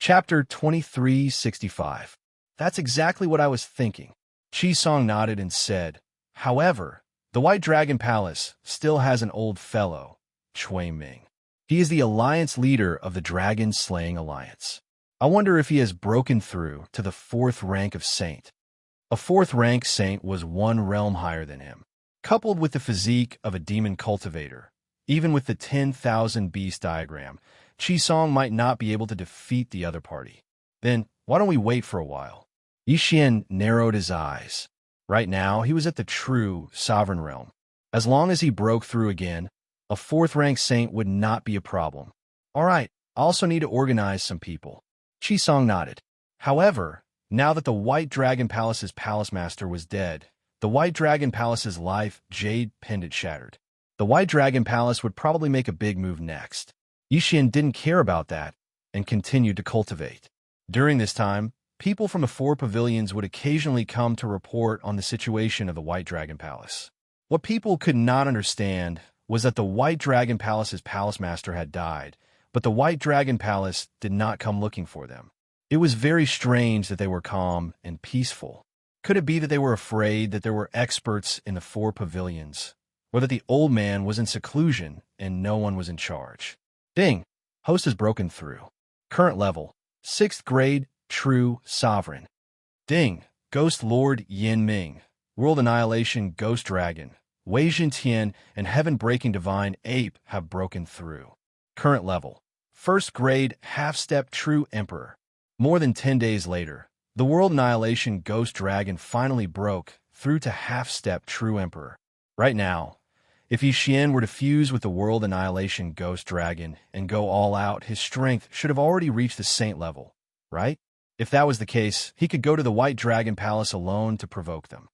Chapter 2365. That's exactly what I was thinking. Chi-Song nodded and said, however, the White Dragon Palace still has an old fellow, Cui Ming. He is the alliance leader of the Dragon Slaying Alliance. I wonder if he has broken through to the 4th rank of saint. A 4th rank saint was one realm higher than him. Coupled with the physique of a demon cultivator, even with the 10,000 beast diagram, Chi-Song might not be able to defeat the other party. Then, why don't we wait for a while? Yi narrowed his eyes. Right now, he was at the true sovereign realm. As long as he broke through again, a 4th rank saint would not be a problem. All right, I also need to organize some people. Chi-Song nodded. However, now that the White Dragon Palace's palace master was dead, the White Dragon Palace's life jade pendant shattered. The White Dragon Palace would probably make a big move next. Yi didn't care about that and continued to cultivate. During this time, people from the 4 pavilions would occasionally come to report on the situation of the White Dragon Palace. What people could not understand was that the White Dragon Palace's palace master had died, but the White Dragon Palace did not come looking for them. It was very strange that they were calm and peaceful. Could it be that they were afraid that there were experts in the 4 pavilions, or that the old man was in seclusion and no one was in charge? Ding! Host has broken through. Current level, 6th grade, True Sovereign. Ding! Ghost Lord Yin Ming, World Annihilation Ghost Dragon, Wei Tian, and Heaven-Breaking Divine Ape have broken through. Current level, 1st grade, Half-Step True Emperor. More than 10 days later, the World Annihilation Ghost Dragon finally broke through to Half-Step True Emperor. Right now, if Yi were to fuse with the World Annihilation Ghost Dragon and go all out, his strength should have already reached the Saint level, right? If that was the case, he could go to the White Dragon Palace alone to provoke them.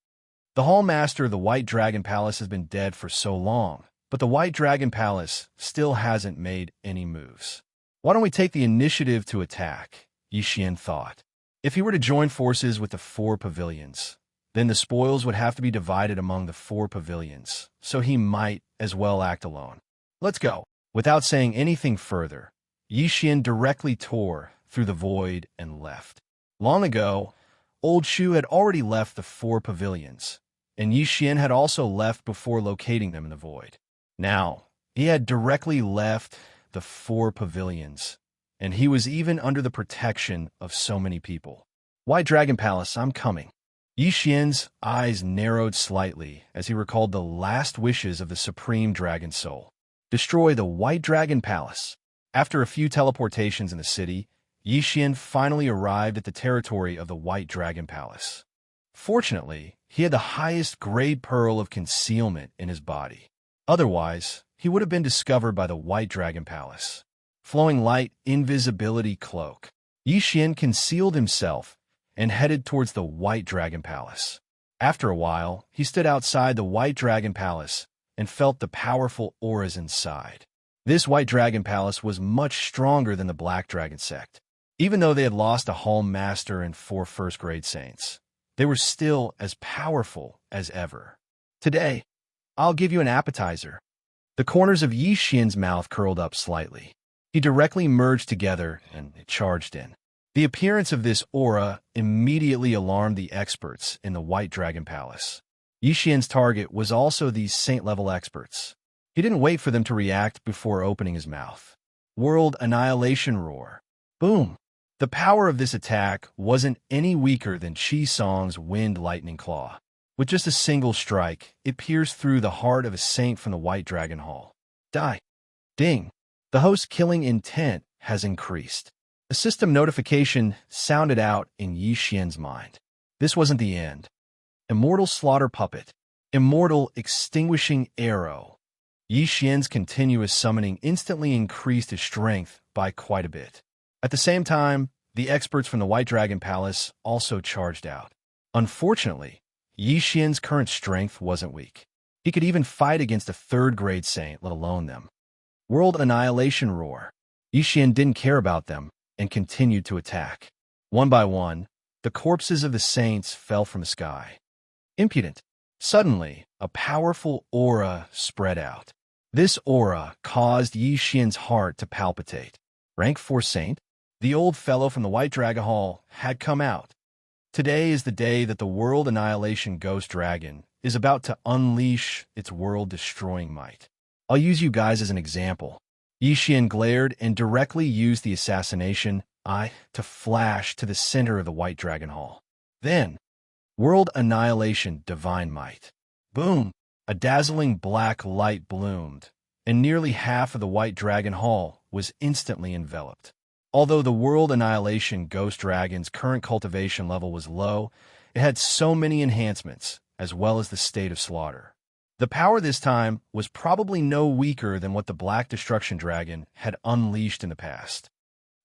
The Hall Master of the White Dragon Palace has been dead for so long, but the White Dragon Palace still hasn't made any moves. Why don't we take the initiative to attack? Yi thought. If he were to join forces with the 4 pavilions, then the spoils would have to be divided among the 4 pavilions, so he might as well act alone. Let's go. Without saying anything further, Yi directly tore through the void and left. Long ago, Old Shu had already left the 4 pavilions, and Yi had also left before locating them in the void. Now, he had directly left the 4 pavilions, and he was even under the protection of so many people. White Dragon Palace, I'm coming. Yi eyes narrowed slightly as he recalled the last wishes of the Supreme Dragon Soul. Destroy the White Dragon Palace. After a few teleportations in the city, Yi finally arrived at the territory of the White Dragon Palace. Fortunately, he had the highest grade pearl of concealment in his body. Otherwise, he would have been discovered by the White Dragon Palace. Flowing light invisibility cloak, Yi concealed himself and headed towards the White Dragon Palace. After a while, he stood outside the White Dragon Palace and felt the powerful auras inside. This White Dragon Palace was much stronger than the Black Dragon sect. Even though they had lost a Hall Master and 4 first-grade saints, they were still as powerful as ever. Today, I'll give you an appetizer. The corners of Yi mouth curled up slightly. He directly merged together and charged in. The appearance of this aura immediately alarmed the experts in the White Dragon Palace. Yi target was also these saint-level experts. He didn't wait for them to react before opening his mouth. World Annihilation Roar. Boom! The power of this attack wasn't any weaker than Chi-Song's Wind Lightning Claw. With just a single strike, it pierced through the heart of a saint from the White Dragon Hall. Die! Ding! The host's killing intent has increased. A system notification sounded out in Yi mind. This wasn't the end. Immortal Slaughter Puppet. Immortal Extinguishing Arrow. Yi continuous summoning instantly increased his strength by quite a bit. At the same time, the experts from the White Dragon Palace also charged out. Unfortunately, Yi current strength wasn't weak. He could even fight against a 3rd-grade saint, let alone them. World Annihilation Roar. Yi didn't care about them and continued to attack. One by one, the corpses of the saints fell from the sky. Impudent. Suddenly, a powerful aura spread out. This aura caused Yi heart to palpitate. Rank 4 saint? The old fellow from the White Dragon Hall had come out. Today is the day that the World Annihilation Ghost Dragon is about to unleash its world-destroying might. I'll use you guys as an example. Yixian glared and directly used the assassination eye to flash to the center of the White Dragon Hall. Then, World Annihilation Divine Might. Boom! A dazzling black light bloomed, and nearly half of the White Dragon Hall was instantly enveloped. Although the World Annihilation Ghost Dragon's current cultivation level was low, it had so many enhancements, as well as the state of slaughter. The power this time was probably no weaker than what the Black Destruction Dragon had unleashed in the past.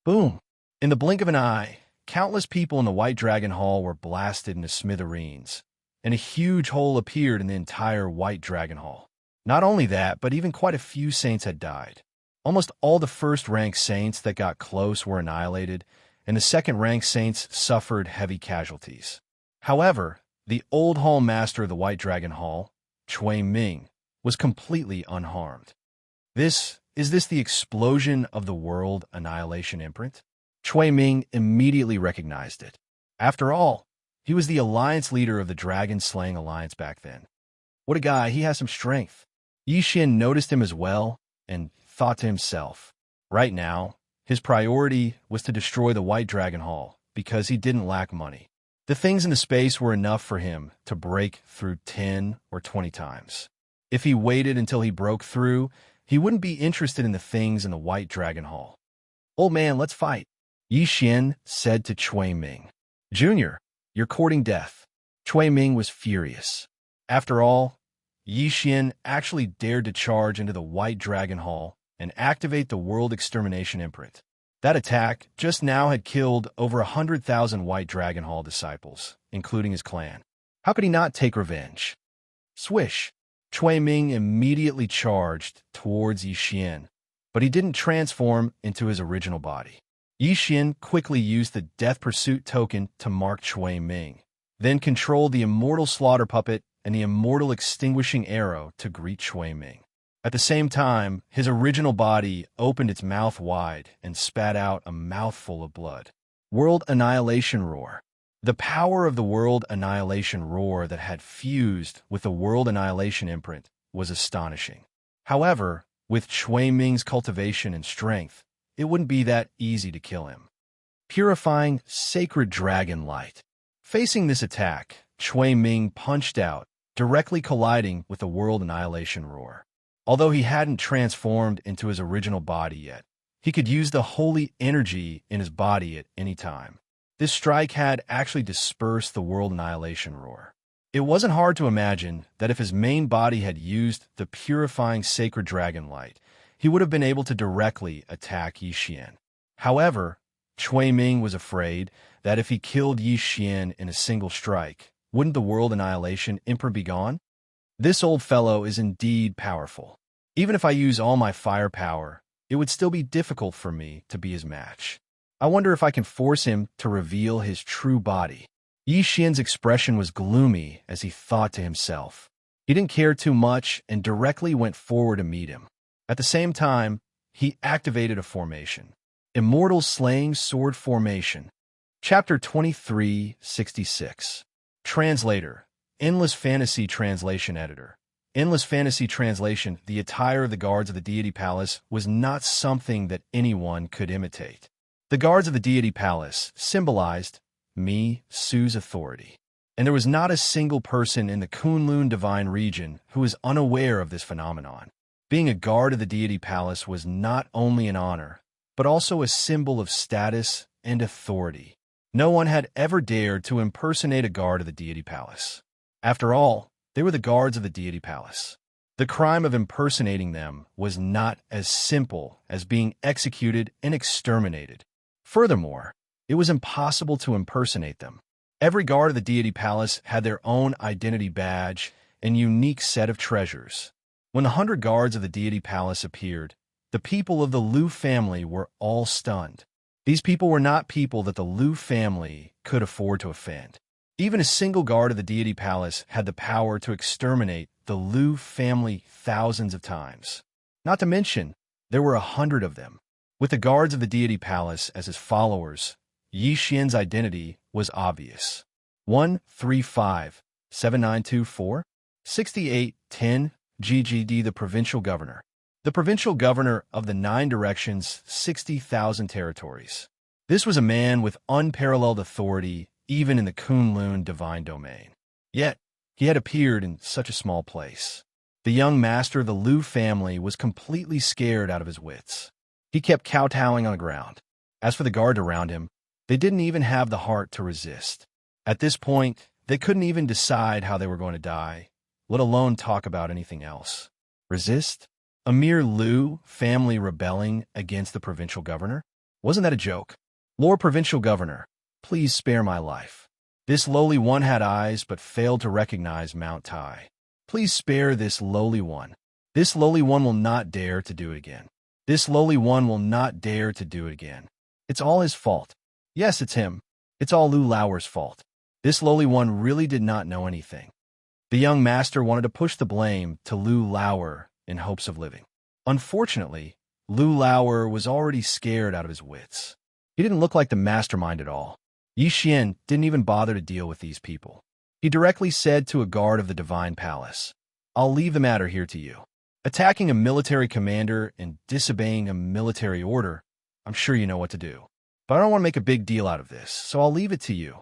Boom! In the blink of an eye, countless people in the White Dragon Hall were blasted into smithereens, and a huge hole appeared in the entire White Dragon Hall. Not only that, but even quite a few saints had died. Almost all the first-rank saints that got close were annihilated, and the second-rank saints suffered heavy casualties. However, the old hall master of the White Dragon Hall, Chui Ming, was completely unharmed. Is this the explosion of the World Annihilation Imprint? Chui Ming immediately recognized it. After all, he was the alliance leader of the Dragon-Slaying Alliance back then. What a guy, he has some strength. Yixian noticed him as well, and thought to himself, right now, his priority was to destroy the White Dragon Hall, because he didn't lack money. The things in the space were enough for him to break through 10 or 20 times. If he waited until he broke through, he wouldn't be interested in the things in the White Dragon Hall. Old man, let's fight, Yixian said to Chui Ming. Junior, you're courting death. Chui Ming was furious. After all, Yixian actually dared to charge into the White Dragon Hall and activate the World Extermination Imprint. That attack just now had killed over 100,000 White Dragon Hall disciples, including his clan. How could he not take revenge? Swish! Chui Ming immediately charged towards Yixian, but he didn't transform into his original body. Yixian quickly used the Death Pursuit token to mark Chui Ming, then controlled the Immortal Slaughter Puppet and the Immortal Extinguishing Arrow to greet Chui Ming. At the same time, his original body opened its mouth wide and spat out a mouthful of blood. World Annihilation Roar. The power of the World Annihilation Roar that had fused with the World Annihilation Imprint was astonishing. However, with Chui Ming's cultivation and strength, it wouldn't be that easy to kill him. Purifying Sacred Dragon Light. Facing this attack, Chui Ming punched out, directly colliding with the World Annihilation Roar. Although he hadn't transformed into his original body yet, he could use the holy energy in his body at any time. This strike had actually dispersed the World Annihilation Roar. It wasn't hard to imagine that if his main body had used the purifying Sacred Dragon Light, he would have been able to directly attack Yixian. However, Chui Ming was afraid that if he killed Yixian in a single strike, wouldn't the World Annihilation Imprint be gone? This old fellow is indeed powerful. Even if I use all my firepower, it would still be difficult for me to be his match. I wonder if I can force him to reveal his true body. Yixian's expression was gloomy as he thought to himself. He didn't care too much and directly went forward to meet him. At the same time, he activated a formation. Immortal Slaying Sword Formation. Chapter 2366. Translator. Endless Fantasy Translation Editor. Endless Fantasy Translation. The attire of the guards of the Deity Palace was not something that anyone could imitate. The guards of the Deity Palace symbolized Su's authority. And there was not a single person in the Kunlun Divine region who was unaware of this phenomenon. Being a guard of the Deity Palace was not only an honor, but also a symbol of status and authority. No one had ever dared to impersonate a guard of the Deity Palace. After all, they were the guards of the Deity Palace. The crime of impersonating them was not as simple as being executed and exterminated. Furthermore, it was impossible to impersonate them. Every guard of the Deity Palace had their own identity badge and unique set of treasures. When the 100 guards of the Deity Palace appeared, the people of the Liu family were all stunned. These people were not people that the Liu family could afford to offend. Even a single guard of the Deity Palace had the power to exterminate the Liu family thousands of times. Not to mention, there were 100 of them. With the guards of the deity palace as his followers, Yi Xian's identity was obvious. 1-3-5-7-9-2-4-68-10 GGD, the provincial governor. The provincial governor of the 9 directions, 60,000 territories. This was a man with unparalleled authority, even in the Kunlun divine domain. Yet, he had appeared in such a small place. The young master of the Lu family was completely scared out of his wits. He kept kowtowing on the ground. As for the guard around him, they didn't even have the heart to resist. At this point, they couldn't even decide how they were going to die, let alone talk about anything else. Resist? A mere Lu family rebelling against the provincial governor? Wasn't that a joke? Lord Provincial Governor, please spare my life. This lowly one had eyes but failed to recognize Mount Tai. Please spare this lowly one. This lowly one will not dare to do it again. This lowly one will not dare to do it again. It's all his fault. Yes, it's him. It's all Lu Lauer's fault. This lowly one really did not know anything. The young master wanted to push the blame to Lu Lauer in hopes of living. Unfortunately, Lu Lauer was already scared out of his wits. He didn't look like the mastermind at all. Yi Xian didn't even bother to deal with these people. He directly said to a guard of the divine palace, "I'll leave the matter here to you. Attacking a military commander and disobeying a military order, I'm sure you know what to do. But I don't want to make a big deal out of this, so I'll leave it to you."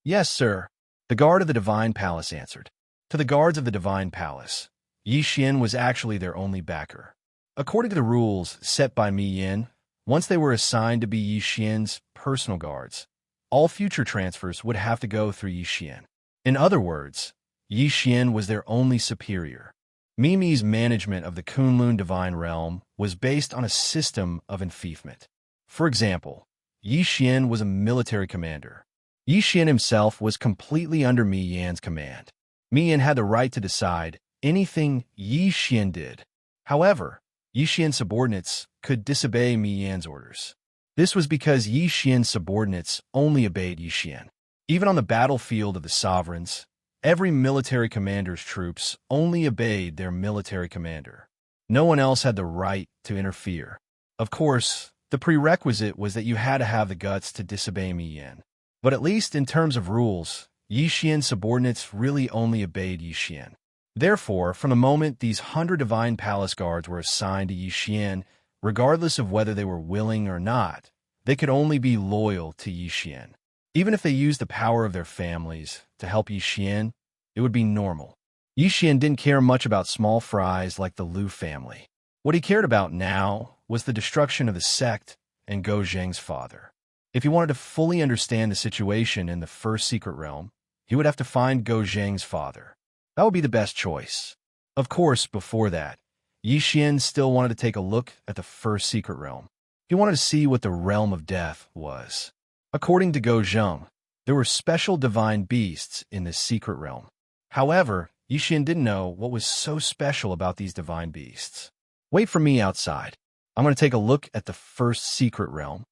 "Yes, sir," the guard of the divine palace answered. To the guards of the divine palace, Yi Xian was actually their only backer. According to the rules set by Mi Yin, once they were assigned to be Yi Xian's personal guards, all future transfers would have to go through Yi Xian. In other words, Yi Xian was their only superior. Mimi's management of the Kunlun divine realm was based on a system of enfeoffment. For example, Yi Xian was a military commander. Yi Xian himself was completely under Mi Yan's command. Mi Yan had the right to decide anything Yi Xian did. However, Yi Xian's subordinates could disobey Mi Yan's orders. This was because Yi Xian's subordinates only obeyed Yi Xian. Even on the battlefield of the sovereigns, every military commander's troops only obeyed their military commander. No one else had the right to interfere. Of course, the prerequisite was that you had to have the guts to disobey Mi Yan. But at least in terms of rules, Yi Xian's subordinates really only obeyed Yi Xian. Therefore, from the moment these 100 divine palace guards were assigned to Yi Xian, regardless of whether they were willing or not, they could only be loyal to Yi Xian. Even if they used the power of their families to help Yi Xian, it would be normal. Yi Xian didn't care much about small fries like the Lu family. What he cared about now was the destruction of the sect and Go Zheng's father. If he wanted to fully understand the situation in the first secret realm, he would have to find Go Zheng's father. That would be the best choice. Of course, before that, Yi Xian still wanted to take a look at the first secret realm. He wanted to see what the realm of death was. According to Go Zheng, there were special divine beasts in this secret realm. However, Yi Xian didn't know what was so special about these divine beasts. "Wait for me outside. I'm going to take a look at the first secret realm."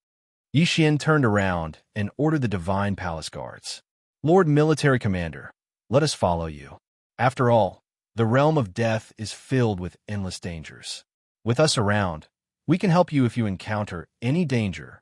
Yi Xian turned around and ordered the divine palace guards. "Lord Military Commander, let us follow you. After all, the realm of death is filled with endless dangers. With us around, we can help you if you encounter any danger."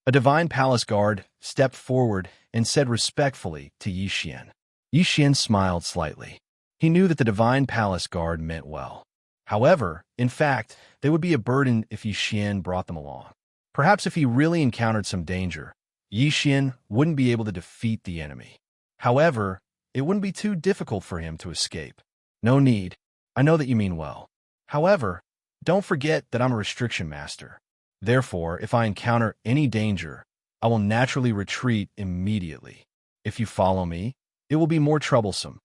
A divine palace guard stepped forward and said respectfully to Yi Xian. Yi Xian smiled slightly. He knew that the divine palace guard meant well. However, in fact, they would be a burden if Yi Xian brought them along. Perhaps if he really encountered some danger, Yi Xian wouldn't be able to defeat the enemy. However, it wouldn't be too difficult for him to escape. "No need. I know that you mean well. However, don't forget that I'm a restriction master. Therefore, if I encounter any danger, I will naturally retreat immediately. If you follow me, it will be more troublesome."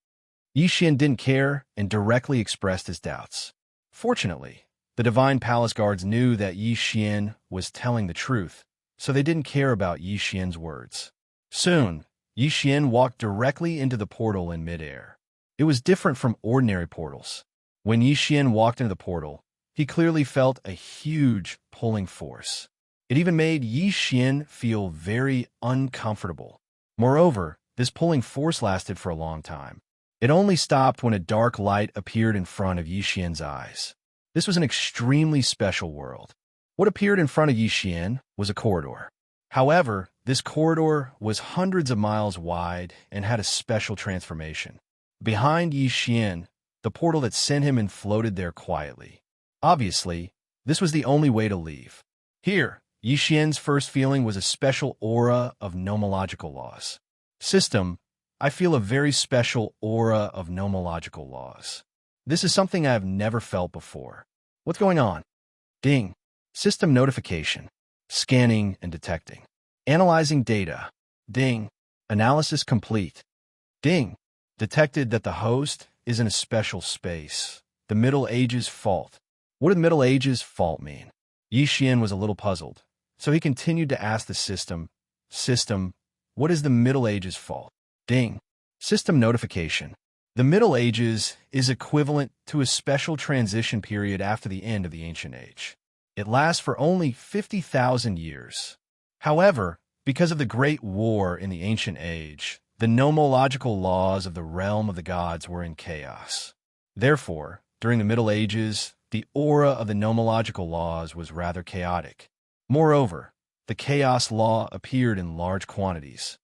Yi Xian didn't care and directly expressed his doubts. Fortunately, the divine palace guards knew that Yi Xian was telling the truth, so they didn't care about Yi Xian's words. Soon, Yi Xian walked directly into the portal in midair. It was different from ordinary portals. When Yi Xian walked into the portal, he clearly felt a huge pulling force. It even made Yi Xian feel very uncomfortable. Moreover, this pulling force lasted for a long time. It only stopped when a dark light appeared in front of Yi Xian's eyes. This was an extremely special world. What appeared in front of Yi Xian was a corridor. However, this corridor was hundreds of miles wide and had a special transformation. Behind Yi Xian, the portal that sent him in floated there quietly. Obviously, this was the only way to leave. Here, Yi Xian's first feeling was a special aura of nomological laws. System, I feel a very special aura of nomological laws. This is something I have never felt before. What's going on? Ding. System notification. Scanning and detecting. Analyzing data. Ding. Analysis complete. Ding. Detected that the host is in a special space. The Middle Ages fault. What did Middle Ages fault mean? Yi Xian was a little puzzled, so he continued to ask the system, what is the Middle Ages fault? Ding. System notification. The Middle Ages is equivalent to a special transition period after the end of the Ancient Age. It lasts for only 50,000 years. However, because of the Great War in the Ancient Age, the nomological laws of the realm of the gods were in chaos. Therefore, during the Middle Ages, the aura of the nomological laws was rather chaotic. Moreover, the chaos law appeared in large quantities.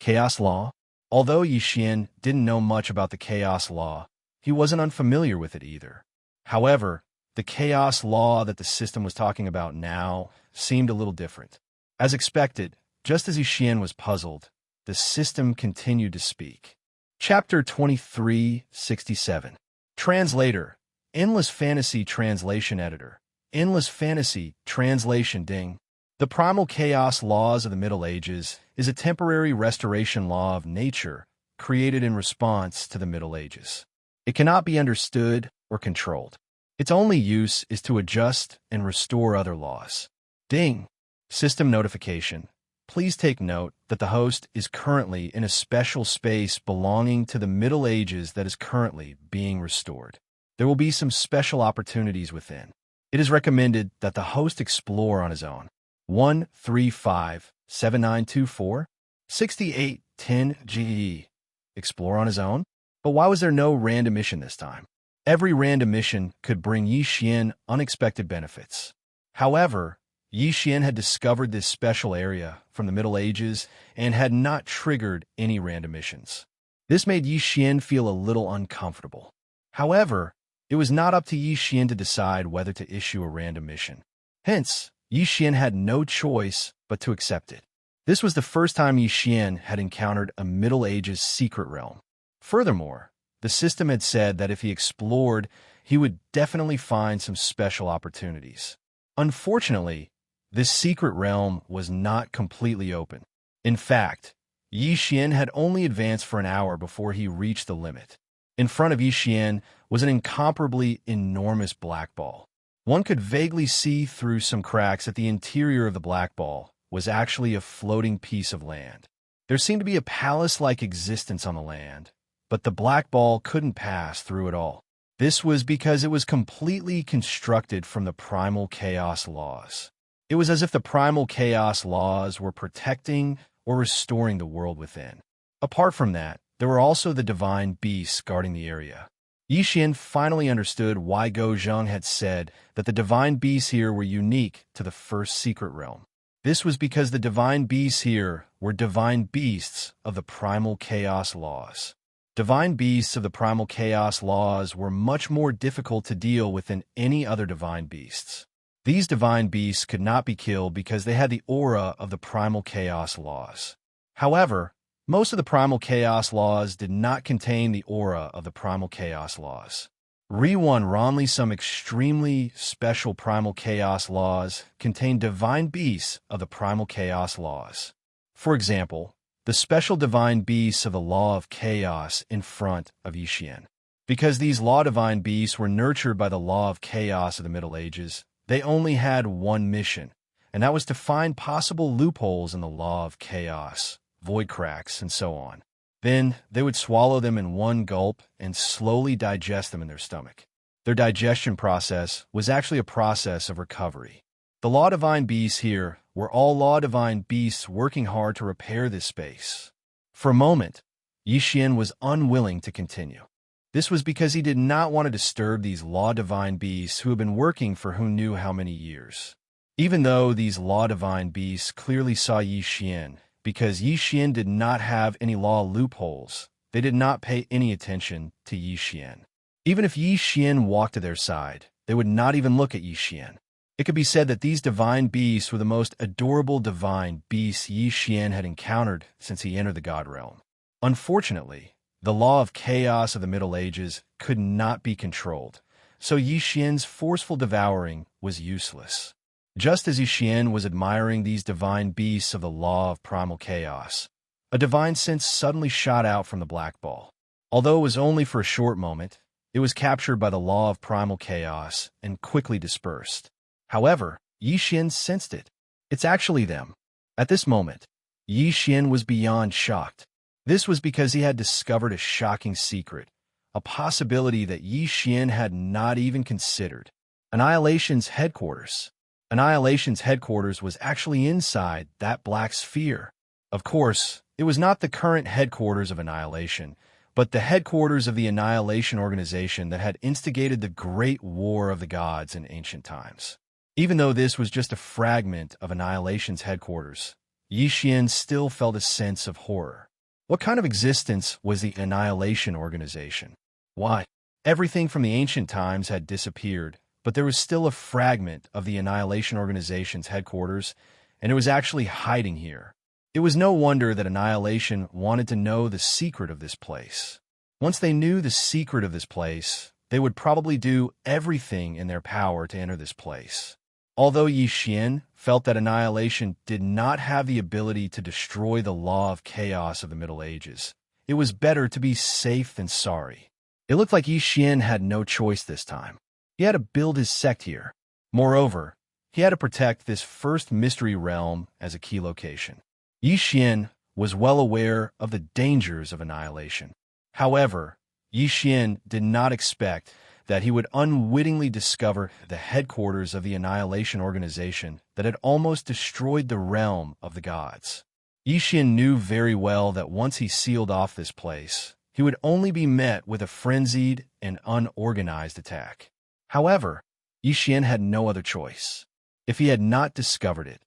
Chaos law? Although Yi Xian didn't know much about the chaos law, he wasn't unfamiliar with it either. However, the chaos law that the system was talking about now seemed a little different. As expected, just as Yi Xian was puzzled, the system continued to speak. Chapter 2367. Translator. Endless Fantasy Translation Editor. Endless Fantasy Translation Ding. The primal chaos laws of the Middle Ages is a temporary restoration law of nature created in response to the Middle Ages. It cannot be understood or controlled. Its only use is to adjust and restore other laws. Ding. System notification. Please take note that the host is currently in a special space belonging to the Middle Ages that is currently being restored. There will be some special opportunities within. It is recommended that the host explore on his own. 135-7924 6810 GE. Explore on his own? But why was there no random mission this time? Every random mission could bring Yi Xian unexpected benefits. However, Yi Xian had discovered this special area from the Middle Ages and had not triggered any random missions. This made Yi Xian feel a little uncomfortable. However, it was not up to Yi Xian to decide whether to issue a random mission. Hence, Yi Xian had no choice but to accept it. This was the first time Yi Xian had encountered a Middle Ages secret realm. Furthermore, the system had said that if he explored, he would definitely find some special opportunities. Unfortunately, this secret realm was not completely open. In fact, Yi Xian had only advanced for an hour before he reached the limit. In front of Yi Xian was an incomparably enormous black ball. One could vaguely see through some cracks that the interior of the black ball was actually a floating piece of land. There seemed to be a palace-like existence on the land, but the black ball couldn't pass through it all. This was because it was completely constructed from the primal chaos laws. It was as if the primal chaos laws were protecting or restoring the world within. Apart from that, there were also the divine beasts guarding the area. Yi Xian finally understood why Go Zheng had said that the divine beasts here were unique to the first secret realm. This was because the divine beasts here were divine beasts of the primal chaos laws. Divine beasts of the primal chaos laws were much more difficult to deal with than any other divine beasts. These divine beasts could not be killed because they had the aura of the primal chaos laws. However, most of the primal chaos laws did not contain the aura of the primal chaos laws. Only some extremely special primal chaos laws contain divine beasts of the primal chaos laws. For example, the special divine beasts of the law of chaos in front of Yi Xian. Because these law divine beasts were nurtured by the law of chaos of the Middle Ages, they only had one mission, and that was to find possible loopholes in the law of chaos, void cracks, and so on. Then they would swallow them in one gulp and slowly digest them in their stomach. Their digestion process was actually a process of recovery. The law divine beasts here were all law divine beasts working hard to repair this space. For a moment, Yi Xian was unwilling to continue. This was because he did not want to disturb these law divine beasts who had been working for who knew how many years. Even though these law-divine beasts clearly saw Yi Xian, because Yi Xian did not have any law loopholes, they did not pay any attention to Yi Xian. Even if Yi Xian walked to their side, they would not even look at Yi Xian. It could be said that these divine beasts were the most adorable divine beasts Yi Xian had encountered since he entered the God realm. Unfortunately, the law of chaos of the Middle Ages could not be controlled, so Yi Xian's forceful devouring was useless. Just as Yi Xian was admiring these divine beasts of the law of primal chaos, a divine sense suddenly shot out from the black ball. Although it was only for a short moment, it was captured by the law of primal chaos and quickly dispersed. However, Yi Xian sensed it. It's actually them. At this moment, Yi Xian was beyond shocked. This was because he had discovered a shocking secret, a possibility that Yi Xian had not even considered. Annihilation's headquarters. Annihilation's headquarters was actually inside that black sphere. Of course, it was not the current headquarters of Annihilation, but the headquarters of the Annihilation organization that had instigated the Great War of the Gods in ancient times. Even though this was just a fragment of Annihilation's headquarters, Yi Xian still felt a sense of horror. What kind of existence was the Annihilation organization? Why? Everything from the ancient times had disappeared, but there was still a fragment of the Annihilation organization's headquarters, and it was actually hiding here. It was no wonder that Annihilation wanted to know the secret of this place. Once they knew the secret of this place, they would probably do everything in their power to enter this place. Although Yi Xian felt that Annihilation did not have the ability to destroy the law of chaos of the Middle Ages, it was better to be safe than sorry. It looked like Yi Xian had no choice this time. He had to build his sect here. Moreover, he had to protect this first mystery realm as a key location. Yi Xian was well aware of the dangers of Annihilation. However, Yi Xian did not expect that he would unwittingly discover the headquarters of the Annihilation organization that had almost destroyed the realm of the gods. Yi Xian knew very well that once he sealed off this place, he would only be met with a frenzied and unorganized attack. However, Yi Xian had no other choice. If he had not discovered it,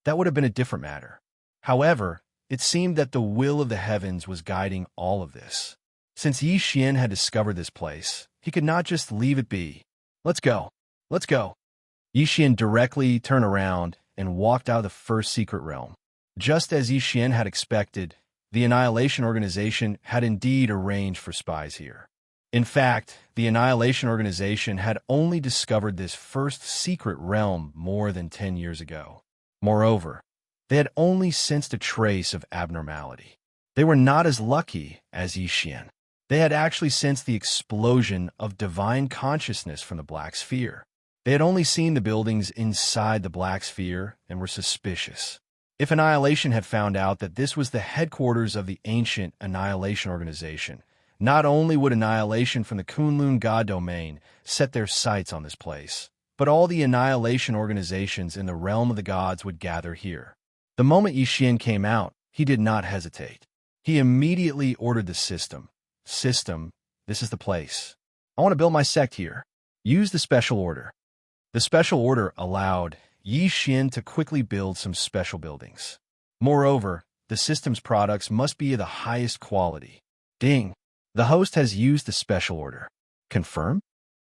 that would have been a different matter. However, it seemed that the will of the heavens was guiding all of this. Since Yi Xian had discovered this place, he could not just leave it be. Let's go. Let's go. Yi Xian directly turned around and walked out of the first secret realm. Just as Yi Xian had expected, the Annihilation organization had indeed arranged for spies here. In fact, the Annihilation organization had only discovered this first secret realm more than 10 years ago. Moreover, they had only sensed a trace of abnormality. They were not as lucky as Yi Xian. They had actually sensed the explosion of divine consciousness from the Black Sphere. They had only seen the buildings inside the Black Sphere and were suspicious. If Annihilation had found out that this was the headquarters of the ancient Annihilation organization, not only would Annihilation from the Kunlun God domain set their sights on this place, but all the Annihilation organizations in the realm of the gods would gather here. The moment Yi Xian came out, he did not hesitate. He immediately ordered the system. System, this is the place. I want to build my sect here. Use the special order. The special order allowed Yi Xian to quickly build some special buildings. Moreover, the system's products must be of the highest quality. Ding! The host has used the special order. Confirm?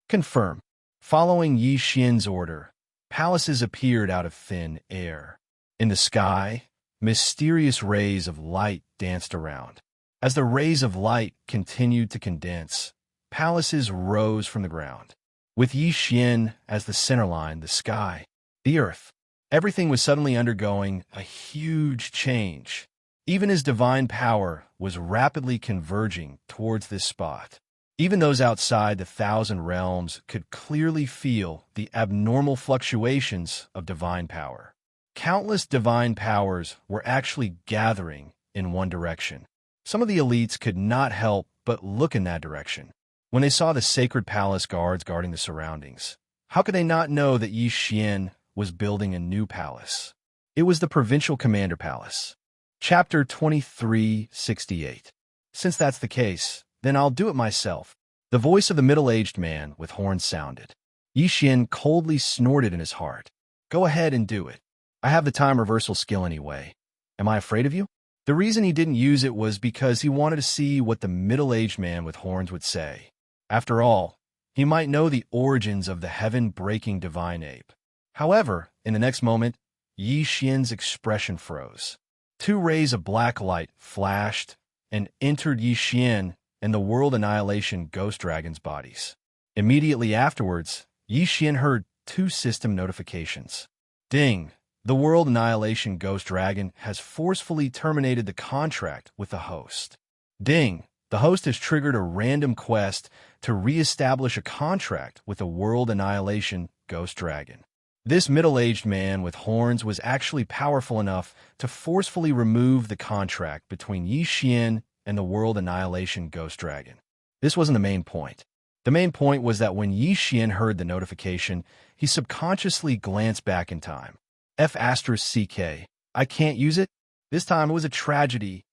Confirm. Following Yi Xian's order, palaces appeared out of thin air. In the sky, mysterious rays of light danced around. As the rays of light continued to condense, palaces rose from the ground. With Yi Xian as the center line, the sky, the earth, everything was suddenly undergoing a huge change. Even his divine power was rapidly converging towards this spot. Even those outside the Thousand Realms could clearly feel the abnormal fluctuations of divine power. Countless divine powers were actually gathering in one direction. Some of the elites could not help but look in that direction. When they saw the sacred palace guards guarding the surroundings, how could they not know that Yi Xian was building a new palace? It was the Provincial Commander Palace. Chapter 2368. Since that's the case, then I'll do it myself. The voice of the middle-aged man with horns sounded. Yi Xian coldly snorted in his heart. Go ahead and do it. I have the time reversal skill anyway. Am I afraid of you? The reason he didn't use it was because he wanted to see what the middle-aged man with horns would say. After all, he might know the origins of the heaven-breaking divine ape. However, in the next moment, Yi Xian's expression froze. Two rays of black light flashed and entered Yi Xian and the World Annihilation Ghost Dragon's bodies. Immediately afterwards, Yi Xian heard two system notifications. Ding! The World Annihilation Ghost Dragon has forcefully terminated the contract with the host. Ding! The host has triggered a random quest to re-establish a contract with the World Annihilation Ghost Dragon. This middle-aged man with horns was actually powerful enough to forcefully remove the contract between Yi Xian and the World Annihilation Ghost Dragon. This wasn't the main point. The main point was that when Yi Xian heard the notification, he subconsciously glanced back in time. F***CK. I can't use it? This time it was a tragedy.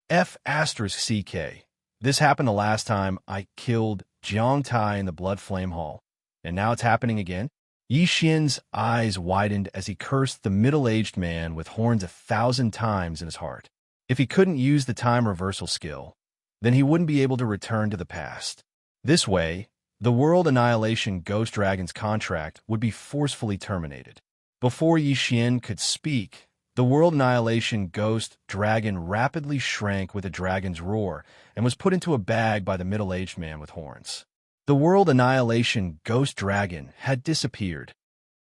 F***CK. This happened the last time I killed Jiang Tai in the Blood Flame Hall. And now it's happening again? Yi Xian's eyes widened as he cursed the middle-aged man with horns 1,000 times in his heart. If he couldn't use the time reversal skill, then he wouldn't be able to return to the past. This way, the World Annihilation Ghost Dragon's contract would be forcefully terminated. Before Yi Xian could speak, the World Annihilation Ghost Dragon rapidly shrank with a dragon's roar and was put into a bag by the middle-aged man with horns. The World Annihilation Ghost Dragon had disappeared.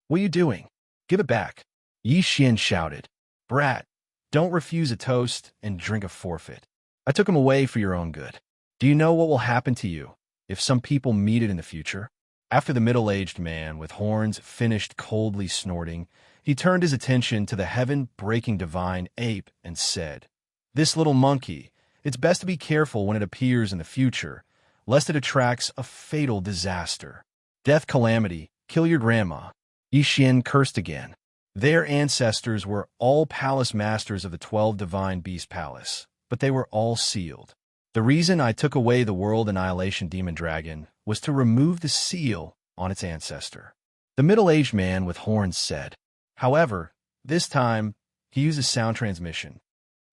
What are you doing? Give it back. Yi Xian shouted. Brat, don't refuse a toast and drink a forfeit. I took him away for your own good. Do you know what will happen to you if some people meet it in the future? After the middle-aged man with horns finished coldly snorting, he turned his attention to the heaven-breaking divine ape and said, This little monkey, it's best to be careful when it appears in the future, lest it attracts a fatal disaster. Death calamity, kill your grandma. Yi Xian cursed again. Their ancestors were all palace masters of the 12 Divine Beast Palace, but they were all sealed. The reason I took away the World Annihilation Demon Dragon was to remove the seal on its ancestor. The middle-aged man with horns said. However, this time, he uses sound transmission.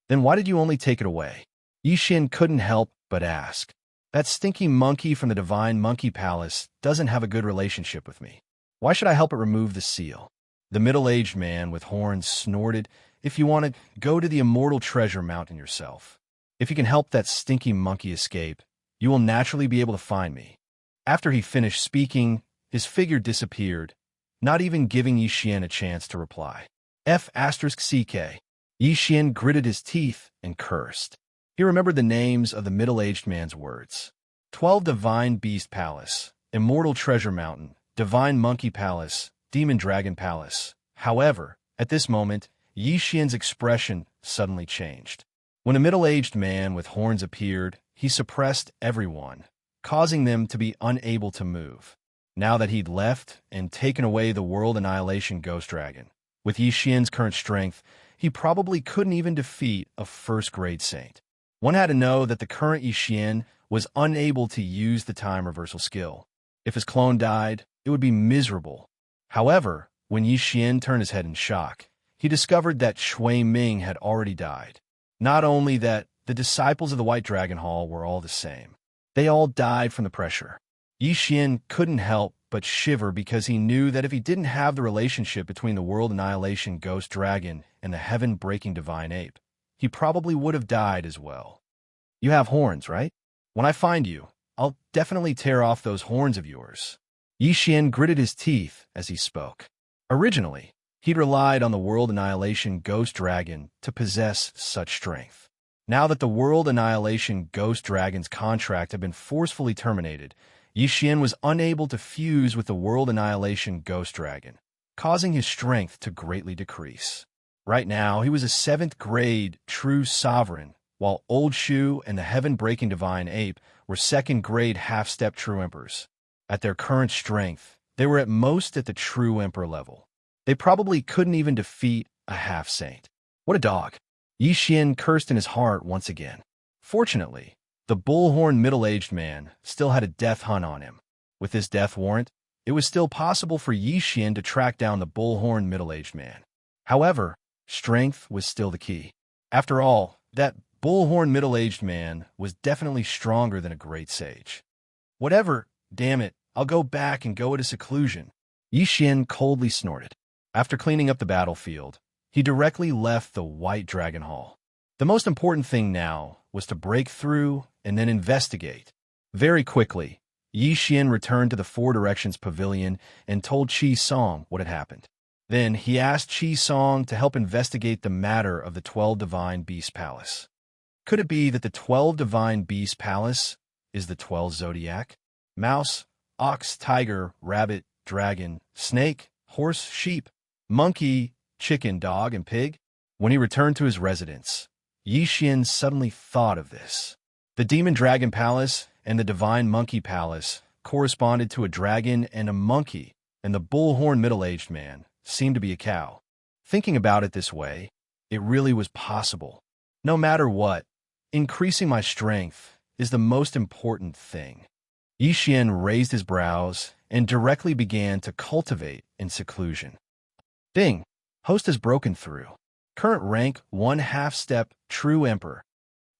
Then why did you only take it away? Yi Xian couldn't help but ask. That stinky monkey from the Divine Monkey Palace doesn't have a good relationship with me. Why should I help it remove the seal? The middle-aged man with horns snorted. If you want to, go to the Immortal Treasure Mountain yourself. If you can help that stinky monkey escape, you will naturally be able to find me. After he finished speaking, his figure disappeared, not even giving Yi Xian a chance to reply. F***CK. Yi Xian gritted his teeth and cursed. He remembered the names of the middle-aged man's words. 12 Divine Beast Palace, Immortal Treasure Mountain, Divine Monkey Palace, Demon Dragon Palace. However, at this moment, Yi Xian's expression suddenly changed. When a middle-aged man with horns appeared, he suppressed everyone, causing them to be unable to move. Now that he'd left and taken away the World Annihilation Ghost Dragon, with Yi Xian's current strength, he probably couldn't even defeat a first-grade saint. One had to know that the current Yi Xian was unable to use the time reversal skill. If his clone died, it would be miserable. However, when Yi Xian turned his head in shock, he discovered that Shui Ming had already died. Not only that, the disciples of the White Dragon Hall were all the same. They all died from the pressure. Yi Xian couldn't help but shiver because he knew that if he didn't have the relationship between the World Annihilation Ghost Dragon and the heaven-breaking divine ape, he probably would have died as well. You have horns, right? When I find you, I'll definitely tear off those horns of yours. Yi Xian gritted his teeth as he spoke. Originally, he'd relied on the World Annihilation Ghost Dragon to possess such strength. Now that the World Annihilation Ghost Dragon's contract had been forcefully terminated, Yi Xian was unable to fuse with the World Annihilation Ghost Dragon, causing his strength to greatly decrease. Right now, he was a 7th grade true sovereign, while Old Shu and the heaven-breaking divine ape were 2nd grade half-step true emperors. At their current strength, they were at most at the true emperor level. They probably couldn't even defeat a half-saint. What a dog! Yi Xian cursed in his heart once again. Fortunately, the bullhorn middle-aged man still had a death hunt on him. With this death warrant, it was still possible for Yi Xian to track down the bullhorn middle-aged man. However, strength was still the key. After all, that bullhorn middle-aged man was definitely stronger than a great sage. Whatever, damn it, I'll go back and go into seclusion. Yi Xian coldly snorted. After cleaning up the battlefield, he directly left the White Dragon Hall. The most important thing now was to break through and then investigate. Very quickly, Yi Xian returned to the Four Directions Pavilion and told Qi Song what had happened. Then he asked Qi Song to help investigate the matter of the 12 Divine Beast Palace. Could it be that the 12 Divine Beast Palace is the 12 Zodiac? Mouse, ox, tiger, rabbit, dragon, snake, horse, sheep, monkey, chicken, dog, and pig? When he returned to his residence, Yi Xian suddenly thought of this. The Demon Dragon Palace and the Divine Monkey Palace corresponded to a dragon and a monkey, and the bullhorn middle-aged man seemed to be a cow. Thinking about it this way, it really was possible. No matter what, increasing my strength is the most important thing. Yi Xian raised his brows and directly began to cultivate in seclusion. Ding! Host has broken through. Current rank 1/2 step True Emperor.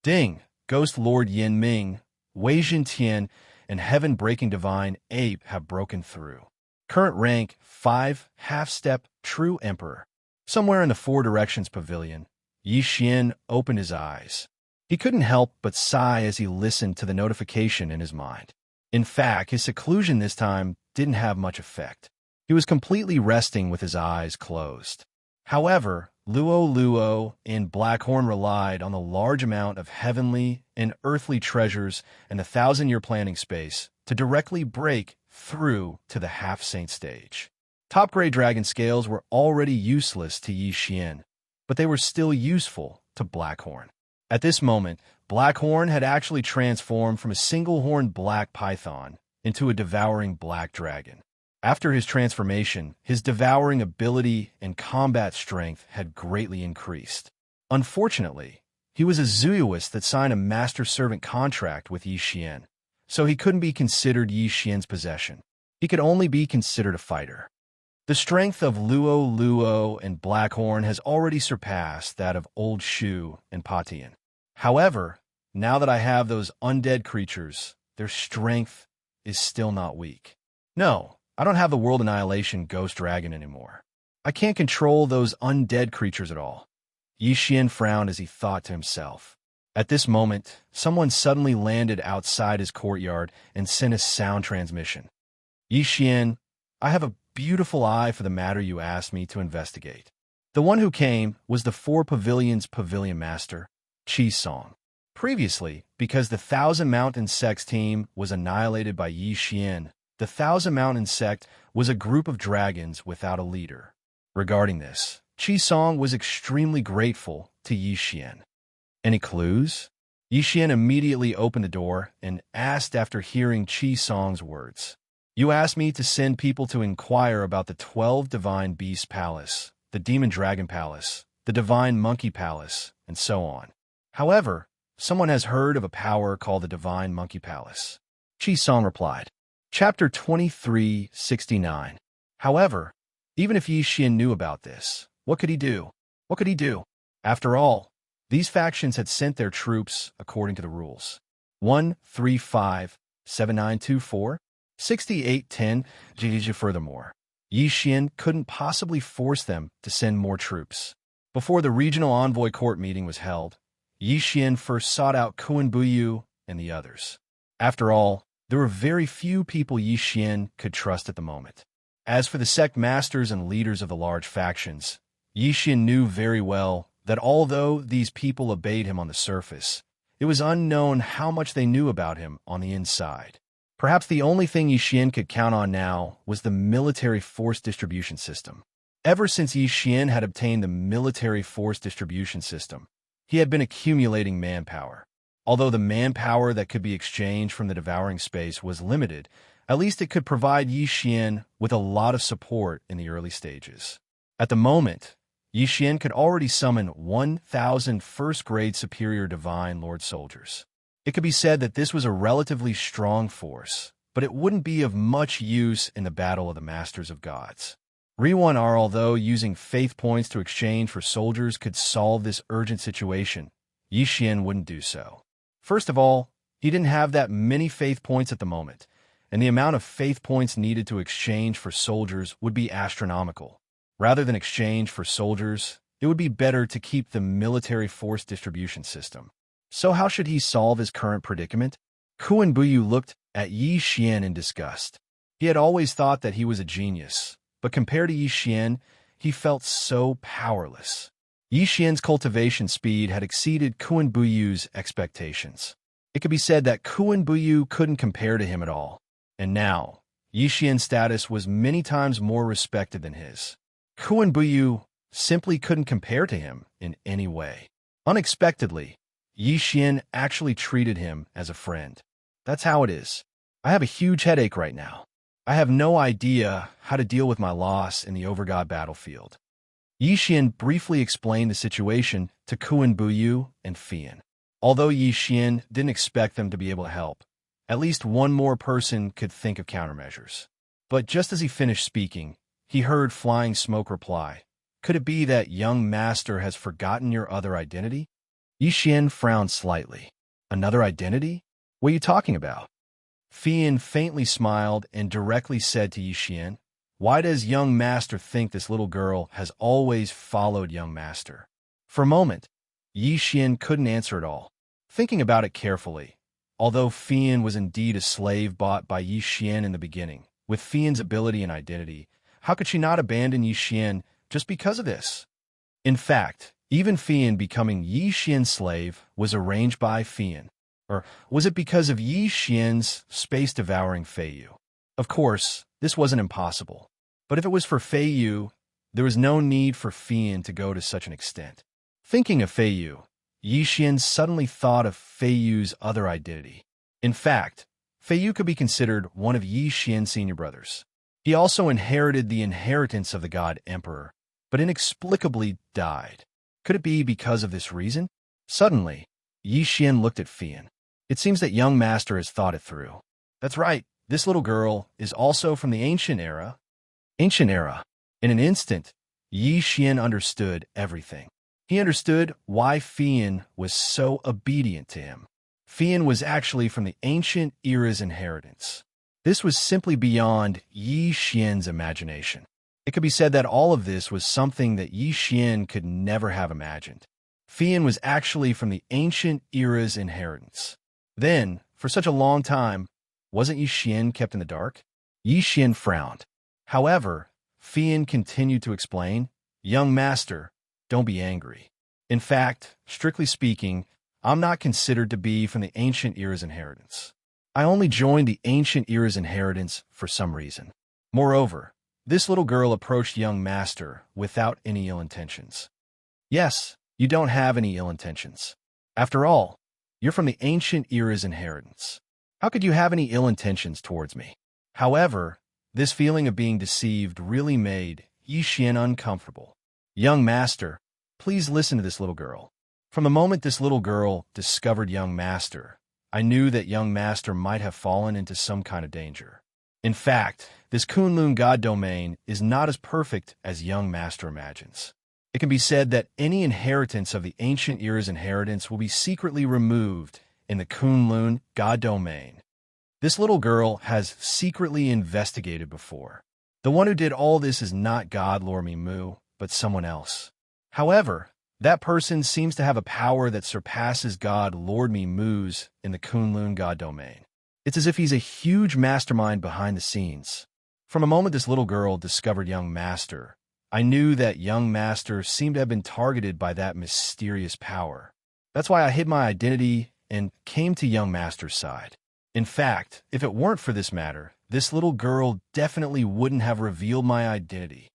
Ding! Ghost Lord Yin Ming, Wei Jin Tian, and Heaven-breaking Divine Ape have broken through. Current rank 5/2 step True Emperor. Somewhere in the Four Directions Pavilion, Yi Xian opened his eyes. He couldn't help but sigh as he listened to the notification in his mind. In fact, his seclusion this time didn't have much effect. He was completely resting with his eyes closed. However, Luo and Blackhorn relied on the large amount of heavenly and earthly treasures and the 1,000-year planning space to directly break through to the half-saint stage. Top grade dragon scales were already useless to Yi Xian, but they were still useful to Blackhorn. At this moment, Blackhorn had actually transformed from a single-horned black python into a devouring black dragon. After his transformation, his devouring ability and combat strength had greatly increased. Unfortunately, he was a Zuyuist that signed a master-servant contract with Yi Xian, so he couldn't be considered Yi Xian's possession. He could only be considered a fighter. The strength of Luo and Blackhorn has already surpassed that of Old Shu and Patian. However, now that I have those undead creatures, their strength is still not weak. No, I don't have the World Annihilation Ghost Dragon anymore. I can't control those undead creatures at all. Yi Xian frowned as he thought to himself. At this moment, someone suddenly landed outside his courtyard and sent a sound transmission. Yi Xian, I have a beautiful eye for the matter you asked me to investigate. The one who came was the Four Pavilions Pavilion Master, Qi Song. Previously, because the Thousand Mountain Sect's team was annihilated by Yi Xian, the Thousand Mountain Sect was a group of dragons without a leader. Regarding this, Qi Song was extremely grateful to Yi Xian. Any clues? Yi Xian immediately opened the door and asked after hearing Qi Song's words. You asked me to send people to inquire about the 12 Divine Beast Palace, the Demon Dragon Palace, the Divine Monkey Palace, and so on. However, someone has heard of a power called the Divine Monkey Palace. Qi Song replied. Chapter 2369. However, even if Yi Xian knew about this, what could he do? What could he do? After all, these factions had sent their troops according to the rules. 1357924 6810 GG. Furthermore, Yi Xian couldn't possibly force them to send more troops. Before the regional envoy court meeting was held, Yi Xian first sought out Kuan Buyu and the others. After all, there were very few people Yi Xian could trust at the moment. As for the sect masters and leaders of the large factions, Yi Xian knew very well that although these people obeyed him on the surface, it was unknown how much they knew about him on the inside. Perhaps the only thing Yi Xian could count on now was the military force distribution system. Ever since Yi Xian had obtained the military force distribution system, he had been accumulating manpower. Although the manpower that could be exchanged from the devouring space was limited, at least it could provide Yi Xian with a lot of support in the early stages. At the moment, Yi Xian could already summon 1,000 first-grade superior divine lord soldiers. It could be said that this was a relatively strong force, but it wouldn't be of much use in the battle of the Masters of Gods. Although using faith points to exchange for soldiers could solve this urgent situation, Yi Xian wouldn't do so. First of all, he didn't have that many faith points at the moment, and the amount of faith points needed to exchange for soldiers would be astronomical. Rather than exchange for soldiers, it would be better to keep the military force distribution system. So how should he solve his current predicament? Kuan Buyu looked at Yi Xian in disgust. He had always thought that he was a genius, but compared to Yi Xian, he felt so powerless. Yi Xian's cultivation speed had exceeded Kuan Buyu's expectations. It could be said that Kuan Buyu couldn't compare to him at all. And now, Yi Xian's status was many times more respected than his. Kuan Buyu simply couldn't compare to him in any way. Unexpectedly, Yi Xian actually treated him as a friend. That's how it is. I have a huge headache right now. I have no idea how to deal with my loss in the Overgod battlefield. Yi Xian briefly explained the situation to Kuan Buyu and Fian. Although Yi Xian didn't expect them to be able to help, at least one more person could think of countermeasures. But just as he finished speaking, he heard Flying Smoke reply, "Could it be that young master has forgotten your other identity?" Yi Xian frowned slightly. "Another identity? What are you talking about?" Fian faintly smiled and directly said to Yi Xian, "Why does young master think this little girl has always followed young master?" For a moment, Yi Xian couldn't answer at all. Thinking about it carefully, although Fian was indeed a slave bought by Yi Xian in the beginning, with Fian's ability and identity, how could she not abandon Yi Xian just because of this? In fact, even Fian becoming Yi Xian's slave was arranged by Fian. Or was it because of Yi Xian's space-devouring Fei Yu? Of course, this wasn't impossible. But if it was for Fei Yu, there was no need for Fian to go to such an extent. Thinking of Fei Yu, Yi Xian suddenly thought of Fei Yu's other identity. In fact, Fei Yu could be considered one of Yi Xian's senior brothers. He also inherited the inheritance of the God Emperor, but inexplicably died. Could it be because of this reason? Suddenly, Yi Xian looked at Fian. It seems that young master has thought it through. That's right, this little girl is also from the ancient era. Ancient era. In an instant, Yi Xian understood everything. He understood why Fian was so obedient to him. Fian was actually from the ancient era's inheritance. This was simply beyond Yi Xian's imagination. It could be said that all of this was something that Yi Xian could never have imagined. Fian was actually from the ancient era's inheritance. Then, for such a long time, wasn't Yi Xian kept in the dark? Yi Xian frowned. However, Fian continued to explain, "Young master, don't be angry. In fact, strictly speaking, I'm not considered to be from the ancient era's inheritance. I only joined the ancient era's inheritance for some reason. Moreover, this little girl approached young master without any ill intentions." Yes, you don't have any ill intentions. After all, you're from the ancient era's inheritance. How could you have any ill intentions towards me? However, this feeling of being deceived really made Yi Xian uncomfortable. "Young master, please listen to this little girl." From the moment this little girl discovered young master, I knew that young master might have fallen into some kind of danger. In fact, this Kunlun God domain is not as perfect as young master imagines. It can be said that any inheritance of the ancient era's inheritance will be secretly removed in the Kunlun God domain. This little girl has secretly investigated before. The one who did all this is not God Lord Mimu, but someone else. However, that person seems to have a power that surpasses God Lord Mimu's in the Kunlun God domain. It's as if he's a huge mastermind behind the scenes. From a moment this little girl discovered young master, I knew that young master seemed to have been targeted by that mysterious power. That's why I hid my identity and came to young master's side. In fact, if it weren't for this matter, this little girl definitely wouldn't have revealed my identity.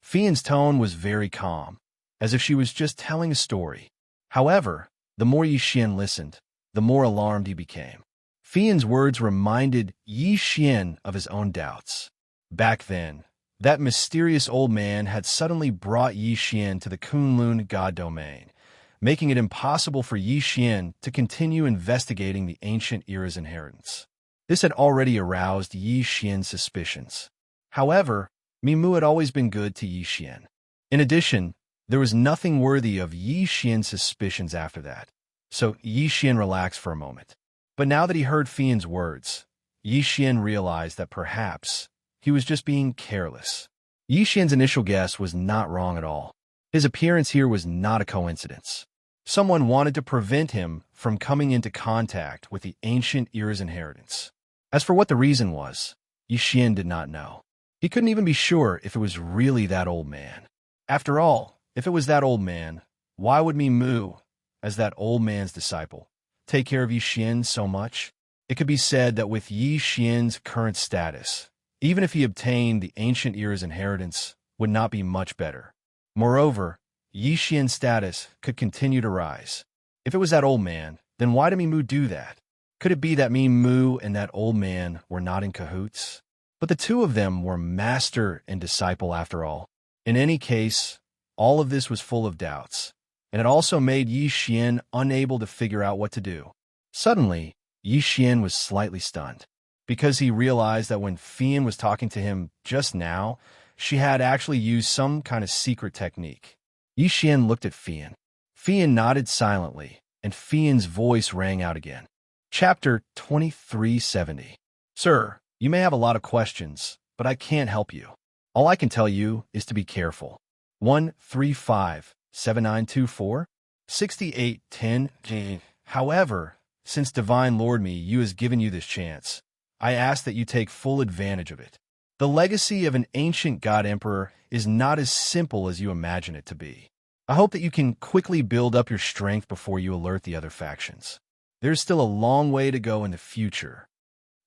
Fian's tone was very calm, as if she was just telling a story. However, the more Yi Xian listened, the more alarmed he became. Fian's words reminded Yi Xian of his own doubts. Back then, that mysterious old man had suddenly brought Yi Xian to the Kunlun God domain, making it impossible for Yi Xian to continue investigating the ancient era's inheritance. This had already aroused Yi Xian's suspicions. However, Mimu had always been good to Yi Xian. In addition, there was nothing worthy of Yi Xian's suspicions after that, so Yi Xian relaxed for a moment. But now that he heard Fian's words, Yi Xian realized that perhaps he was just being careless. Yi Xian's initial guess was not wrong at all. His appearance here was not a coincidence. Someone wanted to prevent him from coming into contact with the ancient era's inheritance. As for what the reason was, Yi Xian did not know. He couldn't even be sure if it was really that old man. After all, if it was that old man, why would Mimu, as that old man's disciple, take care of Yi Xian so much? It could be said that with Yi Xian's current status, even if he obtained the ancient era's inheritance, would not be much better. Moreover, Yi Xian's status could continue to rise. If it was that old man, then why did Mimu do that? Could it be that Mimu and that old man were not in cahoots? But the two of them were master and disciple after all. In any case, all of this was full of doubts, and it also made Yi Xian unable to figure out what to do. Suddenly, Yi Xian was slightly stunned, because he realized that when Fian was talking to him just now, she had actually used some kind of secret technique. Yi Xian looked at Fian. Fian nodded silently, and Fian's voice rang out again. Chapter 2370. Sir, you may have a lot of questions, but I can't help you. All I can tell you is to be careful. 135-7924 6810. However, since Divine Lord Yu has given you this chance, I ask that you take full advantage of it. The legacy of an ancient god emperor is not as simple as you imagine it to be. I hope that you can quickly build up your strength before you alert the other factions. There's still a long way to go in the future.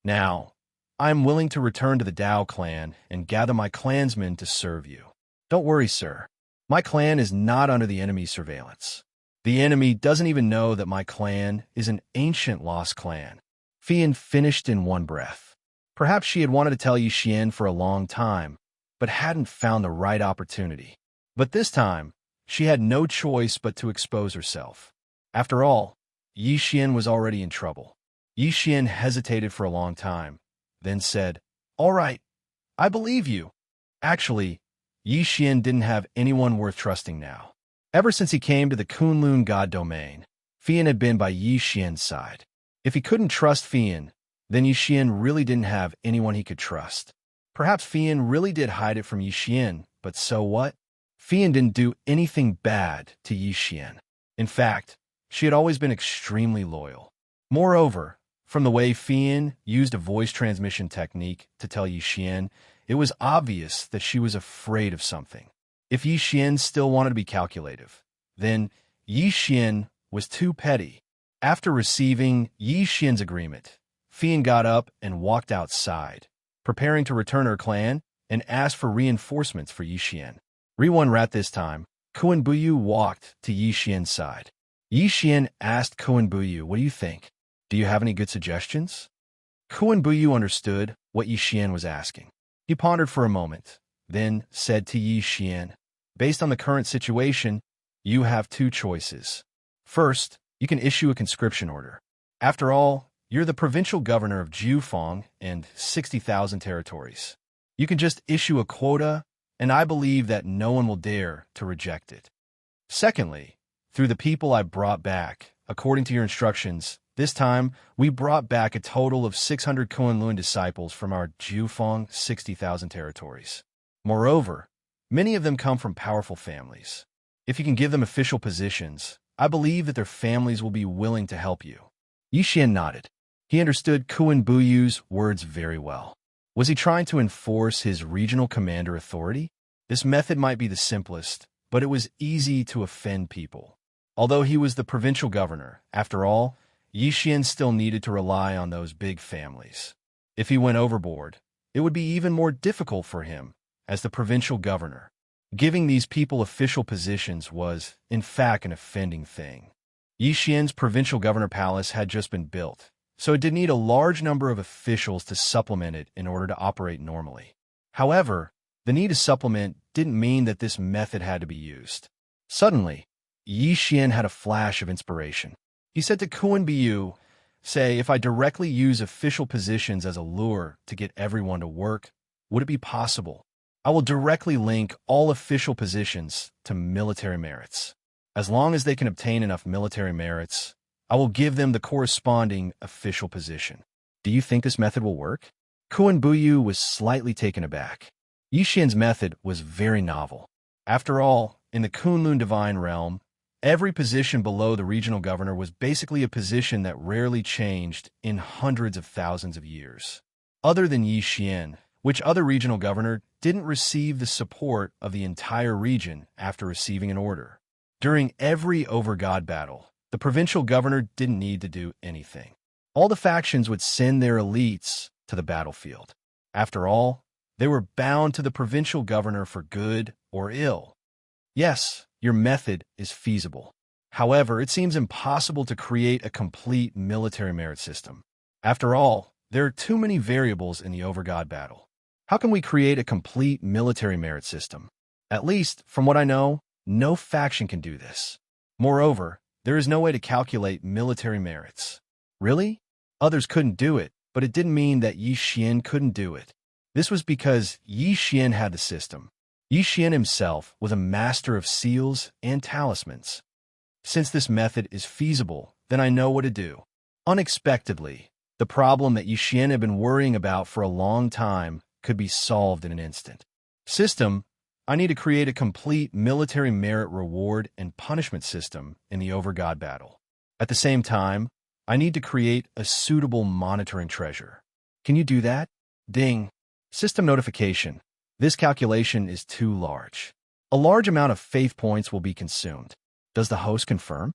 Now, I am willing to return to the Dao clan and gather my clansmen to serve you. Don't worry, sir. My clan is not under the enemy's surveillance. The enemy doesn't even know that my clan is an ancient lost clan. Fian finished in one breath. Perhaps she had wanted to tell Yi Xian for a long time, but hadn't found the right opportunity. But this time, she had no choice but to expose herself. After all, Yi Xian was already in trouble. Yi Xian hesitated for a long time, then said, "All right, I believe you." Actually, Yi Xian didn't have anyone worth trusting now. Ever since he came to the Kunlun God domain, Fian had been by Yi Xian's side. If he couldn't trust Fian, then Yi Xian really didn't have anyone he could trust. Perhaps Fian really did hide it from Yi Xian, but so what? Fian didn't do anything bad to Yi Xian. In fact, she had always been extremely loyal. Moreover, from the way Fian used a voice transmission technique to tell Yi Xian, it was obvious that she was afraid of something. If Yi Xian still wanted to be calculative, then Yi Xian was too petty. After receiving Yi Xian's agreement, Fian got up and walked outside, preparing to return her clan and ask for reinforcements for Yi Xian. Riwan Rat this time, Kuan Buyu walked to Yi Xian's side. Yi Xian asked Kuan Buyu, "What do you think? Do you have any good suggestions?" Kuan Buyu understood what Yi Xian was asking. He pondered for a moment, then said to Yi Xian, "Based on the current situation, you have two choices. First, you can issue a conscription order. After all, you're the provincial governor of Jufeng and 60,000 territories. You can just issue a quota, and I believe that no one will dare to reject it. Secondly, through the people I brought back, according to your instructions, this time we brought back a total of 600 Kunlun disciples from our Jufeng 60,000 territories. Moreover, many of them come from powerful families. If you can give them official positions, I believe that their families will be willing to help you." Yi Xian nodded. He understood Kuan Buyu's words very well. Was he trying to enforce his regional commander authority? This method might be the simplest, but it was easy to offend people. Although he was the provincial governor, after all, Yi Xian still needed to rely on those big families. If he went overboard, it would be even more difficult for him as the provincial governor. Giving these people official positions was, in fact, an offending thing. Yi Xian's provincial governor palace had just been built, so it did need a large number of officials to supplement it in order to operate normally. However, the need to supplement didn't mean that this method had to be used. Suddenly, Yi Xian had a flash of inspiration. He said to Kuan Biyu, Say, if I directly use official positions as a lure to get everyone to work, would it be possible? I will directly link all official positions to military merits. As long as they can obtain enough military merits, I will give them the corresponding official position. Do you think this method will work? Kuan Buyu was slightly taken aback. Yi Xian's method was very novel. After all, in the Kunlun divine realm, every position below the regional governor was basically a position that rarely changed in hundreds of thousands of years. Other than Yi Xian, which other regional governor didn't receive the support of the entire region after receiving an order? During every over-god battle, the provincial governor didn't need to do anything. All the factions would send their elites to the battlefield. After all, they were bound to the provincial governor for good or ill. Yes, your method is feasible. However, it seems impossible to create a complete military merit system. After all, there are too many variables in the over-god battle. How can we create a complete military merit system? At least, from what I know, no faction can do this. Moreover, there is no way to calculate military merits. Really? Others couldn't do it, but it didn't mean that Yi Xian couldn't do it. This was because Yi Xian had the system. Yi Xian himself was a master of seals and talismans. Since this method is feasible, then I know what to do. Unexpectedly, the problem that Yi Xian had been worrying about for a long time could be solved in an instant. System, I need to create a complete military merit reward and punishment system in the over-god battle. At the same time, I need to create a suitable monitoring treasure. Can you do that? Ding. System notification. This calculation is too large. A large amount of faith points will be consumed. Does the host confirm?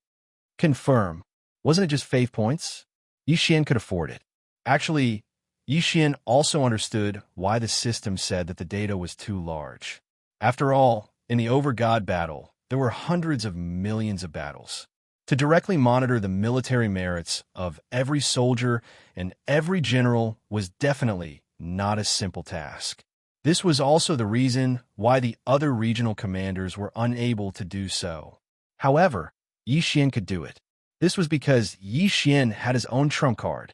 Confirm. Wasn't it just faith points? Yi Xian could afford it. Actually, Yi Xian also understood why the system said that the data was too large. After all, in the over-god battle, there were hundreds of millions of battles. To directly monitor the military merits of every soldier and every general was definitely not a simple task. This was also the reason why the other regional commanders were unable to do so. However, Yi Xian could do it. This was because Yi Xian had his own trump card.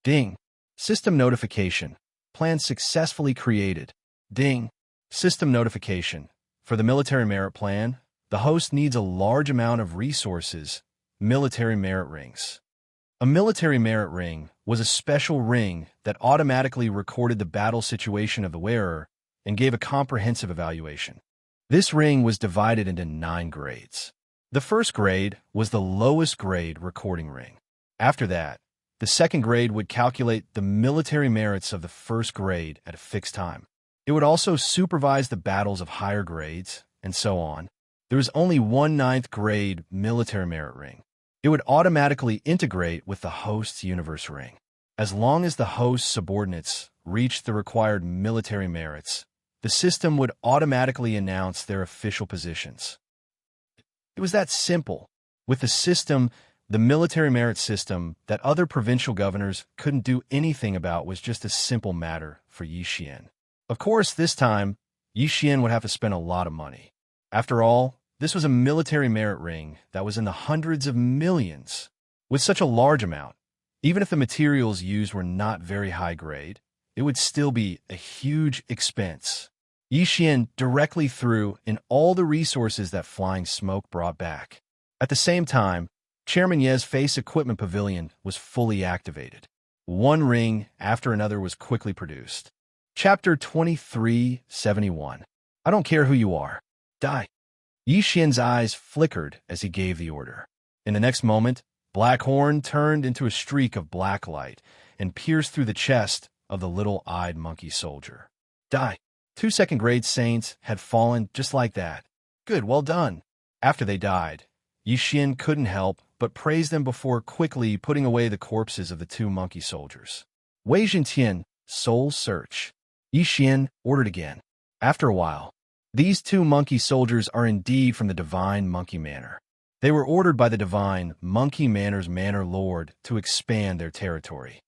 Ding. System notification. Plan successfully created. Ding. System notification. For the military merit plan, the host needs a large amount of resources, military merit rings. A military merit ring was a special ring that automatically recorded the battle situation of the wearer and gave a comprehensive evaluation. This ring was divided into 9 grades. The first grade was the lowest grade recording ring. After that, the second grade would calculate the military merits of the first grade at a fixed time. It would also supervise the battles of higher grades, and so on. There was only one 9th grade military merit ring. It would automatically integrate with the host's universe ring. As long as the host's subordinates reached the required military merits, the system would automatically announce their official positions. It was that simple. With the system, the military merit system that other provincial governors couldn't do anything about was just a simple matter for Yi Xian. Of course, this time, Yi Xian would have to spend a lot of money. After all, this was a military merit ring that was in the hundreds of millions. With such a large amount, even if the materials used were not very high grade, it would still be a huge expense. Yi Xian directly threw in all the resources that flying smoke brought back. At the same time, Chairman Ye's face equipment pavilion was fully activated. One ring after another was quickly produced. Chapter 2371. I don't care who you are. Die. Yi Xian's eyes flickered as he gave the order. In the next moment, Black Horn turned into a streak of black light and pierced through the chest of the little-eyed monkey soldier. Die. 2 second-grade saints had fallen just like that. Good, well done. After they died, Yi Xian couldn't help but praise them before quickly putting away the corpses of the 2 monkey soldiers. Wei Zhentian, Soul Search. Yi Xian ordered again. After a while, these 2 monkey soldiers are indeed from the Divine Monkey Manor. They were ordered by the Divine Monkey Manor's Manor Lord to expand their territory.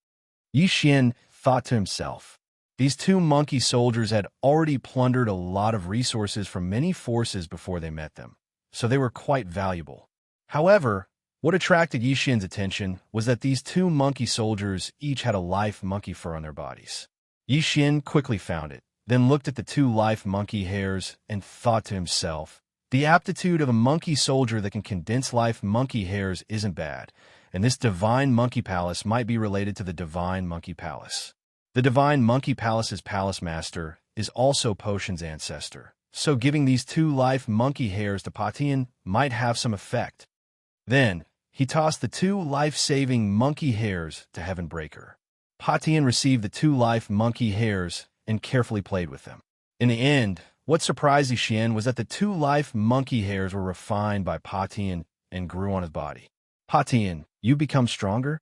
Yi Xian thought to himself, these 2 monkey soldiers had already plundered a lot of resources from many forces before they met them, so they were quite valuable. However, What attracted Yi Xian's attention was that these two monkey soldiers each had a live monkey fur on their bodies. Yi Xian quickly found it, then looked at the two live monkey hairs and thought to himself, the aptitude of a monkey soldier that can condense live monkey hairs isn't bad, and this divine monkey palace might be related to the divine monkey palace. The divine monkey palace's palace master is also Potion's ancestor, so giving these two live monkey hairs to Patian might have some effect. Then, he tossed the two life-saving monkey hairs to Heavenbreaker. Patian received the two live monkey hairs and carefully played with them. In the end, what surprised Yi Xian was that the two live monkey hairs were refined by Patian and grew on his body. Patian, you become stronger?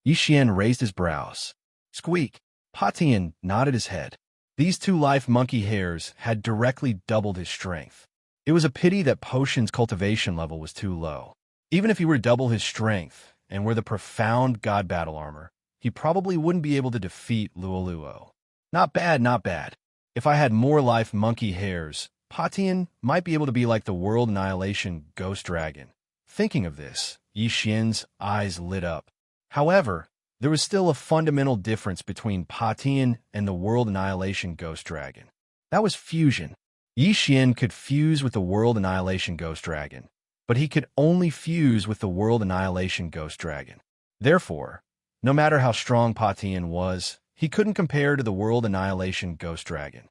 Yi Xian raised his brows. Squeak! Patian nodded his head. These two live monkey hairs had directly doubled his strength. It was a pity that Potion's cultivation level was too low. Even if he were to double his strength and wear the profound god battle armor, he probably wouldn't be able to defeat Luoluo. Not bad, not bad. If I had more live monkey hairs, Patian might be able to be like the World Annihilation Ghost Dragon. Thinking of this, Yi Xian's eyes lit up. However, there was still a fundamental difference between Patian and the World Annihilation Ghost Dragon. That was fusion. Yi Xian could fuse with the World Annihilation Ghost Dragon, but he could only fuse with the World Annihilation Ghost Dragon. Therefore, no matter how strong Patian was, he couldn't compare to the World Annihilation Ghost Dragon.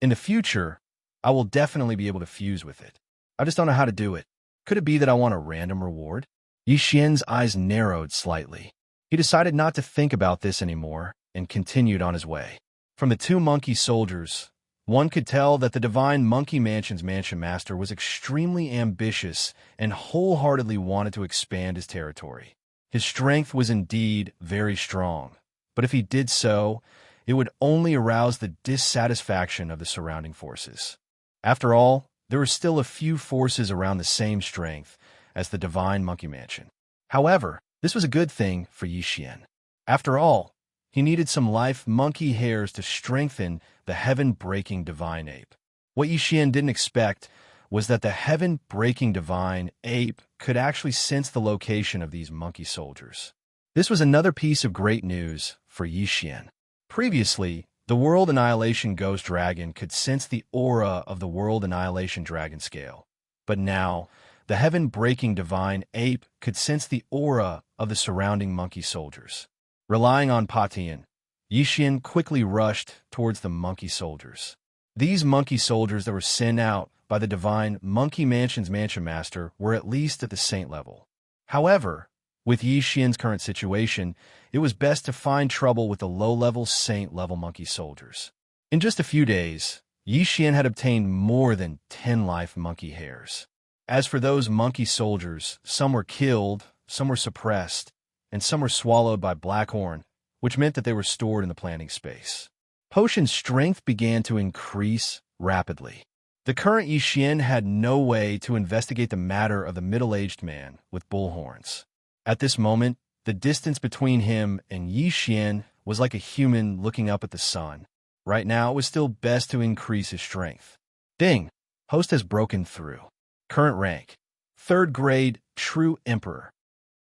In the future, I will definitely be able to fuse with it. I just don't know how to do it. Could it be that I want a random reward? Yi Xian's eyes narrowed slightly. He decided not to think about this anymore and continued on his way. From the two monkey soldiers, one could tell that the Divine Monkey Mansion's Mansion Master was extremely ambitious and wholeheartedly wanted to expand his territory. His strength was indeed very strong, but if he did so, it would only arouse the dissatisfaction of the surrounding forces. After all, there were still a few forces around the same strength as the Divine Monkey Mansion. However, this was a good thing for Yi Xian. After all, he needed some live monkey hairs to strengthen the heaven-breaking divine ape. What Yi Xian didn't expect was that the heaven-breaking divine ape could actually sense the location of these monkey soldiers. This was another piece of great news for Yi Xian. Previously, the World Annihilation Ghost Dragon could sense the aura of the World Annihilation Dragon Scale, but now, the heaven-breaking divine ape could sense the aura of the surrounding monkey soldiers. Relying on Patian, Yi Xian quickly rushed towards the monkey soldiers. These monkey soldiers that were sent out by the Divine Monkey Mansion's Mansion Master were at least at the saint level. However, with Yi Xian's current situation, it was best to find trouble with the low-level saint-level monkey soldiers. In just a few days, Yi Xian had obtained more than 10 live monkey hairs. As for those monkey soldiers, some were killed, some were suppressed, and some were swallowed by Blackhorn, which meant that they were stored in the planting space. Potion's strength began to increase rapidly. The current Yi Xian had no way to investigate the matter of the middle-aged man with bull horns. At this moment, the distance between him and Yi Xian was like a human looking up at the sun. Right now, it was still best to increase his strength. Ding! Host has broken through. Current rank: 3rd grade, True Emperor.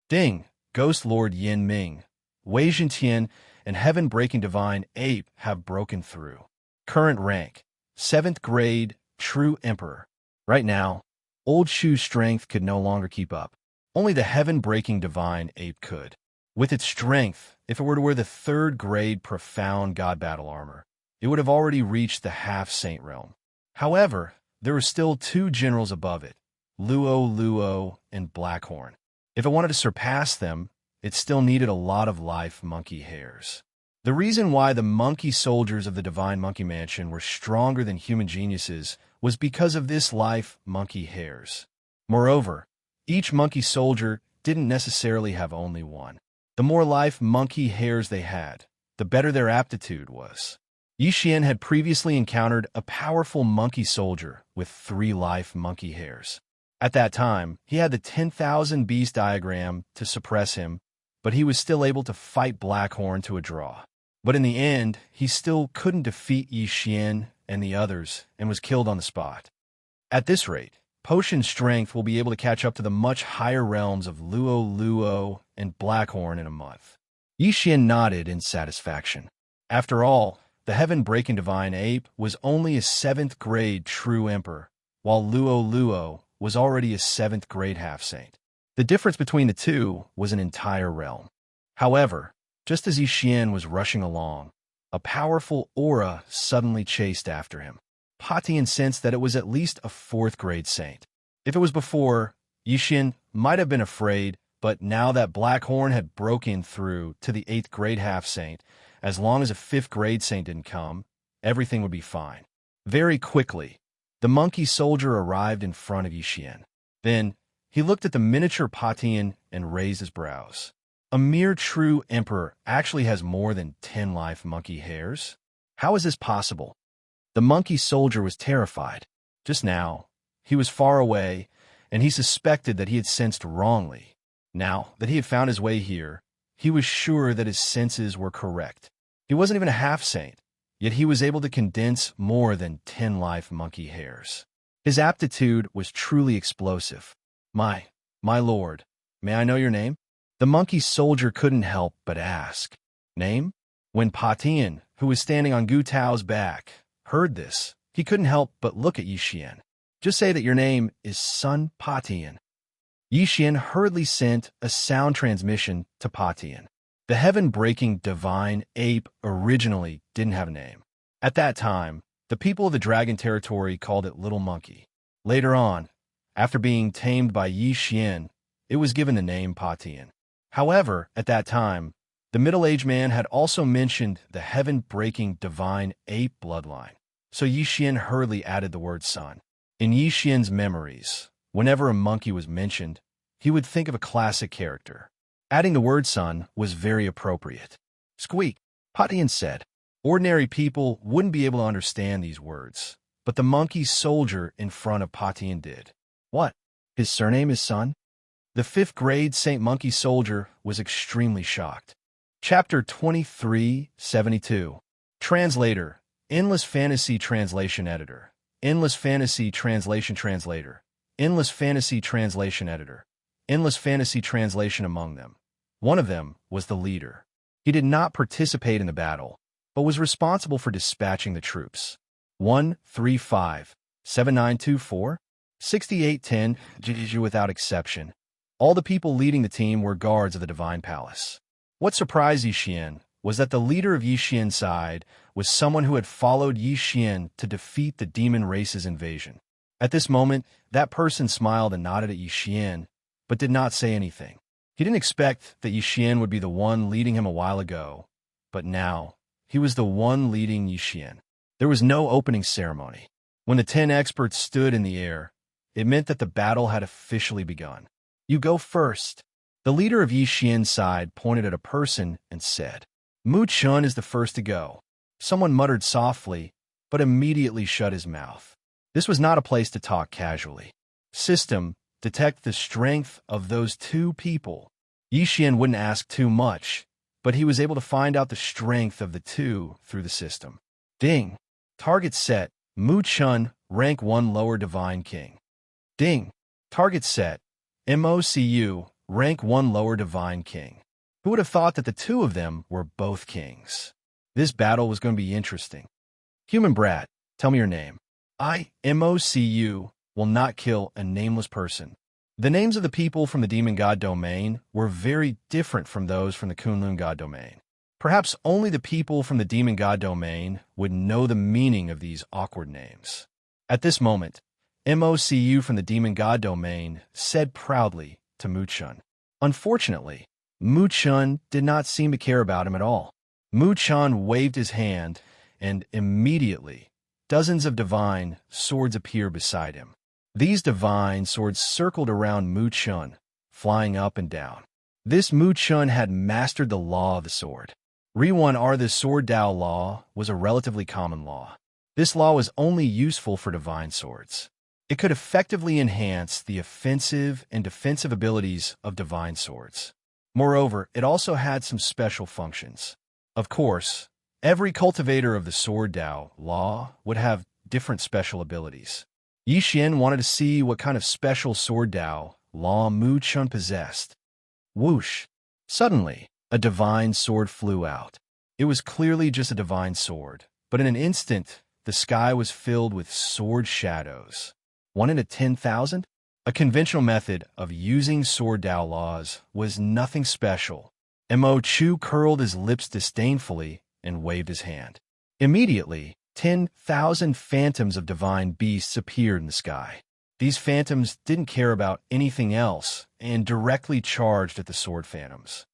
Ding! Ghost Lord Yin Ming, Wei Zhentian, and Heaven-Breaking Divine Ape have broken through. Current rank: 7th grade, True Emperor. Right now, Old Shu's strength could no longer keep up. Only the Heaven-Breaking Divine Ape could. With its strength, if it were to wear the 3rd grade Profound God Battle Armor, it would have already reached the half-saint realm. However, there were still 2 generals above it, Luo and Blackhorn. If it wanted to surpass them, it still needed a lot of live monkey hairs. The reason why the monkey soldiers of the Divine Monkey Mansion were stronger than human geniuses was because of this live monkey hairs. Moreover, each monkey soldier didn't necessarily have only one. The more live monkey hairs they had, the better their aptitude was. Yi Xian had previously encountered a powerful monkey soldier with 3 live monkey hairs. At that time, he had the 10,000 beast diagram to suppress him, but he was still able to fight Blackhorn to a draw. But in the end, he still couldn't defeat Yi Xian and the others and was killed on the spot. At this rate, potion strength will be able to catch up to the much higher realms of Luo and Blackhorn in a month. Yi Xian nodded in satisfaction. After all, the heaven-breaking divine ape was only a 7th grade true emperor, while Luo was already a 7th grade half-saint. The difference between the two was an entire realm. However, just as Yi Xian was rushing along, a powerful aura suddenly chased after him. Pa Tian sensed that it was at least a 4th grade saint. If it was before, Yi Xian might have been afraid, but now that Blackhorn had broken through to the 8th grade half-saint, as long as a 5th grade saint didn't come, everything would be fine. Very quickly, the monkey soldier arrived in front of Yi Xian. Then, he looked at the miniature Pa Tian and raised his brows. A mere true emperor actually has more than 10 life monkey hairs? How is this possible? The monkey soldier was terrified. Just now, he was far away, and he suspected that he had sensed wrongly. Now that he had found his way here, he was sure that his senses were correct. He wasn't even a half-saint, yet he was able to condense more than 10 life monkey hairs. His aptitude was truly explosive. My lord, may I know your name? The monkey soldier couldn't help but ask. Name? When Pa Tian, who was standing on Gu Tao's back, heard this, he couldn't help but look at Yi Xian. Just say that your name is Sun Pa Tian. Yi Xian hurriedly sent a sound transmission to Pa Tian. The heaven-breaking divine ape originally didn't have a name. At that time, the people of the dragon territory called it Little Monkey. Later on, after being tamed by Yi Xian, it was given the name Pa Tian. However, at that time, the middle-aged man had also mentioned the heaven-breaking divine ape bloodline, so Yi Xian hurriedly added the word son. In Yi Xian's memories, whenever a monkey was mentioned, he would think of a classic character. Adding the word son was very appropriate. Squeak, Pa Tian said. Ordinary people wouldn't be able to understand these words, but the monkey soldier in front of Pa Tian did. What? His surname is Sun? The 5th grade Saint Monkey Soldier was extremely shocked. Chapter 2372. Translator, Endless Fantasy Translation Editor. Endless Fantasy Translation Translator. Endless Fantasy Translation Editor. Endless Fantasy Translation among them. One of them was the leader. He did not participate in the battle, but was responsible for dispatching the troops. 135, 7924, 6810, GG without exception. All the people leading the team were guards of the Divine Palace. What surprised Yi Xian was that the leader of Yi Xian's side was someone who had followed Yi Xian to defeat the demon race's invasion. At this moment, that person smiled and nodded at Yi Xian, but did not say anything. He didn't expect that Yi Xian would be the one leading him a while ago, but now, he was the one leading Yi Xian. There was no opening ceremony. When the 10 experts stood in the air, it meant that the battle had officially begun. You go first. The leader of Yi Xian's side pointed at a person and said, Mu Chun is the first to go. Someone muttered softly, but immediately shut his mouth. This was not a place to talk casually. System, detect the strength of those two people. Yi Xian wouldn't ask too much, but he was able to find out the strength of the two through the system. Ding. Target set, Mu Chun, rank 1 lower divine king. Ding. Target set, MOCU, rank 1 lower divine king. Who would have thought that the two of them were both kings? This battle was going to be interesting. Human brat, tell me your name. MOCU will not kill a nameless person. The names of the people from the Demon God domain were very different from those from the Kunlun God domain. Perhaps only the people from the Demon God domain would know the meaning of these awkward names. At this moment, MOCU from the Demon God domain said proudly to Mu Chun. Unfortunately, Mu Chun did not seem to care about him at all. Mu Chun waved his hand, and immediately, dozens of divine swords appeared beside him. These divine swords circled around Mu Chun, flying up and down. This Mu Chun had mastered the law of the sword. Riwan R. The Sword Dao law was a relatively common law. This law was only useful for divine swords. It could effectively enhance the offensive and defensive abilities of divine swords. Moreover, it also had some special functions. Of course, every cultivator of the Sword Dao law would have different special abilities. Yi Xian wanted to see what kind of special sword Dao Law Mu Chun possessed. Whoosh! Suddenly, a divine sword flew out. It was clearly just a divine sword, but in an instant, the sky was filled with sword shadows. 1 in a 10,000? A conventional method of using sword Dao laws was nothing special. Mo Chu curled his lips disdainfully and waved his hand. Immediately, 10,000 phantoms of divine beasts appeared in the sky. These phantoms didn't care about anything else and directly charged at the sword phantoms.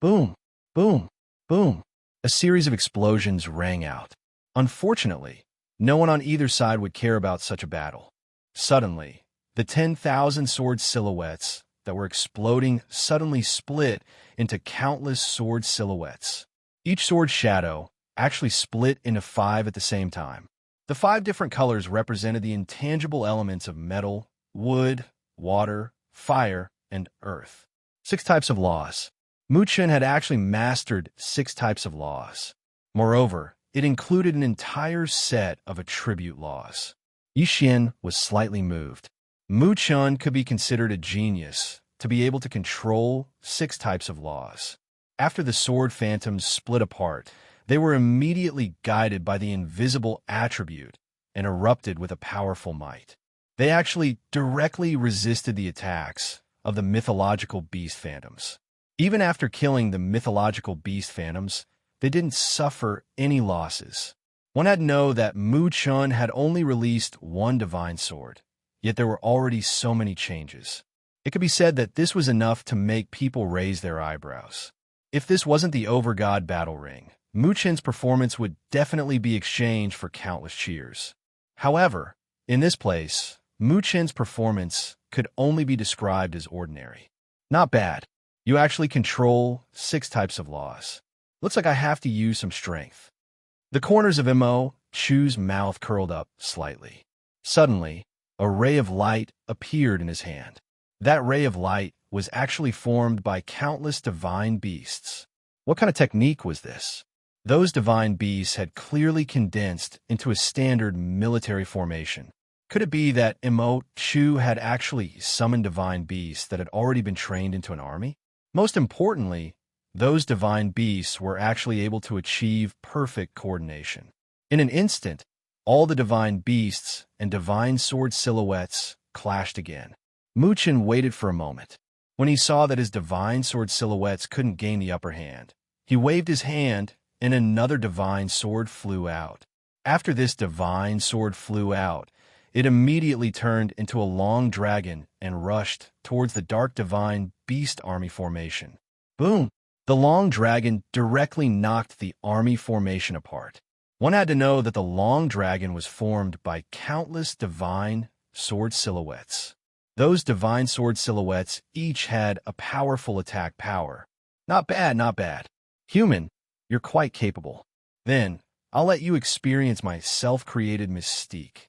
Boom! Boom! Boom! A series of explosions rang out. Unfortunately, no one on either side would care about such a battle. Suddenly, the 10,000 sword silhouettes that were exploding suddenly split into countless sword silhouettes. Each sword shadow actually split into 5 at the same time. The 5 different colors represented the intangible elements of metal, wood, water, fire, and earth. 6 types of laws. Mu Chun had actually mastered 6 types of laws. Moreover, it included an entire set of attribute laws. Yi Xian was slightly moved. Mu Chun could be considered a genius to be able to control 6 types of laws. After the sword phantoms split apart, they were immediately guided by the invisible attribute and erupted with a powerful might. They actually directly resisted the attacks of the mythological beast phantoms. Even after killing the mythological beast phantoms, they didn't suffer any losses. One had to know that Mu Chun had only released 1 divine sword, yet there were already so many changes. It could be said that this was enough to make people raise their eyebrows. If this wasn't the Overgod battle ring, Mu Chun's performance would definitely be exchanged for countless cheers. However, in this place, Mu Chun's performance could only be described as ordinary. Not bad. You actually control 6 types of laws. Looks like I have to use some strength. The corners of Mo Chu's mouth curled up slightly. Suddenly, a ray of light appeared in his hand. That ray of light was actually formed by countless divine beasts. What kind of technique was this? Those divine beasts had clearly condensed into a standard military formation. Could it be that Mo Chu had actually summoned divine beasts that had already been trained into an army? Most importantly, those divine beasts were actually able to achieve perfect coordination. In an instant, all the divine beasts and divine sword silhouettes clashed again. Mu Chun waited for a moment. When he saw that his divine sword silhouettes couldn't gain the upper hand, he waved his hand and another divine sword flew out. After this divine sword flew out, it immediately turned into a long dragon and rushed towards the dark divine beast army formation. Boom! The long dragon directly knocked the army formation apart. One had to know that the long dragon was formed by countless divine sword silhouettes. Those divine sword silhouettes each had a powerful attack power. Not bad, not bad. Human, you're quite capable. Then, I'll let you experience my self-created mystique.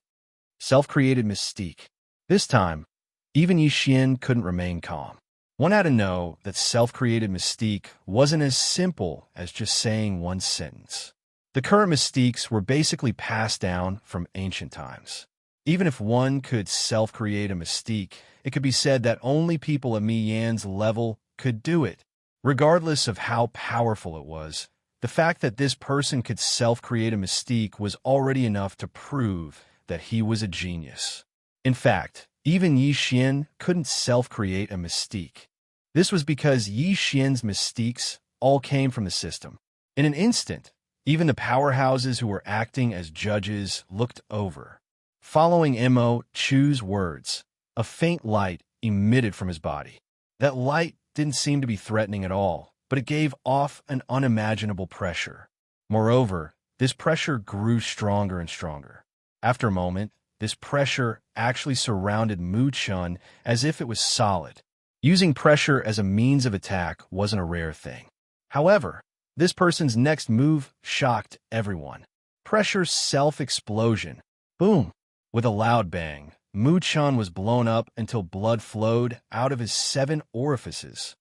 Self-created mystique. This time, even Yi Xian couldn't remain calm. One had to know that self-created mystique wasn't as simple as just saying one sentence. The current mystiques were basically passed down from ancient times. Even if one could self-create a mystique, it could be said that only people at Mi Yan's level could do it. Regardless of how powerful it was, the fact that this person could self-create a mystique was already enough to prove that he was a genius. In fact, even Yi Xian couldn't self-create a mystique. This was because Yi Xian's mystiques all came from the system. In an instant, even the powerhouses who were acting as judges looked over. Following Mo Chu's words, a faint light emitted from his body. That light didn't seem to be threatening at all, but it gave off an unimaginable pressure. Moreover, this pressure grew stronger and stronger. After a moment, this pressure actually surrounded Mu Chun as if it was solid. Using pressure as a means of attack wasn't a rare thing. However, this person's next move shocked everyone. Pressure self-explosion. Boom! With a loud bang, Mu Chun was blown up until blood flowed out of his 7 orifices.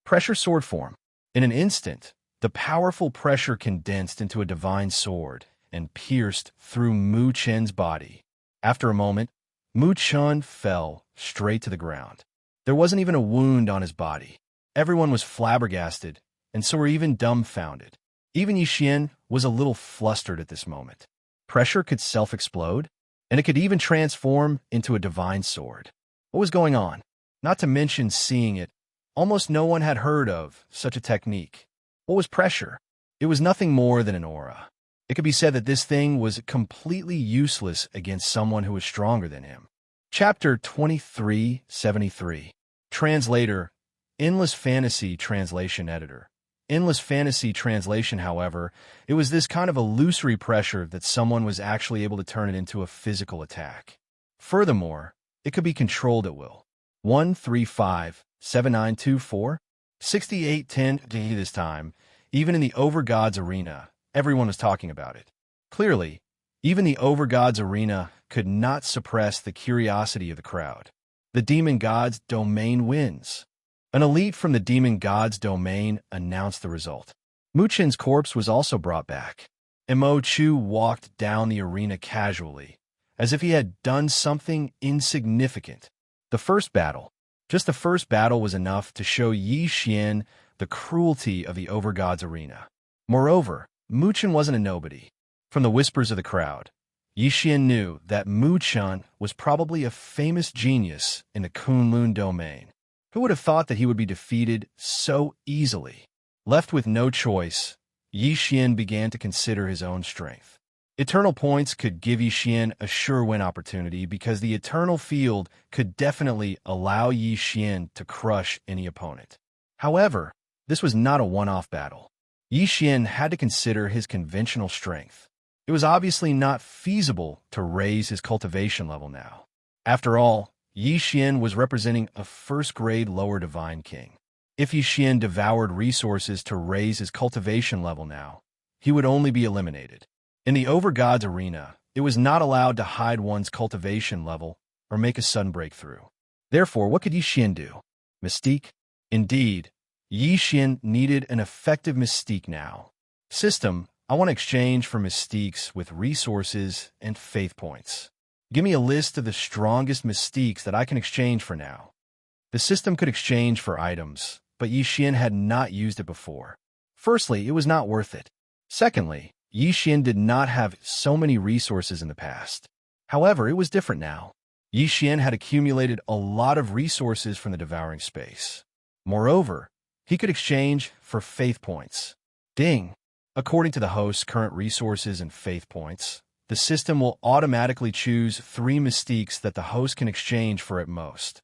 Pressure sword form. In an instant, the powerful pressure condensed into a divine sword and pierced through Mu Chun's body. After a moment, Mu Chun fell straight to the ground. There wasn't even a wound on his body. Everyone was flabbergasted, and so were even dumbfounded. Even Yi Xian was a little flustered at this moment. Pressure could self-explode, and it could even transform into a divine sword. What was going on? Not to mention seeing it, almost no one had heard of such a technique. What was pressure? It was nothing more than an aura. It could be said that this thing was completely useless against someone who was stronger than him. Chapter 2373. Translator, Endless Fantasy Translation Editor. Endless Fantasy Translation, however, it was this kind of illusory pressure that someone was actually able to turn it into a physical attack. Furthermore, it could be controlled at will. 135-7924, 6810 this time, even in the Overgods arena, everyone was talking about it. Clearly, even the Overgods arena could not suppress the curiosity of the crowd. The Demon God's domain wins. An elite from the Demon God's domain announced the result. Mu Chen's corpse was also brought back, and Mo Chu walked down the arena casually, as if he had done something insignificant. The first battle, just the first battle, was enough to show Yi Xian the cruelty of the Overgods arena. Moreover, Mu Chen wasn't a nobody. From the whispers of the crowd, Yi Xian knew that Mu Chen was probably a famous genius in the Kunlun domain. Who would have thought that he would be defeated so easily? Left with no choice, Yi Xian began to consider his own strength. Eternal points could give Yi Xian a sure win opportunity because the eternal field could definitely allow Yi Xian to crush any opponent. However, this was not a one-off battle. Yi Xian had to consider his conventional strength. It was obviously not feasible to raise his cultivation level now. After all, Yi Xian was representing a first-grade lower divine king. If Yi Xian devoured resources to raise his cultivation level now, he would only be eliminated. In the Overgods arena, it was not allowed to hide one's cultivation level or make a sudden breakthrough. Therefore, what could Yi Xian do? Mystique? Indeed, Yi Xian needed an effective mystique now. System, I want to exchange for mystiques with resources and faith points. Give me a list of the strongest mystiques that I can exchange for now. The system could exchange for items, but Yi Xian had not used it before. Firstly, it was not worth it. Secondly, Yi Xian did not have so many resources in the past. However, it was different now. Yi Xian had accumulated a lot of resources from the devouring space. Moreover, he could exchange for faith points. Ding! According to the host's current resources and faith points, the system will automatically choose 3 mystiques that the host can exchange for at most.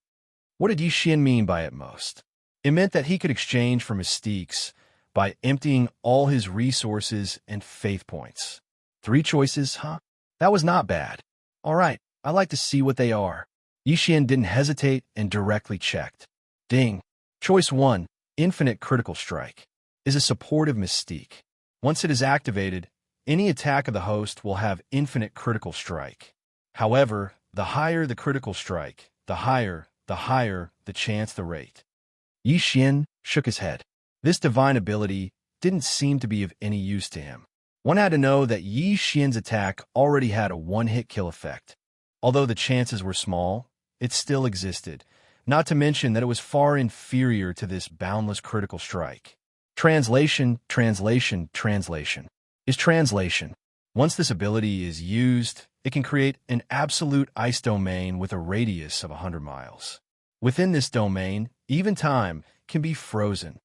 What did Yi Xian mean by at most? It meant that he could exchange for mystiques by emptying all his resources and faith points. 3 choices, huh? That was not bad. All right, I'd like to see what they are. Yi Xian didn't hesitate and directly checked. Ding! Choice 1, Infinite Critical Strike, is a supportive mystique. Once it is activated, any attack of the host will have infinite critical strike. However, the higher the critical strike, the higher the chance the rate. Yi Xian shook his head. This divine ability didn't seem to be of any use to him. One had to know that Yi Xian's attack already had a one-hit kill effect. Although the chances were small, it still existed, not to mention that it was far inferior to this boundless critical strike. Translation is translation. Once this ability is used, it can create an absolute ice domain with a radius of 100 miles. Within this domain, even time can be frozen.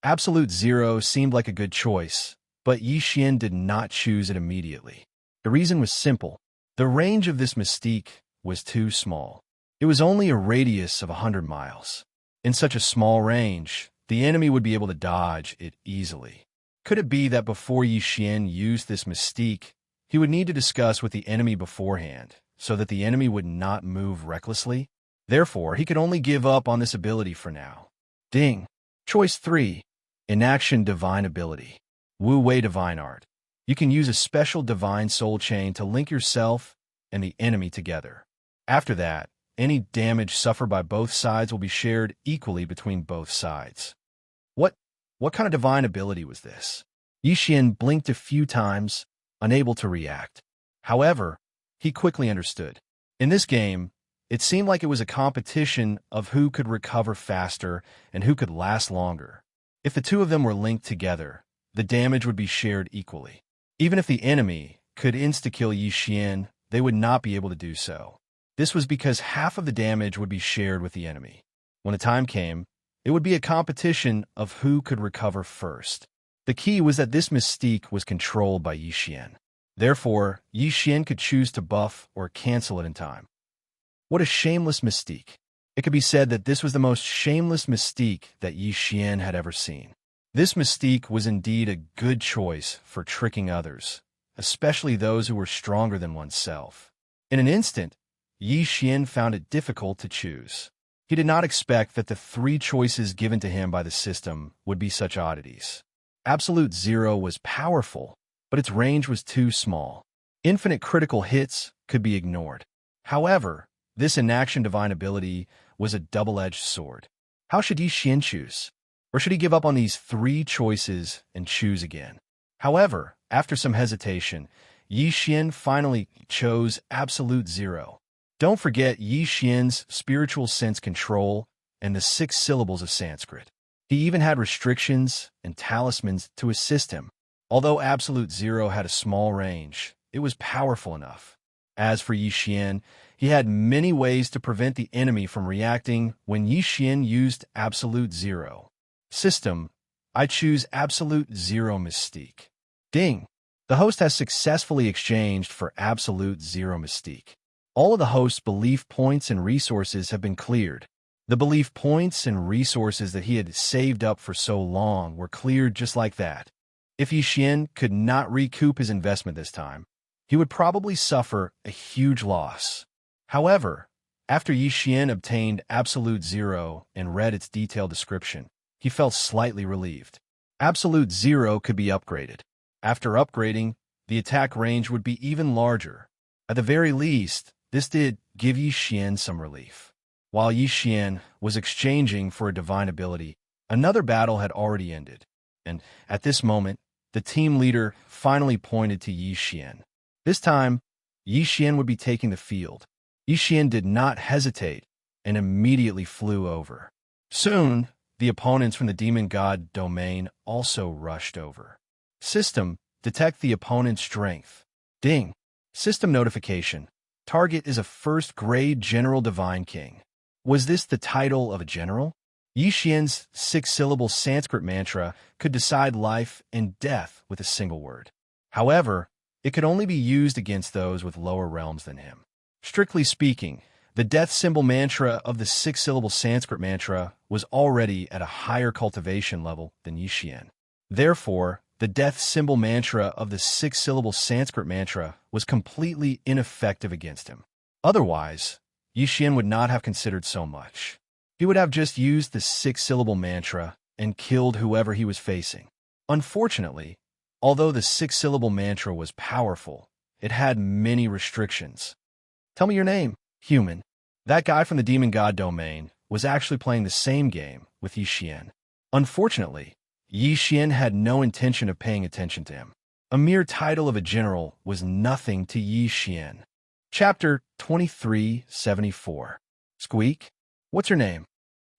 Absolute Zero seemed like a good choice, but Yi Xian did not choose it immediately. The reason was simple. The range of this mystique was too small. It was only a radius of 100 miles. In such a small range, the enemy would be able to dodge it easily. Could it be that before Yi Xian used this mystique, he would need to discuss with the enemy beforehand, so that the enemy would not move recklessly? Therefore, he could only give up on this ability for now. Ding! Choice 3, Inaction Divine Ability. Wu Wei Divine Art. You can use a special divine soul chain to link yourself and the enemy together. After that, any damage suffered by both sides will be shared equally between both sides. What kind of divine ability was this? Yi Xian blinked a few times, unable to react. However, he quickly understood. In this game, It seemed like it was a competition of who could recover faster and who could last longer. If the two of them were linked together, the damage would be shared equally. Even if the enemy could insta-kill Yi Xian, they would not be able to do so. This was because half of the damage would be shared with the enemy. When the time came, it would be a competition of who could recover first. The key was that this mystique was controlled by Yi Xian. Therefore, Yi Xian could choose to buff or cancel it in time. What a shameless mystique. It could be said that this was the most shameless mystique that Yi Xian had ever seen. This mystique was indeed a good choice for tricking others, especially those who were stronger than oneself. In an instant, Yi Xian found it difficult to choose. He did not expect that the three choices given to him by the system would be such oddities. Absolute Zero was powerful, but its range was too small. Infinite critical hits could be ignored. However, this inaction divine ability was a double-edged sword. How should Yi Xian choose? Or should he give up on these three choices and choose again? However, after some hesitation, Yi Xian finally chose Absolute Zero. Don't forget Yi Xian's spiritual sense control and the 6 syllables of Sanskrit. He even had restrictions and talismans to assist him. Although Absolute Zero had a small range, it was powerful enough. As for Yi Xian, he had many ways to prevent the enemy from reacting when Yi Xian used Absolute Zero. System, I choose Absolute Zero Mystique. Ding! The host has successfully exchanged for Absolute Zero Mystique. All of the host's belief points and resources have been cleared. The belief points and resources that he had saved up for so long were cleared just like that. If Yi Xian could not recoup his investment this time, he would probably suffer a huge loss. However, after Yi Xian obtained Absolute Zero and read its detailed description, he felt slightly relieved. Absolute Zero could be upgraded. After upgrading, the attack range would be even larger. At the very least, this did give Yi Xian some relief. While Yi Xian was exchanging for a divine ability, another battle had already ended, and at this moment, the team leader finally pointed to Yi Xian. This time, Yi Xian would be taking the field. Yi Xian did not hesitate and immediately flew over. Soon, the opponents from the demon god domain also rushed over. System, detect the opponent's strength. Ding! System notification. Target is a first-grade General Divine King. Was this the title of a general? Yi Xian's 6-syllable Sanskrit mantra could decide life and death with a single word. However, it could only be used against those with lower realms than him. Strictly speaking, the death symbol mantra of the 6-syllable Sanskrit mantra was already at a higher cultivation level than Yi Xian. Therefore, the death symbol mantra of the 6-syllable Sanskrit mantra was completely ineffective against him. Otherwise, Yi Xian would not have considered so much. He would have just used the 6-syllable mantra and killed whoever he was facing. Unfortunately, although the 6-syllable mantra was powerful, it had many restrictions. Tell me your name, human. That guy from the demon god domain was actually playing the same game with Yi Xian. Unfortunately, Yi Xian had no intention of paying attention to him. A mere title of a general was nothing to Yi Xian. Chapter 2374. Squeak, what's your name?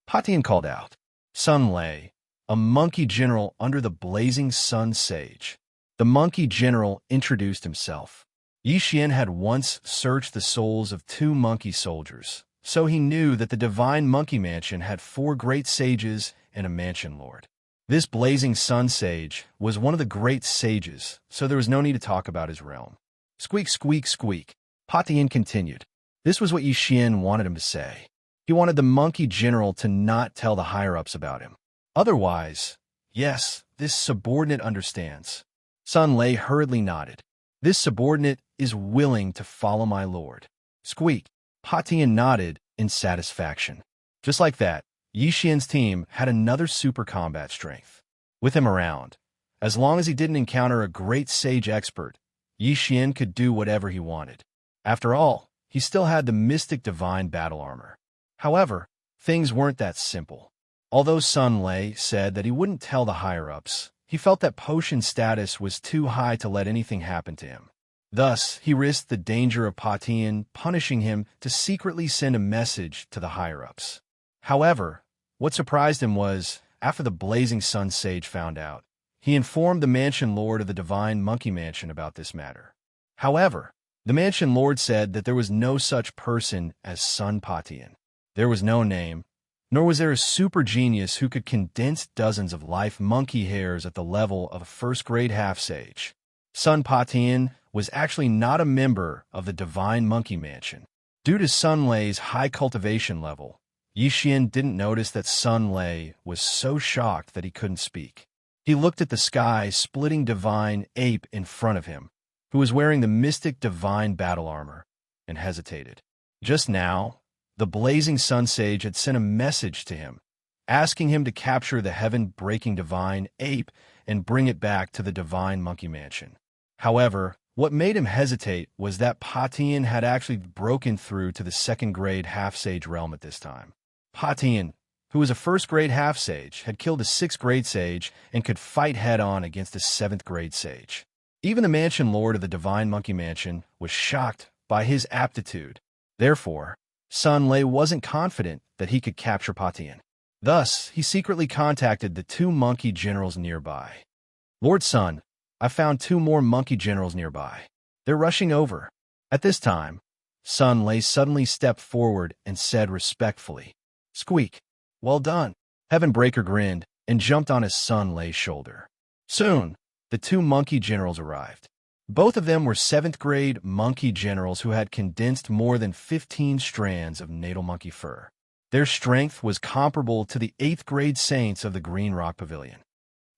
Patian called out. Sun Lei, a monkey general under the blazing sun sage. The monkey general introduced himself. Yi Xian had once searched the souls of 2 monkey soldiers, so he knew that the divine monkey mansion had 4 great sages and a mansion lord. This blazing sun sage was one of the great sages, so there was no need to talk about his realm. Squeak, squeak, squeak. Patian continued. This was what Yi Xian wanted him to say. He wanted the monkey general to not tell the higher-ups about him. Otherwise, yes, this subordinate understands. Sun Lei hurriedly nodded. This subordinate is willing to follow my lord. Squeak. Patian nodded in satisfaction. Just like that, Yi Xian's team had another super combat strength. With him around, as long as he didn't encounter a great sage expert, Yi Xian could do whatever he wanted. After all, he still had the mystic divine battle armor. However, things weren't that simple. Although Sun Lei said that he wouldn't tell the higher-ups, he felt that potion status was too high to let anything happen to him. Thus, he risked the danger of Pa Tian punishing him to secretly send a message to the higher-ups. However, what surprised him was, after the Blazing Sun Sage found out, he informed the Mansion Lord of the Divine Monkey Mansion about this matter. However, the Mansion Lord said that there was no such person as Sun Pa Tian. There was no name, nor was there a super genius who could condense dozens of life monkey hairs at the level of a first-grade half-sage. Sun Pa Tian was actually not a member of the Divine Monkey Mansion. Due to Sun Lei's high cultivation level, Yi Xian didn't notice that Sun Lei was so shocked that he couldn't speak. He looked at the sky-splitting divine ape in front of him, who was wearing the mystic divine battle armor, and hesitated. Just now, the Blazing Sun Sage had sent a message to him, asking him to capture the heaven-breaking divine ape and bring it back to the Divine Monkey Mansion. However, what made him hesitate was that Pa Tian had actually broken through to the second-grade half-sage realm at this time. Pa Tian, who was a first-grade half-sage, had killed a sixth-grade sage and could fight head-on against a seventh-grade sage. Even the Mansion Lord of the Divine Monkey Mansion was shocked by his aptitude. Therefore, Sun Lei wasn't confident that he could capture Pa Tian. Thus, he secretly contacted the two monkey generals nearby. Lord Sun, I found two more monkey generals nearby. They're rushing over. At this time, Sun Lei suddenly stepped forward and said respectfully, "Squeak, well done." Heavenbreaker grinned and jumped on his Sun Lei's shoulder. Soon, the two monkey generals arrived. Both of them were seventh-grade monkey generals who had condensed more than 15 strands of natal monkey fur. Their strength was comparable to the eighth-grade saints of the Green Rock Pavilion.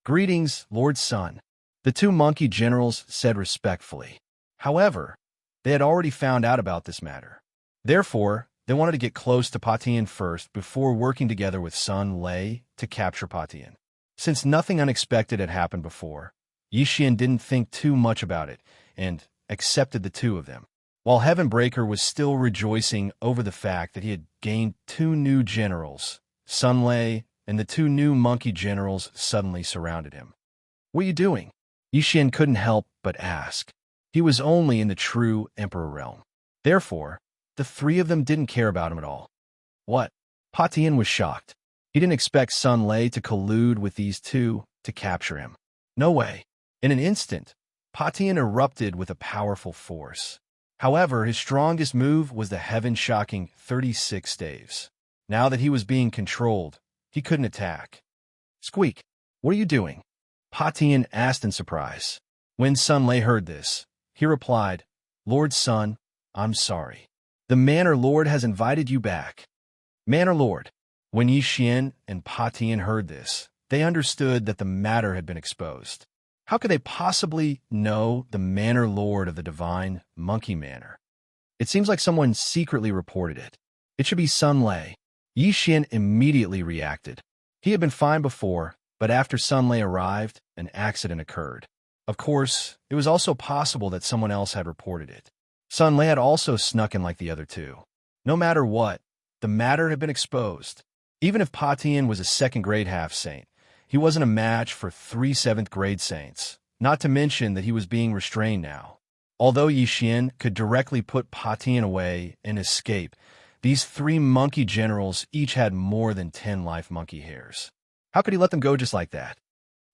"Greetings, Lord Sun," the two monkey generals said respectfully. However, they had already found out about this matter. Therefore, they wanted to get close to Pa Tian first before working together with Sun Lei to capture Pa Tian. Since nothing unexpected had happened before, Yi Xian didn't think too much about it and accepted the two of them. While Heavenbreaker was still rejoicing over the fact that he had gained two new generals, Sun Lei and the two new monkey generals suddenly surrounded him. "What are you doing?" Yi Xian couldn't help but ask. He was only in the true Emperor realm. Therefore, the three of them didn't care about him at all. What? Pa Tian was shocked. He didn't expect Sun Lei to collude with these two to capture him. No way. In an instant, Pa Tian erupted with a powerful force. However, his strongest move was the heaven-shocking 36 staves. Now that he was being controlled, he couldn't attack. "Squeak, what are you doing?" Pa Tian asked in surprise. When Sun Lei heard this, he replied, "Lord Sun, I'm sorry. The Manor Lord has invited you back." Manor Lord. When Yi Xian and Pa Tian heard this, they understood that the matter had been exposed. How could they possibly know the Manor Lord of the Divine Monkey Manor? It seems like someone secretly reported it. It should be Sun Lei. Yi Xian immediately reacted. He had been fine before, but after Sun Lei arrived, an accident occurred. Of course, it was also possible that someone else had reported it. Sun Lei had also snuck in like the other two. No matter what, the matter had been exposed. Even if Pa Tian was a second-grade half-saint, he wasn't a match for three seventh-grade saints, not to mention that he was being restrained now. Although Yi Xian could directly put Pa Tian away and escape, these three monkey generals each had more than 10 life monkey hairs. How could he let them go just like that?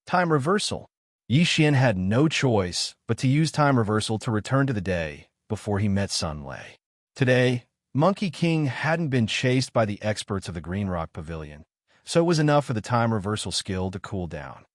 Time reversal. Yi Xian had no choice but to use time reversal to return to the day before he met Sun Lei. Today, Monkey King hadn't been chased by the experts of the Green Rock Pavilion, so it was enough for the time reversal skill to cool down.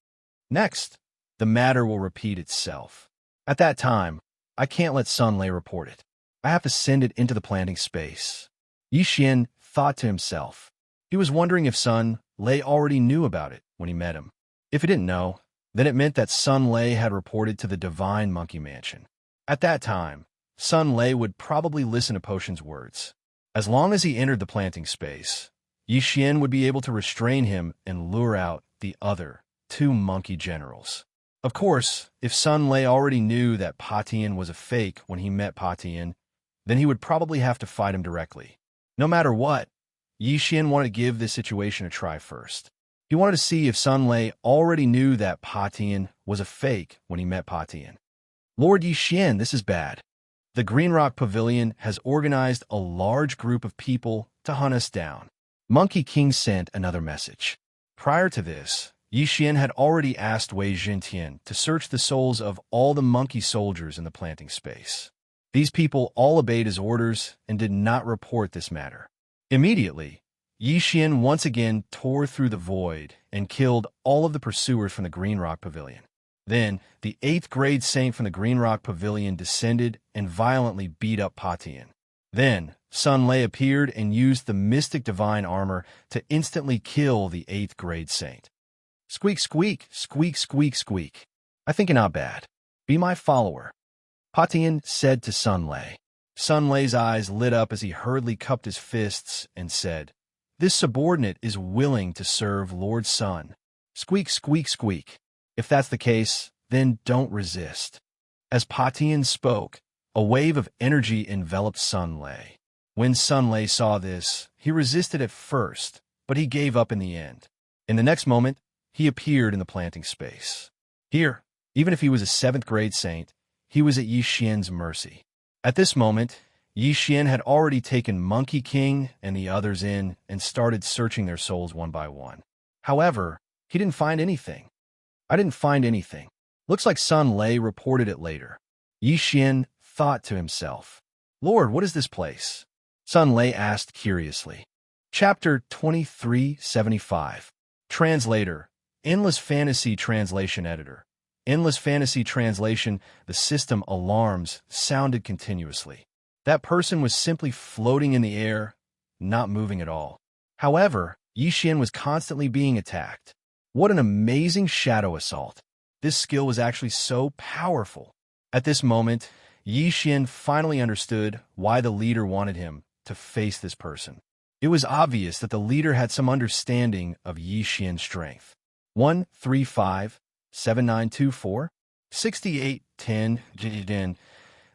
Next, the matter will repeat itself. At that time, I can't let Sun Lei report it. I have to send it into the planting space. Yi Xian thought to himself. He was wondering if Sun Lei already knew about it when he met him. If he didn't know, then it meant that Sun Lei had reported to the Divine Monkey Mansion. At that time, Sun Lei would probably listen to Potion's words. As long as he entered the planting space, Yi Xian would be able to restrain him and lure out the other two monkey generals. Of course, if Sun Lei already knew that Pa Tian was a fake when he met Pa Tian, then he would probably have to fight him directly. No matter what, Yi Xian wanted to give this situation a try first. He wanted to see if Sun Lei already knew that Pa Tian was a fake when he met Pa Tian. Lord Yixin, this is bad. The Green Rock Pavilion has organized a large group of people to hunt us down. Monkey King sent another message. Prior to this, Yixin had already asked Wei Zhentian to search the souls of all the monkey soldiers in the planting space. These people all obeyed his orders and did not report this matter. Immediately, Yixin once again tore through the void and killed all of the pursuers from the Green Rock Pavilion. Then, the 8th grade saint from the Green Rock Pavilion descended and violently beat up Patian. Then, Sun Lei appeared and used the mystic divine armor to instantly kill the 8th grade saint. Squeak, squeak, squeak, squeak, squeak. I think you're not bad. Be my follower. Patian said to Sun Lei. Sun Lei's eyes lit up as he hurriedly cupped his fists and said, "This subordinate is willing to serve Lord Sun." Squeak, squeak, squeak. If that's the case, then don't resist. As Patian spoke, a wave of energy enveloped Sun Lei. When Sun Lei saw this, he resisted at first, but he gave up in the end. In the next moment, he appeared in the planting space. Here, even if he was a 7th grade saint, he was at Yixin's mercy. At this moment, Yixin had already taken Monkey King and the others in and started searching their souls one by one. However, he didn't find anything. I didn't find anything. Looks like Sun Lei reported it later. Yixin thought to himself, "Lord, what is this place?" Sun Lei asked curiously. Chapter 2375. Translator, Endless Fantasy Translation Editor. Endless Fantasy Translation, the system alarms sounded continuously. That person was simply floating in the air, not moving at all. However, Yixin was constantly being attacked. What an amazing shadow assault. This skill was actually so powerful. At this moment, Yixin finally understood why the leader wanted him to face this person. It was obvious that the leader had some understanding of Yixin's strength. 135-7924 6810.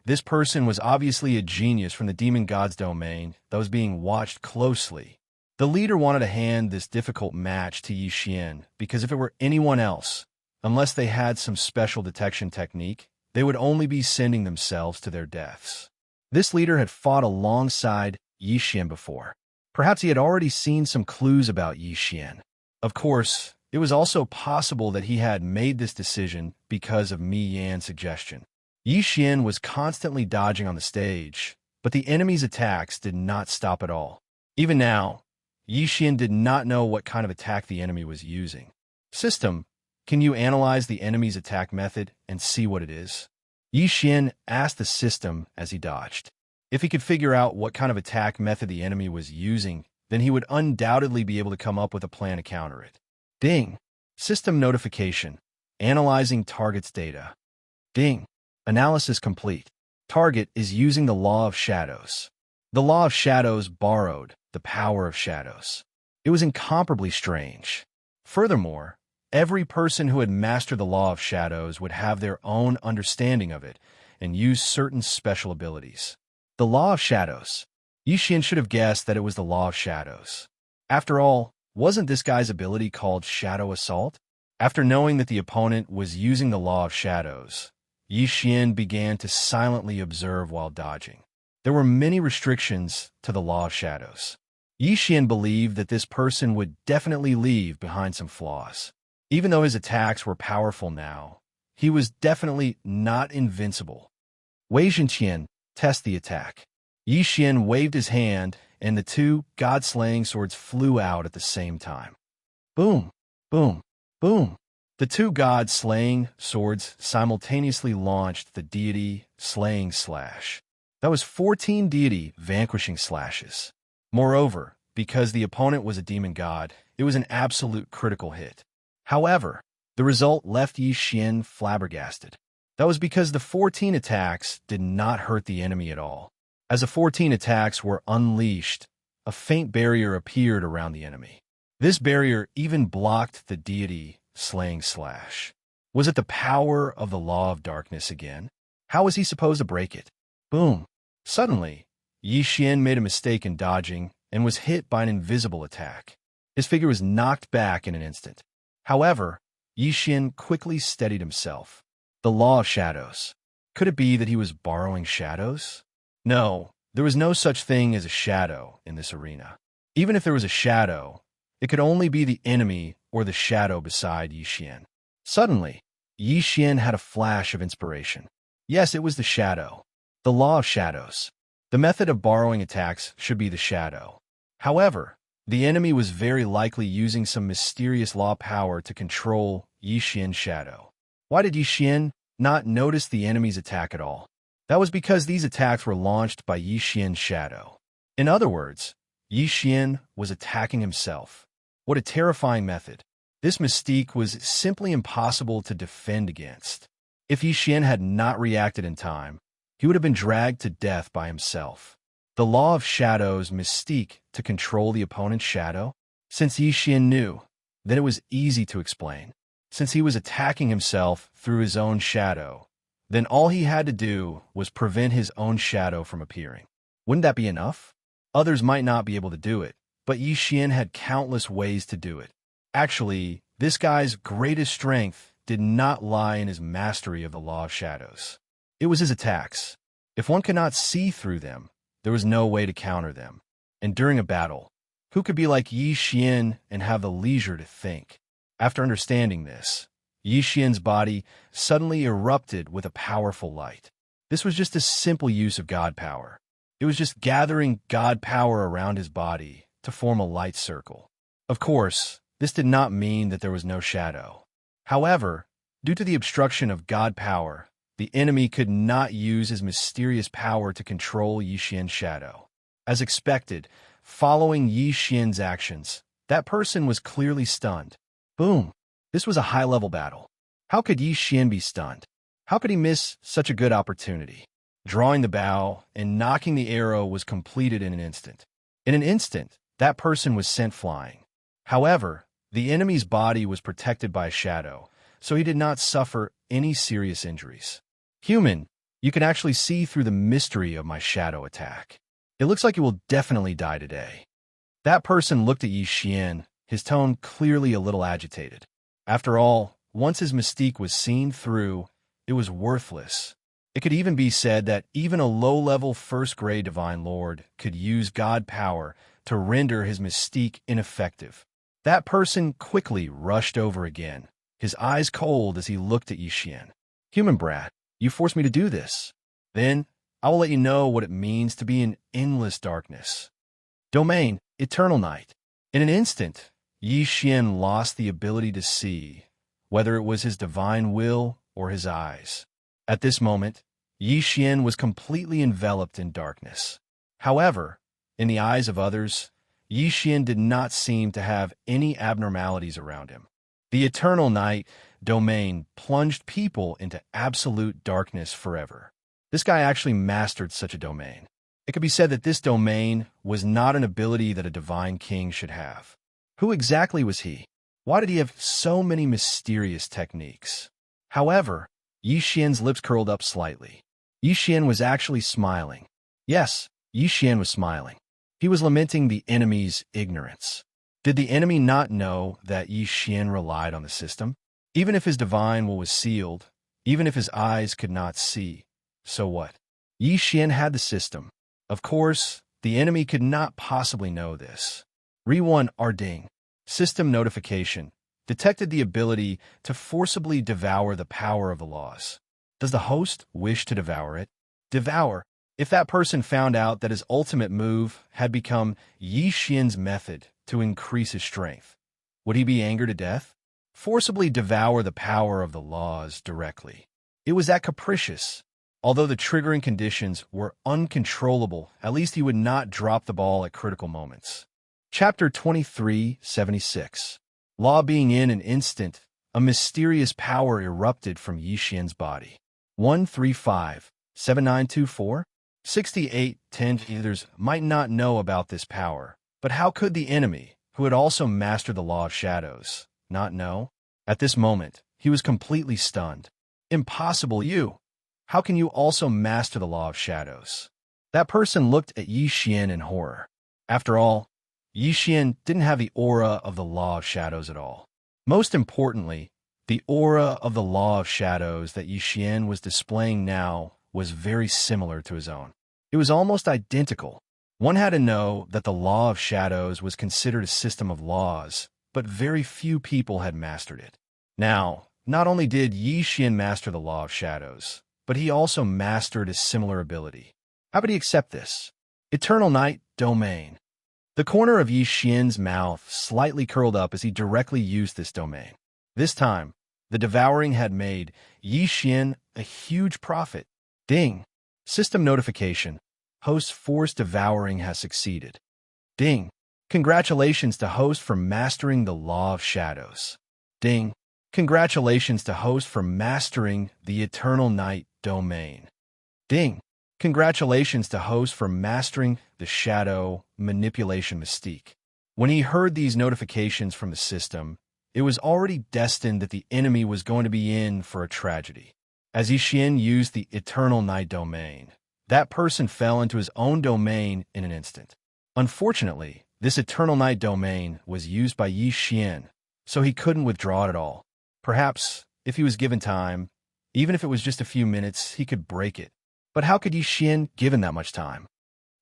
This person was obviously a genius from the demon god's domain that was being watched closely. The leader wanted to hand this difficult match to Yixin because if it were anyone else, unless they had some special detection technique, they would only be sending themselves to their deaths. This leader had fought alongside Yixin before. Perhaps he had already seen some clues about Yixin. Of course, it was also possible that he had made this decision because of Mi Yan's suggestion. Yixin was constantly dodging on the stage, but the enemy's attacks did not stop at all. Even now, Yixin did not know what kind of attack the enemy was using. System, can you analyze the enemy's attack method and see what it is? Yixin asked the system as he dodged. If he could figure out what kind of attack method the enemy was using, then he would undoubtedly be able to come up with a plan to counter it. Ding. System notification. Analyzing target's data. Ding. Analysis complete. Target is using the Law of Shadows. The Law of Shadows borrowed the power of shadows. It was incomparably strange. Furthermore, every person who had mastered the Law of Shadows would have their own understanding of it and use certain special abilities. The Law of Shadows. Yixin should have guessed that it was the Law of Shadows. After all, wasn't this guy's ability called Shadow Assault? After knowing that the opponent was using the Law of Shadows, Yixin began to silently observe while dodging. There were many restrictions to the Law of Shadows. Yixin believed that this person would definitely leave behind some flaws. Even though his attacks were powerful now, he was definitely not invincible. Wei Zhentian, test the attack. Yixin waved his hand, and the two god-slaying swords flew out at the same time. Boom, boom, boom. The two god-slaying swords simultaneously launched the deity slaying slash. That was 14 deity vanquishing slashes. Moreover, because the opponent was a demon god, it was an absolute critical hit. However, the result left Yixin flabbergasted. That was because the 14 attacks did not hurt the enemy at all. As the 14 attacks were unleashed, a faint barrier appeared around the enemy. This barrier even blocked the deity slaying slash. Was it the power of the Law of Darkness again? How was he supposed to break it? Boom. Suddenly, Yixin made a mistake in dodging and was hit by an invisible attack. His figure was knocked back in an instant. However, Yixin quickly steadied himself. The Law of Shadows. Could it be that he was borrowing shadows? No, there was no such thing as a shadow in this arena. Even if there was a shadow, it could only be the enemy or the shadow beside Yi Xian. Suddenly, Yi Xian had a flash of inspiration. Yes, it was the shadow. The law of shadows. The method of borrowing attacks should be the shadow. However, the enemy was very likely using some mysterious law power to control Yi Xian's shadow. Why did Yi Xian not notice the enemy's attack at all? That was because these attacks were launched by Yi Xian's shadow. In other words, Yi Xian was attacking himself. What a terrifying method. This mystique was simply impossible to defend against. If Yi Xian had not reacted in time, he would have been dragged to death by himself. The law of shadows mystique to control the opponent's shadow? Since Yi Xian knew, then it was easy to explain. Since he was attacking himself through his own shadow, then all he had to do was prevent his own shadow from appearing. Wouldn't that be enough? Others might not be able to do it, but Yi Xian had countless ways to do it. Actually, this guy's greatest strength did not lie in his mastery of the law of shadows. It was his attacks. If one could not see through them, there was no way to counter them. And during a battle, who could be like Yi Xian and have the leisure to think? After understanding this, Yi Xian's body suddenly erupted with a powerful light. This was just a simple use of God power. It was just gathering God power around his body to form a light circle. Of course, this did not mean that there was no shadow. However, due to the obstruction of God power, the enemy could not use his mysterious power to control Yi Xian's shadow. As expected, following Yi Xian's actions, that person was clearly stunned. Boom! This was a high-level battle. How could Yi Xian be stunned? How could he miss such a good opportunity? Drawing the bow and knocking the arrow was completed in an instant. In an instant, that person was sent flying. However, the enemy's body was protected by a shadow, so he did not suffer any serious injuries. Human, you can actually see through the mystery of my shadow attack. It looks like you will definitely die today. That person looked at Yi Xian, his tone clearly a little agitated. After all, once his mystique was seen through, it was worthless. It could even be said that even a low-level first-grade Divine Lord could use God power to render his mystique ineffective. That person quickly rushed over again, his eyes cold as he looked at Yi Xian. Human brat, you forced me to do this. Then, I will let you know what it means to be in endless darkness. Domain, eternal night. In an instant, Yi Xian lost the ability to see, whether it was his divine will or his eyes. At this moment, Yi Xian was completely enveloped in darkness. However, in the eyes of others, Yi Xian did not seem to have any abnormalities around him. The eternal night domain plunged people into absolute darkness forever. This guy actually mastered such a domain. It could be said that this domain was not an ability that a divine king should have. Who exactly was he? Why did he have so many mysterious techniques? However, Yi Xian's lips curled up slightly. Yi Xian was actually smiling. Yes, Yi Xian was smiling. He was lamenting the enemy's ignorance. Did the enemy not know that Yi Xian relied on the system? Even if his divine will was sealed, even if his eyes could not see, so what? Yi Xian had the system. Of course, the enemy could not possibly know this. Re1 Arding, system notification, detected the ability to forcibly devour the power of the laws. Does the host wish to devour it? Devour. If that person found out that his ultimate move had become Yi Xian's method to increase his strength, would he be angered to death? Forcibly devour the power of the laws directly. It was that capricious. Although the triggering conditions were uncontrollable, at least he would not drop the ball at critical moments. Chapter 2376. Law being in an instant, a mysterious power erupted from Yi Xian's body. 135-7924? 6810 Others might not know about this power, but how could the enemy, who had also mastered the law of shadows, not know? At this moment, he was completely stunned. Impossible, you! How can you also master the law of shadows? That person looked at Yi Xian in horror. After all, Yi Xian didn't have the aura of the law of shadows at all. Most importantly, The aura of the Law of Shadows that Yi Xian was displaying now was very similar to his own. It was almost identical. One had to know that the Law of Shadows was considered a system of laws, but very few people had mastered it. Now, not only did Yi Xian master the Law of Shadows, but he also mastered a similar ability. How could he accept this? Eternal Night Domain. The corner of Yi Xian's mouth slightly curled up as he directly used this domain. This time, the devouring had made Yi Xian a huge profit. Ding! System notification. Host's forced devouring has succeeded. Ding! Congratulations to host for mastering the Law of Shadows. Ding! Congratulations to host for mastering the Eternal Night Domain. Ding! Congratulations to host for mastering the Shadow Manipulation Mystique. When he heard these notifications from the system, it was already destined that the enemy was going to be in for a tragedy. As Yi Xian used the Eternal Night Domain, that person fell into his own domain in an instant. Unfortunately, this Eternal Night Domain was used by Yi Xian, so he couldn't withdraw it at all. Perhaps, if he was given time, even if it was just a few minutes, he could break it. But how could Yi Xian given that much time?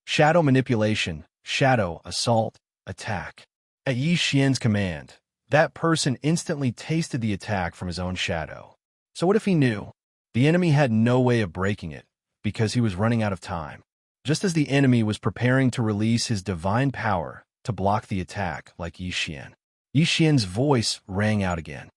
Shadow Manipulation, Shadow, Assault, Attack. At Yi Xian's command, that person instantly tasted the attack from his own shadow. So what if he knew? The enemy had no way of breaking it, because he was running out of time. Just as the enemy was preparing to release his divine power to block the attack like Yi Xian's voice rang out again.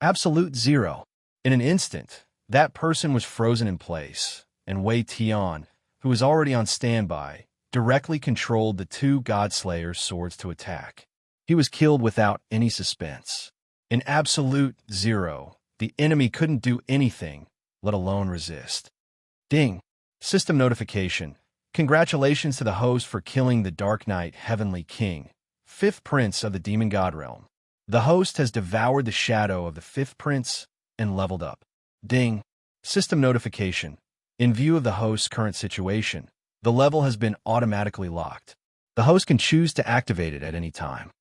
Absolute zero. In an instant, that person was frozen in place, and Wei Tian, who was already on standby, directly controlled the two Godslayer's swords to attack. He was killed without any suspense. In absolute zero, the enemy couldn't do anything, let alone resist. Ding! System notification. Congratulations to the host for killing the Dark Knight Heavenly King, fifth prince of the Demon God Realm. The host has devoured the shadow of the fifth prince and leveled up. Ding! System notification. In view of the host's current situation, the level has been automatically locked. The host can choose to activate it at any time.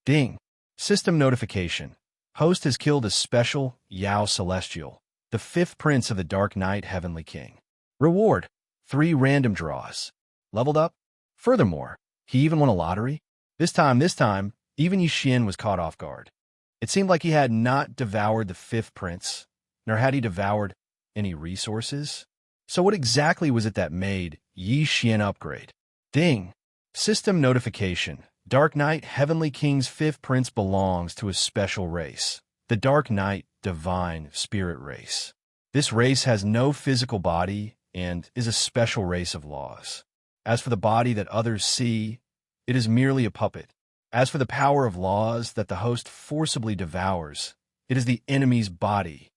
Ding! System notification. Host has killed a special Yao Celestial, the fifth prince of the Dark Knight Heavenly King. Reward: 3 random draws. Leveled up? Furthermore, he even won a lottery? This time, even Yi Xian was caught off guard. It seemed like he had not devoured the fifth prince, nor had he devoured any resources. So what exactly was it that made Yi Xian upgrade? Ding! System notification. Dark Knight Heavenly King's fifth prince belongs to a special race, the Dark Knight Divine Spirit Race. This race has no physical body and is a special race of laws. As for the body that others see, it is merely a puppet. As for the power of laws that the host forcibly devours, it is the enemy's body.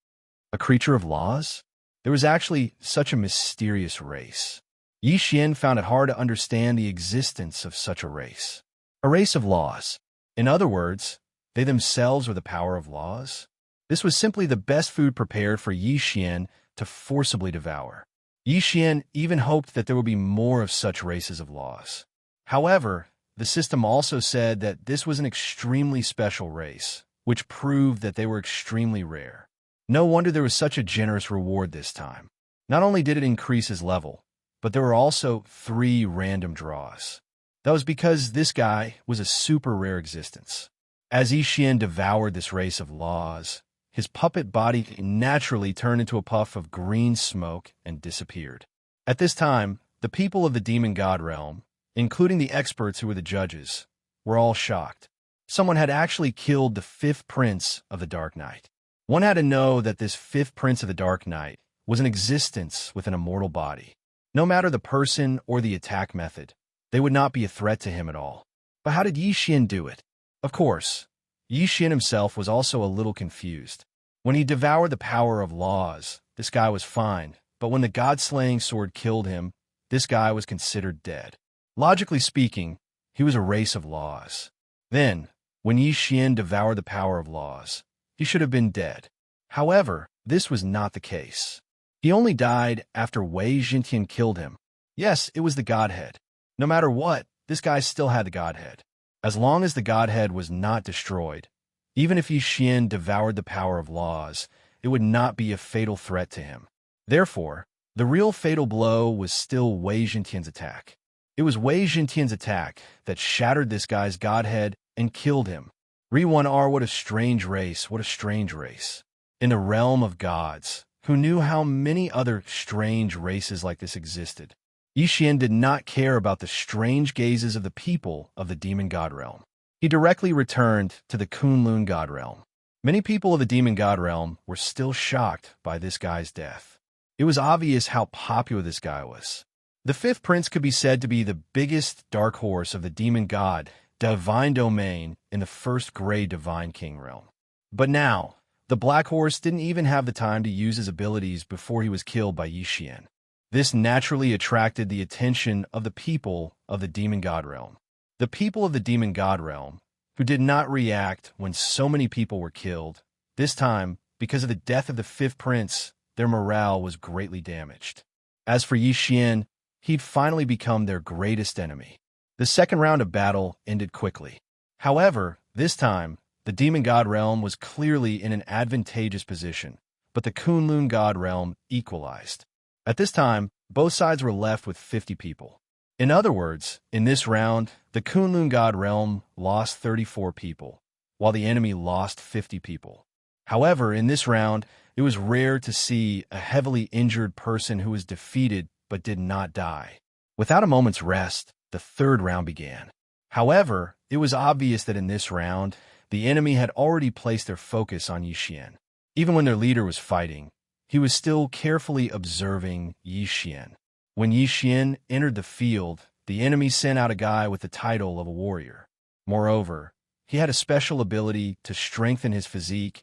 A creature of laws? There was actually such a mysterious race. Yi Xian found it hard to understand the existence of such a race. A race of laws. In other words, they themselves were the power of laws. This was simply the best food prepared for Yi Xian to forcibly devour. Yi Xian even hoped that there would be more of such races of laws. However, the system also said that this was an extremely special race, which proved that they were extremely rare. No wonder there was such a generous reward this time. Not only did it increase his level, but there were also 3 random draws. That was because this guy was a super rare existence. As Yi Xian devoured this race of laws, his puppet body naturally turned into a puff of green smoke and disappeared. At this time, the people of the Demon God Realm, including the experts who were the judges, were all shocked. Someone had actually killed the fifth prince of the Dark Knight. One had to know that this fifth prince of the Dark Knight was an existence with an immortal body. No matter the person or the attack method, they would not be a threat to him at all. But how did Yi Xian do it? Of course, Yi Xian himself was also a little confused. When he devoured the power of laws, this guy was fine, but when the god-slaying sword killed him, this guy was considered dead. Logically speaking, he was a race of laws. Then, when Yi Xian devoured the power of laws, he should have been dead. However, this was not the case. He only died after Wei Jintian killed him. Yes, it was the Godhead. No matter what, this guy still had the Godhead. As long as the Godhead was not destroyed, Even if Yi Xian devoured the power of laws, it would not be a fatal threat to him. Therefore, the real fatal blow was still Wei Zhentian's attack. It was Wei Zhentian's attack that shattered this guy's godhead and killed him. Re-1R, what a strange race, what a strange race. In the realm of gods, who knew how many other strange races like this existed? Yi Xian did not care about the strange gazes of the people of the demon god realm. He directly returned to the Kunlun god realm. Many people of the demon god realm were still shocked by this guy's death. It was obvious how popular this guy was. The fifth prince could be said to be the biggest dark horse of the demon god divine domain in the first gray divine king realm. But now, the black horse didn't even have the time to use his abilities before he was killed by Yi Xian. This naturally attracted the attention of the people of the demon god realm. The people of the demon god realm, who did not react when so many people were killed, this time, because of the death of the fifth prince, their morale was greatly damaged. As for Yi Xian, he'd finally become their greatest enemy. The second round of battle ended quickly. However, this time, the demon god realm was clearly in an advantageous position, but the Kunlun god realm equalized. At this time, both sides were left with 50 people. In other words, in this round, the Kunlun god realm lost 34 people, while the enemy lost 50 people. However, in this round, it was rare to see a heavily injured person who was defeated but did not die. Without a moment's rest, the third round began. However, it was obvious that in this round, the enemy had already placed their focus on Yi Xian. Even when their leader was fighting, he was still carefully observing Yi Xian. When Yi Xian entered the field, the enemy sent out a guy with the title of a warrior. Moreover, he had a special ability to strengthen his physique,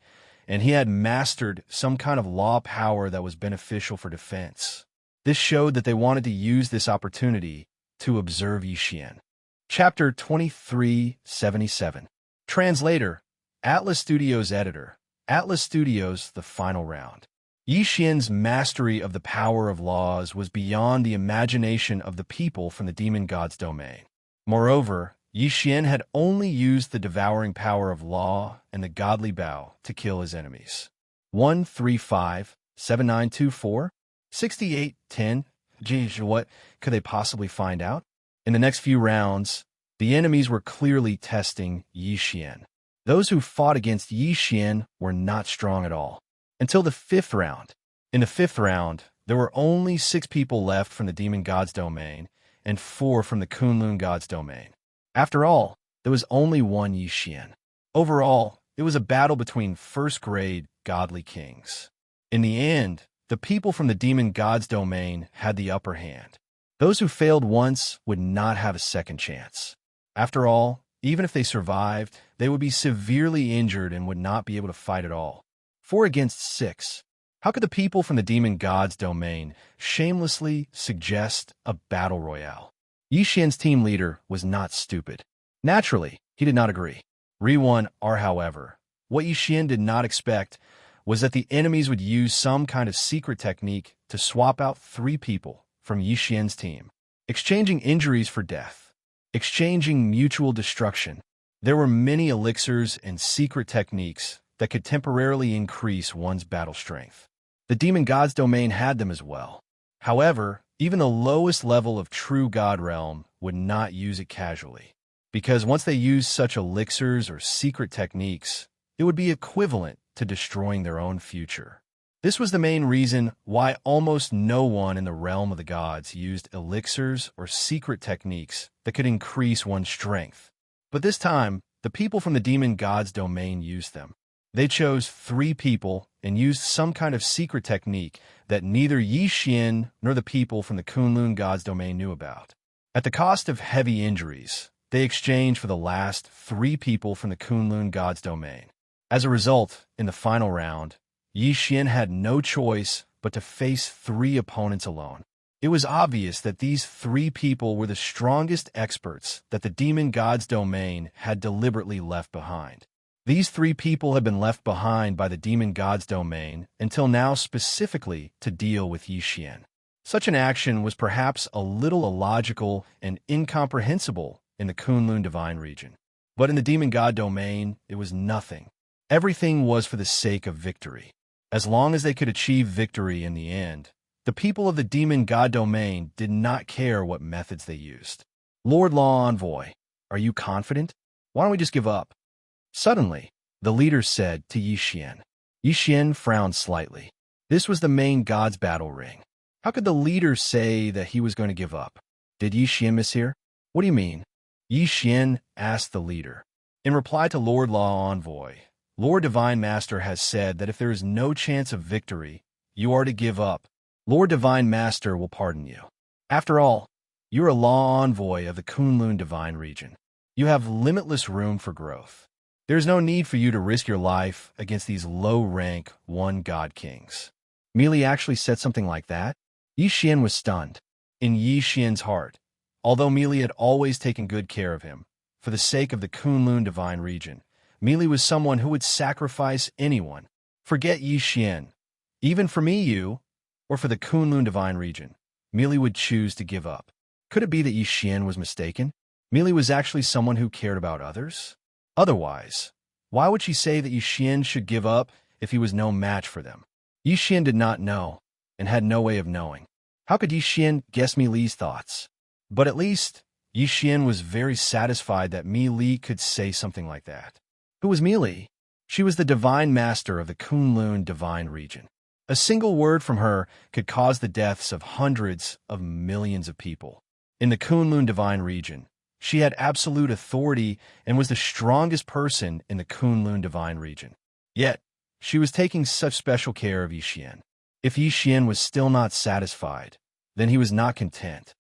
and he had mastered some kind of law power that was beneficial for defense. This showed that they wanted to use this opportunity to observe Yi Xian. Chapter 2377. Translator, Atlas Studios Editor, Atlas Studios, the final round. Yi Xian's mastery of the power of laws was beyond the imagination of the people from the demon god's domain. Moreover, Yi Xian had only used the devouring power of law and the godly bow to kill his enemies. 135, 7924, 6810. Geez, what could they possibly find out? In the next few rounds, the enemies were clearly testing Yi Xian. Those who fought against Yi Xian were not strong at all. Until the fifth round. In the fifth round, there were only 6 people left from the demon god's domain and 4 from the Kunlun god's domain. After all, there was only one Yi Xian. Overall, it was a battle between first-grade godly kings. In the end, the people from the demon god's domain had the upper hand. Those who failed once would not have a second chance. After all, even if they survived, they would be severely injured and would not be able to fight at all. 4 against 6. How could the people from the demon god's domain shamelessly suggest a battle royale? Yi Xian's team leader was not stupid. Naturally, he did not agree. Re-1R, however, what Yi Xian did not expect was that the enemies would use some kind of secret technique to swap out 3 people from Yi Xian's team, exchanging injuries for death, exchanging mutual destruction. There were many elixirs and secret techniques that could temporarily increase one's battle strength. The demon god's domain had them as well. However, even the lowest level of true god realm would not use it casually, because once they used such elixirs or secret techniques, it would be equivalent to destroying their own future. This was the main reason why almost no one in the realm of the gods used elixirs or secret techniques that could increase one's strength. But this time, the people from the demon god's domain used them. They chose 3 people and used some kind of secret technique that neither Yi Xian nor the people from the Kunlun god's domain knew about. At the cost of heavy injuries, they exchanged for the last 3 people from the Kunlun god's domain. As a result, in the final round, Yi Xian had no choice but to face 3 opponents alone. It was obvious that these 3 people were the strongest experts that the demon god's domain had deliberately left behind. These 3 people had been left behind by the demon god's domain until now specifically to deal with Yi Xian. Such an action was perhaps a little illogical and incomprehensible in the Kunlun divine region. But in the demon god domain, it was nothing. Everything was for the sake of victory. As long as they could achieve victory in the end, the people of the demon god domain did not care what methods they used. Lord Law Envoy, are you confident? Why don't we just give up? Suddenly, the leader said to Yi Xian. Yi Xian frowned slightly. This was the main god's battle ring. How could the leader say that he was going to give up? Did Yi Xian mishear? What do you mean? Yi Xian asked the leader. In reply to Lord Law Envoy, Lord Divine Master has said that if there is no chance of victory, you are to give up. Lord Divine Master will pardon you. After all, you're a law envoy of the Kunlun Divine region. You have limitless room for growth. There's no need for you to risk your life against these low-rank one-god kings. Meili actually said something like that? Yi Xian was stunned. In Yi Xian's heart, although Meili had always taken good care of him, for the sake of the Kunlun Divine region, Meili was someone who would sacrifice anyone. Forget Yi Xian. Even for me, or for the Kunlun Divine region, Meili would choose to give up. Could it be that Yi Xian was mistaken? Meili was actually someone who cared about others? Otherwise, why would she say that Yi Xian should give up if he was no match for them? Yi Xian did not know, and had no way of knowing. How could Yi Xian guess Meili's thoughts? But at least, Yi Xian was very satisfied that Meili could say something like that. Who was Meili? She was the divine master of the Kunlun Divine region. A single word from her could cause the deaths of hundreds of millions of people. In the Kunlun Divine region, she had absolute authority and was the strongest person in the Kunlun Divine region. Yet, she was taking such special care of Yi Xian. If Yi Xian was still not satisfied, then he was not content.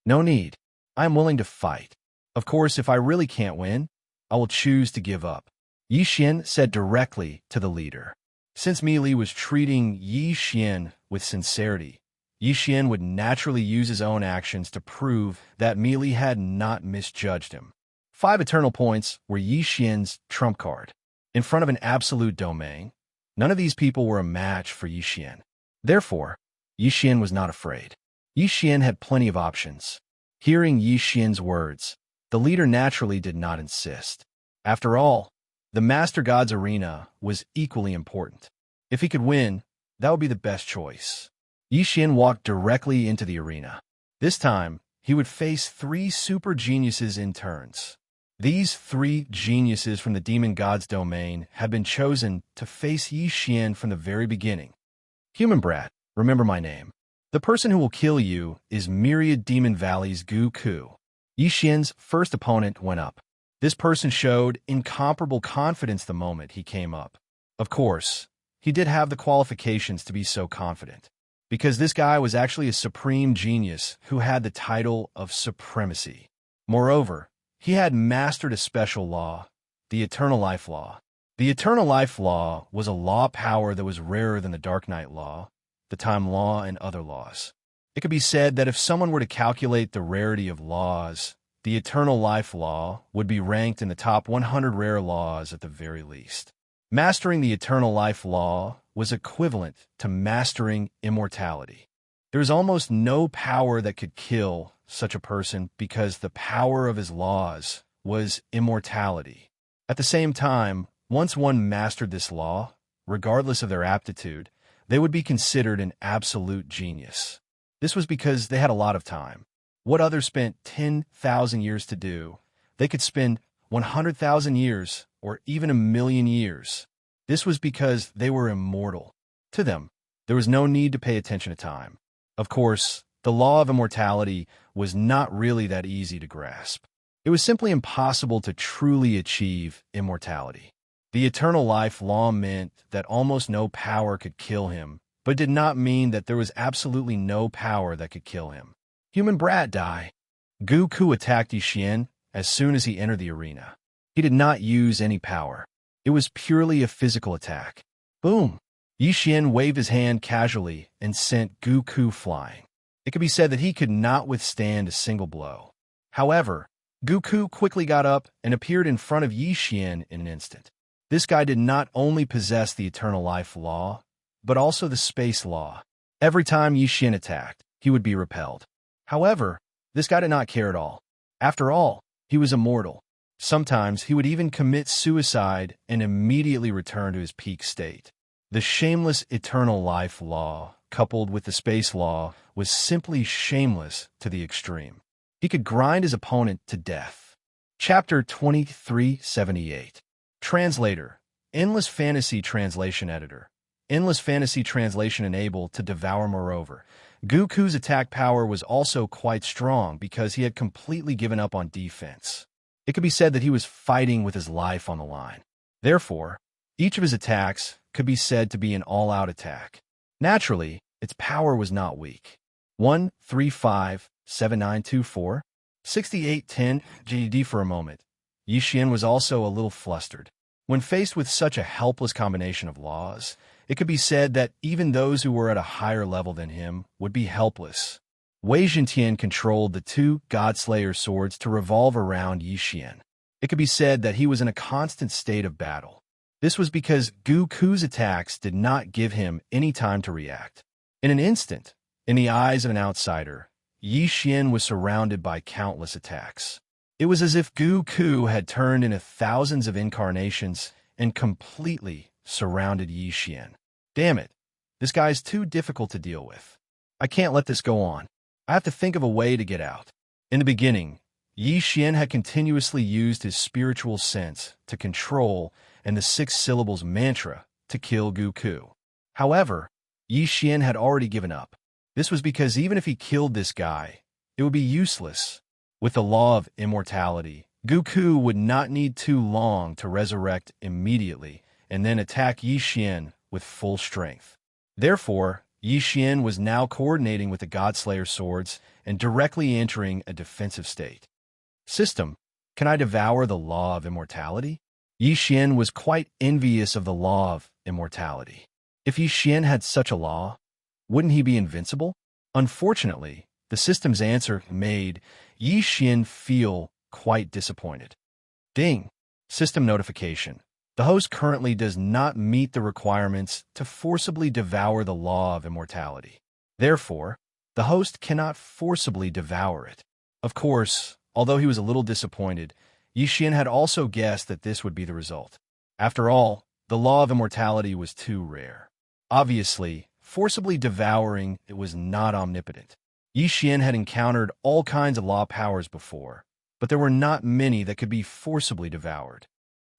No need. I am willing to fight. Of course, if I really can't win, I will choose to give up. Yi Xian said directly to the leader. Since Meili was treating Yi Xian with sincerity, Yi Xian would naturally use his own actions to prove that Meili had not misjudged him. 5 eternal points were Yi Xian's trump card. In front of an absolute domain, none of these people were a match for Yi Xian. Therefore, Yi Xian was not afraid. Yi Xian had plenty of options. Hearing Yi Xian's words, the leader naturally did not insist. After all, the Master God's arena was equally important. If he could win, that would be the best choice. Yi Xian walked directly into the arena. This time, he would face 3 super geniuses in turns. These 3 geniuses from the demon god's domain had been chosen to face Yi Xian from the very beginning. Human brat, remember my name. The person who will kill you is Myriad Demon Valley's Gu Ku. Yi Xian's first opponent went up. This person showed incomparable confidence the moment he came up. Of course, he did have the qualifications to be so confident, because this guy was actually a supreme genius who had the title of supremacy. Moreover, he had mastered a special law, the Eternal Life Law. The Eternal Life Law was a law power that was rarer than the Dark Knight Law, the Time Law, and other laws. It could be said that if someone were to calculate the rarity of laws, the Eternal Life Law would be ranked in the top 100 rare laws at the very least. Mastering the Eternal Life Law was equivalent to mastering immortality. There is almost no power that could kill such a person because the power of his laws was immortality. At the same time, once one mastered this law, regardless of their aptitude, they would be considered an absolute genius. This was because they had a lot of time. What others spent 10,000 years to do, they could spend 100,000 years or even 1,000,000 years. This was because they were immortal. To them, there was no need to pay attention to time. Of course, the law of immortality was not really that easy to grasp. It was simply impossible to truly achieve immortality. The Eternal Life Law meant that almost no power could kill him, but did not mean that there was absolutely no power that could kill him. Human brat, die. Gu Ku attacked Yi Xian as soon as he entered the arena. He did not use any power. It was purely a physical attack. Boom! Yi Xian waved his hand casually and sent Gu Ku flying. It could be said that he could not withstand a single blow. However, Gu Ku quickly got up and appeared in front of Yi Xian in an instant. This guy did not only possess the Eternal Life Law, but also the Space Law. Every time Yi Xian attacked, he would be repelled. However, this guy did not care at all. After all, he was immortal. Sometimes he would even commit suicide and immediately return to his peak state. The shameless eternal life law, coupled with the space law, was simply shameless to the extreme. He could grind his opponent to death. Chapter 2378. Translator. Endless Fantasy Translation Editor. Endless Fantasy Translation enabled to devour. Moreover, Goku's attack power was also quite strong because he had completely given up on defense. It could be said that he was fighting with his life on the line. Therefore, each of his attacks could be said to be an all-out attack. Naturally, its power was not weak. 1-3-5-7-9-2-4 6810 GD. For a moment, Yi Xian was also a little flustered. When faced with such a helpless combination of laws, it could be said that even those who were at a higher level than him would be helpless. Wei Zhentian controlled the two Godslayer swords to revolve around Yi Xian. It could be said that he was in a constant state of battle. This was because Goku's attacks did not give him any time to react. In an instant, in the eyes of an outsider, Yi Xian was surrounded by countless attacks. It was as if Goku had turned into thousands of incarnations and completely surrounded Yi Xian. Damn it, this guy is too difficult to deal with. I can't let this go on. I have to think of a way to get out. In the beginning, Yi Xian had continuously used his spiritual sense to control and the 6 syllables mantra to kill Goku. However, Yi Xian had already given up. This was because even if he killed this guy, it would be useless. With the law of immortality, Goku would not need too long to resurrect immediately and then attack Yi Xian with full strength. Therefore, Yi Xian was now coordinating with the Godslayer swords and directly entering a defensive state. System, can I devour the law of immortality? Yi Xian was quite envious of the law of immortality. If Yi Xian had such a law, wouldn't he be invincible? Unfortunately, the system's answer made Yi Xian feel quite disappointed. Ding! System notification. The host currently does not meet the requirements to forcibly devour the law of immortality. Therefore, the host cannot forcibly devour it. Of course, although he was a little disappointed, Yi Xian had also guessed that this would be the result. After all, the law of immortality was too rare. Obviously, forcibly devouring it was not omnipotent. Yi Xian had encountered all kinds of law powers before, but there were not many that could be forcibly devoured.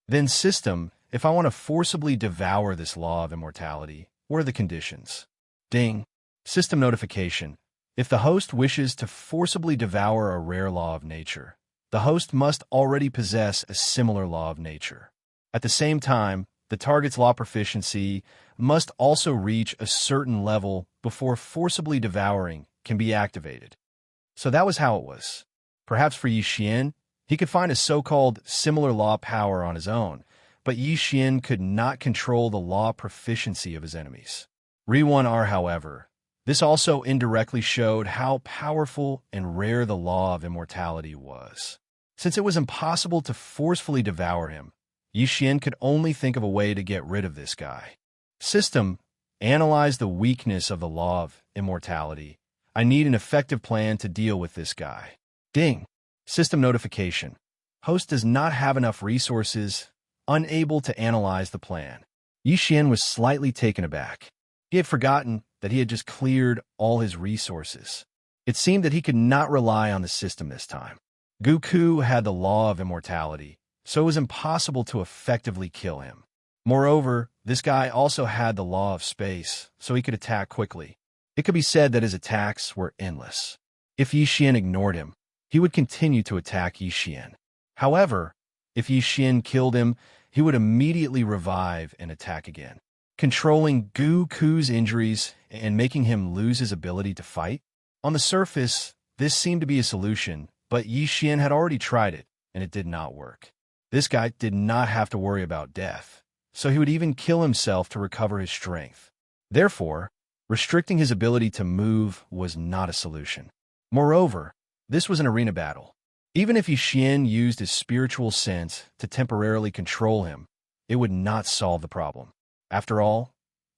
Then system, if I want to forcibly devour this law of immortality, what are the conditions? Ding! System notification. If the host wishes to forcibly devour a rare law of nature, the host must already possess a similar law of nature. At the same time, the target's law proficiency must also reach a certain level before forcibly devouring can be activated. So that was how it was. Perhaps for Yi Xian, he could find a so-called similar law power on his own, but Yi Xian could not control the law proficiency of his enemies. Re1R, however, this also indirectly showed how powerful and rare the law of immortality was. Since it was impossible to forcefully devour him, Yi Xian could only think of a way to get rid of this guy. System, analyze the weakness of the law of immortality. I need an effective plan to deal with this guy. Ding! System notification. Host does not have enough resources, unable to analyze the plan. Yi Xian was slightly taken aback. He had forgotten that he had just cleared all his resources. It seemed that he could not rely on the system this time. Goku had the law of immortality, so it was impossible to effectively kill him. Moreover, this guy also had the law of space, so he could attack quickly. It could be said that his attacks were endless. If Yi Xian ignored him, he would continue to attack Yi Xian. However, if Yi Xian killed him, he would immediately revive and attack again, controlling Goku's injuries and making him lose his ability to fight. On the surface, this seemed to be a solution, but Yi Xian had already tried it, and it did not work. This guy did not have to worry about death, so he would even kill himself to recover his strength. Therefore, restricting his ability to move was not a solution. Moreover, this was an arena battle. Even if Yi Xian used his spiritual sense to temporarily control him, it would not solve the problem. After all,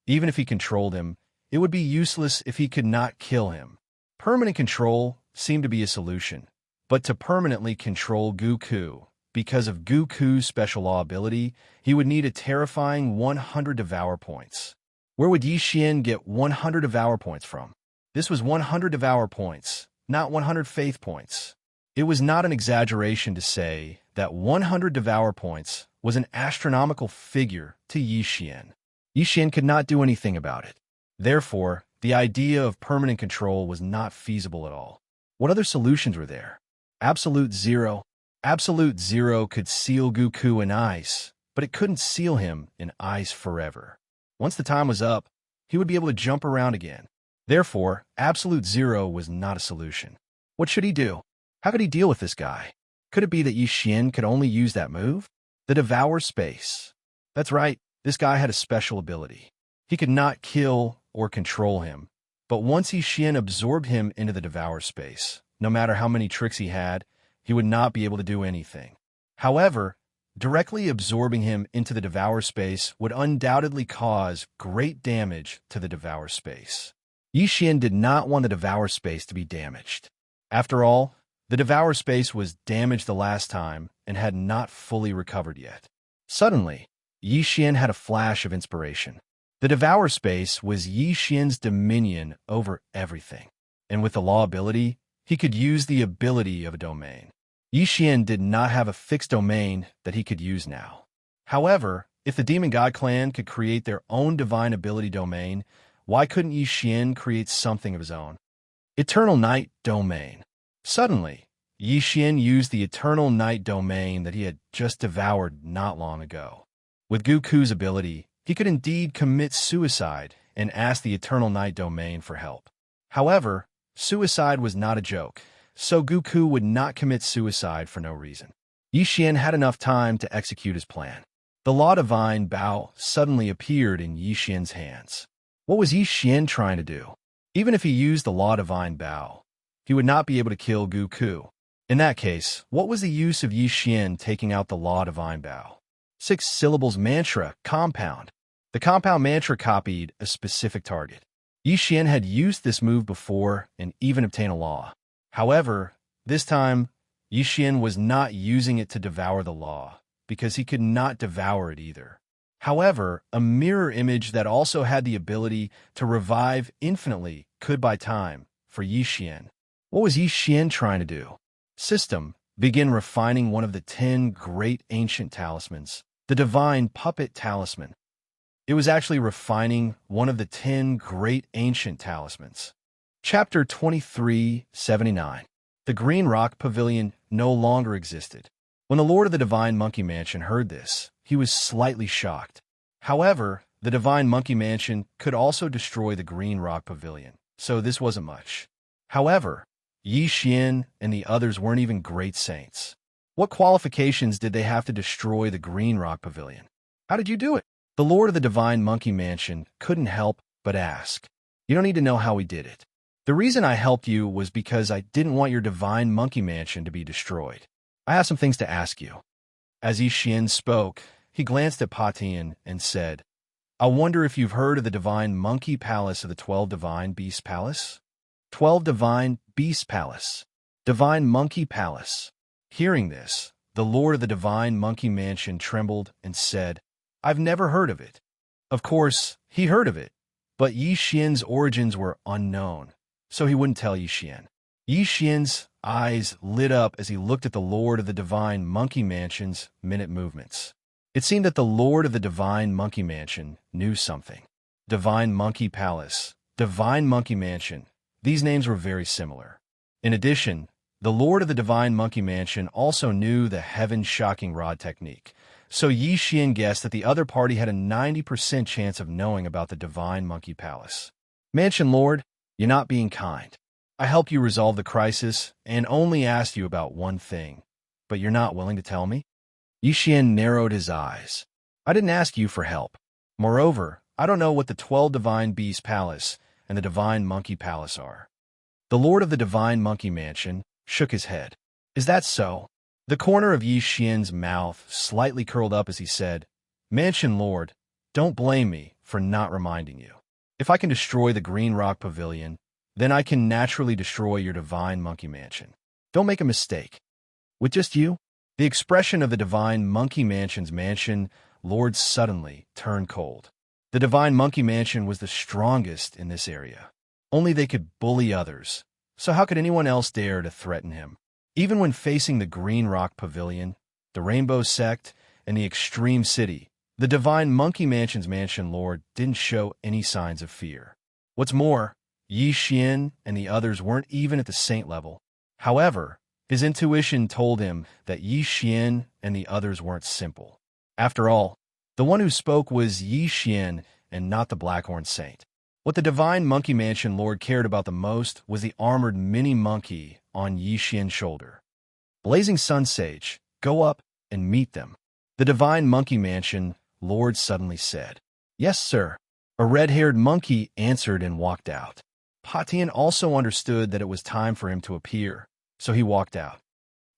even if he controlled him, it would be useless if he could not kill him. Permanent control seemed to be a solution, but to permanently control Goku, because of Goku's special law ability, he would need a terrifying 100 Devour points. Where would Yi Xian get 100 Devour points from? This was 100 Devour points, not 100 Faith points. It was not an exaggeration to say that 100 Devour points was an astronomical figure to Yi Xian. Yi Xian could not do anything about it. Therefore, the idea of permanent control was not feasible at all. What other solutions were there? Absolute Zero. Absolute Zero could seal Goku in ice, but it couldn't seal him in ice forever. Once the time was up, he would be able to jump around again. Therefore, Absolute Zero was not a solution. What should he do? How could he deal with this guy? Could it be that Yi Xian could only use that move? The Devour Space. That's right, this guy had a special ability. He could not kill or control him, but once Yi Xian absorbed him into the Devour Space, no matter how many tricks he had, he would not be able to do anything. However, directly absorbing him into the Devour Space would undoubtedly cause great damage to the Devour Space. Yi Xian did not want the Devour Space to be damaged. After all, the Devour Space was damaged the last time and had not fully recovered yet. Suddenly, Yi Xian had a flash of inspiration. The Devour Space was Yi Xian's dominion over everything, and with the law ability, he could use the ability of a domain. Yi Xian did not have a fixed domain that he could use now. However, if the Demon God Clan could create their own divine ability domain, why couldn't Yi Xian create something of his own? Eternal Night Domain. Suddenly, Yi Xian used the Eternal Night Domain that he had just devoured not long ago. With Goku's ability, he could indeed commit suicide and ask the Eternal Night Domain for help. However, suicide was not a joke, so Goku would not commit suicide for no reason. Yi Xian had enough time to execute his plan. The Law Divine Bow suddenly appeared in Yi Xian's hands. What was Yi Xian trying to do? Even if he used the Law Divine Bow, he would not be able to kill Goku. In that case, what was the use of Yi Xian taking out the Law Divine Bow? 6 syllables mantra, compound. The compound mantra copied a specific target. Yi Xian had used this move before and even obtained a law. However, this time, Yi Xian was not using it to devour the law, because he could not devour it either. However, a mirror image that also had the ability to revive infinitely could buy time for Yi Xian. What was Yi Xian trying to do? System. Begin refining one of the 10 great ancient talismans, the Divine Puppet Talisman. It was actually refining one of the 10 great ancient talismans. Chapter 2379. The Green Rock Pavilion no longer existed. When the Lord of the Divine Monkey Mansion heard this, he was slightly shocked. However, the Divine Monkey Mansion could also destroy the Green Rock Pavilion, so this wasn't much. However, Yi Xian and the others weren't even great saints. What qualifications did they have to destroy the Green Rock Pavilion? How did you do it? The Lord of the Divine Monkey Mansion couldn't help but ask. You don't need to know how we did it. The reason I helped you was because I didn't want your Divine Monkey Mansion to be destroyed. I have some things to ask you. As Yi Xian spoke, he glanced at Patian and said, I wonder if you've heard of the Divine Monkey Palace of the 12 Divine Beast Palace? 12 Divine Beast Palace. Divine Monkey Palace. Hearing this, the Lord of the Divine Monkey Mansion trembled and said, I've never heard of it. Of course, he heard of it, but Yi Xian's origins were unknown, so he wouldn't tell Yi Xian. Yi Xian's eyes lit up as he looked at the Lord of the Divine Monkey Mansion's minute movements. It seemed that the Lord of the Divine Monkey Mansion knew something. Divine Monkey Palace, Divine Monkey Mansion, these names were very similar. In addition, the Lord of the Divine Monkey Mansion also knew the Heaven-Shocking Rod technique, so Yi Xian guessed that the other party had a 90% chance of knowing about the Divine Monkey Palace. Mansion Lord, you're not being kind. I helped you resolve the crisis and only asked you about one thing, but you're not willing to tell me? Yi Xian narrowed his eyes. I didn't ask you for help. Moreover, I don't know what the 12 Divine Beast Palace and the Divine Monkey Palace are. The Lord of the Divine Monkey Mansion shook his head. Is that so? The corner of Yi Xian's mouth slightly curled up as he said, Mansion Lord, don't blame me for not reminding you. If I can destroy the Green Rock Pavilion, then I can naturally destroy your Divine Monkey Mansion. Don't make a mistake. With just you, The expression of the Divine Monkey Mansion's mansion lord suddenly turned cold. The Divine Monkey Mansion was the strongest in this area. Only they could bully others, so how could anyone else dare to threaten him? Even when facing the Green Rock Pavilion, the Rainbow Sect, and the Extreme City, the Divine Monkey Mansion's mansion lord didn't show any signs of fear. What's more, Yi Xian and the others weren't even at the saint level. However, his intuition told him that Yi Xian and the others weren't simple. After all, the one who spoke was Yi Xian and not the Blackhorn Saint. What the Divine Monkey Mansion lord cared about the most was the armored mini monkey on Yi Xian's shoulder. Blazing Sun Sage, go up and meet them. The Divine Monkey Mansion lord suddenly said. Yes, sir. A red-haired monkey answered and walked out. Patian also understood that it was time for him to appear, so he walked out.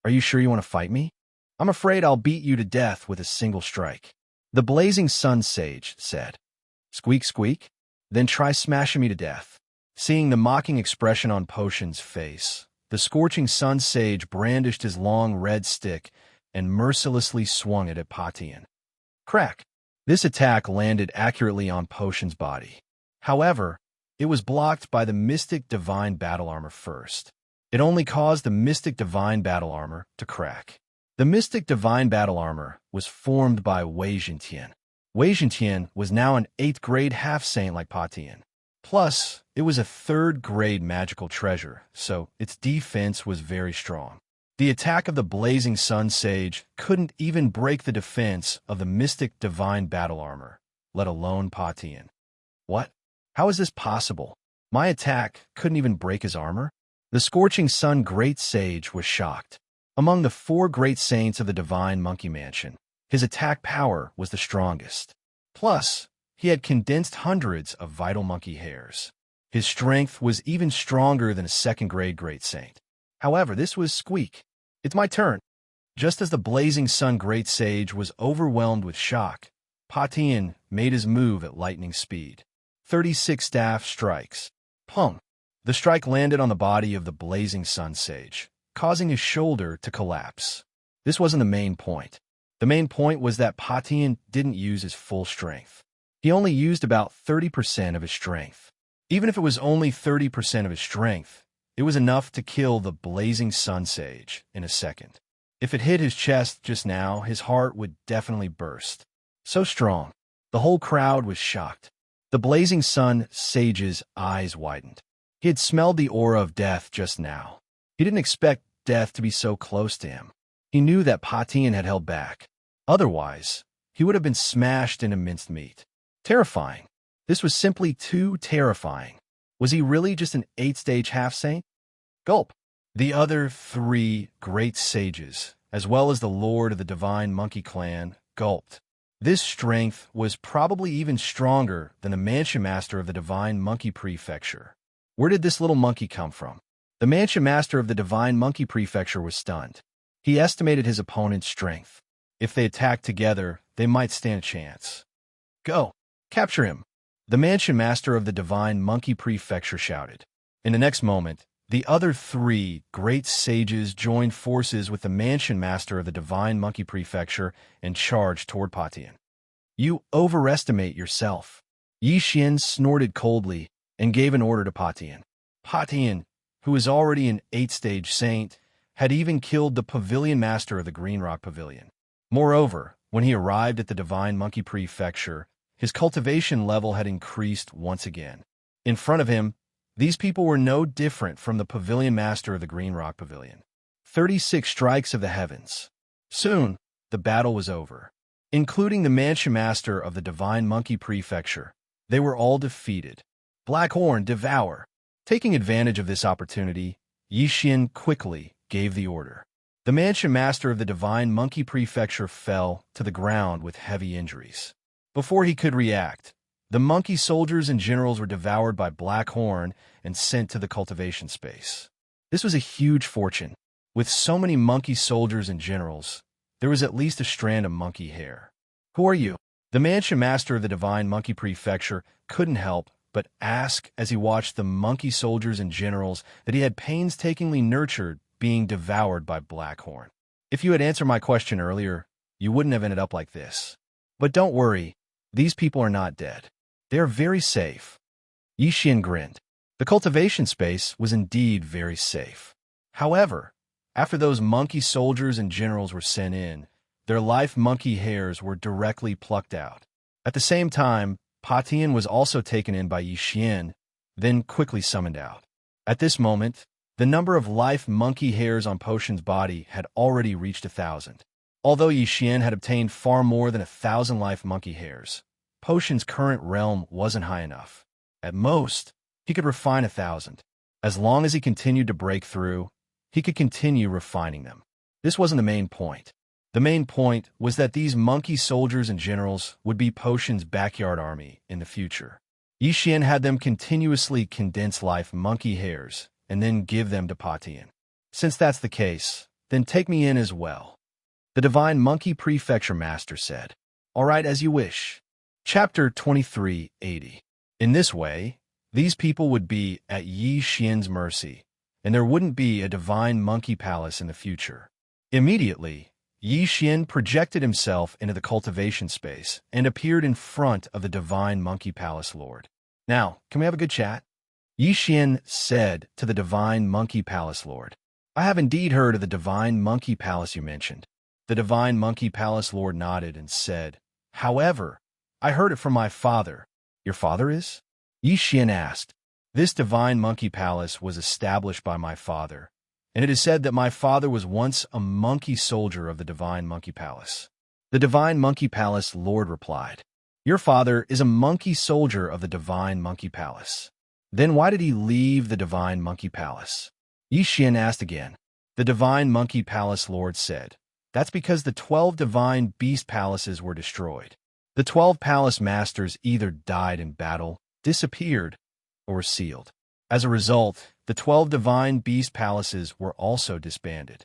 Are you sure you want to fight me? I'm afraid I'll beat you to death with a single strike. The Blazing Sun Sage said. Squeak, squeak. Then try smashing me to death. Seeing the mocking expression on Potion's face, the Scorching Sun Sage brandished his long red stick and mercilessly swung it at Patian. Crack! This attack landed accurately on Potion's body. However, it was blocked by the Mystic Divine Battle Armor first. It only caused the Mystic Divine Battle Armor to crack. The Mystic Divine Battle Armor was formed by Wei Zhentian. Wei Zhentian was now an 8th grade half-saint like Patian. Plus, it was a 3rd grade magical treasure, so its defense was very strong. The attack of the Blazing Sun Sage couldn't even break the defense of the Mystic Divine Battle Armor, let alone Patian. What? How is this possible? My attack couldn't even break his armor? The Scorching Sun Great Sage was shocked. Among the 4 great saints of the Divine Monkey Mansion, his attack power was the strongest. Plus, he had condensed hundreds of vital monkey hairs. His strength was even stronger than a 2nd grade great saint. However, this was Squeak. It's my turn. Just as the Blazing Sun Great Sage was overwhelmed with shock, Patian made his move at lightning speed. 36 staff strikes. Pum! The strike landed on the body of the Blazing Sun Sage, causing his shoulder to collapse. This wasn't the main point. The main point was that Patian didn't use his full strength. He only used about 30% of his strength. Even if it was only 30% of his strength, it was enough to kill the Blazing Sun Sage in a second. If it hit his chest just now, his heart would definitely burst. So strong. The whole crowd was shocked. The Blazing Sun Sage's eyes widened. He had smelled the aura of death just now. He didn't expect death to be so close to him. He knew that Patian had held back. Otherwise, he would have been smashed into minced meat. Terrifying. This was simply too terrifying. Was he really just an 8th-stage half-saint? Gulp. The other 3 great sages, as well as the lord of the Divine Monkey Clan, gulped. This strength was probably even stronger than the Mansion Master of the Divine Monkey Prefecture. Where did this little monkey come from? The Mansion Master of the Divine Monkey Prefecture was stunned. He estimated his opponent's strength. If they attacked together, they might stand a chance. Go! Capture him! The Mansion Master of the Divine Monkey Prefecture shouted. In the next moment, the other 3 great sages joined forces with the Mansion Master of the Divine Monkey Prefecture and charged toward Patian. You overestimate yourself. Yi Xian snorted coldly and gave an order to Patian. Patian, who was already an 8th-stage saint, had even killed the Pavilion Master of the Green Rock Pavilion. Moreover, when he arrived at the Divine Monkey Prefecture, his cultivation level had increased once again. In front of him, these people were no different from the Pavilion Master of the Green Rock Pavilion. 36 strikes of the heavens. Soon, the battle was over. Including the Mansion Master of the Divine Monkey Prefecture, they were all defeated. Blackhorn, devour! Taking advantage of this opportunity, Yi Xian quickly gave the order. The Mansion Master of the Divine Monkey Prefecture fell to the ground with heavy injuries. Before he could react, the monkey soldiers and generals were devoured by Blackhorn and sent to the cultivation space. This was a huge fortune. With so many monkey soldiers and generals, there was at least a strand of monkey hair. Who are you? The Mansion Master of the Divine Monkey Prefecture couldn't help but ask as he watched the monkey soldiers and generals that he had painstakingly nurtured being devoured by Blackhorn. If you had answered my question earlier, you wouldn't have ended up like this. But don't worry, these people are not dead. They are very safe. Yi Xian grinned. The cultivation space was indeed very safe. However, after those monkey soldiers and generals were sent in, their life monkey hairs were directly plucked out. At the same time, Pa Tian was also taken in by Yi Xian, then quickly summoned out. At this moment, the number of life monkey hairs on Potion's body had already reached 1,000. Although Yi Xian had obtained far more than 1,000 life monkey hairs, Potion's current realm wasn't high enough. At most, he could refine 1,000. As long as he continued to break through, he could continue refining them. This wasn't the main point. The main point was that these monkey soldiers and generals would be Potion's backyard army in the future. Yi Xian had them continuously condense life monkey hairs and then give them to Pa Tian. Since that's the case, then take me in as well. The Divine Monkey Prefecture Master said. All right, as you wish. Chapter 2380. In this way, these people would be at Yi Xian's mercy, and there wouldn't be a Divine Monkey Palace in the future. Immediately, Yi Xian projected himself into the cultivation space and appeared in front of the Divine Monkey Palace Lord. Now, can we have a good chat? Yi Xian said to the Divine Monkey Palace Lord. I have indeed heard of the Divine Monkey Palace you mentioned. The Divine Monkey Palace Lord nodded and said, However, I heard it from my father. Your father is? Yi Xian asked. This Divine Monkey Palace was established by my father, and it is said that my father was once a monkey soldier of the Divine Monkey Palace. The Divine Monkey Palace Lord replied, Your father is a monkey soldier of the Divine Monkey Palace. Then why did he leave the Divine Monkey Palace? Yi Xian asked again. The Divine Monkey Palace Lord said, That's because the 12 Divine Beast Palaces were destroyed. The 12 Palace Masters either died in battle, disappeared, or were sealed. As a result, the 12 Divine Beast Palaces were also disbanded.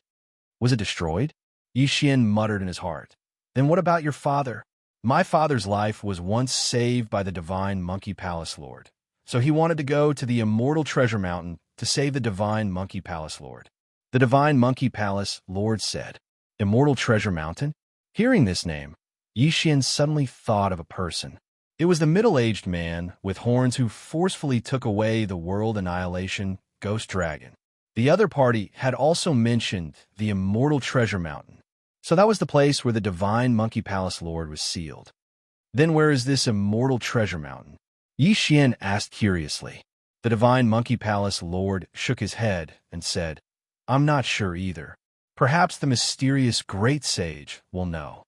Was it destroyed? Yi Xian muttered in his heart. Then what about your father? My father's life was once saved by the Divine Monkey Palace Lord, so he wanted to go to the Immortal Treasure Mountain to save the Divine Monkey Palace Lord. The Divine Monkey Palace Lord said, Immortal Treasure Mountain? Hearing this name, Yi Xian suddenly thought of a person. It was the middle-aged man with horns who forcefully took away the world annihilation ghost dragon. The other party had also mentioned the Immortal Treasure Mountain, so that was the place where the Divine Monkey Palace Lord was sealed. Then where is this Immortal Treasure Mountain? Yi Xian asked curiously. The Divine Monkey Palace Lord shook his head and said, I'm not sure either. Perhaps the mysterious Great Sage will know.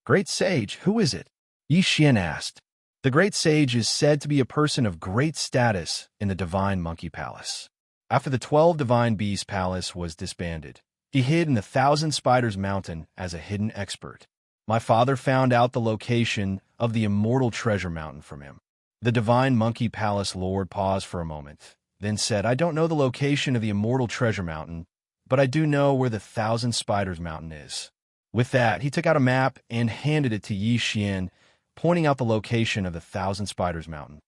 Great Sage, who is it? Yi Xian asked. The Great Sage is said to be a person of great status in the Divine Monkey Palace. After the 12 Divine Beast Palace was disbanded, he hid in the 1,000 Spiders Mountain as a hidden expert. My father found out the location of the Immortal Treasure Mountain from him. The Divine Monkey Palace Lord paused for a moment, then said, I don't know the location of the Immortal Treasure Mountain, but I do know where the 1,000 Spiders Mountain is. With that, he took out a map and handed it to Yi Xian, pointing out the location of the 1,000 Spiders Mountain.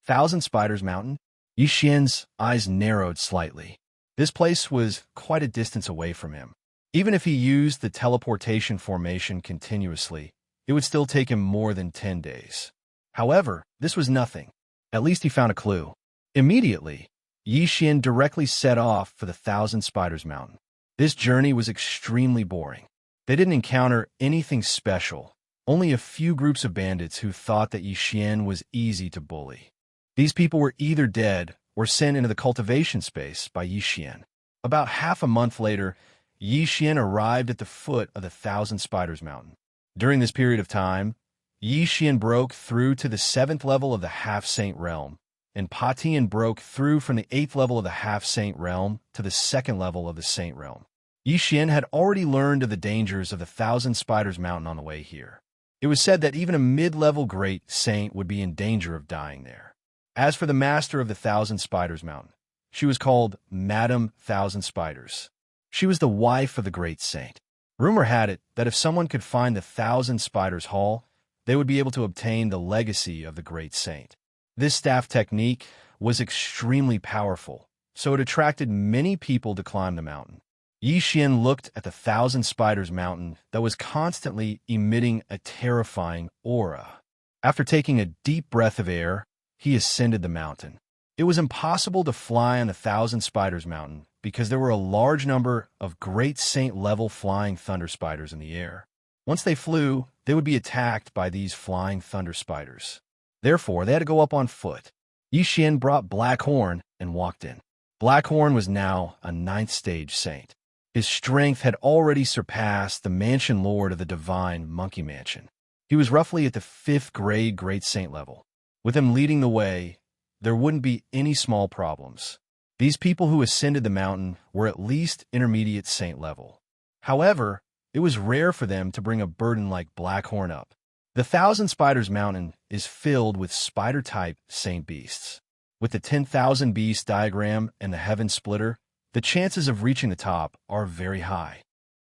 1,000 Spiders Mountain? Yi Xian's eyes narrowed slightly. This place was quite a distance away from him. Even if he used the teleportation formation continuously, it would still take him more than 10 days. However, this was nothing. At least he found a clue. Immediately, Yi Xian directly set off for the 1,000 Spiders Mountain. This journey was extremely boring. They didn't encounter anything special, only a few groups of bandits who thought that Yi Xian was easy to bully. These people were either dead or sent into the cultivation space by Yi Xian. About half a month later, Yi Xian arrived at the foot of the 1,000 Spiders Mountain. During this period of time, Yi Xian broke through to the 7th level of the Half-Saint Realm, and Pa Tian broke through from the 8th level of the Half-Saint Realm to the 2nd level of the Saint Realm. Yi Xian had already learned of the dangers of the 1,000 Spiders Mountain on the way here. It was said that even a mid-level Great Saint would be in danger of dying there. As for the master of the 1,000 Spiders Mountain, she was called Madame 1,000 Spiders. She was the wife of the Great Saint. Rumor had it that if someone could find the 1,000 Spiders Hall, they would be able to obtain the legacy of the Great Saint. This staff technique was extremely powerful, so it attracted many people to climb the mountain. Yi Xian looked at the Thousand Spiders mountain that was constantly emitting a terrifying aura. After taking a deep breath of air, he ascended the mountain. It was impossible to fly on the Thousand Spiders mountain because there were a large number of great saint-level flying thunder spiders in the air. Once they flew, they would be attacked by these flying thunder spiders. Therefore, they had to go up on foot. Yi Xian brought Blackhorn and walked in. Blackhorn was now a 9th stage saint. His strength had already surpassed the mansion lord of the divine Monkey Mansion. He was roughly at the 5th grade Great Saint level. With him leading the way, there wouldn't be any small problems. These people who ascended the mountain were at least intermediate saint level. However, it was rare for them to bring a burden like Blackhorn up. The Thousand Spiders mountain is filled with spider-type saint beasts. With the 10,000 beast diagram and the heaven splitter, the chances of reaching the top are very high.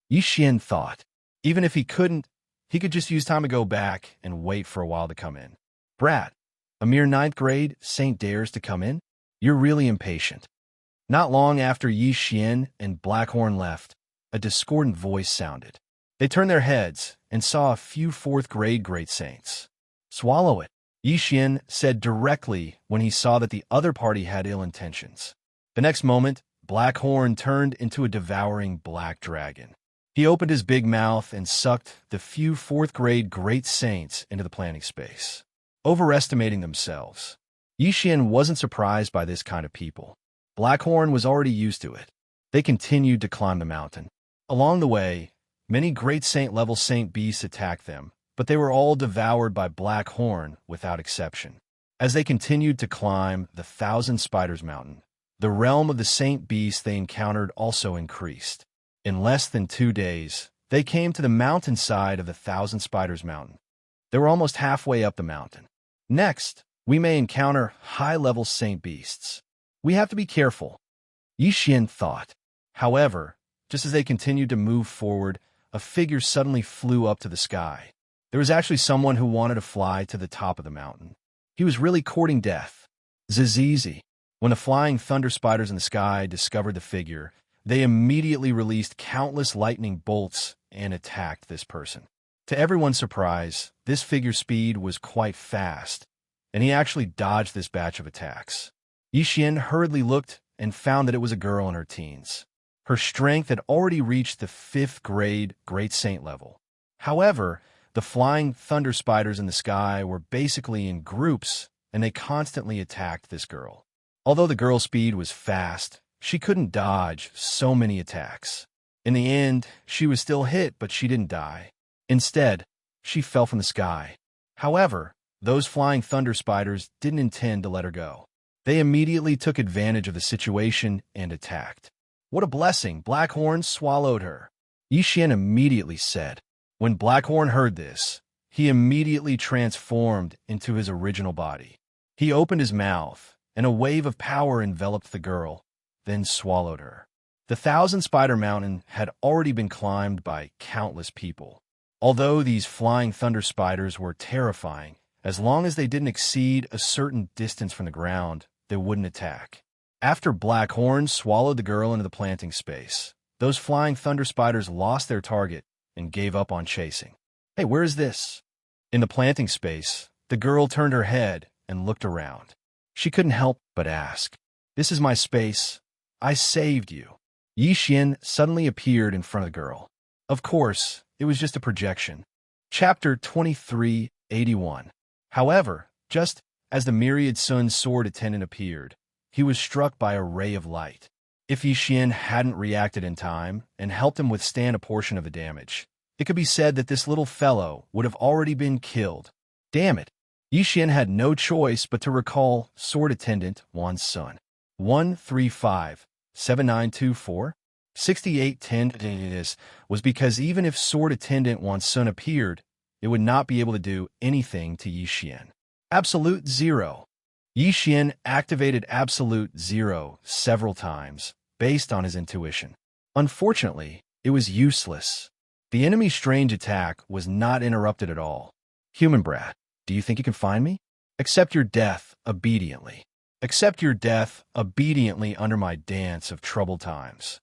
Yi Xian thought, even if he couldn't, he could just use time to go back and wait for a while to come in. Brat, a mere 9th grade saint dares to come in? You're really impatient. Not long after Yi Xian and Blackhorn left, a discordant voice sounded. They turned their heads and saw a few 4th grade great saints. Swallow it, Yi Xian said directly when he saw that the other party had ill intentions. The next moment, Blackhorn turned into a devouring black dragon. He opened his big mouth and sucked the few 4th grade great saints into the planting space. Overestimating themselves, Yi Xian wasn't surprised by this kind of people. Blackhorn was already used to it. They continued to climb the mountain. Along the way, many great saint-level saint beasts attacked them, but they were all devoured by Blackhorn without exception. As they continued to climb the Thousand Spiders mountain, the realm of the saint beasts they encountered also increased. In less than 2 days, they came to the mountainside of the Thousand Spiders mountain. They were almost halfway up the mountain. Next, we may encounter high-level saint beasts. We have to be careful, Yi Xian thought. However, just as they continued to move forward, a figure suddenly flew up to the sky. There was actually someone who wanted to fly to the top of the mountain. He was really courting death. Zizizi. When the flying thunder spiders in the sky discovered the figure, they immediately released countless lightning bolts and attacked this person. To everyone's surprise, this figure's speed was quite fast, and he actually dodged this batch of attacks. Yi Xian hurriedly looked and found that it was a girl in her teens. Her strength had already reached the 5th grade Great Saint level. However, the flying thunder spiders in the sky were basically in groups, and they constantly attacked this girl. Although the girl's speed was fast, she couldn't dodge so many attacks. In the end, she was still hit, but she didn't die. Instead, she fell from the sky. However, those flying thunder spiders didn't intend to let her go. They immediately took advantage of the situation and attacked. What a blessing, Blackhorn swallowed her, Yi Xian immediately said. When Blackhorn heard this, he immediately transformed into his original body. He opened his mouth, and a wave of power enveloped the girl, then swallowed her. The Thousand Spider Mountain had already been climbed by countless people. Although these flying thunder spiders were terrifying, as long as they didn't exceed a certain distance from the ground, they wouldn't attack. After Blackhorn swallowed the girl into the planting space, those flying thunder spiders lost their target and gave up on chasing. Hey, where is this? In the planting space, the girl turned her head and looked around. She couldn't help but ask, "This is my space. I saved you." Yi Xian suddenly appeared in front of the girl. Of course, it was just a projection. Chapter 2381. However, just as the Myriad Sun's sword attendant appeared, he was struck by a ray of light. If Yi Xian hadn't reacted in time and helped him withstand a portion of the damage, it could be said that this little fellow would have already been killed. Damn it! Yi Xian had no choice but to recall Sword Attendant Wan's son. 135-7924 6810 This was because even if Sword Attendant Wan's son appeared, it would not be able to do anything to Yi Xian. Absolute Zero. Yi Xian activated Absolute Zero several times, based on his intuition. Unfortunately, it was useless. The enemy's strange attack was not interrupted at all. Human brat, do you think you can find me? Accept your death obediently. Accept your death obediently under my dance of troubled times.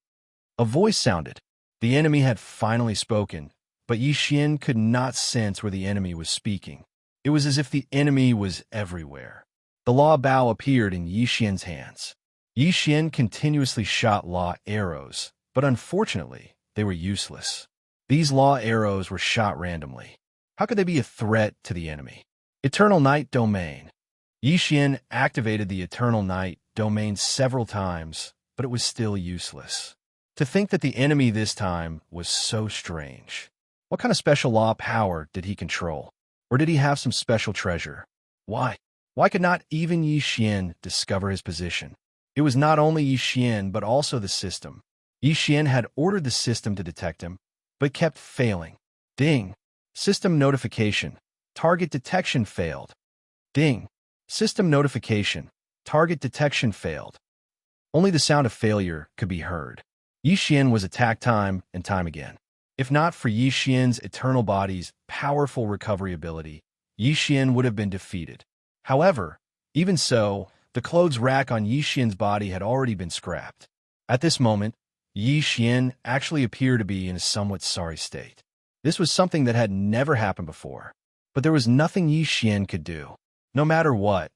A voice sounded. The enemy had finally spoken, but Yi Xian could not sense where the enemy was speaking. It was as if the enemy was everywhere. The law bow appeared in Yi Xian's hands. Yi Xian continuously shot law arrows, but unfortunately, they were useless. These law arrows were shot randomly. How could they be a threat to the enemy? Eternal Night Domain. Yi Xian activated the Eternal Night Domain several times, but it was still useless. To think that the enemy this time was so strange. What kind of special law power did he control? Or did he have some special treasure? Why? Why could not even Yi Xian discover his position? It was not only Yi Xian, but also the system. Yi Xian had ordered the system to detect him, but kept failing. Ding. System notification. Target detection failed. Ding. System notification. Target detection failed. Only the sound of failure could be heard. Yi Xian was attacked time and time again. If not for Yi Xian's Eternal Body's powerful recovery ability, Yi Xian would have been defeated. However, even so, the clothes rack on Yi Xian's body had already been scrapped. At this moment, Yi Xian actually appeared to be in a somewhat sorry state. This was something that had never happened before. But there was nothing Yi Xian could do. No matter what,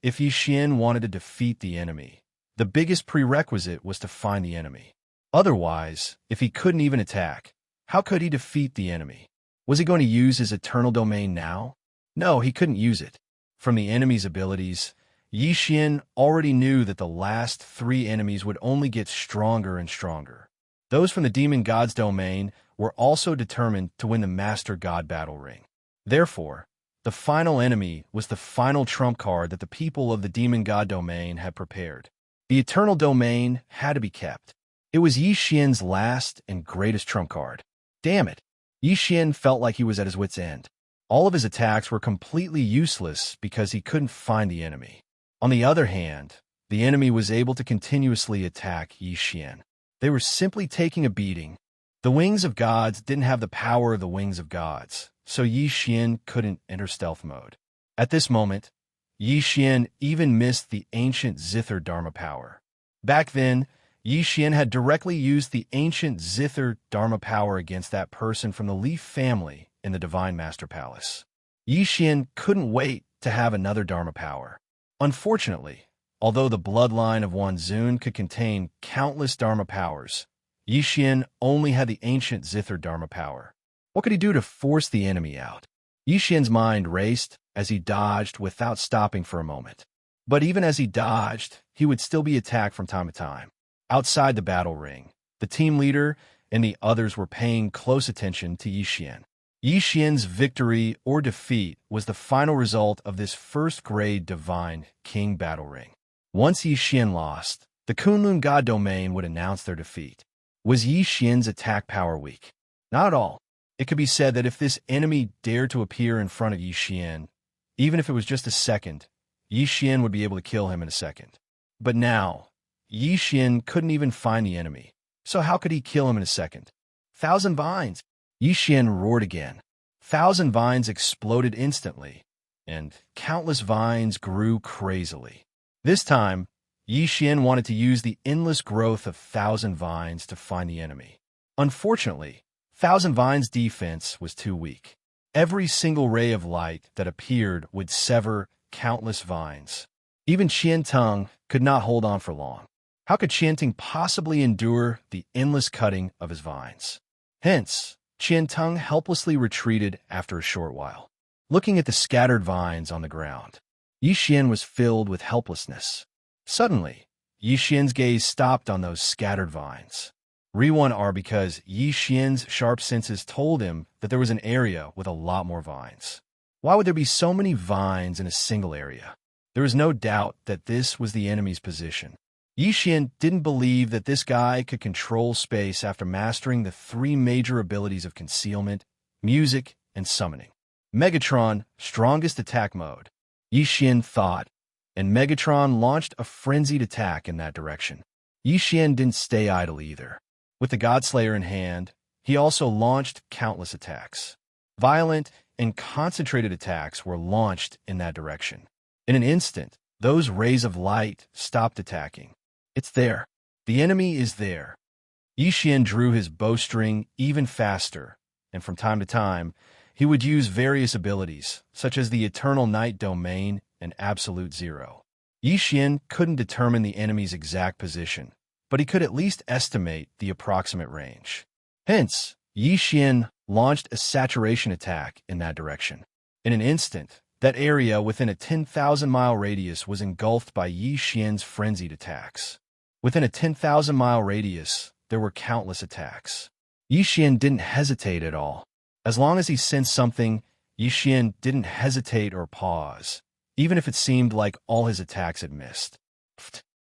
if Yi Xian wanted to defeat the enemy, the biggest prerequisite was to find the enemy. Otherwise, if he couldn't even attack, how could he defeat the enemy? Was he going to use his Eternal Domain now? No, he couldn't use it. From the enemy's abilities, Yi Xian already knew that the last 3 enemies would only get stronger and stronger. Those from the Demon God's domain were also determined to win the Master God Battle Ring. Therefore, the final enemy was the final trump card that the people of the Demon God domain had prepared. The Eternal Domain had to be kept. It was Yi Xian's last and greatest trump card. Damn it! Yi Xian felt like he was at his wit's end. All of his attacks were completely useless because he couldn't find the enemy. On the other hand, the enemy was able to continuously attack Yi Xian. They were simply taking a beating. The Wings of Gods didn't have the power of the Wings of Gods, so Yi Xian couldn't enter stealth mode. At this moment, Yi Xian even missed the ancient Zither Dharma power. Back then, Yi Xian had directly used the ancient Zither Dharma power against that person from the Leaf family in the Divine Master Palace. Yi Xian couldn't wait to have another Dharma power. Unfortunately, although the bloodline of Wan Zun could contain countless Dharma powers, Yi Xian only had the ancient Zither Dharma power. What could he do to force the enemy out? Yi Xian's mind raced as he dodged without stopping for a moment. But even as he dodged, he would still be attacked from time to time. Outside the battle ring, the team leader and the others were paying close attention to Yi Xian. Yi Xian's victory or defeat was the final result of this first-grade Divine King battle ring. Once Yi Xian lost, the Kunlun God domain would announce their defeat. Was Yi Xian's attack power weak? Not at all. It could be said that if this enemy dared to appear in front of Yi Xian, even if it was just a second, Yi Xian would be able to kill him in a second. But now, Yi Xian couldn't even find the enemy. So how could he kill him in a second? 1,000 vines! Yi Xian roared again. 1,000 vines exploded instantly, and countless vines grew crazily. This time, Yi Xian wanted to use the endless growth of 1,000 vines to find the enemy. Unfortunately, 1,000 vines' defense was too weak. Every single ray of light that appeared would sever countless vines. Even Qian could not hold on for long. How could Qian possibly endure the endless cutting of his vines? Hence, Qian helplessly retreated after a short while. Looking at the scattered vines on the ground, Yi Xian was filled with helplessness. Suddenly, Yi Xian's gaze stopped on those scattered vines. Re1 are because Yi Xian's sharp senses told him that there was an area with a lot more vines. Why would there be so many vines in a single area? There was no doubt that this was the enemy's position. Yi Xian didn't believe that this guy could control space after mastering the 3 major abilities of concealment, music, and summoning. Megatron, strongest attack mode, Yi Xian thought, and Megatron launched a frenzied attack in that direction. Yi Xian didn't stay idle either. With the Godslayer in hand, he also launched countless attacks. Violent and concentrated attacks were launched in that direction. In an instant, those rays of light stopped attacking. It's there. The enemy is there. Yi Xian drew his bowstring even faster, and from time to time, he would use various abilities, such as the Eternal Night Domain and Absolute Zero. Yi Xian couldn't determine the enemy's exact position, but he could at least estimate the approximate range. Hence, Yi Xian launched a saturation attack in that direction. In an instant, that area within a 10,000-mile radius was engulfed by Yi Xian's frenzied attacks. Within a 10,000-mile radius, there were countless attacks. Yi Xian didn't hesitate at all. As long as he sensed something, Yi Xian didn't hesitate or pause, even if it seemed like all his attacks had missed.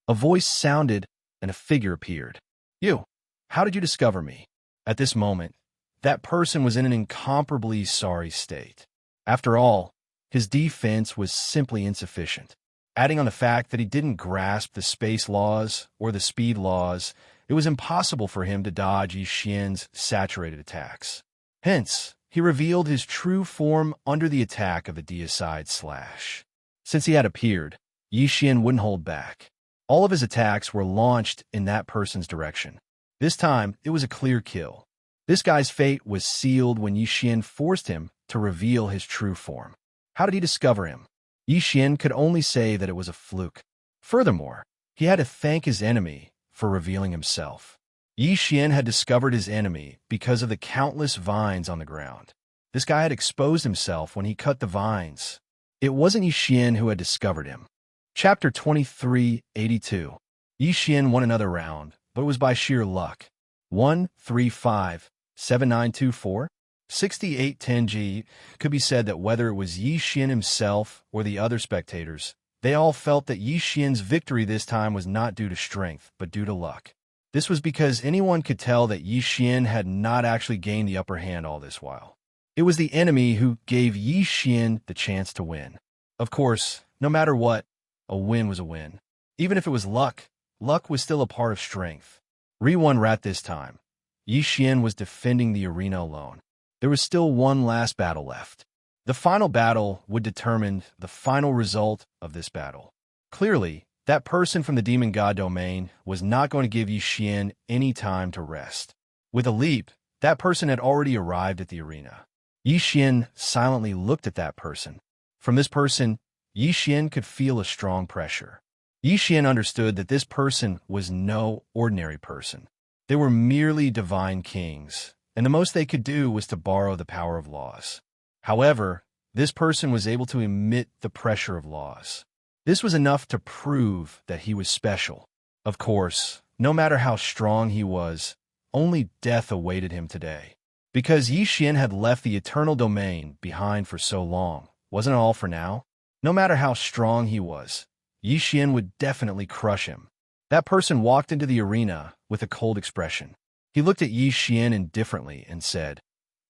A voice sounded, and a figure appeared. "You, how did you discover me?" At this moment, that person was in an incomparably sorry state. After all, his defense was simply insufficient. Adding on the fact that he didn't grasp the space laws or the speed laws, it was impossible for him to dodge Yi Xian's saturated attacks. Hence, he revealed his true form under the attack of the deicide slash. Since he had appeared, Yi Xian wouldn't hold back. All of his attacks were launched in that person's direction. This time, it was a clear kill. This guy's fate was sealed when Yi Xian forced him to reveal his true form. How did he discover him? Yi Xian could only say that it was a fluke. Furthermore, he had to thank his enemy for revealing himself. Yi Xian had discovered his enemy because of the countless vines on the ground. This guy had exposed himself when he cut the vines. It wasn't Yi Xian who had discovered him. Chapter 2382. Yi Xian won another round, but it was by sheer luck. 1-3-5-7-9-2-4 6810G could be said that whether it was Yi Xian himself or the other spectators, they all felt that Yi Xian's victory this time was not due to strength, but due to luck. This was because anyone could tell that Yi Xian had not actually gained the upper hand all this while. It was the enemy who gave Yi Xian the chance to win. Of course, no matter what, a win was a win. Even if it was luck, luck was still a part of strength. Re-won rat this time. Yi Xian was defending the arena alone. There was still one last battle left. The final battle would determine the final result of this battle. Clearly, that person from the demon god domain was not going to give Yi Xian any time to rest. With a leap, that person had already arrived at the arena. Yi Xian silently looked at that person. From this person, Yi Xian could feel a strong pressure. Yi Xian understood that this person was no ordinary person. They were merely divine kings, and the most they could do was to borrow the power of laws. However, this person was able to emit the pressure of laws. This was enough to prove that he was special. Of course, no matter how strong he was, only death awaited him today. Because Yi Xian had left the eternal domain behind for so long, wasn't it all for now? No matter how strong he was, Yi Xian would definitely crush him. That person walked into the arena with a cold expression. He looked at Yi Xian indifferently and said,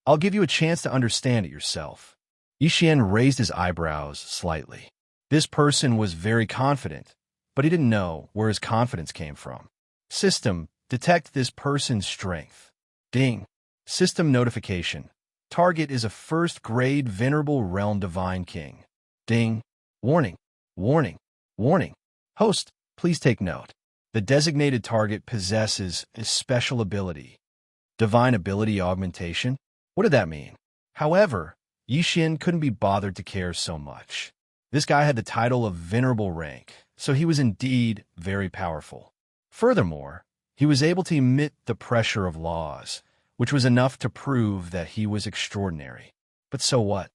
"I'll give you a chance to understand it yourself." Yi Xian raised his eyebrows slightly. This person was very confident, but he didn't know where his confidence came from. System, detect this person's strength. Ding. System notification. Target is a first-grade Venerable Realm Divine King. Ding. Warning. Warning. Warning. Host, please take note. The designated target possesses a special ability. Divine Ability Augmentation? What did that mean? However, Yi Xian couldn't be bothered to care so much. This guy had the title of Venerable Rank, so he was indeed very powerful. Furthermore, he was able to emit the pressure of laws, which was enough to prove that he was extraordinary. But so what?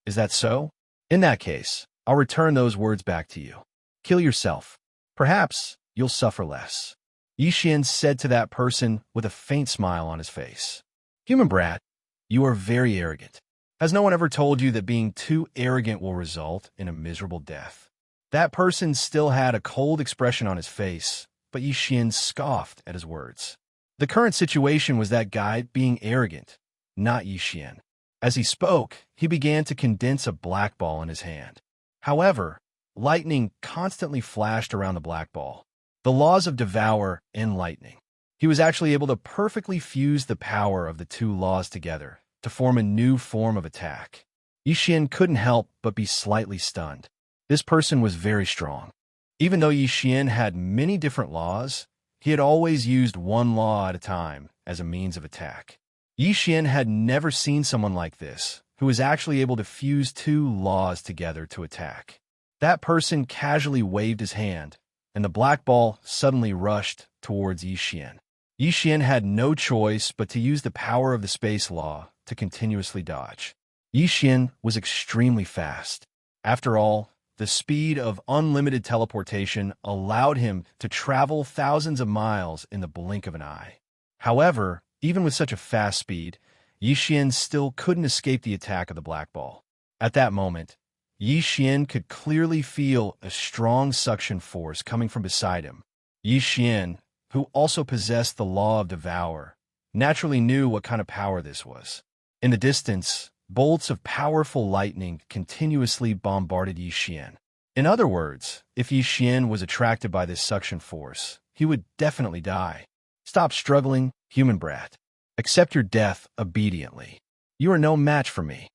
Is that so? In that case, I'll return those words back to you. Kill yourself. Perhaps you'll suffer less. Yi Xian said to that person with a faint smile on his face. Human brat, you are very arrogant. Has no one ever told you that being too arrogant will result in a miserable death? That person still had a cold expression on his face, but Yi Xian scoffed at his words. The current situation was that guy being arrogant, not Yi Xian. As he spoke, he began to condense a black ball in his hand. However, lightning constantly flashed around the black ball. The laws of Devour and Lightning. He was actually able to perfectly fuse the power of the two laws together to form a new form of attack. Yi Xian couldn't help but be slightly stunned. This person was very strong. Even though Yi Xian had many different laws, He had always used one law at a time as a means of attack. Yi Xian had never seen someone like this, who was actually able to fuse two laws together to attack. That person casually waved his hand, and the black ball suddenly rushed towards Yi Xian. Yi Xian had no choice but to use the power of the space law to continuously dodge. Yi Xian was extremely fast. After all, the speed of unlimited teleportation allowed him to travel thousands of miles in the blink of an eye. However, even with such a fast speed, Yi Xian still couldn't escape the attack of the black ball. At that moment, Yi Xian could clearly feel a strong suction force coming from beside him. Yi Xian, who also possessed the law of devour, naturally knew what kind of power this was. In the distance, bolts of powerful lightning continuously bombarded Yi Xian. In other words, if Yi Xian was attracted by this suction force, he would definitely die. Stop struggling, human brat. Accept your death obediently. You are no match for me.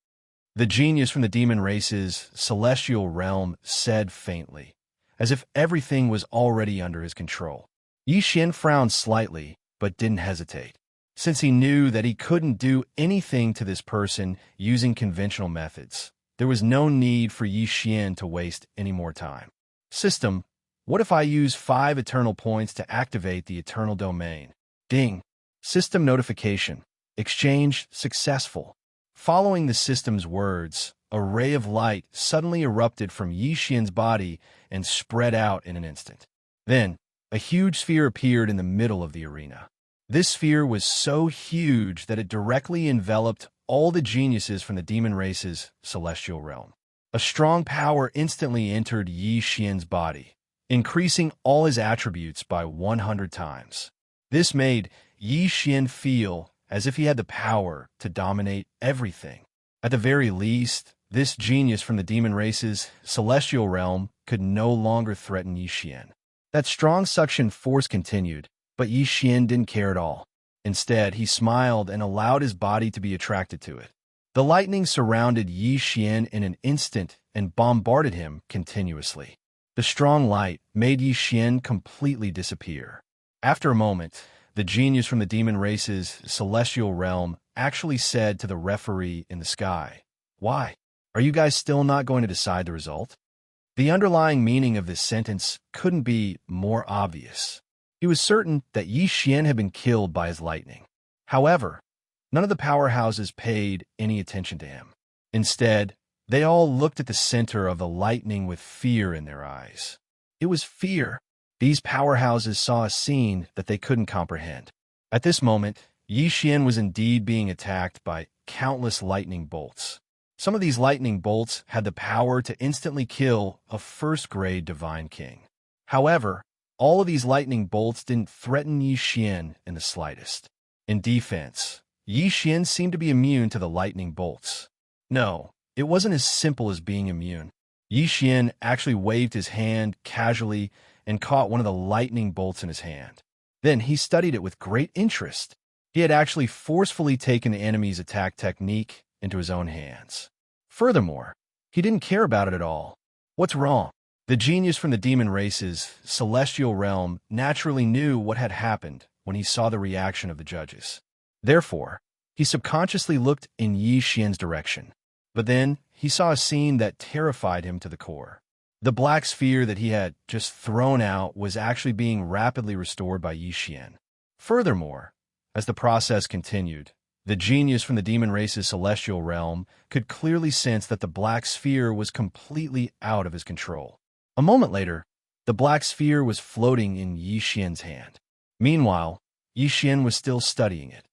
The genius from the demon race's celestial realm said faintly, as if everything was already under his control. Yi Xian frowned slightly, but didn't hesitate. Since he knew that he couldn't do anything to this person using conventional methods, there was no need for Yi Xian to waste any more time. System, what if I use 5 eternal points to activate the eternal domain? Ding. System notification. Exchange successful. Following the system's words, a ray of light suddenly erupted from Yi Xian's body and spread out in an instant. Then, a huge sphere appeared in the middle of the arena. This sphere was so huge that it directly enveloped all the geniuses from the demon race's celestial realm. A strong power instantly entered Yi Xian's body, increasing all his attributes by 100 times. This made Yi Xian feel as if he had the power to dominate everything. At the very least, this genius from the demon race's celestial realm could no longer threaten Yi Xian. That strong suction force continued, but Yi Xian didn't care at all. Instead, he smiled and allowed his body to be attracted to it. The lightning surrounded Yi Xian in an instant and bombarded him continuously. The strong light made Yi Xian completely disappear. After a moment, the genius from the demon race's celestial realm actually said to the referee in the sky, "Why? Are you guys still not going to decide the result?" The underlying meaning of this sentence couldn't be more obvious. He was certain that Yi Xian had been killed by his lightning. However, none of the powerhouses paid any attention to him. Instead, they all looked at the center of the lightning with fear in their eyes. It was fear. These powerhouses saw a scene that they couldn't comprehend. At this moment, Yi Xian was indeed being attacked by countless lightning bolts. Some of these lightning bolts had the power to instantly kill a first-grade divine king. However, all of these lightning bolts didn't threaten Yi Xian in the slightest. In defense, Yi Xian seemed to be immune to the lightning bolts. No, it wasn't as simple as being immune. Yi Xian actually waved his hand casually and caught one of the lightning bolts in his hand. Then he studied it with great interest. He had actually forcefully taken the enemy's attack technique into his own hands. Furthermore, he didn't care about it at all. What's wrong? The genius from the demon race's celestial realm naturally knew what had happened when he saw the reaction of the judges. Therefore, he subconsciously looked in Yi Xian's direction. But then he saw a scene that terrified him to the core. The black sphere that he had just thrown out was actually being rapidly restored by Yi Xian. Furthermore, as the process continued, the genius from the demon race's celestial realm could clearly sense that the black sphere was completely out of his control. A moment later, the black sphere was floating in Yi Xian's hand. Meanwhile, Yi Xian was still studying it.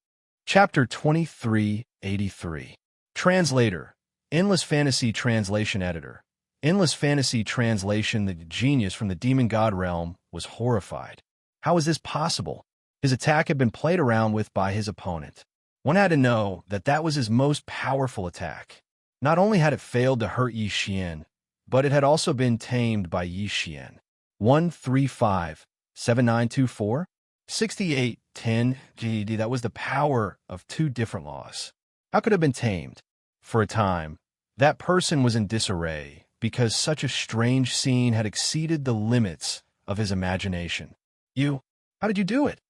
Chapter 2383. Translator. Endless Fantasy Translation Editor. Endless Fantasy Translation. The genius from the demon god realm was horrified. How was this possible? His attack had been played around with by his opponent. One had to know that that was his most powerful attack. Not only had it failed to hurt Yi Xian, but it had also been tamed by Yi Xian. 135-7924? 6810 GD. That was the power of 2 different laws. How could it have been tamed? For a time, that person was in disarray because such a strange scene had exceeded the limits of his imagination. You How did you do it?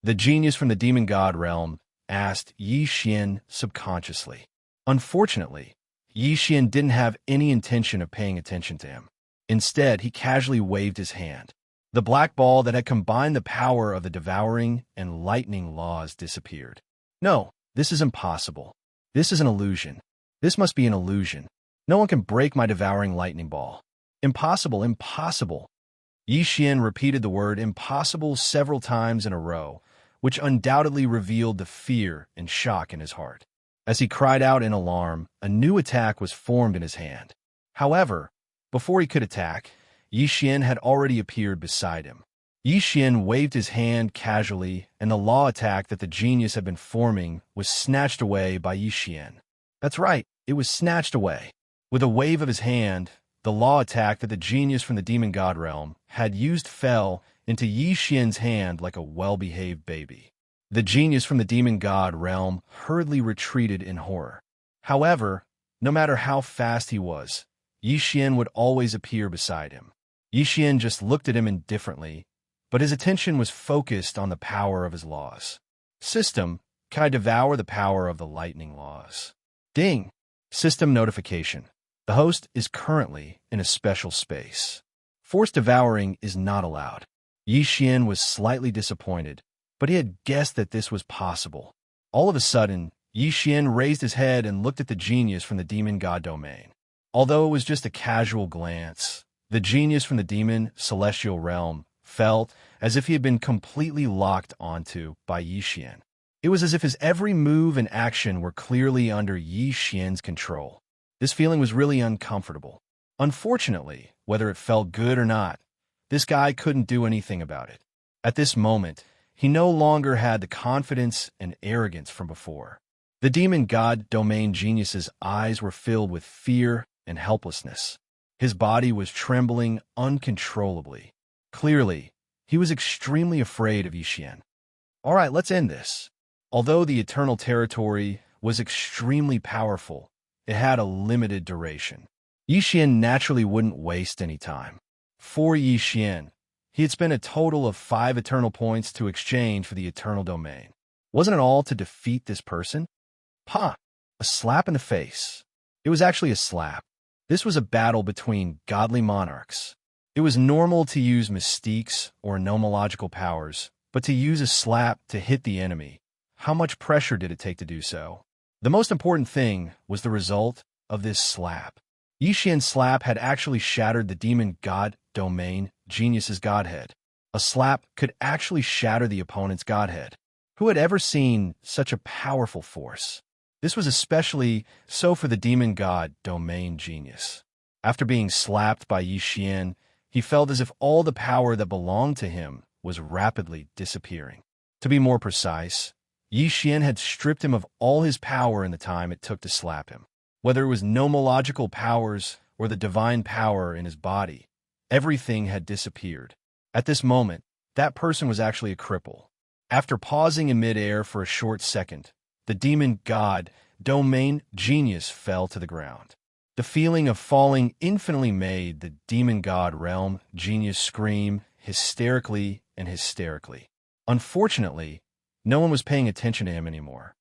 The genius from the demon god realm asked Yi Xian subconsciously. Unfortunately, Yi Xian didn't have any intention of paying attention to him. Instead, he casually waved his hand. The black ball that had combined the power of the devouring and lightning laws disappeared. No, this is impossible. This is an illusion. This must be an illusion. No one can break my devouring lightning ball. Impossible, impossible. Yi Xian repeated the word impossible several times in a row, which undoubtedly revealed the fear and shock in his heart. As he cried out in alarm, a new attack was formed in his hand. However, before he could attack, Yi Xian had already appeared beside him. Yi Xian waved his hand casually, and the law attack that the genius had been forming was snatched away by Yi Xian. That's right, it was snatched away. With a wave of his hand, the law attack that the genius from the demon god realm had used fell into Yi Xian's hand like a well-behaved baby. The genius from the demon god realm hurriedly retreated in horror. However, no matter how fast he was, Yi Xian would always appear beside him. Yi Xian just looked at him indifferently, but his attention was focused on the power of his laws. System, can I devour the power of the lightning laws? Ding! System notification. The host is currently in a special space. Forced devouring is not allowed. Yi Xian was slightly disappointed, but he had guessed that this was possible. All of a sudden, Yi Xian raised his head and looked at the genius from the demon god domain. Although it was just a casual glance, the genius from the demon celestial realm felt as if he had been completely locked onto by Yi Xian. It was as if his every move and action were clearly under Yi Xian's control. This feeling was really uncomfortable. Unfortunately, whether it felt good or not, this guy couldn't do anything about it. At this moment, he no longer had the confidence and arrogance from before. The demon god domain genius's eyes were filled with fear and helplessness. His body was trembling uncontrollably. Clearly, he was extremely afraid of Yi Xian. All right, let's end this. Although the Eternal Territory was extremely powerful, it had a limited duration. Yi Xian naturally wouldn't waste any time. For Yi Xian, he had spent a total of 5 Eternal Points to exchange for the Eternal Domain. Wasn't it all to defeat this person? Pa! A slap in the face. It was actually a slap. This was a battle between godly monarchs. It was normal to use mystiques or nomological powers, but to use a slap to hit the enemy, how much pressure did it take to do so? The most important thing was the result of this slap. Yi Xian's slap had actually shattered the demon god domain genius's godhead. A slap could actually shatter the opponent's godhead. Who had ever seen such a powerful force? This was especially so for the demon god domain genius. After being slapped by Yi Xian, he felt as if all the power that belonged to him was rapidly disappearing. To be more precise, Yi Xian had stripped him of all his power in the time it took to slap him. Whether it was nomological powers or the divine power in his body, everything had disappeared. At this moment, that person was actually a cripple. After pausing in midair for a short second, the demon god domain genius fell to the ground. The feeling of falling infinitely made the demon god realm genius scream hysterically and hysterically. Unfortunately, no one was paying attention to him anymore.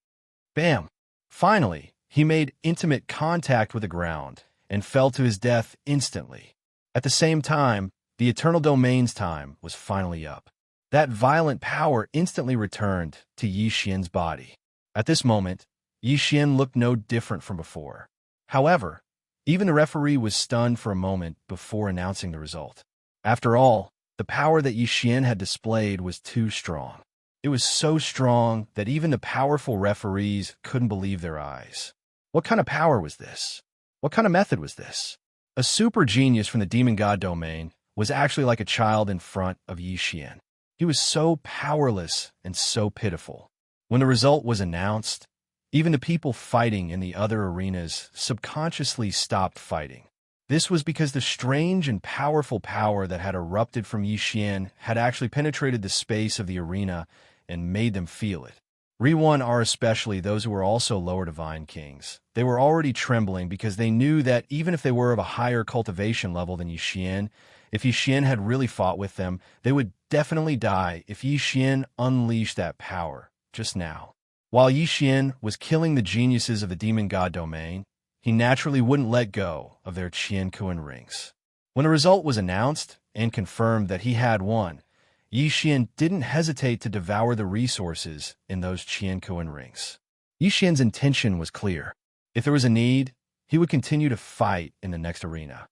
Bam! Finally, he made intimate contact with the ground and fell to his death instantly. At the same time, the Eternal Domain's time was finally up. That violent power instantly returned to Yi Xian's body. At this moment, Yi Xian looked no different from before. However, even the referee was stunned for a moment before announcing the result. After all, the power that Yi Xian had displayed was too strong. It was so strong that even the powerful referees couldn't believe their eyes. What kind of power was this? What kind of method was this? A super genius from the demon god domain was actually like a child in front of Yi Xian. He was so powerless and so pitiful. When the result was announced, even the people fighting in the other arenas subconsciously stopped fighting. This was because the strange and powerful power that had erupted from Yi Xian had actually penetrated the space of the arena and made them feel it. Re-1 are especially those who were also lower divine kings. They were already trembling because they knew that even if they were of a higher cultivation level than Yi Xian, if Yi Xian had really fought with them, they would definitely die if Yi Xian unleashed that power just now. While Yi Xian was killing the geniuses of the demon god domain, he naturally wouldn't let go of their Qiankuan rings. When the result was announced and confirmed that he had won, Yi Xian didn't hesitate to devour the resources in those Qiankuan rings. Yi Xian's intention was clear. If there was a need, he would continue to fight in the next arena.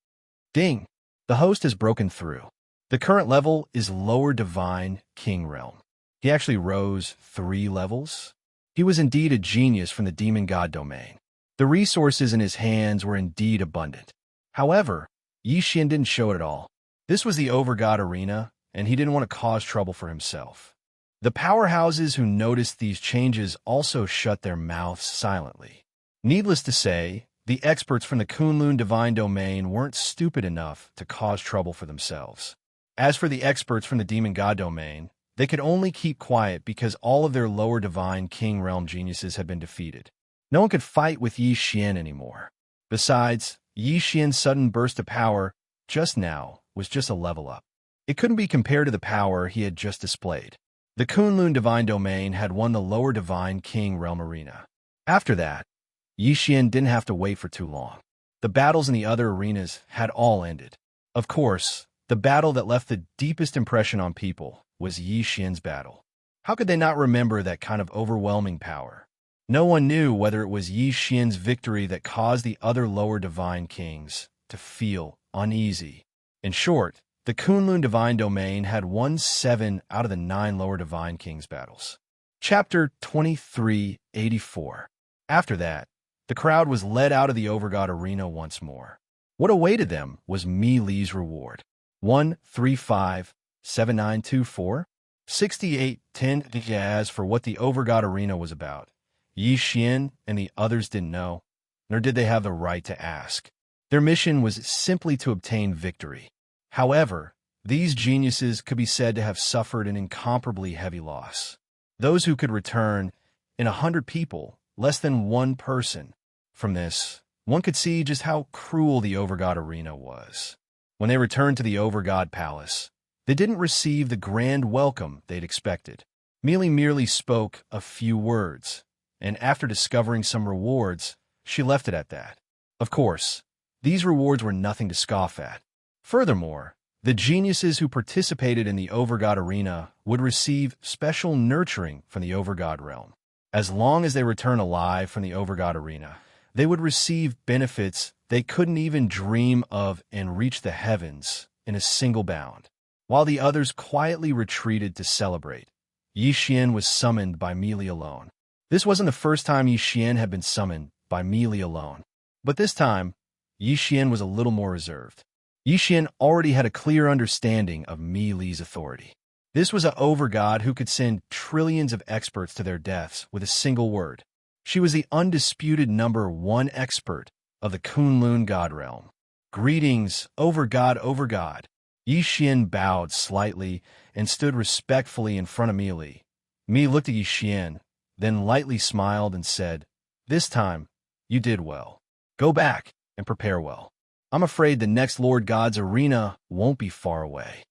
Ding! The host has broken through. The current level is Lower Divine King Realm. He actually rose 3 levels. He was indeed a genius from the demon god domain. The resources in his hands were indeed abundant. However, Yi Xian didn't show it at all. This was the Overgod Arena, and he didn't want to cause trouble for himself. The powerhouses who noticed these changes also shut their mouths silently. Needless to say, the experts from the Kunlun Divine Domain weren't stupid enough to cause trouble for themselves. As for the experts from the Demon God Domain, they could only keep quiet because all of their lower Divine King Realm geniuses had been defeated. No one could fight with Yi Xian anymore. Besides, Yi Xian's sudden burst of power just now was just a level up. It couldn't be compared to the power he had just displayed. The Kunlun Divine Domain had won the lower Divine King Realm arena. After that, Yi Xian didn't have to wait for too long. The battles in the other arenas had all ended. Of course, the battle that left the deepest impression on people was Yi Xian's battle. How could they not remember that kind of overwhelming power? No one knew whether it was Yi Xian's victory that caused the other lower divine kings to feel uneasy. In short, the Kunlun Divine Domain had won 7 out of the 9 lower divine kings battles. Chapter 2384. After that, the crowd was led out of the Overgod Arena once more. What awaited them was Mi Li's reward. 1357924 6810. As for what the Overgod Arena was about, Yi Xian and the others didn't know, nor did they have the right to ask. Their mission was simply to obtain victory. However, these geniuses could be said to have suffered an incomparably heavy loss. Those who could return, in 100 people, less than 1 person. From this, one could see just how cruel the Overgod Arena was. When they returned to the Overgod Palace, they didn't receive the grand welcome they'd expected. Mealy merely spoke a few words, and after discovering some rewards, she left it at that. Of course, these rewards were nothing to scoff at. Furthermore, the geniuses who participated in the Overgod Arena would receive special nurturing from the Overgod Realm. As long as they return alive from the Overgod Arena, they would receive benefits they couldn't even dream of and reach the heavens in a single bound. While the others quietly retreated to celebrate, Yi Xian was summoned by Mi Li alone. This wasn't the first time Yi Xian had been summoned by Mi Li alone, but this time, Yi Xian was a little more reserved. Yi Xian already had a clear understanding of Mi Li's authority. This was an overgod who could send trillions of experts to their deaths with a single word. She was the undisputed #1 expert of the Kunlun God Realm. Greetings, overgod, overgod. Yi Xian bowed slightly and stood respectfully in front of Mi Li. Mi looked at Yi Xian, then lightly smiled and said, "This time, you did well. Go back and prepare well. I'm afraid the next Lord God's arena won't be far away."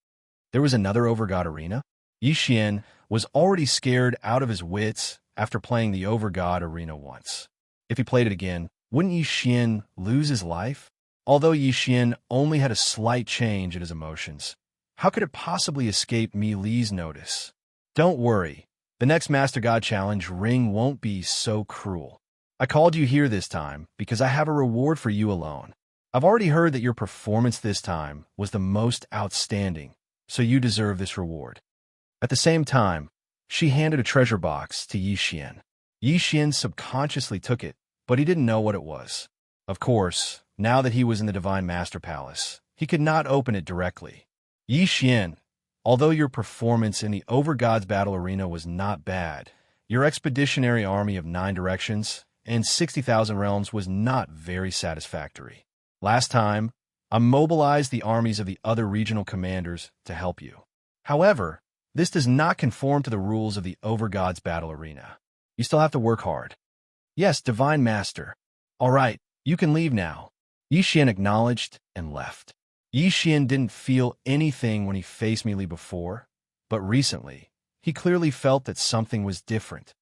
There was another Overgod arena? Yi Xian was already scared out of his wits after playing the Overgod arena once. If he played it again, wouldn't Yi Xian lose his life? Although Yi Xian only had a slight change in his emotions, how could it possibly escape Mi Li's notice? Don't worry, the next Master God Challenge ring won't be so cruel. I called you here this time because I have a reward for you alone. I've already heard that your performance this time was the most outstanding, so you deserve this reward. At the same time, she handed a treasure box to Yi Xian. Yi Xian subconsciously took it, but he didn't know what it was. Of course, now that he was in the Divine Master Palace, he could not open it directly. Yi Xian, although your performance in the Overgod's Battle Arena was not bad, your expeditionary army of 9 directions and 60,000 realms was not very satisfactory. Last time, I mobilized the armies of the other regional commanders to help you. However, this does not conform to the rules of the Overgod's Battle Arena. You still have to work hard. Yes, Divine Master. All right, you can leave now. Yi Xian acknowledged and left. Yi Xian didn't feel anything when he faced Mi Li before, But recently, he clearly felt that something was different.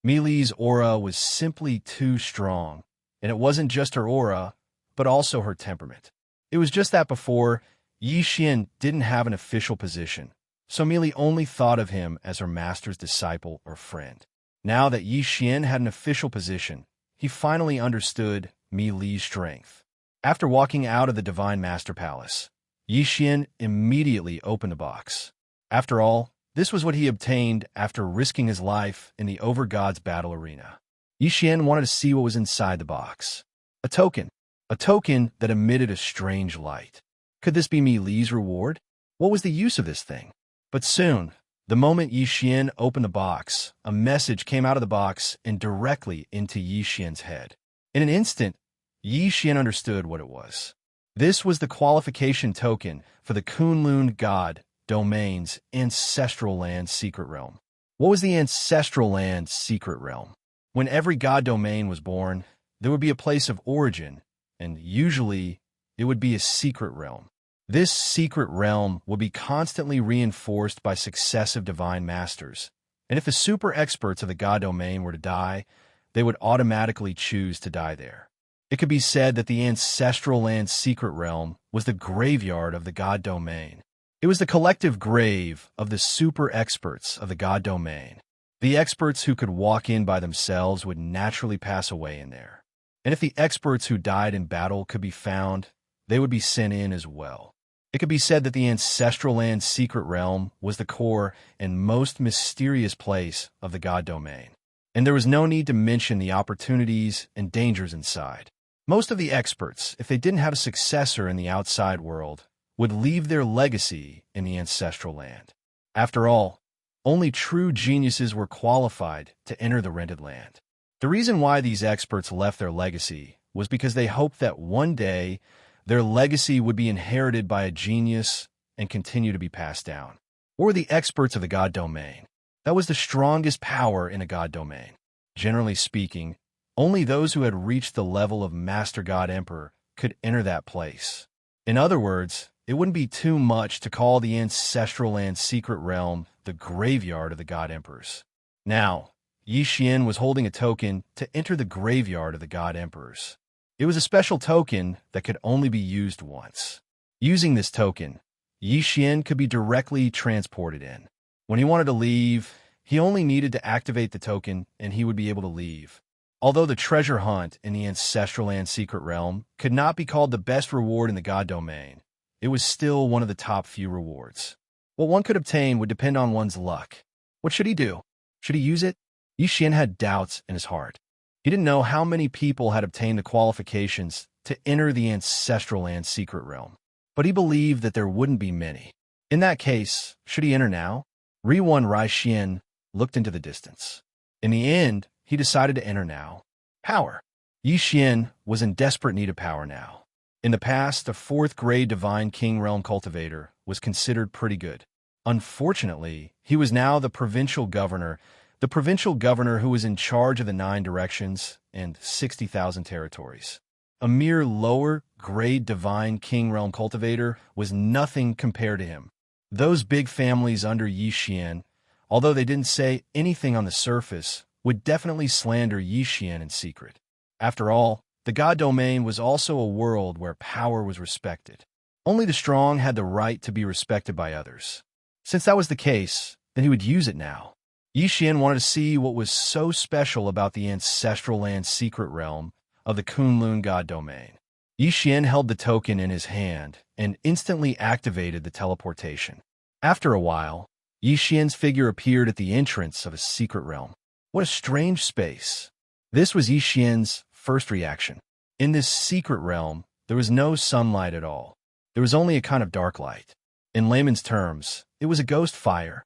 Mili's aura was simply too strong, and it wasn't just her aura, but also her temperament. It was just that before, Yi Xian didn't have an official position, so Mili only thought of him as her master's disciple or friend. Now that Yi Xian had an official position, he finally understood Mili's strength. After walking out of the Divine Master Palace, Yi Xian immediately opened the box. After all, this was what he obtained after risking his life in the Overgods battle arena. Yi Xian wanted to see what was inside the box. A token that emitted a strange light. Could this be Mili's reward? What was the use of this thing? But soon, the moment Yi Xian opened the box, a message came out of the box and directly into Yi Xian's head. In an instant, Yi Xian understood what it was. This was the qualification token for the Kunlun God Domain's Ancestral Land Secret Realm. What was the Ancestral Land Secret Realm? When every God Domain was born, there would be a place of origin, and usually it would be a secret realm. This secret realm would be constantly reinforced by successive divine masters, and if the super experts of the God Domain were to die, they would automatically choose to die there. It could be said that the Ancestral Land Secret Realm was the graveyard of the God Domain. It was the collective grave of the super experts of the God Domain. The experts who could walk in by themselves would naturally pass away in there. And if the experts who died in battle could be found, they would be sent in as well. It could be said that the Ancestral Land Secret Realm was the core and most mysterious place of the God Domain. And there was no need to mention the opportunities and dangers inside. Most of the experts, if they didn't have a successor in the outside world, would leave their legacy in the Ancestral Land. After all, only true geniuses were qualified to enter the rented land. The reason why these experts left their legacy was because they hoped that one day their legacy would be inherited by a genius and continue to be passed down. Or the experts of the God Domain. That was the strongest power in a God Domain. Generally speaking, only those who had reached the level of Master God Emperor could enter that place. In other words, it wouldn't be too much to call the Ancestral Land Secret Realm the graveyard of the God Emperors. Now, Yi Xian was holding a token to enter the graveyard of the God Emperors. It was a special token that could only be used once. Using this token, Yi Xian could be directly transported in. When he wanted to leave, he only needed to activate the token and he would be able to leave. Although the treasure hunt in the Ancestral Land Secret Realm could not be called the best reward in the God Domain, it was still one of the top few rewards. What one could obtain would depend on one's luck. What should he do? Should he use it? Yi Xian had doubts in his heart. He didn't know how many people had obtained the qualifications to enter the Ancestral Land Secret Realm, but he believed that there wouldn't be many. In that case, should he enter now? Ri-1 Rai-Xian looked into the distance. In the end, he decided to enter now. Power. Yi Xian was in desperate need of power now. In the past, a 4th-grade Divine King Realm cultivator was considered pretty good. Unfortunately, he was now the provincial governor who was in charge of the 9 directions and 60,000 territories. A mere lower-grade Divine King Realm cultivator was nothing compared to him. Those big families under Yi Xian, although they didn't say anything on the surface, would definitely slander Yi Xian in secret. After all, the God Domain was also a world where power was respected. Only the strong had the right to be respected by others. Since that was the case, then he would use it now. Yi Xian wanted to see what was so special about the Ancestral Land Secret Realm of the Kunlun God Domain. Yi Xian held the token in his hand and instantly activated the teleportation. After a while, Yi Xian's figure appeared at the entrance of a secret realm. What a strange space. This was Yi Xian's first reaction. In this secret realm, there was no sunlight at all. There was only a kind of dark light. In layman's terms, it was a ghost fire.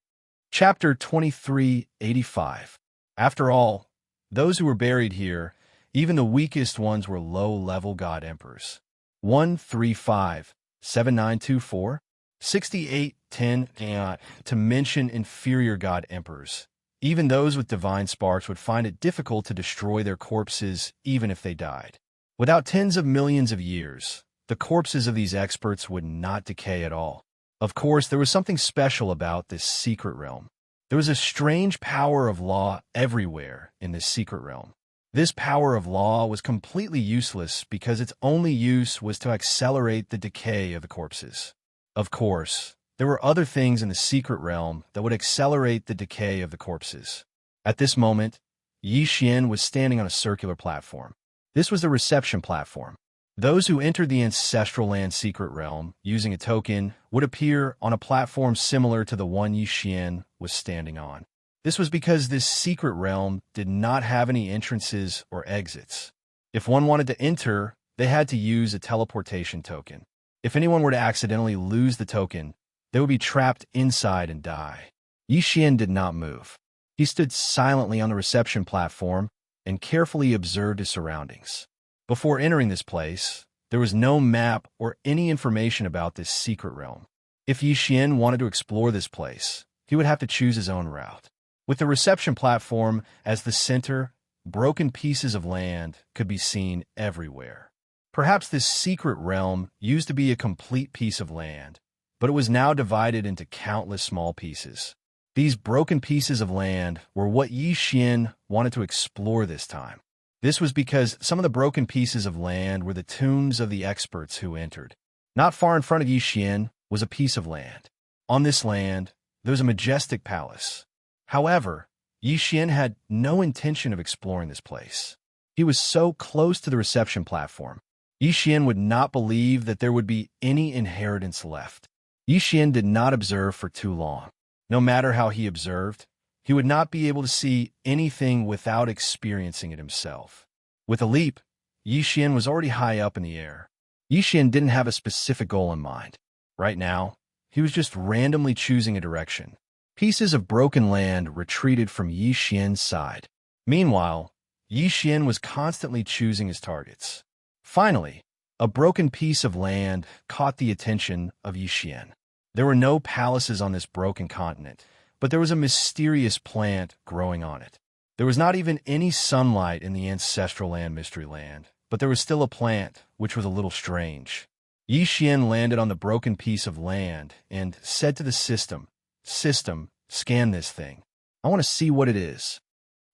Chapter 2385. After all, those who were buried here, even the weakest ones, were low-level God Emperors. 135-7924, 6810, to mention inferior God Emperors. Even those with divine sparks would find it difficult to destroy their corpses even if they died. Without tens of millions of years, the corpses of these experts would not decay at all. Of course, there was something special about this secret realm. There was a strange power of law everywhere in this secret realm. This power of law was completely useless because its only use was to accelerate the decay of the corpses. Of course, there were other things in the secret realm that would accelerate the decay of the corpses. At this moment, Yi Xian was standing on a circular platform. This was the reception platform. Those who entered the Ancestral Land secret realm using a token would appear on a platform similar to the one Yi Xian was standing on. This was because this secret realm did not have any entrances or exits. If one wanted to enter, they had to use a teleportation token. If anyone were to accidentally lose the token, they would be trapped inside and die. Yi Xian did not move. He stood silently on the reception platform and carefully observed his surroundings. Before entering this place, there was no map or any information about this secret realm. If Yi Xian wanted to explore this place, he would have to choose his own route. With the reception platform as the center, broken pieces of land could be seen everywhere. Perhaps this secret realm used to be a complete piece of land, but it was now divided into countless small pieces. These broken pieces of land were what Yi Xian wanted to explore this time. This was because some of the broken pieces of land were the tombs of the experts who entered. Not far in front of Yi Xian was a piece of land. On this land, there was a majestic palace. However, Yi Xian had no intention of exploring this place. He was so close to the reception platform. Yi Xian would not believe that there would be any inheritance left. Yi Xian did not observe for too long. No matter how he observed, he would not be able to see anything without experiencing it himself. With a leap, Yi Xian was already high up in the air. Yi Xian didn't have a specific goal in mind. Right now, he was just randomly choosing a direction. Pieces of broken land retreated from Yi Xian's side. Meanwhile, Yi Xian was constantly choosing his targets. Finally, a broken piece of land caught the attention of Yi Xian. There were no palaces on this broken continent, but there was a mysterious plant growing on it. There was not even any sunlight in the Ancestral Land Mystery Land, but there was still a plant, which was a little strange. Yi Xian landed on the broken piece of land and said to the system, "System, scan this thing. I want to see what it is."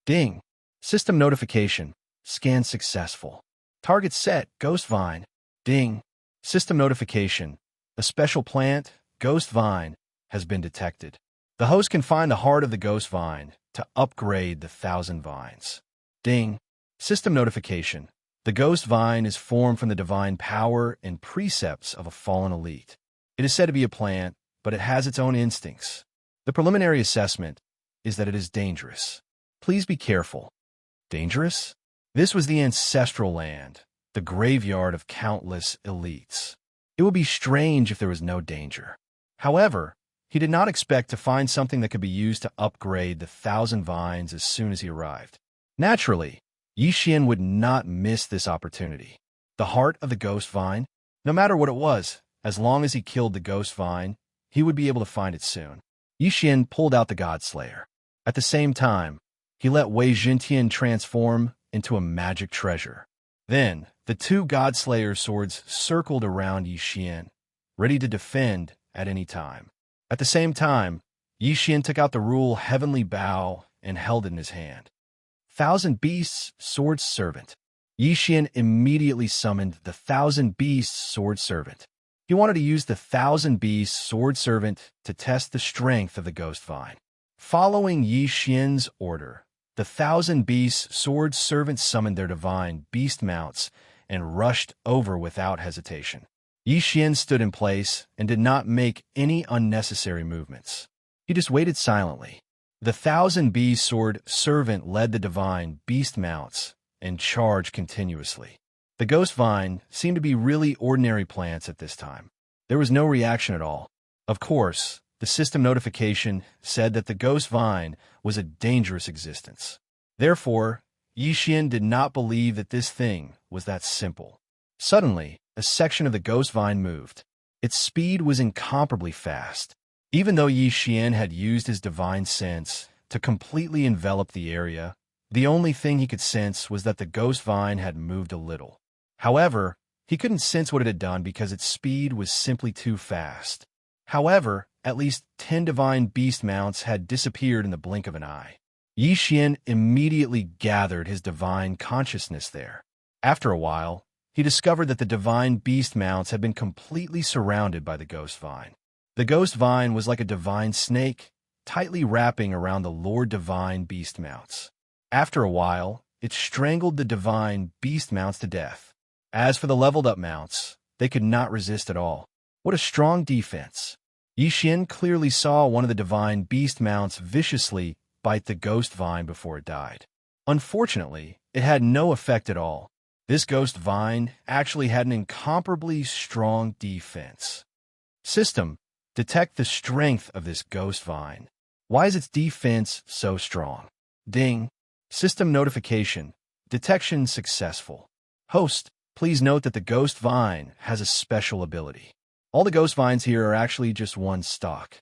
Ding! System notification. Scan successful. Target set, Ghost Vine. Ding! System notification. A special plant, Ghost Vine, has been detected. The host can find the heart of the Ghost Vine to upgrade the 1,000 vines. Ding! System notification. The Ghost Vine is formed from the divine power and precepts of a fallen elite. It is said to be a plant, but it has its own instincts. The preliminary assessment is that it is dangerous. Please be careful. Dangerous? This was the Ancestral Land, the graveyard of countless elites. It would be strange if there was no danger. However, he did not expect to find something that could be used to upgrade the 1,000 vines as soon as he arrived. Naturally, Yi Xian would not miss this opportunity. The heart of the Ghost Vine? No matter what it was, as long as he killed the Ghost Vine, he would be able to find it soon. Yi Xian pulled out the Godslayer. At the same time, he let Wei Jintian transform into a magic treasure. Then, the two Godslayer swords circled around Yi Xian, ready to defend at any time. At the same time, Yi Xian took out the rule Heavenly Bow and held it in his hand. 1,000 Beasts Sword Servant. Yi Xian immediately summoned the 1,000 Beasts Sword Servant. He wanted to use the 1,000 Beasts Sword Servant to test the strength of the Ghost Vine. Following Yi Xian's order, the 1,000 Beasts Sword Servants summoned their divine beast mounts and rushed over without hesitation. Yi Xian stood in place and did not make any unnecessary movements. He just waited silently. The 1,000 Beast Sword Servant led the divine beast mounts and charged continuously. The Ghost Vine seemed to be really ordinary plants at this time. There was no reaction at all. Of course, the system notification said that the Ghost Vine was a dangerous existence. Therefore, Yi Xian did not believe that this thing was that simple. Suddenly, a section of the Ghost Vine moved. Its speed was incomparably fast. Even though Yi Xian had used his divine sense to completely envelop the area, the only thing he could sense was that the Ghost Vine had moved a little. However, he couldn't sense what it had done because its speed was simply too fast. However, at least 10 divine beast mounts had disappeared in the blink of an eye. Yi Xian immediately gathered his divine consciousness there. After a while, he discovered that the divine beast mounts had been completely surrounded by the ghost vine. The ghost vine was like a divine snake, tightly wrapping around the Lord Divine beast mounts. After a while, it strangled the divine beast mounts to death. As for the leveled up mounts, they could not resist at all. What a strong defense! Yi Xian clearly saw one of the divine beast mounts viciously bite the ghost vine before it died. Unfortunately, it had no effect at all. This ghost vine actually had an incomparably strong defense. System, detect the strength of this ghost vine. Why is its defense so strong? Ding. System notification. Detection successful. Host, please note that the ghost vine has a special ability. All the ghost vines here are actually just one stalk.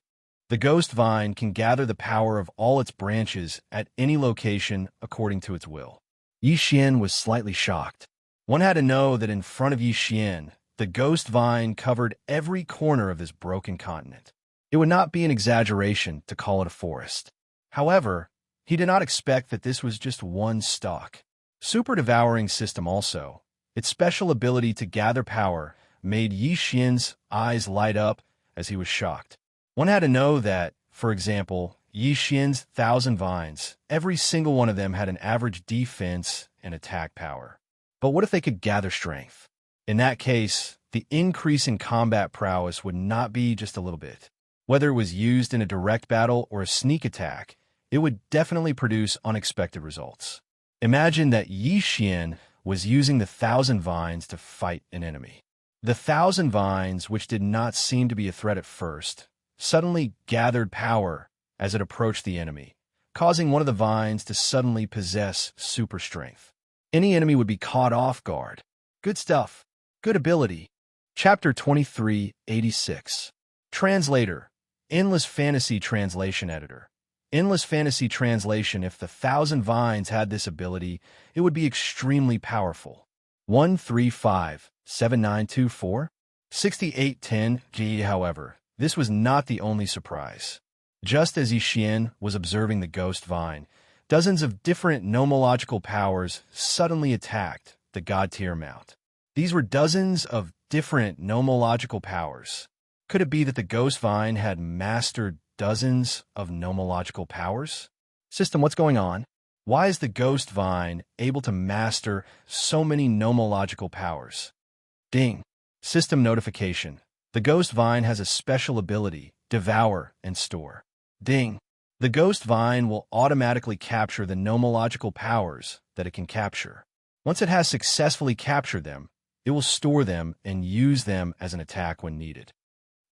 The ghost vine can gather the power of all its branches at any location according to its will. Yi Xian was slightly shocked. One had to know that in front of Yi Xian, the ghost vine covered every corner of this broken continent. It would not be an exaggeration to call it a forest. However, he did not expect that this was just one stalk. Super Devouring System also, its special ability to gather power, made Yi Xian's eyes light up as he was shocked. One had to know that, for example, Yi Xian's 1,000 vines, every single one of them had an average defense and attack power. But what if they could gather strength? In that case, the increase in combat prowess would not be just a little bit. Whether it was used in a direct battle or a sneak attack, it would definitely produce unexpected results. Imagine that Yi Xian was using the 1,000 vines to fight an enemy. The 1,000 vines, which did not seem to be a threat at first, suddenly gathered power as it approached the enemy, causing one of the vines to suddenly possess super strength. Any enemy would be caught off guard. Good stuff. Good ability. Chapter 2386. Translator. Endless Fantasy Translation Editor. Endless Fantasy Translation. If the 1,000 vines had this ability, it would be extremely powerful. 135-7924? 6810 G. However, this was not the only surprise. Just as Yi Xian was observing the ghost vine, dozens of different nomological powers suddenly attacked the God-tier mount. These were dozens of different nomological powers. Could it be that the ghost vine had mastered dozens of nomological powers? System, what's going on? Why is the ghost vine able to master so many nomological powers? Ding. System notification. The ghost vine has a special ability, devour and store. Ding. The ghost vine will automatically capture the nomological powers that it can capture. Once it has successfully captured them, it will store them and use them as an attack when needed.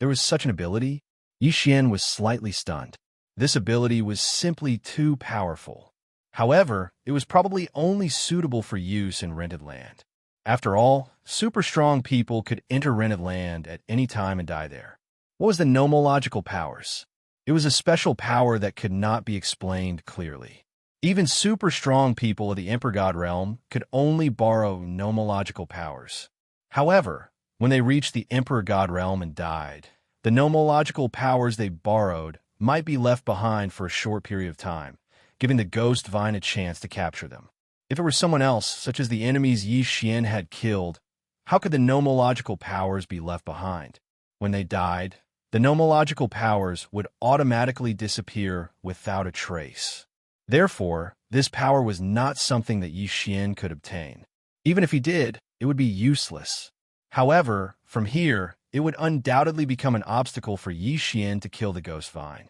There was such an ability? Yi Xian was slightly stunned. This ability was simply too powerful. However, it was probably only suitable for use in rented land. After all, super strong people could enter rented land at any time and die there. What was the nomological powers? It was a special power that could not be explained clearly. Even super strong people of the Emperor God realm could only borrow nomological powers. However, when they reached the Emperor God realm and died, the nomological powers they borrowed might be left behind for a short period of time, giving the ghost vine a chance to capture them. If it were someone else, such as the enemies Yi Xian had killed, how could the nomological powers be left behind? When they died, the nomological powers would automatically disappear without a trace. Therefore, this power was not something that Yi Xian could obtain. Even if he did, it would be useless. However, from here, it would undoubtedly become an obstacle for Yi Xian to kill the ghost vine.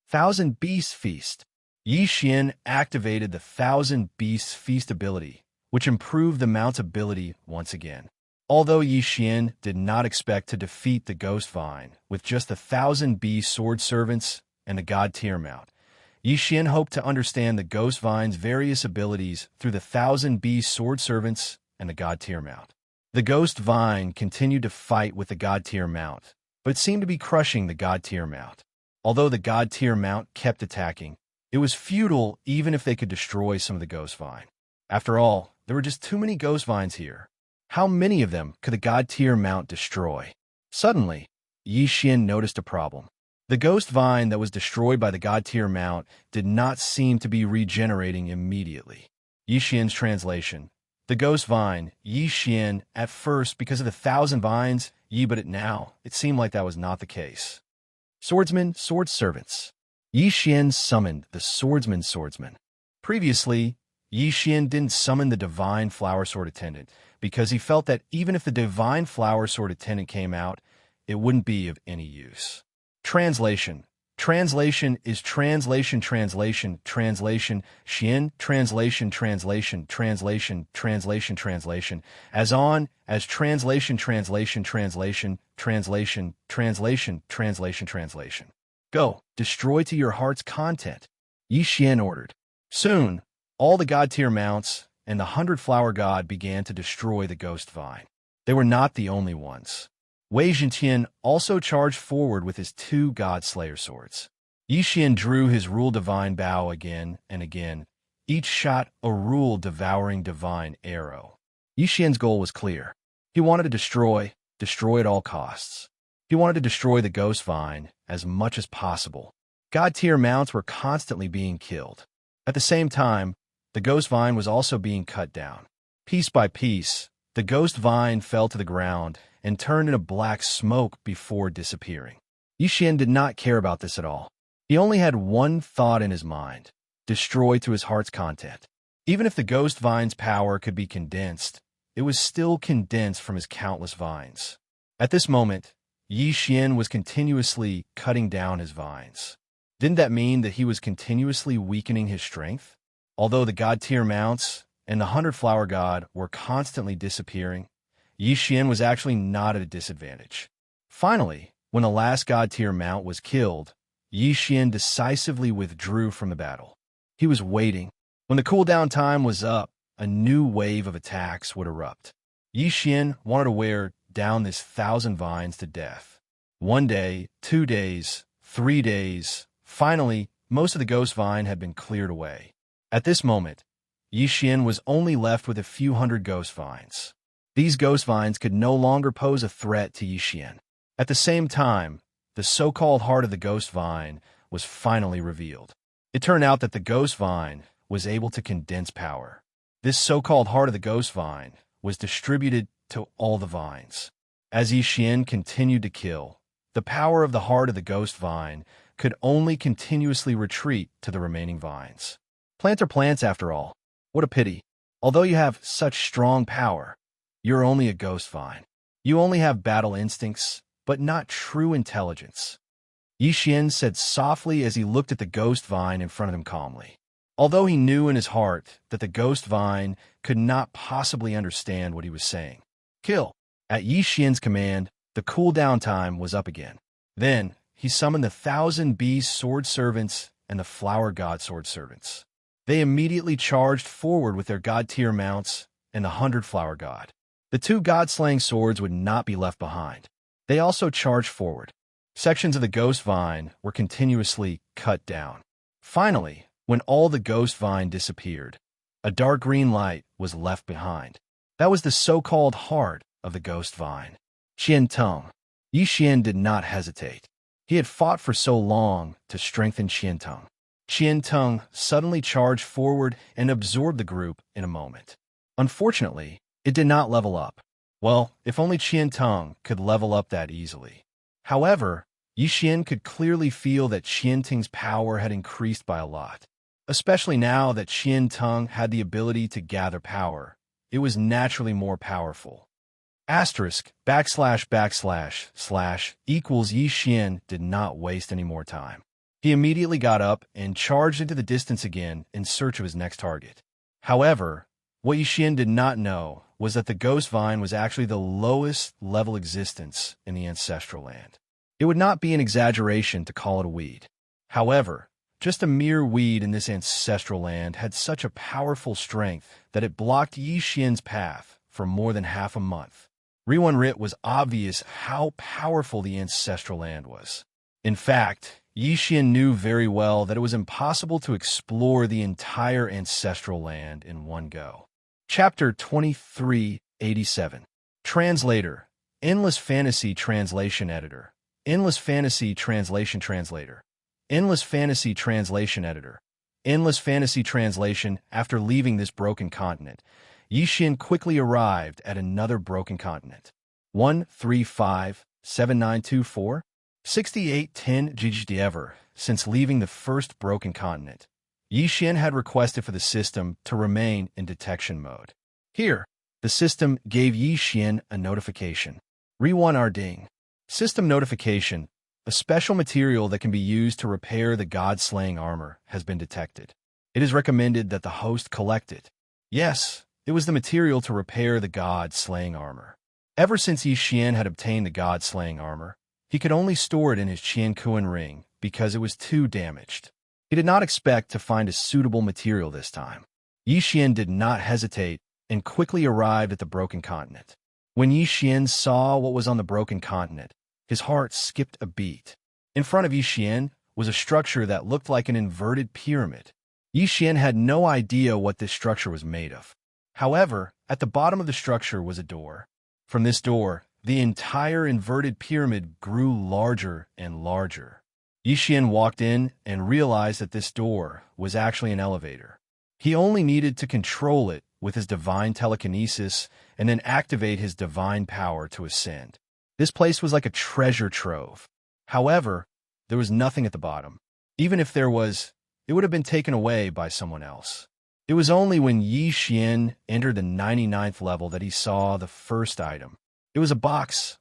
1,000 Beast Feast. Yi Xian activated the 1,000 Beasts Feast ability, which improved the mount's ability once again. Although Yi Xian did not expect to defeat the ghost vine with just 1,000 beast sword servants and the god-tier mount, Yi Xian hoped to understand the ghost vine's various abilities through the 1,000 beast sword servants and the god-tier mount. The ghost vine continued to fight with the god-tier mount, but it seemed to be crushing the god-tier mount. Although the god-tier mount kept attacking, it was futile even if they could destroy some of the ghost vine. After all, there were just too many ghost vines here. How many of them could the god-tier mount destroy? Suddenly, Yi Xian noticed a problem. The ghost vine that was destroyed by the god-tier mount did not seem to be regenerating immediately. Yi Xian's translation. The ghost vine, Yi Xian, at first, because of the 1,000 vines, but now, it seemed like that was not the case. Swordsmen, sword servants. Yi Xian summoned the swordsman. Previously, Yi Xian didn't summon the divine flower sword attendant because he felt that even if the divine flower sword attendant came out, it wouldn't be of any use. Translation. Translation is translation, Xian, translation, as on, as translation. Go, destroy to your heart's content, Yi Xian ordered. Soon, all the god-tier mounts and the 100-flower god began to destroy the ghost vine. They were not the only ones. Wei Zhentian also charged forward with his 2 god-slayer swords. Yi Xian drew his rule divine bow again and again. Each shot a rule devouring divine arrow. Yi Xian's goal was clear. He wanted to destroy at all costs. He wanted to destroy the ghost vine as much as possible. God-tier mounts were constantly being killed. At the same time, the ghost vine was also being cut down. Piece by piece, the ghost vine fell to the ground and turned into black smoke before disappearing. Yi Xian did not care about this at all. He only had one thought in his mind: destroy to his heart's content. Even if the ghost vine's power could be condensed, it was still condensed from his countless vines. At this moment, Yi Xian was continuously cutting down his vines. Didn't that mean that he was continuously weakening his strength? Although the god-tier mounts and the 100-flower god were constantly disappearing, Yi Xian was actually not at a disadvantage. Finally, when the last god-tier mount was killed, Yi Xian decisively withdrew from the battle. He was waiting. When the cooldown time was up, a new wave of attacks would erupt. Yi Xian wanted to wear down this 1,000 vines to death. 1 day, 2 days, 3 days. Finally, most of the ghost vine had been cleared away. At this moment, Yi Xian was only left with a few hundred ghost vines. These ghost vines could no longer pose a threat to Yi Xian. At the same time, the so-called heart of the ghost vine was finally revealed. It turned out that the ghost vine was able to condense power. This so-called heart of the ghost vine was distributed to all the vines. As Yi Xian continued to kill, the power of the heart of the ghost vine could only continuously retreat to the remaining vines. Plants are plants after all. What a pity. Although you have such strong power, you're only a ghost vine. You only have battle instincts, but not true intelligence. Yi Xian said softly as he looked at the ghost vine in front of him calmly. Although he knew in his heart that the ghost vine could not possibly understand what he was saying. Kill. At Yi Xian's command, the cooldown time was up again. Then, he summoned the 1,000 beast sword servants and the flower god sword servants. They immediately charged forward with their god-tier mounts and the 100-flower god. The 2 god-slaying swords would not be left behind. They also charged forward. Sections of the ghost vine were continuously cut down. Finally, when all the ghost vine disappeared, a dark green light was left behind. That was the so-called heart of the ghost vine. Qianteng. Yi Xian did not hesitate. He had fought for so long to strengthen Qianteng. Qianteng suddenly charged forward and absorbed the group in a moment. Unfortunately, it did not level up. Well, if only Qianteng could level up that easily. However, Yi Xian could clearly feel that Qianteng's power had increased by a lot. Especially now that Qianteng had the ability to gather power, it was naturally more powerful. Asterisk, / / equals Yi Xian did not waste any more time. He immediately got up and charged into the distance again in search of his next target. However, what Yi Xian did not know was that the ghost vine was actually the lowest level existence in the ancestral land. It would not be an exaggeration to call it a weed. However, just a mere weed in this ancestral land had such a powerful strength that it blocked Yi Xian's path for more than half a month. Rit was obvious how powerful the ancestral land was. In fact, Yi Xian knew very well that it was impossible to explore the entire ancestral land in one go. Chapter 2387. Translator, Endless Fantasy Translation Editor, Endless Fantasy Translation Translator. Endless Fantasy Translation Editor. Endless Fantasy Translation. After leaving this broken continent, Yi Xian quickly arrived at another broken continent. 1357924 6810 GGDever. Since leaving the first broken continent, Yi Xian had requested for the system to remain in detection mode. Here, the system gave Yi Xian a notification. Re1 Arding. System notification. A special material that can be used to repair the god-slaying armor has been detected. It is recommended that the host collect it. Yes, it was the material to repair the god-slaying armor. Ever since Yi Xian had obtained the god-slaying armor, he could only store it in his Qiankuan ring because it was too damaged. He did not expect to find a suitable material this time. Yi Xian did not hesitate and quickly arrived at the broken continent. When Yi Xian saw what was on the broken continent, his heart skipped a beat. In front of Yi Xian was a structure that looked like an inverted pyramid. Yi Xian had no idea what this structure was made of. However, at the bottom of the structure was a door. From this door, the entire inverted pyramid grew larger and larger. Yi Xian walked in and realized that this door was actually an elevator. He only needed to control it with his divine telekinesis and then activate his divine power to ascend. This place was like a treasure trove. However, there was nothing at the bottom. Even if there was, it would have been taken away by someone else. It was only when Yi Xian entered the 99th level that he saw the first item. It was a box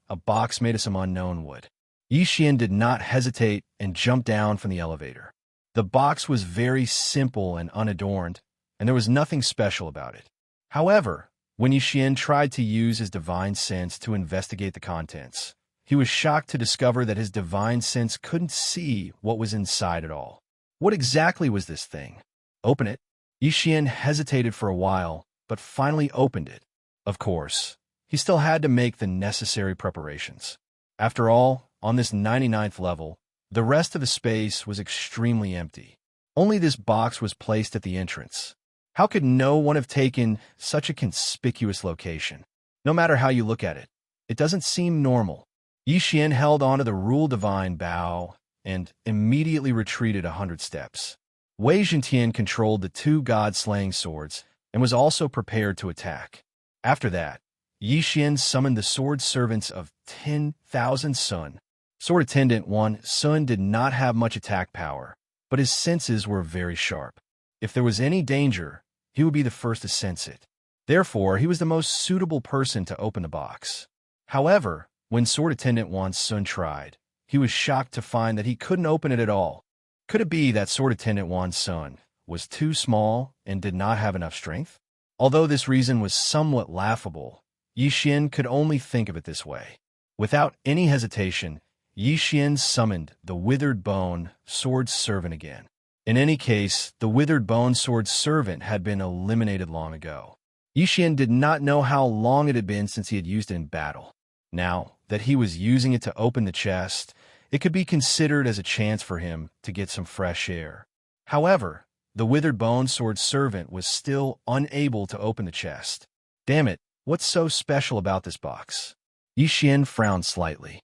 made of some unknown wood. Yi Xian did not hesitate and jumped down from the elevator. The box was very simple and unadorned, and there was nothing special about it. However, when Yi Xian tried to use his divine sense to investigate the contents, he was shocked to discover that his divine sense couldn't see what was inside at all. What exactly was this thing? Open it. Yi Xian hesitated for a while, but finally opened it. Of course, he still had to make the necessary preparations. After all, on this 99th level, the rest of the space was extremely empty. Only this box was placed at the entrance. How could no one have taken such a conspicuous location? No matter how you look at it, it doesn't seem normal. Yi Xian held onto the Rule Divine Bow and immediately retreated 100 steps. Wei Zhentian controlled the two god-slaying swords and was also prepared to attack. After that, Yi Xian summoned the sword servants of 10,000 Sun. Sword Attendant 1 Sun did not have much attack power, but his senses were very sharp. If there was any danger, he would be the first to sense it. Therefore, he was the most suitable person to open the box. However, when Sword Attendant 1 Sun tried, he was shocked to find that he couldn't open it at all. Could it be that Sword Attendant 1 Sun was too small and did not have enough strength? Although this reason was somewhat laughable, Yi Xian could only think of it this way. Without any hesitation, Yi Xian summoned the Withered Bone Sword Servant again. In any case, the Withered Bone Sword Servant had been eliminated long ago. Yi Xian did not know how long it had been since he had used it in battle. Now that he was using it to open the chest, it could be considered as a chance for him to get some fresh air. However, the Withered Bone Sword Servant was still unable to open the chest. Damn it, what's so special about this box? Yi Xian frowned slightly.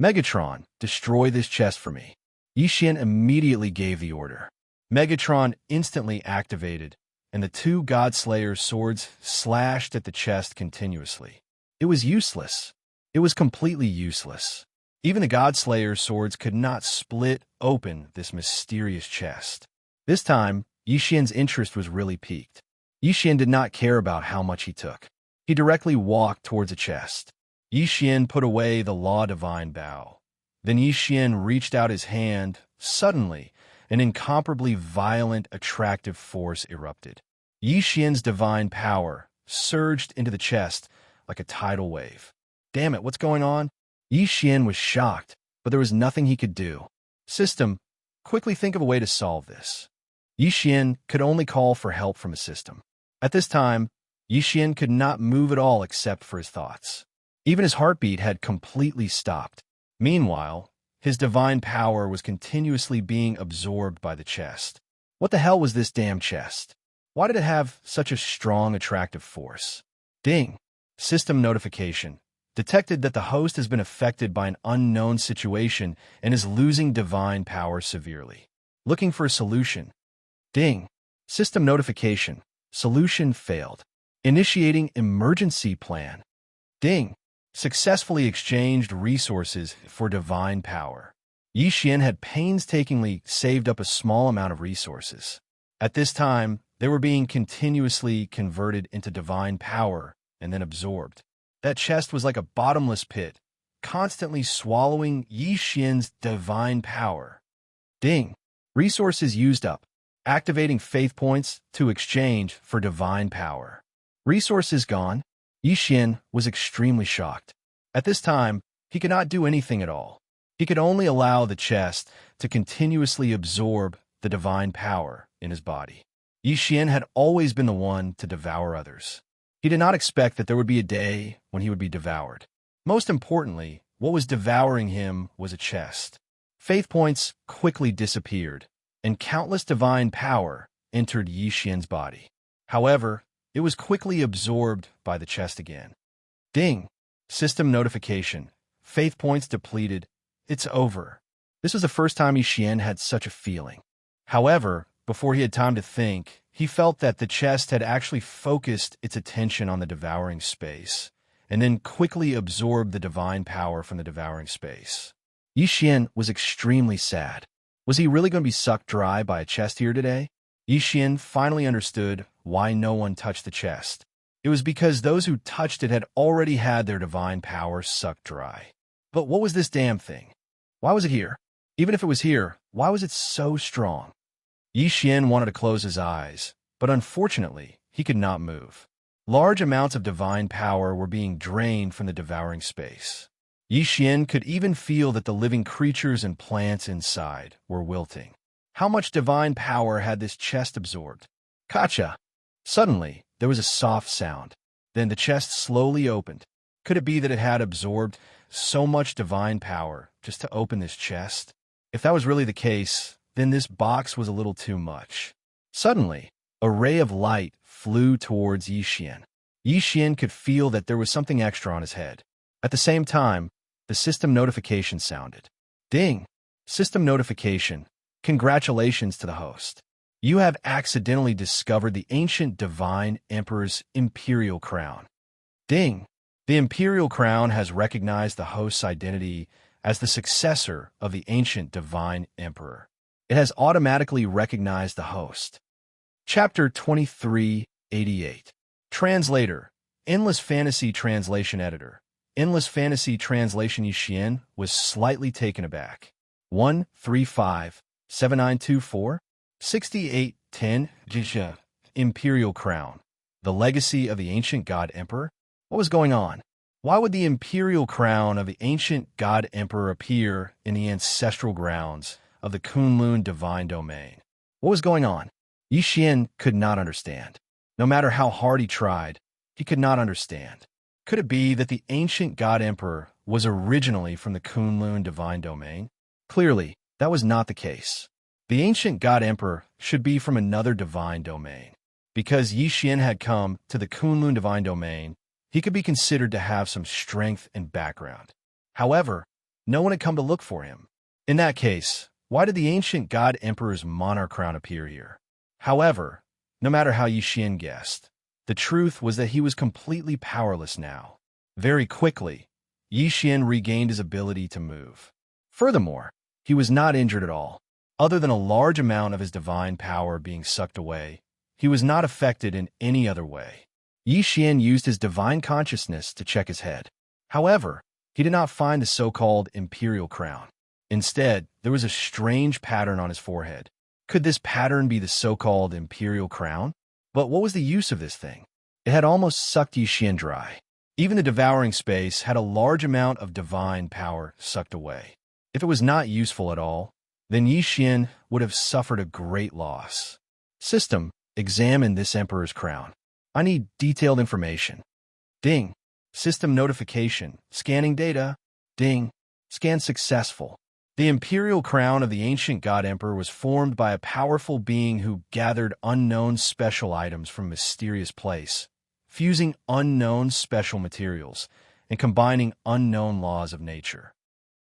Megatron, destroy this chest for me. Yi Xian immediately gave the order. Megatron instantly activated, and the two God-Slayer's swords slashed at the chest continuously. It was useless. It was completely useless. Even the God-Slayer's swords could not split open this mysterious chest. This time, Yi Xian's interest was really piqued. Yi Xian did not care about how much he took. He directly walked towards the chest. Yi Xian put away the Law Divine Bow. Then Yi Xian reached out his hand. Suddenly, an incomparably violent, attractive force erupted. Yi Xian's divine power surged into the chest like a tidal wave. Damn it, what's going on? Yi Xian was shocked, but there was nothing he could do. System, quickly think of a way to solve this. Yi Xian could only call for help from a system. At this time, Yi Xian could not move at all except for his thoughts. Even his heartbeat had completely stopped. Meanwhile, his divine power was continuously being absorbed by the chest. What the hell was this damn chest? Why did it have such a strong, attractive force? Ding! System notification. detected that the host has been affected by an unknown situation and is losing divine power severely. Looking for a solution. Ding. System notification. Solution failed. Initiating emergency plan. Ding. Successfully exchanged resources for divine power. Yi Xian had painstakingly saved up a small amount of resources. At this time, they were being continuously converted into divine power and then absorbed. That chest was like a bottomless pit, constantly swallowing Yi Xian's divine power. Ding. Resources used up. Activating faith points to exchange for divine power. Resources gone. Yi Xian was extremely shocked. At this time, he could not do anything at all. He could only allow the chest to continuously absorb the divine power in his body. Yi Xian had always been the one to devour others. He did not expect that there would be a day when he would be devoured. Most importantly, what was devouring him was a chest. Faith points quickly disappeared, and countless divine power entered Yi Xian's body. However, it was quickly absorbed by the chest again. Ding. System notification. Faith points depleted. It's over. This was the first time Yi Xian had such a feeling. However, before he had time to think, he felt that the chest had actually focused its attention on the devouring space, and then quickly absorbed the divine power from the devouring space. Yi Xian was extremely sad. Was he really going to be sucked dry by a chest here today? Yi Xian finally understood why no one touched the chest. It was because those who touched it had already had their divine power sucked dry. But what was this damn thing? Why was it here? Even if it was here, why was it so strong? Yi Xian wanted to close his eyes, but unfortunately, he could not move. Large amounts of divine power were being drained from the devouring space. Yi Xian could even feel that the living creatures and plants inside were wilting. How much divine power had this chest absorbed? Gotcha! Suddenly, there was a soft sound. Then the chest slowly opened. Could it be that it had absorbed so much divine power just to open this chest? If that was really the case, then this box was a little too much. Suddenly, a ray of light flew towards Yi Xian. Yi Xian could feel that there was something extra on his head. At the same time, the system notification sounded. Ding! System notification. Congratulations to the host. You have accidentally discovered the ancient divine emperor's imperial crown. Ding! The imperial crown has recognized the host's identity as the successor of the ancient divine emperor. It has automatically recognized the host. Chapter 2388. Translator. Endless Fantasy Translation Editor. Endless Fantasy Translation. Yi Xian was slightly taken aback. 135-7924 6810 Jisha. Imperial Crown. The legacy of the ancient god emperor? What was going on? Why would the imperial crown of the ancient god emperor appear in the ancestral grounds of the Kunlun divine domain? What was going on? Yi Xian could not understand. No matter how hard he tried, he could not understand. Could it be that the ancient god emperor was originally from the Kunlun divine domain? Clearly, that was not the case. The ancient god emperor should be from another divine domain. Because Yi Xian had come to the Kunlun divine domain, he could be considered to have some strength and background. However, no one had come to look for him. In that case, why did the ancient god emperor's monarch crown appear here? However, no matter how Yi Xian guessed, the truth was that he was completely powerless now. Very quickly, Yi Xian regained his ability to move. Furthermore, he was not injured at all. Other than a large amount of his divine power being sucked away, he was not affected in any other way. Yi Xian used his divine consciousness to check his head. However, he did not find the so-called imperial crown. Instead, there was a strange pattern on his forehead. Could this pattern be the so-called imperial crown? But what was the use of this thing? It had almost sucked Yi Xian dry. Even the devouring space had a large amount of divine power sucked away. If it was not useful at all, then Yi Xian would have suffered a great loss. System, examine this emperor's crown. I need detailed information. Ding. System notification. Scanning data. Ding. Scan successful. The imperial crown of the ancient god emperor was formed by a powerful being who gathered unknown special items from a mysterious place, fusing unknown special materials, and combining unknown laws of nature.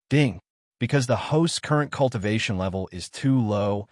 Ding! Because the host's current cultivation level is too low,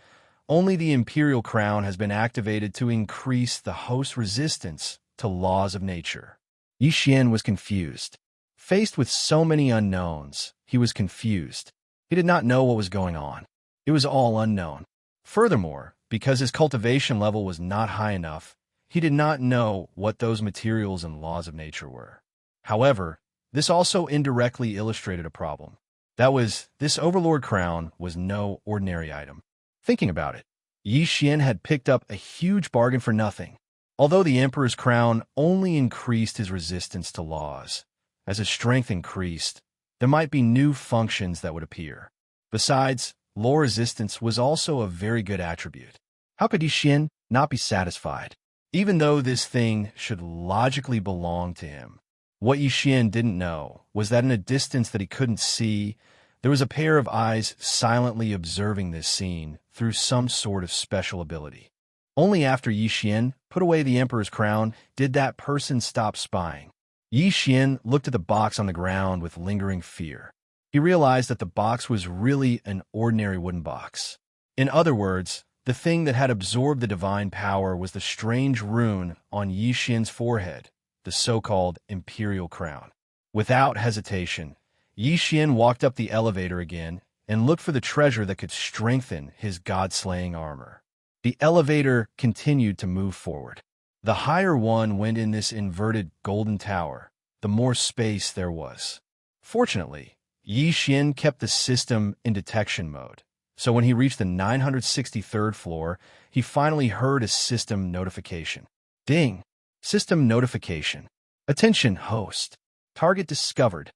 only the Imperial Crown has been activated to increase the host's resistance to laws of nature. Yi Xian was confused. Faced with so many unknowns, he was confused. He did not know what was going on. It was all unknown. Furthermore, because his cultivation level was not high enough, he did not know what those materials and laws of nature were. However, this also indirectly illustrated a problem. That was, this Overlord crown was no ordinary item. Thinking about it, Yi Xian had picked up a huge bargain for nothing. Although the Emperor's crown only increased his resistance to laws, as his strength increased, there might be new functions that would appear. Besides, law resistance was also a very good attribute. How could Yi Xian not be satisfied? Even though this thing should logically belong to him. What Yi Xian didn't know was that in a distance that he couldn't see, there was a pair of eyes silently observing this scene through some sort of special ability. Only after Yi Xian put away the Emperor's crown did that person stop spying. Yi Xian looked at the box on the ground with lingering fear. He realized that the box was really an ordinary wooden box. In other words, the thing that had absorbed the divine power was the strange rune on Yi Xian's forehead, the so-called Imperial Crown. Without hesitation, Yi Xian walked up the elevator again and looked for the treasure that could strengthen his god-slaying armor. The elevator continued to move forward. The higher one went in this inverted golden tower, the more space there was. Fortunately, Yi Xian kept the system in detection mode, so when he reached the 963rd floor, he finally heard a system notification. Ding! System notification. Attention, host. Target discovered.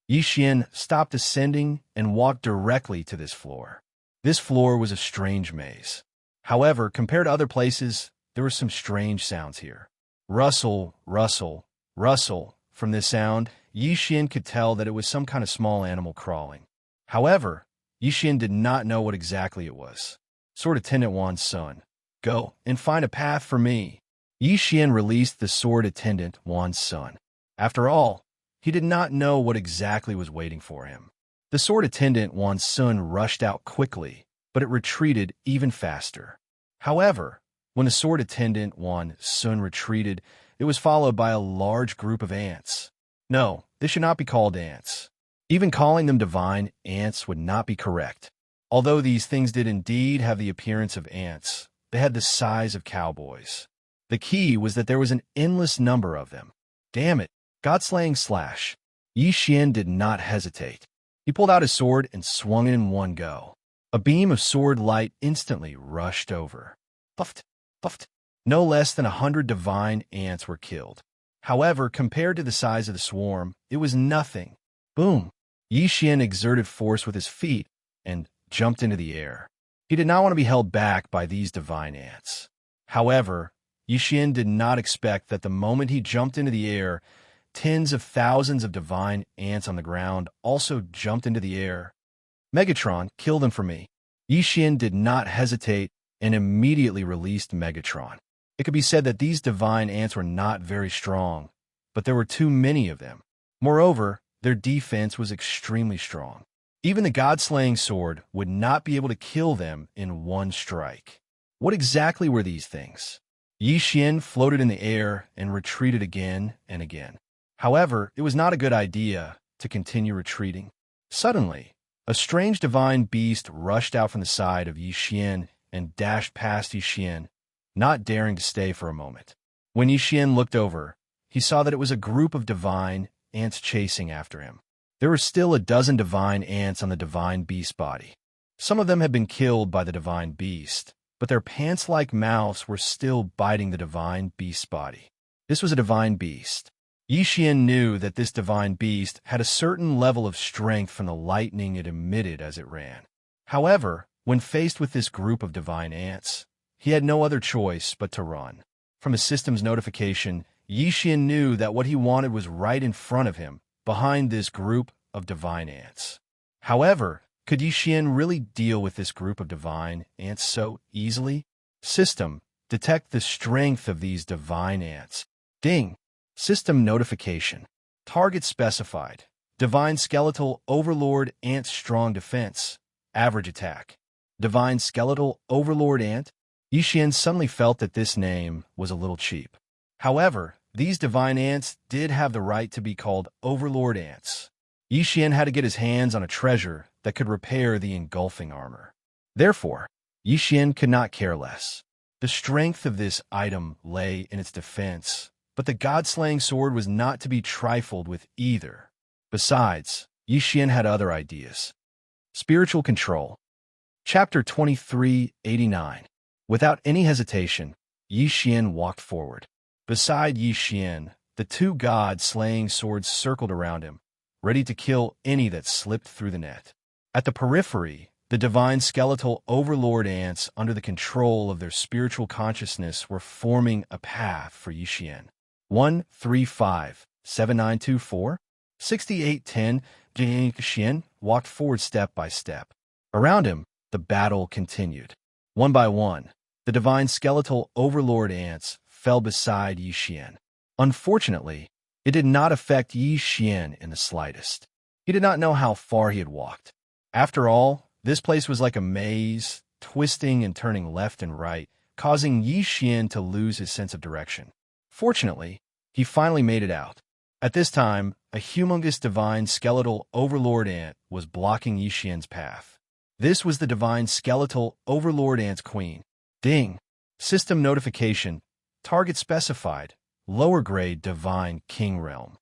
Yi Xian stopped ascending and walked directly to this floor. This floor was a strange maze. However, compared to other places, there were some strange sounds here. Rustle, rustle, rustle. From this sound, Yi Xian could tell that it was some kind of small animal crawling. However, Yi Xian did not know what exactly it was. Sword Attendant Wan's son. Go and find a path for me. Yi Xian released the Sword Attendant Wan's son. After all, he did not know what exactly was waiting for him. The Sword Attendant Wan's son rushed out quickly, but it retreated even faster. However, when the Sword Attendant Wan's son retreated, it was followed by a large group of ants. No, they should not be called ants. Even calling them divine ants would not be correct. Although these things did indeed have the appearance of ants, they had the size of cowboys. The key was that there was an endless number of them. Damn it, God-slaying slash. Yi Xian did not hesitate. He pulled out his sword and swung it in one go. A beam of sword light instantly rushed over. Puffed, puffed. No less than 100 divine ants were killed. However, compared to the size of the swarm, it was nothing. Boom! Yi Xian exerted force with his feet and jumped into the air. He did not want to be held back by these divine ants. However, Yi Xian did not expect that the moment he jumped into the air, tens of thousands of divine ants on the ground also jumped into the air. Megatron, kill them for me. Yi Xian did not hesitate and immediately released Megatron. It could be said that these divine ants were not very strong, but there were too many of them. Moreover, their defense was extremely strong. Even the god-slaying sword would not be able to kill them in one strike. What exactly were these things? Yi Xian floated in the air and retreated again and again. However, it was not a good idea to continue retreating. Suddenly, a strange divine beast rushed out from the side of Yi Xian and dashed past Yi Xian, not daring to stay for a moment. When Yi Xian looked over, he saw that it was a group of divine ants chasing after him. There were still a dozen divine ants on the divine beast body. Some of them had been killed by the divine beast, but their pants-like mouths were still biting the divine beast's body. This was a divine beast. Yi Xian knew that this divine beast had a certain level of strength from the lightning it emitted as it ran. However, when faced with this group of divine ants, he had no other choice but to run. From his system's notification, Yi Xian knew that what he wanted was right in front of him, behind this group of divine ants. However, could Yi Xian really deal with this group of divine ants so easily? System, detect the strength of these divine ants. Ding! System notification. Target specified. Divine Skeletal Overlord Ant Strong Defense. Average attack. Divine Skeletal Overlord Ant. Yi Xian suddenly felt that this name was a little cheap. However, these divine ants did have the right to be called Overlord Ants. Yi Xian had to get his hands on a treasure that could repair the engulfing armor. Therefore, Yi Xian could not care less. The strength of this item lay in its defense, but the god-slaying sword was not to be trifled with either. Besides, Yi Xian had other ideas. Spiritual Control. Chapter 2389. Without any hesitation, Yi Xian walked forward. Beside Yi Xian, the two god-slaying swords circled around him, ready to kill any that slipped through the net. At the periphery, the divine skeletal overlord ants under the control of their spiritual consciousness were forming a path for Yi Xian. 135-7924 6810 Yi Xian walked forward step by step. Around him, the battle continued. One by one, the divine skeletal overlord ants fell beside Yi Xian. Unfortunately, it did not affect Yi Xian in the slightest. He did not know how far he had walked. After all, this place was like a maze, twisting and turning left and right, causing Yi Xian to lose his sense of direction. Fortunately, he finally made it out. At this time, a humongous divine skeletal overlord ant was blocking Yi Xian's path. This was the divine skeletal overlord ant's queen. Ding! System notification. Target specified. Lower grade divine king realm.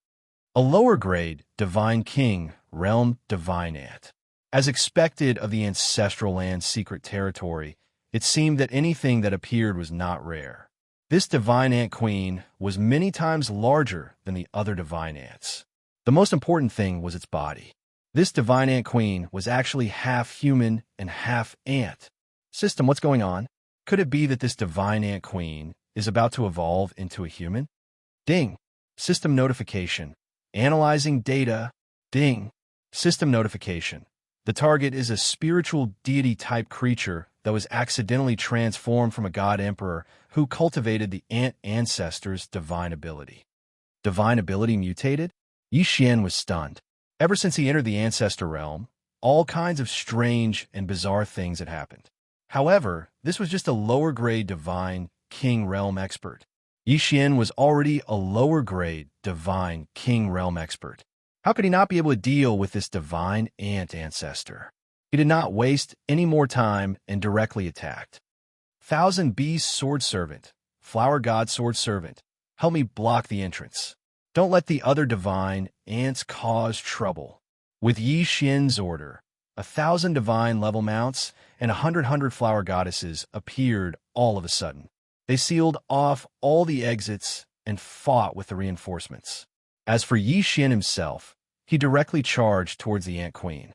A lower grade divine king realm divine ant. As expected of the ancestral land's secret territory, it seemed that anything that appeared was not rare. This divine ant queen was many times larger than the other divine ants. The most important thing was its body. This divine ant queen was actually half human and half ant. System, what's going on? Could it be that this divine ant queen is about to evolve into a human? Ding! System notification. Analyzing data. Ding! System notification. The target is a spiritual deity-type creature that was accidentally transformed from a god emperor who cultivated the ant ancestor's divine ability. Divine ability mutated? Yi Xian was stunned. Ever since he entered the ancestor realm, all kinds of strange and bizarre things had happened. However, this was just a lower-grade divine king realm expert. Yi Xian was already a lower-grade divine king realm expert. How could he not be able to deal with this divine ant ancestor? He did not waste any more time and directly attacked. Thousand Beast Sword Servant, Flower God Sword Servant, help me block the entrance. Don't let the other divine ants cause trouble. With Yi Xian's order, 1,000 divine level mounts and 100 flower goddesses appeared all of a sudden. They sealed off all the exits and fought with the reinforcements. As for Yi Xian himself, he directly charged towards the Ant Queen.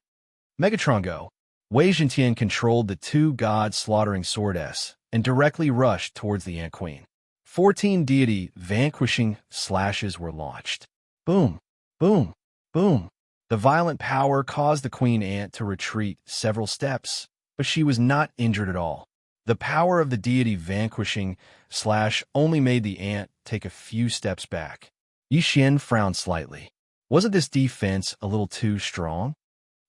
Megatron Go. Wei Zhentian controlled the two god-slaughtering sword S and directly rushed towards the Ant Queen. 14 deity vanquishing slashes were launched. Boom, boom, boom. The violent power caused the queen ant to retreat several steps, but she was not injured at all. The power of the deity vanquishing slash only made the ant take a few steps back. Yi Xian frowned slightly. Wasn't this defense a little too strong?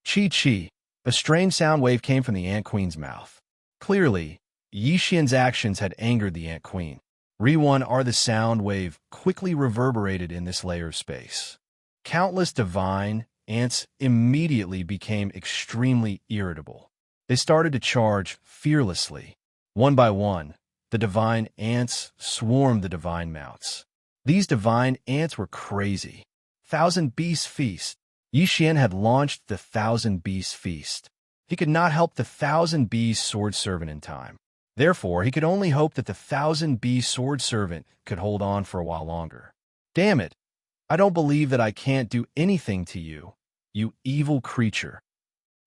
Chi-chi. A strange sound wave came from the ant queen's mouth. Clearly, Yi Xian's actions had angered the ant queen. Re-1R the sound wave quickly reverberated in this layer of space. Countless divine ants immediately became extremely irritable. They started to charge fearlessly. One by one, the divine ants swarmed the divine mounts. These divine ants were crazy. Thousand Beast Feast. Yi Xian had launched the Thousand Beast Feast. He could not help the Thousand Beast Sword Servant in time. Therefore, he could only hope that the Thousand Beast Sword Servant could hold on for a while longer. Damn it! I don't believe that I can't do anything to you, you evil creature.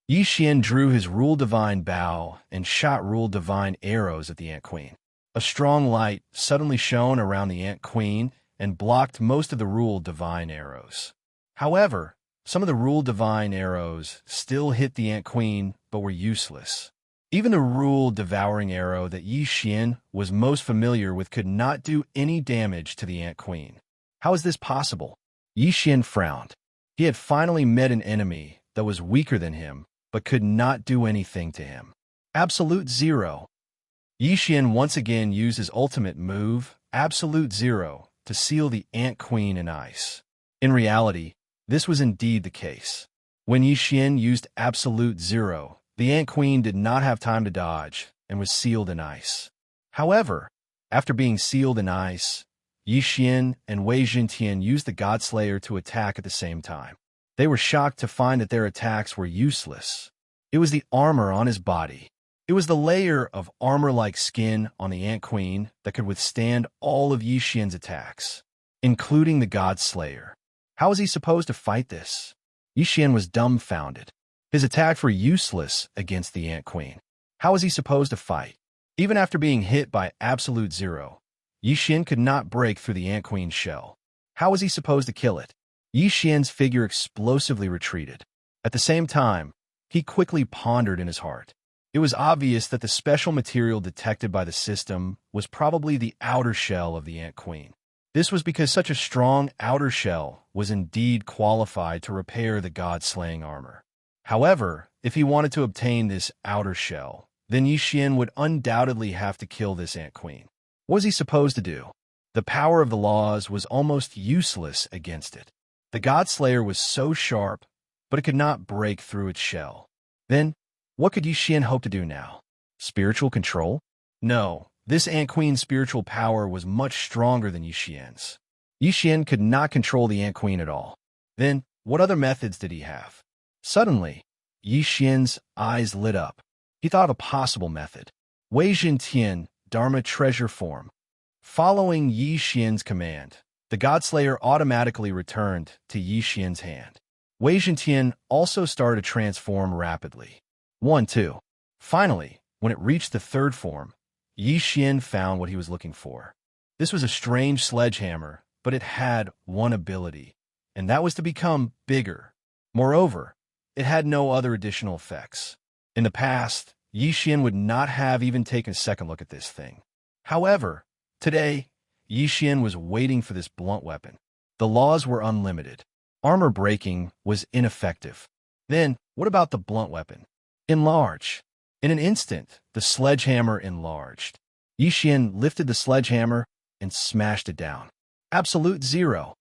Yi Xian drew his Rule Divine bow and shot Rule Divine arrows at the Ant Queen. A strong light suddenly shone around the Ant Queen and blocked most of the Rule Divine arrows. However, some of the Rule Divine arrows still hit the Ant Queen but were useless. Even the Rule Devouring arrow that Yi Xian was most familiar with could not do any damage to the Ant Queen. How is this possible? Yi Xian frowned. He had finally met an enemy that was weaker than him, but could not do anything to him. Absolute Zero. Yi Xian once again used his ultimate move, Absolute Zero, to seal the Ant Queen in ice. In reality, this was indeed the case. When Yi Xian used Absolute Zero, the Ant Queen did not have time to dodge and was sealed in ice. However, after being sealed in ice, Yi Xian and Wei Jintian used the Godslayer to attack at the same time. They were shocked to find that their attacks were useless. It was the armor on his body. It was the layer of armor-like skin on the Ant Queen that could withstand all of Yi Xian's attacks, including the Godslayer. How was he supposed to fight this? Yi Xian was dumbfounded. His attacks were useless against the Ant Queen. How was he supposed to fight? Even after being hit by Absolute Zero, Yi Xian could not break through the Ant Queen's shell. How was he supposed to kill it? Yi Xian's figure explosively retreated. At the same time, he quickly pondered in his heart. It was obvious that the special material detected by the system was probably the outer shell of the Ant Queen. This was because such a strong outer shell was indeed qualified to repair the God-slaying armor. However, if he wanted to obtain this outer shell, then Yi Xian would undoubtedly have to kill this Ant Queen. What was he supposed to do? The power of the laws was almost useless against it. The Godslayer was so sharp, but it could not break through its shell. Then, what could Yi Xian hope to do now? Spiritual control? No, this Ant Queen's spiritual power was much stronger than Yi Xian's. Yi Xian could not control the Ant Queen at all. Then, what other methods did he have? Suddenly, Yi Xian's eyes lit up. He thought of a possible method. Wei Jintian, Dharma Treasure Form. Following Yi Xian's command, the Godslayer automatically returned to Yi Xian's hand. Wei Jintian also started to transform rapidly. 1, 2. Finally, when it reached the third form, Yi Xian found what he was looking for. This was a strange sledgehammer, but it had one ability, and that was to become bigger. Moreover, it had no other additional effects. In the past, Yi Xian would not have even taken a second look at this thing. However, today, Yi Xian was waiting for this blunt weapon. The laws were unlimited. Armor breaking was ineffective. Then, what about the blunt weapon? Enlarge. In an instant, the sledgehammer enlarged. Yi Xian lifted the sledgehammer and smashed it down. Absolute Zero.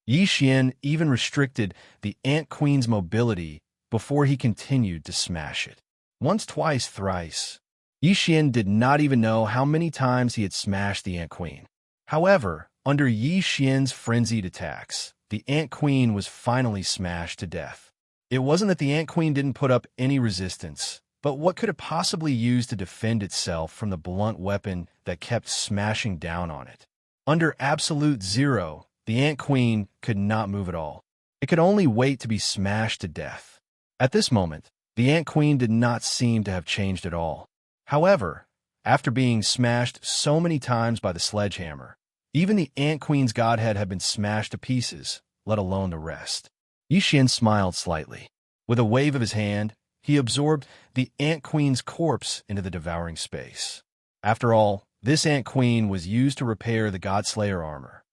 Yi Xian even restricted the Ant Queen's mobility before he continued to smash it. Once, twice, thrice. Yi Xian did not even know how many times he had smashed the Ant Queen. However, under Yi Xian's frenzied attacks, the Ant Queen was finally smashed to death. It wasn't that the Ant Queen didn't put up any resistance, but what could it possibly use to defend itself from the blunt weapon that kept smashing down on it? Under Absolute Zero, the Ant Queen could not move at all. It could only wait to be smashed to death. At this moment, the Ant Queen did not seem to have changed at all. However, after being smashed so many times by the sledgehammer, even the Ant Queen's godhead had been smashed to pieces, let alone the rest. Yi Xian smiled slightly. With a wave of his hand, he absorbed the Ant Queen's corpse into the devouring space. After all, this Ant Queen was used to repair the Godslayer armor.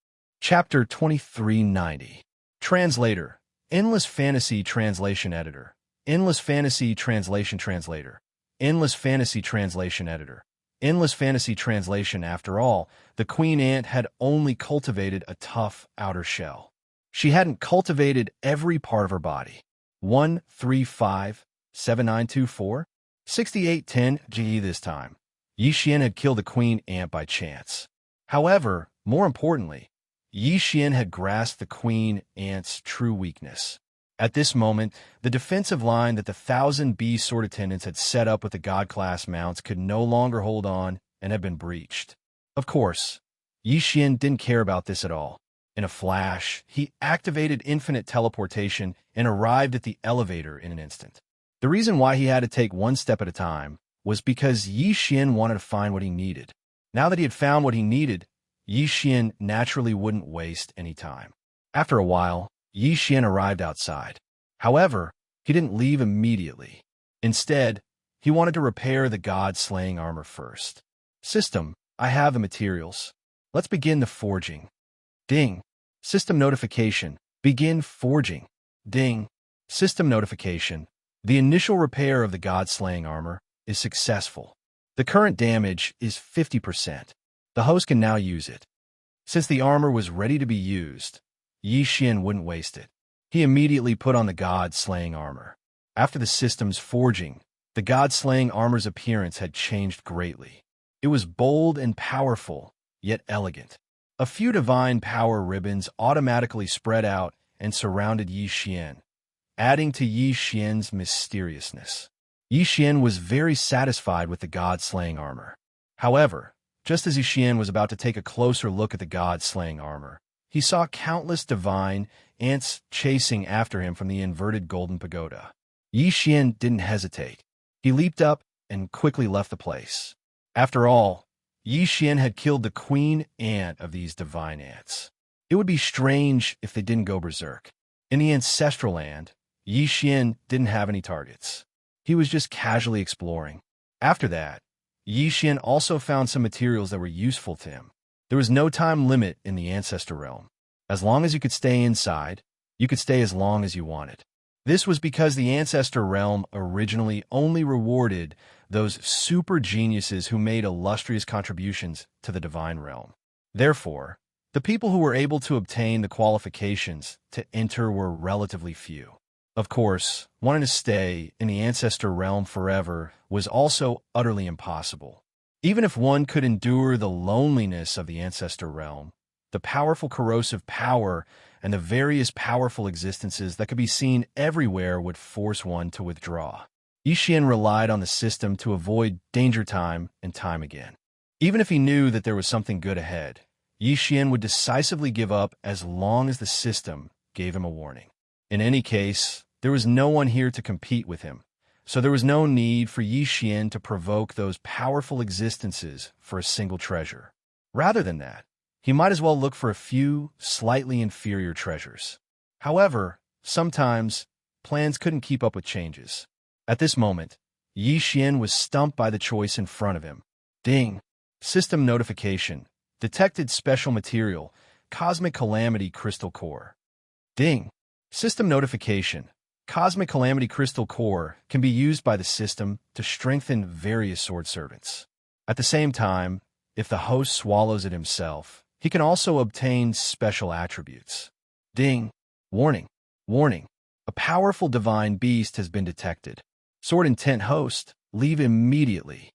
Chapter 2390. Translator. Endless Fantasy Translation Editor. Endless Fantasy Translation Translator. Endless Fantasy Translation Editor. Endless Fantasy Translation. After all, the Queen Ant had only cultivated a tough outer shell. She hadn't cultivated every part of her body. 1357924 6810 GE this time. Yi Xian had killed the Queen Ant by chance. However, more importantly, Yi Xian had grasped the Queen Ant's true weakness. At this moment, the defensive line that the 1,000 bee sword attendants had set up with the God-class mounts could no longer hold on and had been breached. Of course, Yi Xian didn't care about this at all. In a flash, he activated infinite teleportation and arrived at the elevator in an instant. The reason why he had to take one step at a time was because Yi Xian wanted to find what he needed. Now that he had found what he needed, Yi Xian naturally wouldn't waste any time. After a while, Yi Xian arrived outside. However, he didn't leave immediately. Instead, he wanted to repair the God-slaying armor first. System, I have the materials. Let's begin the forging. Ding. System notification. Begin forging. Ding. System notification. The initial repair of the god-slaying armor is successful. The current damage is 50%. The host can now use it. Since the armor was ready to be used, Yi Xian wouldn't waste it. He immediately put on the god-slaying armor. After the system's forging, the god-slaying armor's appearance had changed greatly. It was bold and powerful, yet elegant. A few divine power ribbons automatically spread out and surrounded Yi Xian, adding to Yi Xian's mysteriousness. Yi Xian was very satisfied with the god-slaying armor. However, just as Yi Xian was about to take a closer look at the god-slaying armor, he saw countless divine ants chasing after him from the inverted golden pagoda. Yi Xian didn't hesitate. He leaped up and quickly left the place. After all, Yi Xian had killed the queen ant of these divine ants. It would be strange if they didn't go berserk. In the ancestral land, Yi Xian didn't have any targets. He was just casually exploring. After that, Yi Xian also found some materials that were useful to him. There was no time limit in the ancestor realm. As long as you could stay inside, you could stay as long as you wanted. This was because the ancestor realm originally only rewarded those super geniuses who made illustrious contributions to the divine realm. Therefore, the people who were able to obtain the qualifications to enter were relatively few. Of course, wanting to stay in the ancestor realm forever was also utterly impossible. Even if one could endure the loneliness of the ancestor realm, the powerful corrosive power and the various powerful existences that could be seen everywhere would force one to withdraw. Yi Xian relied on the system to avoid danger time and time again. Even if he knew that there was something good ahead, Yi Xian would decisively give up as long as the system gave him a warning. In any case, there was no one here to compete with him, so there was no need for Yi Xian to provoke those powerful existences for a single treasure. Rather than that, he might as well look for a few slightly inferior treasures. However, sometimes plans couldn't keep up with changes. At this moment, Yi Xian was stumped by the choice in front of him. Ding! System notification. Detected special material, Cosmic Calamity Crystal Core. Ding! System notification. Cosmic Calamity Crystal Core can be used by the system to strengthen various sword servants. At the same time, if the host swallows it himself, he can also obtain special attributes. Ding! Warning! Warning! A powerful divine beast has been detected. Sword Intent Host, leave immediately.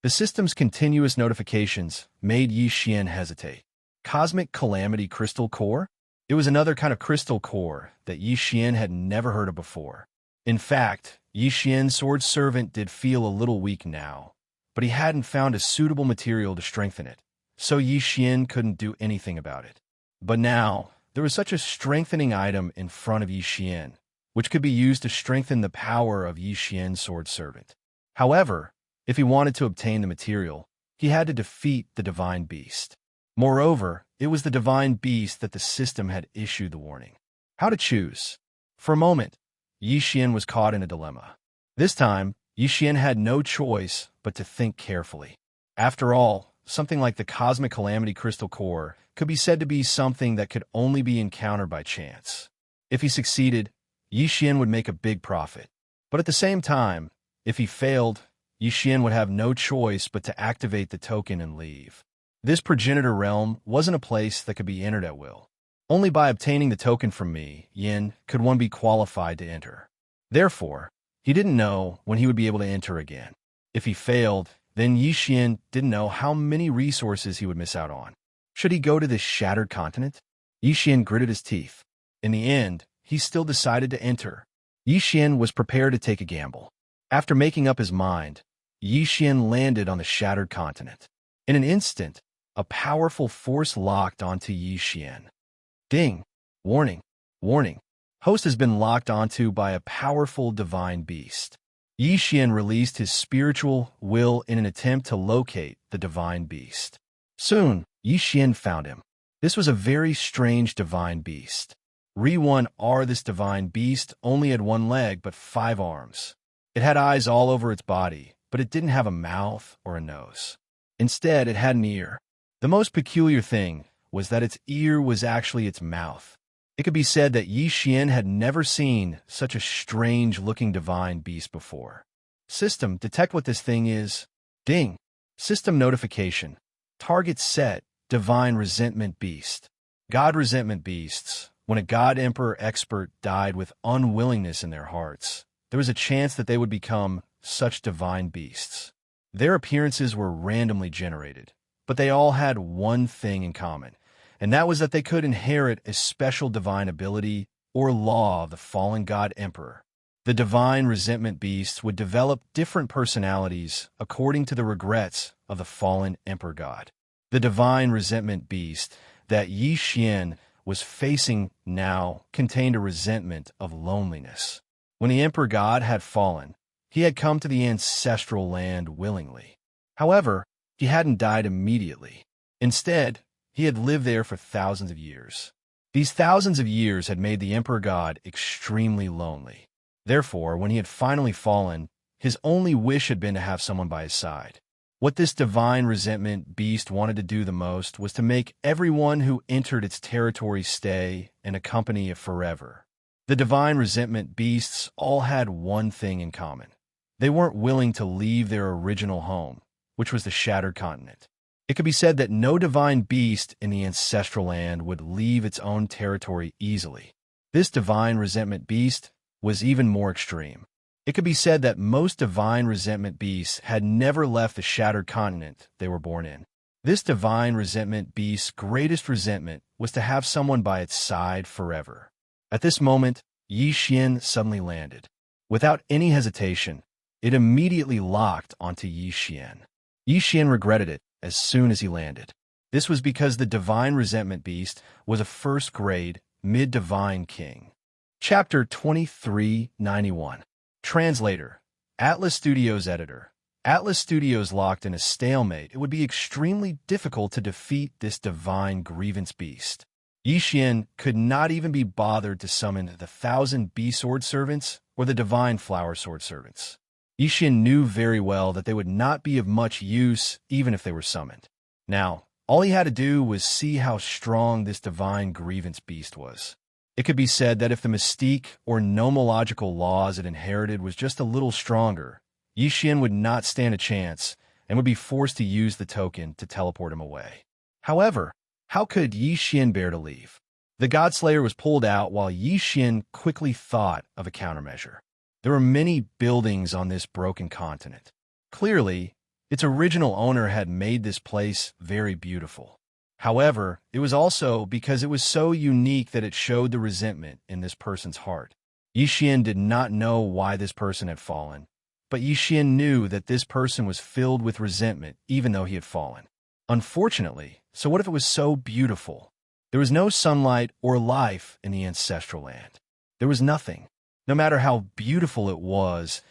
The system's continuous notifications made Yi Xian hesitate. Cosmic Calamity Crystal Core? It was another kind of crystal core that Yi Xian had never heard of before. In fact, Yi Xian's sword servant did feel a little weak now, but he hadn't found a suitable material to strengthen it, so Yi Xian couldn't do anything about it. But now, there was such a strengthening item in front of Yi Xian, which could be used to strengthen the power of Yi Xian's sword servant. However, if he wanted to obtain the material, he had to defeat the divine beast. Moreover, it was the divine beast that the system had issued the warning. How to choose? For a moment, Yi Xian was caught in a dilemma. This time, Yi Xian had no choice but to think carefully. After all, something like the Cosmic Calamity Crystal Core could be said to be something that could only be encountered by chance. If he succeeded, Yi Xian would make a big profit. But at the same time, if he failed, Yi Xian would have no choice but to activate the token and leave. This progenitor realm wasn't a place that could be entered at will. Only by obtaining the token from me, Yin, could one be qualified to enter. Therefore, he didn't know when he would be able to enter again. If he failed, then Yi Xian didn't know how many resources he would miss out on. Should he go to this shattered continent? Yi Xian gritted his teeth. In the end, he still decided to enter. Yi Xian was prepared to take a gamble. After making up his mind, Yi Xian landed on the shattered continent. In an instant, a powerful force locked onto Yi Xian. Ding! Warning! Warning! Host has been locked onto by a powerful divine beast. Yi Xian released his spiritual will in an attempt to locate the divine beast. Soon, Yi Xian found him. This was a very strange divine beast. Re-1R This divine beast only had one leg but 5 arms. It had eyes all over its body, but it didn't have a mouth or a nose. Instead, it had an ear. The most peculiar thing was that its ear was actually its mouth. It could be said that Yi Xian had never seen such a strange-looking divine beast before. System, detect what this thing is. Ding. System notification. Target set, divine resentment beast. God resentment beasts. When a god emperor expert died with unwillingness in their hearts, there was a chance that they would become such divine beasts. Their appearances were randomly generated, but they all had one thing in common, and that was that they could inherit a special divine ability or law of the fallen god emperor. The divine resentment beasts would develop different personalities according to the regrets of the fallen emperor god. The divine resentment beast that Yi Xian was facing now contained a resentment of loneliness. When the emperor god had fallen, he had come to the ancestral land willingly. However, he hadn't died immediately. Instead, he had lived there for thousands of years. These thousands of years had made the emperor god extremely lonely. Therefore, when he had finally fallen, his only wish had been to have someone by his side. What this divine resentment beast wanted to do the most was to make everyone who entered its territory stay and accompany it forever. The divine resentment beasts all had one thing in common. They weren't willing to leave their original home, which was the Shattered Continent. It could be said that no divine beast in the ancestral land would leave its own territory easily. This divine resentment beast was even more extreme. It could be said that most divine resentment beasts had never left the Shattered Continent they were born in. This divine resentment beast's greatest resentment was to have someone by its side forever. At this moment, Yi Xian suddenly landed. Without any hesitation, it immediately locked onto Yi Xian. Yi Xian regretted it as soon as he landed. This was because the divine resentment beast was a first-grade, mid-divine king. Chapter 2391. Translator. Atlas Studios Editor. Atlas Studios locked in a stalemate. It would be extremely difficult to defeat this divine grievance beast. Yi Xian could not even be bothered to summon the 1,000 bee sword servants or the divine flower sword servants. Yi Xian knew very well that they would not be of much use even if they were summoned. Now, all he had to do was see how strong this divine grievance beast was. It could be said that if the mystique or nomological laws it inherited was just a little stronger, Yi Xian would not stand a chance and would be forced to use the token to teleport him away. However, how could Yi Xian bear to leave? The Godslayer was pulled out while Yi Xian quickly thought of a countermeasure. There were many buildings on this broken continent. Clearly, its original owner had made this place very beautiful. However, it was also because it was so unique that it showed the resentment in this person's heart. Yi Xian did not know why this person had fallen, but Yi Xian knew that this person was filled with resentment even though he had fallen. Unfortunately, so what if it was so beautiful? There was no sunlight or life in the ancestral land. There was nothing. No matter how beautiful it was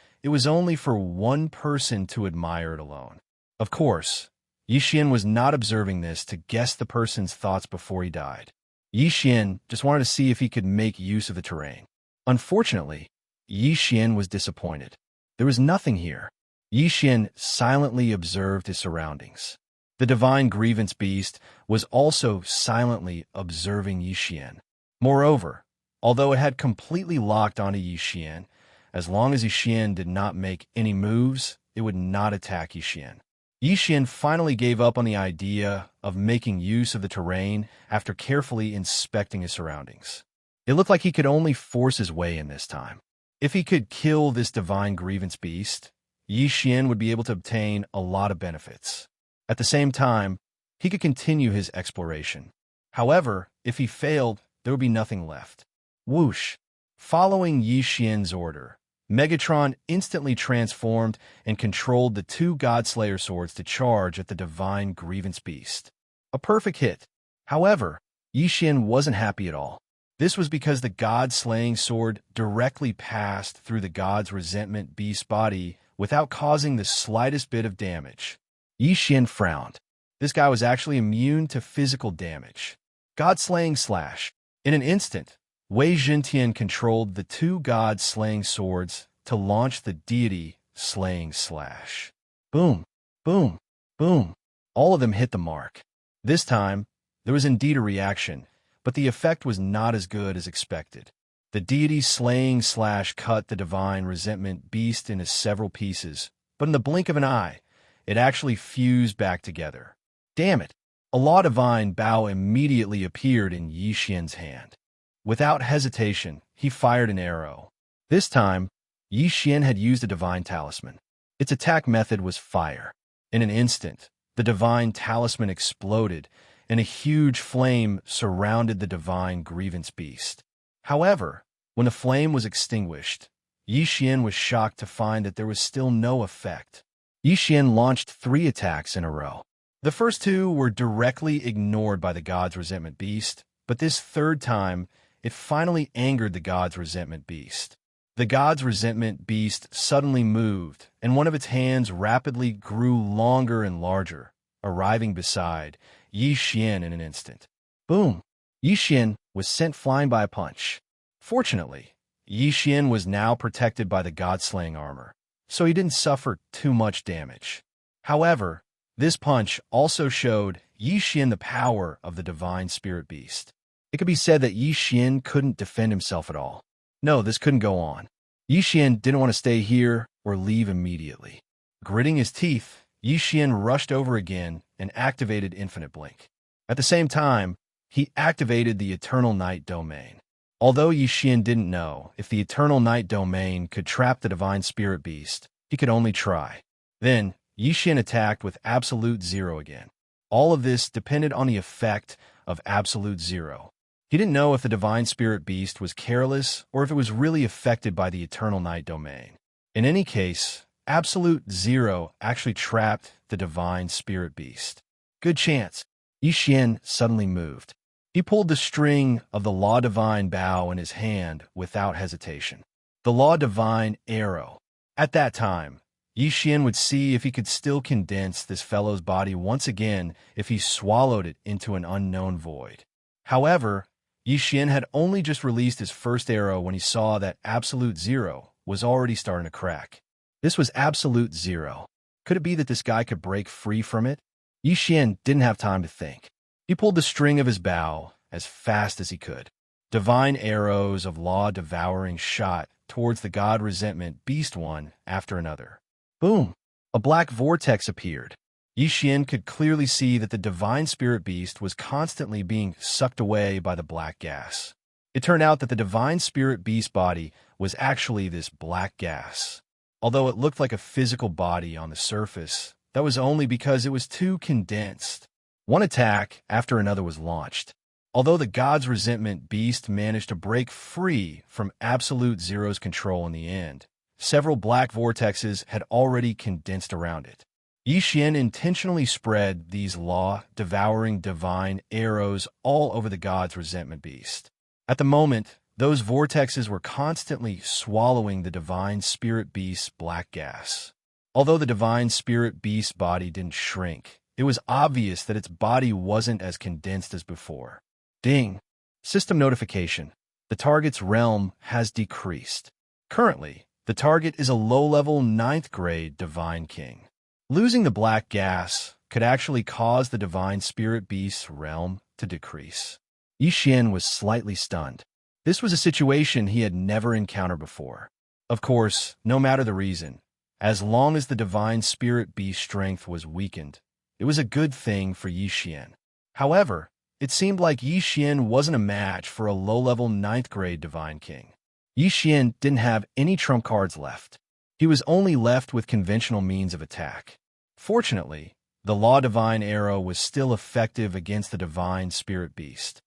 only for one person to admire it alone. Of course, Yi Xian was not observing this to guess the person's thoughts before he died. Yi Xian just wanted to see if he could make use of the terrain. Unfortunately, Yi Xian was disappointed. There was nothing here. Yi Xian silently observed his surroundings. The divine grievance beast was also silently observing Yi Xian. Moreover, although it had completely locked onto Yi Xian, as long as Yi Xian did not make any moves, it would not attack Yi Xian. Yi Xian finally gave up on the idea of making use of the terrain after carefully inspecting his surroundings. It looked like he could only force his way in this time. If he could kill this divine grievance beast, Yi Xian would be able to obtain a lot of benefits. At the same time, he could continue his exploration. However, if he failed, there would be nothing left. Whoosh! Following Yi Xian's order, Megatron instantly transformed and controlled the two Godslayer swords to charge at the divine grievance beast. A perfect hit. However, Yi Xian wasn't happy at all. This was because the God-slaying sword directly passed through the God's resentment beast's body without causing the slightest bit of damage. Yi Xian frowned. This guy was actually immune to physical damage. God-slaying slash. In an instant, Wei Zhentian controlled the two god-slaying swords to launch the deity-slaying slash. Boom, boom, boom. All of them hit the mark. This time, there was indeed a reaction, but the effect was not as good as expected. The deity slaying/cut the divine resentment beast into several pieces, but in the blink of an eye, it actually fused back together. Damn it! A law divine bow immediately appeared in Yi Xian's hand. Without hesitation, he fired an arrow. This time, Yi Xian had used a divine talisman. Its attack method was fire. In an instant, the divine talisman exploded, and a huge flame surrounded the divine grievance beast. However, when the flame was extinguished, Yi Xian was shocked to find that there was still no effect. Yi Xian launched 3 attacks in a row. The first 2 were directly ignored by the god's resentment beast, but this third time, it finally angered the god's resentment beast. The god's resentment beast suddenly moved, and one of its hands rapidly grew longer and larger, arriving beside Yi Xian in an instant. Boom! Yi Xian was sent flying by a punch. Fortunately, Yi Xian was now protected by the god-slaying armor, so he didn't suffer too much damage. However, this punch also showed Yi Xian the power of the divine spirit beast. It could be said that Yi Xian couldn't defend himself at all. No, this couldn't go on. Yi Xian didn't want to stay here or leave immediately. Gritting his teeth, Yi Xian rushed over again and activated Infinite Blink. At the same time, he activated the Eternal Night Domain. Although Yi Xian didn't know if the Eternal Night Domain could trap the Divine Spirit Beast, he could only try. Then, Yi Xian attacked with Absolute Zero again. All of this depended on the effect of Absolute Zero. He didn't know if the Divine Spirit Beast was careless or if it was really affected by the Eternal Night Domain. In any case, Absolute Zero actually trapped the Divine Spirit Beast. Good chance. Yi Xian suddenly moved. He pulled the string of the Law Divine Bow in his hand without hesitation. The Law Divine Arrow. At that time, Yi Xian would see if he could still condense this fellow's body once again if he swallowed it into an unknown void. However, Yi Xian had only just released his first arrow when he saw that Absolute Zero was already starting to crack. This was Absolute Zero. Could it be that this guy could break free from it? Yi Xian didn't have time to think. He pulled the string of his bow as fast as he could. Divine arrows of law-devouring shot towards the god resentment beast one after another. Boom! A black vortex appeared. Yi Xian could clearly see that the divine spirit beast was constantly being sucked away by the black gas. It turned out that the divine spirit beast body was actually this black gas. Although it looked like a physical body on the surface, that was only because it was too condensed. One attack after another was launched. Although the god's resentment beast managed to break free from Absolute Zero's control in the end, several black vortexes had already condensed around it. Yi Xian intentionally spread these law-devouring divine arrows all over the god's resentment beast. At the moment, those vortexes were constantly swallowing the divine spirit beast's black gas. Although the divine spirit beast's body didn't shrink, it was obvious that its body wasn't as condensed as before. Ding! System notification. The target's realm has decreased. Currently, the target is a low-level 9th grade Divine King. Losing the black gas could actually cause the Divine Spirit Beast's realm to decrease. Yi Xian was slightly stunned. This was a situation he had never encountered before. Of course, no matter the reason, as long as the Divine Spirit Beast's strength was weakened, it was a good thing for Yi Xian. However, it seemed like Yi Xian wasn't a match for a low-level 9th grade Divine King. Yi Xian didn't have any trump cards left. He was only left with conventional means of attack. Fortunately, the Law Divine Arrow was still effective against the Divine Spirit Beast.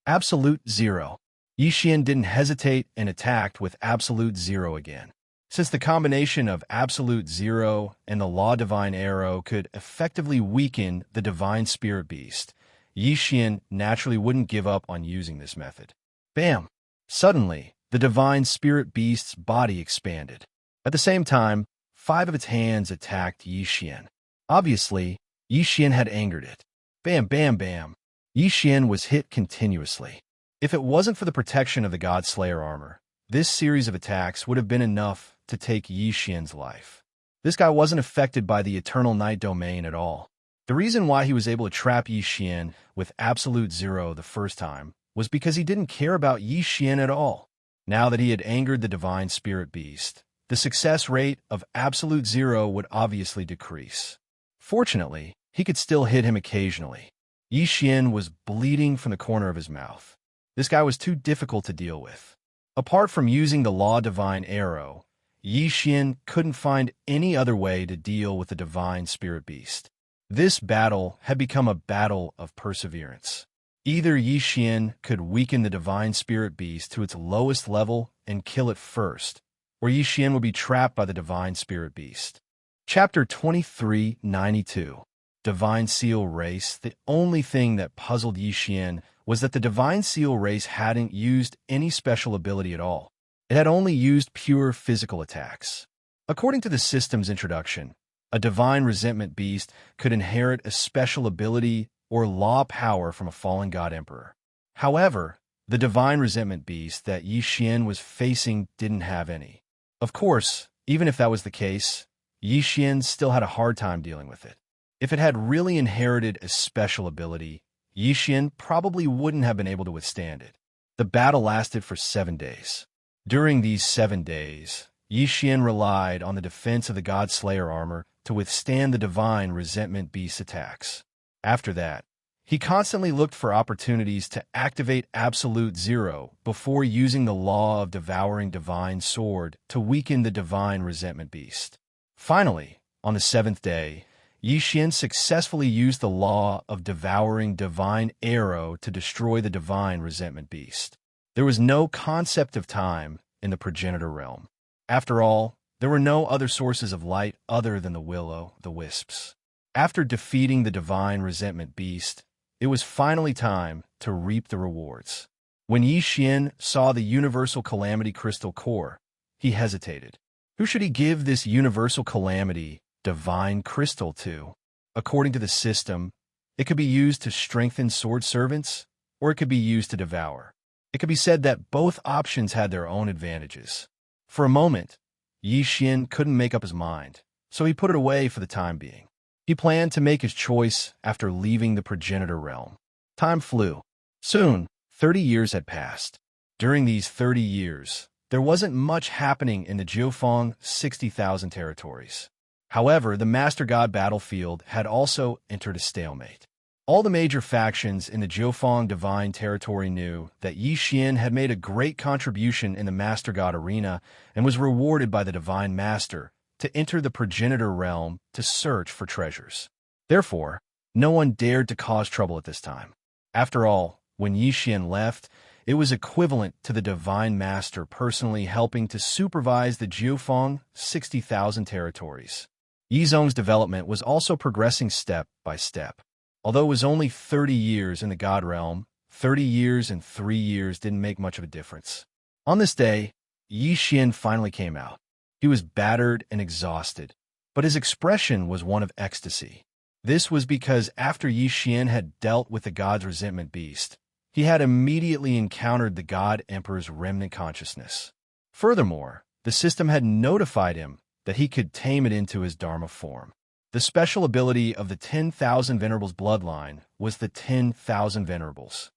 Absolute Zero. Yi Xian didn't hesitate and attacked with Absolute Zero again. Since the combination of Absolute Zero and the Law Divine Arrow could effectively weaken the Divine Spirit Beast, Yi Xian naturally wouldn't give up on using this method. Bam! Suddenly, the Divine Spirit Beast's body expanded. At the same time, 5 of its hands attacked Yi Xian. Obviously, Yi Xian had angered it. Bam, bam, bam. Yi Xian was hit continuously. If it wasn't for the protection of the God Slayer armor, this series of attacks would have been enough to take Yi Xian's life. This guy wasn't affected by the Eternal Night Domain at all. The reason why he was able to trap Yi Xian with Absolute Zero the first time was because he didn't care about Yi Xian at all. Now that he had angered the divine spirit beast, the success rate of absolute 0 would obviously decrease. Fortunately, he could still hit him occasionally. Yi Xian was bleeding from the corner of his mouth. This guy was too difficult to deal with. Apart from using the Law Divine Arrow, Yi Xian couldn't find any other way to deal with the divine spirit beast. This battle had become a battle of perseverance. Either Yi Xian could weaken the divine spirit beast to its lowest level and kill it first, or Yi Xian would be trapped by the divine spirit beast. Chapter 2392. Divine Seal Race. The only thing that puzzled Yi Xian was that the Divine Seal Race hadn't used any special ability at all. It had only used pure physical attacks. According to the system's introduction, a Divine Resentment Beast could inherit a special ability or law power from a fallen god emperor. However, the Divine Resentment Beast that Yi Xian was facing didn't have any. Of course, even if that was the case, Yi Xian still had a hard time dealing with it. If it had really inherited a special ability, Yi Xian probably wouldn't have been able to withstand it. The battle lasted for 7 days. During these 7 days, Yi Xian relied on the defense of the God Slayer armor to withstand the Divine Resentment Beast's attacks. After that, he constantly looked for opportunities to activate Absolute 0 before using the Law of Devouring Divine Sword to weaken the Divine Resentment Beast. Finally, on the 7th day, Yi Xian successfully used the Law of Devouring Divine Arrow to destroy the Divine Resentment Beast. There was no concept of time in the progenitor realm. After all, there were no other sources of light other than the will-o'-the-wisps. After defeating the Divine Resentment Beast, it was finally time to reap the rewards. When Yi Xian saw the Universal Calamity Crystal Core, he hesitated. Who should he give this Universal Calamity Divine Crystal to? According to the system, it could be used to strengthen sword servants, or it could be used to devour. It could be said that both options had their own advantages. For a moment, Yi Xian couldn't make up his mind, so he put it away for the time being. He planned to make his choice after leaving the progenitor realm. Time flew. Soon, 30 years had passed. During these 30 years, there wasn't much happening in the Jiufeng 60,000 territories. However, the Master God battlefield had also entered a stalemate. All the major factions in the Jiufeng Divine Territory knew that Yi Xian had made a great contribution in the Master God arena and was rewarded by the Divine Master to enter the progenitor realm to search for treasures. Therefore, no one dared to cause trouble at this time. After all, when Yi Xian left, it was equivalent to the Divine Master personally helping to supervise the Jiufeng 60,000 territories. Yizong's development was also progressing step by step. Although it was only 30 years in the God realm, 30 years and 3 years didn't make much of a difference. On this day, Yi Xian finally came out. He was battered and exhausted, but his expression was one of ecstasy. This was because after Yi Xian had dealt with the God's Resentment Beast, he had immediately encountered the God Emperor's remnant consciousness. Furthermore, the system had notified him that he could tame it into his Dharma form. The special ability of the 10,000 Venerables bloodline was the 10,000 Venerables.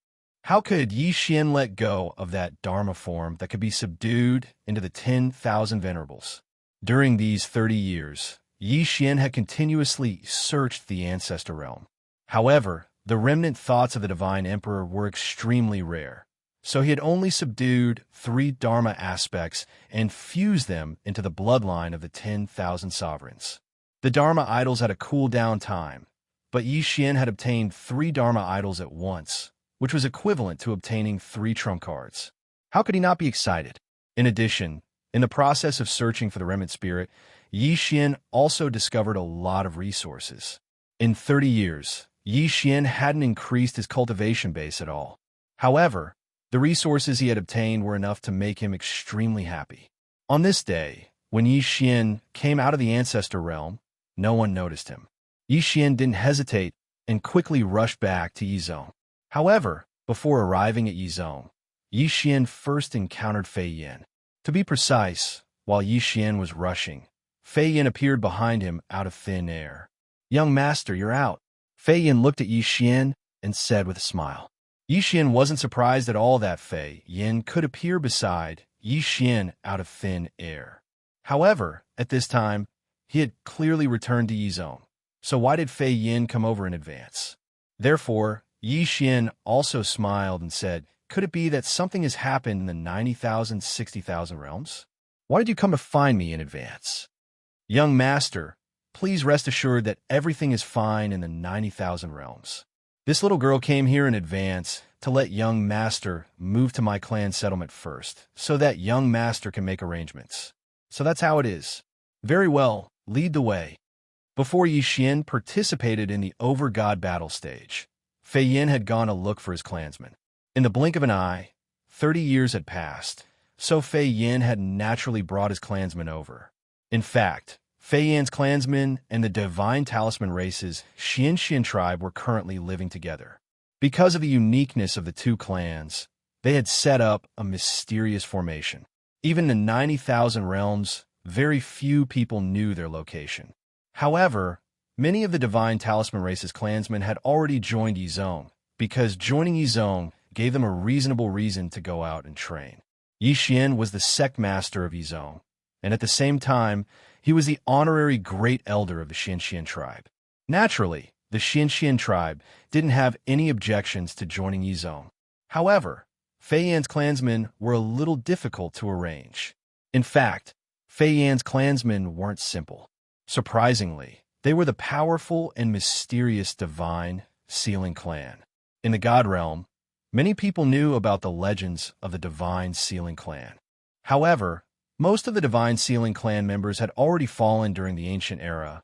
How could Yi Xian let go of that Dharma form that could be subdued into the 10,000 Venerables? During these 30 years, Yi Xian had continuously searched the Ancestor Realm. However, the remnant thoughts of the Divine Emperor were extremely rare, so he had only subdued 3 Dharma aspects and fused them into the bloodline of the 10,000 sovereigns. The Dharma idols had a cool-down time, but Yi Xian had obtained 3 Dharma idols at once, which was equivalent to obtaining 3 trump cards. How could he not be excited? In addition, in the process of searching for the remnant spirit, Yi Xian also discovered a lot of resources. In 30 years, Yi Xian hadn't increased his cultivation base at all. However, the resources he had obtained were enough to make him extremely happy. On this day, when Yi Xian came out of the Ancestor Realm, no one noticed him. Yi Xian didn't hesitate and quickly rushed back to Yizong. However, before arriving at Yizong, Yi Xian first encountered Fei Yin. To be precise, while Yi Xian was rushing, Fei Yin appeared behind him out of thin air. "Young master, you're out." Fei Yin looked at Yi Xian and said with a smile. Yi Xian wasn't surprised at all that Fei Yin could appear beside Yi Xian out of thin air. However, at this time, he had clearly returned to Yizong. So why did Fei Yin come over in advance? Therefore, Yi Xian also smiled and said, "Could it be that something has happened in the 90,000, 60,000 realms? Why did you come to find me in advance?" "Young master, please rest assured that everything is fine in the 90,000 realms. This little girl came here in advance to let young master move to my clan settlement first, so that young master can make arrangements. So that's how it is. Very well, lead the way." Before Yi Xian participated in the over-god battle stage, Fei Yin had gone to look for his clansmen. In the blink of an eye, 30 years had passed, so Fei Yin had naturally brought his clansmen over. In fact, Fei Yin's clansmen and the divine talisman race's Xian tribe were currently living together. Because of the uniqueness of the two clans, they had set up a mysterious formation. Even in 90,000 realms, very few people knew their location. However, many of the divine talisman race's clansmen had already joined Yizong, because joining Yizong gave them a reasonable reason to go out and train. Yi Xian was the sect master of Yizong, and at the same time, he was the honorary great elder of the Xian tribe. Naturally, the Xian tribe didn't have any objections to joining Yizong. However, Fei Yan's clansmen were a little difficult to arrange. In fact, Fei Yan's clansmen weren't simple. Surprisingly, they were the powerful and mysterious divine Sealing clan. In the God realm, many people knew about the legends of the divine Sealing clan. However, most of the divine Sealing clan members had already fallen during the ancient era,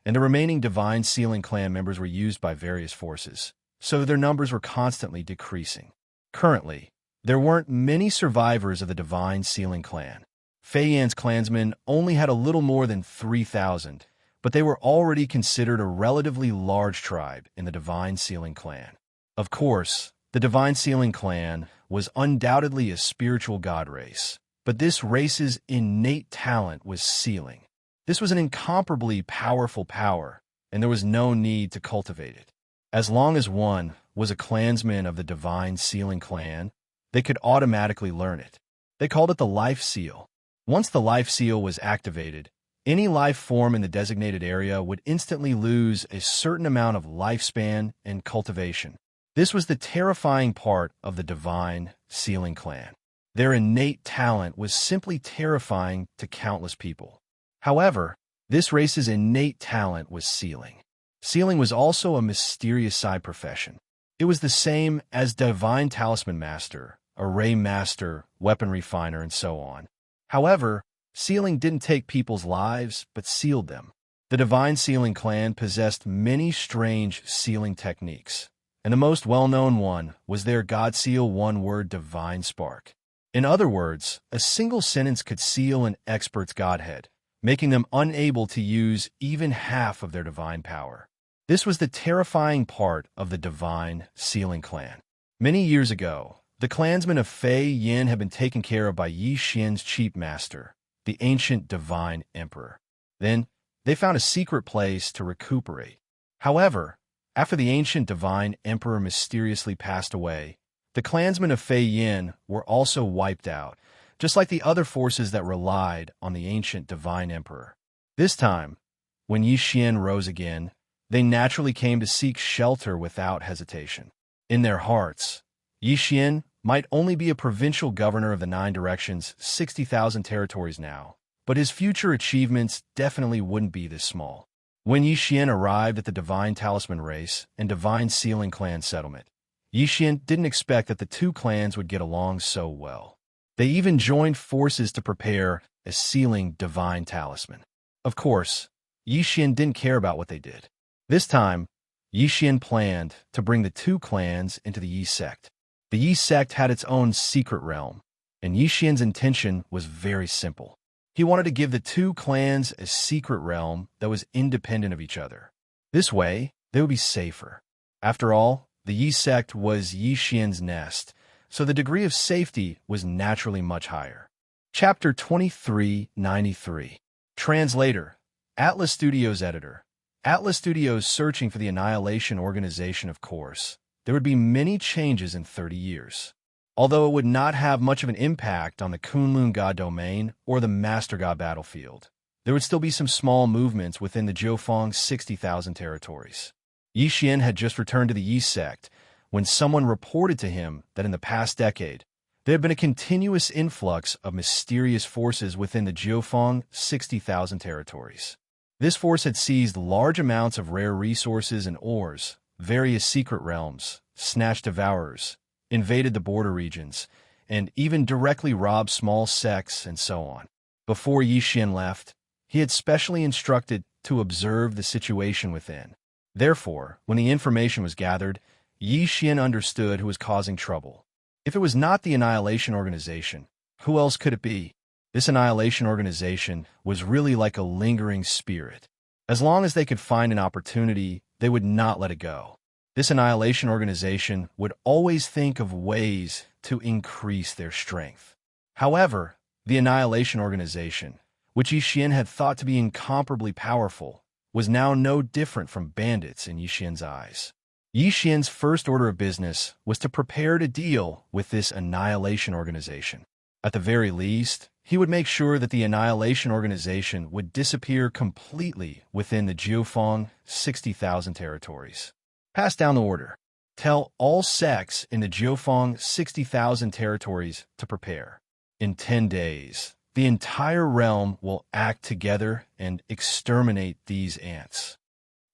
and the remaining divine Sealing clan members were used by various forces, so their numbers were constantly decreasing. Currently, there weren't many survivors of the divine Sealing clan. Fei Yan's clansmen only had a little more than 3,000, but they were already considered a relatively large tribe in the divine Sealing clan. Of course, the divine Sealing clan was undoubtedly a spiritual god race, but this race's innate talent was sealing. This was an incomparably powerful power, and there was no need to cultivate it. As long as one was a clansman of the divine Sealing clan, they could automatically learn it. They called it the life seal. Once the life seal was activated, any life form in the designated area would instantly lose a certain amount of lifespan and cultivation. This was the terrifying part of the divine Sealing clan. Their innate talent was simply terrifying to countless people. However, this race's innate talent was sealing. Sealing was also a mysterious side profession. It was the same as divine talisman master, array master, weapon refiner, and so on. However, sealing didn't take people's lives, but sealed them. The divine Sealing clan possessed many strange sealing techniques, and the most well-known one was their God Seal one-word divine spark. In other words, a single sentence could seal an expert's godhead, making them unable to use even half of their divine power. This was the terrifying part of the divine Sealing clan. Many years ago, the clansmen of Fei Yin had been taken care of by Yi Xian's chief master, the ancient divine emperor. Then, they found a secret place to recuperate. However, after the ancient divine emperor mysteriously passed away, the clansmen of Fei Yin were also wiped out, just like the other forces that relied on the ancient divine emperor. This time, when Yi Xian rose again, they naturally came to seek shelter without hesitation. In their hearts, Yi Xian might only be a provincial governor of the 9 directions, 60,000 territories now, but his future achievements definitely wouldn't be this small. When Yi Xian arrived at the divine talisman race and divine Sealing clan settlement, Yi Xian didn't expect that the two clans would get along so well. They even joined forces to prepare a sealing divine talisman. Of course, Yi Xian didn't care about what they did. This time, Yi Xian planned to bring the two clans into the Yi sect. The Yi sect had its own secret realm, and Yi Xian's intention was very simple. He wanted to give the two clans a secret realm that was independent of each other. This way, they would be safer. After all, the Yi sect was Yi Xian's nest, so the degree of safety was naturally much higher. Chapter 2393. Translator, Atlas Studios Editor. Atlas Studios searching for the Annihilation Organization, of course. there would be many changes in 30 years. Although it would not have much of an impact on the Kunlun God domain or the Master God battlefield, there would still be some small movements within the Jiufeng 60,000 territories. Yi Xian had just returned to the Yi sect when someone reported to him that in the past decade, there had been a continuous influx of mysterious forces within the Jiufeng 60,000 territories. This force had seized large amounts of rare resources and ores, various secret realms, snatched devourers, invaded the border regions, and even directly robbed small sects and so on. Before Yi Xian left, he had specially instructed to observe the situation within. Therefore, when the information was gathered, Yi Xian understood who was causing trouble. If it was not the Annihilation Organization, who else could it be? This Annihilation Organization was really like a lingering spirit. As long as they could find an opportunity, they would not let it go. This Annihilation Organization would always think of ways to increase their strength. However, the Annihilation Organization, which Yi Xian had thought to be incomparably powerful, was now no different from bandits in Yi Xian's eyes. Yi Xian's first order of business was to prepare to deal with this Annihilation Organization. At the very least, he would make sure that the Annihilation Organization would disappear completely within the Jiufeng 60,000 territories. Pass down the order. Tell all sects in the Jiufeng 60,000 territories to prepare. In 10 days, the entire realm will act together and exterminate these ants.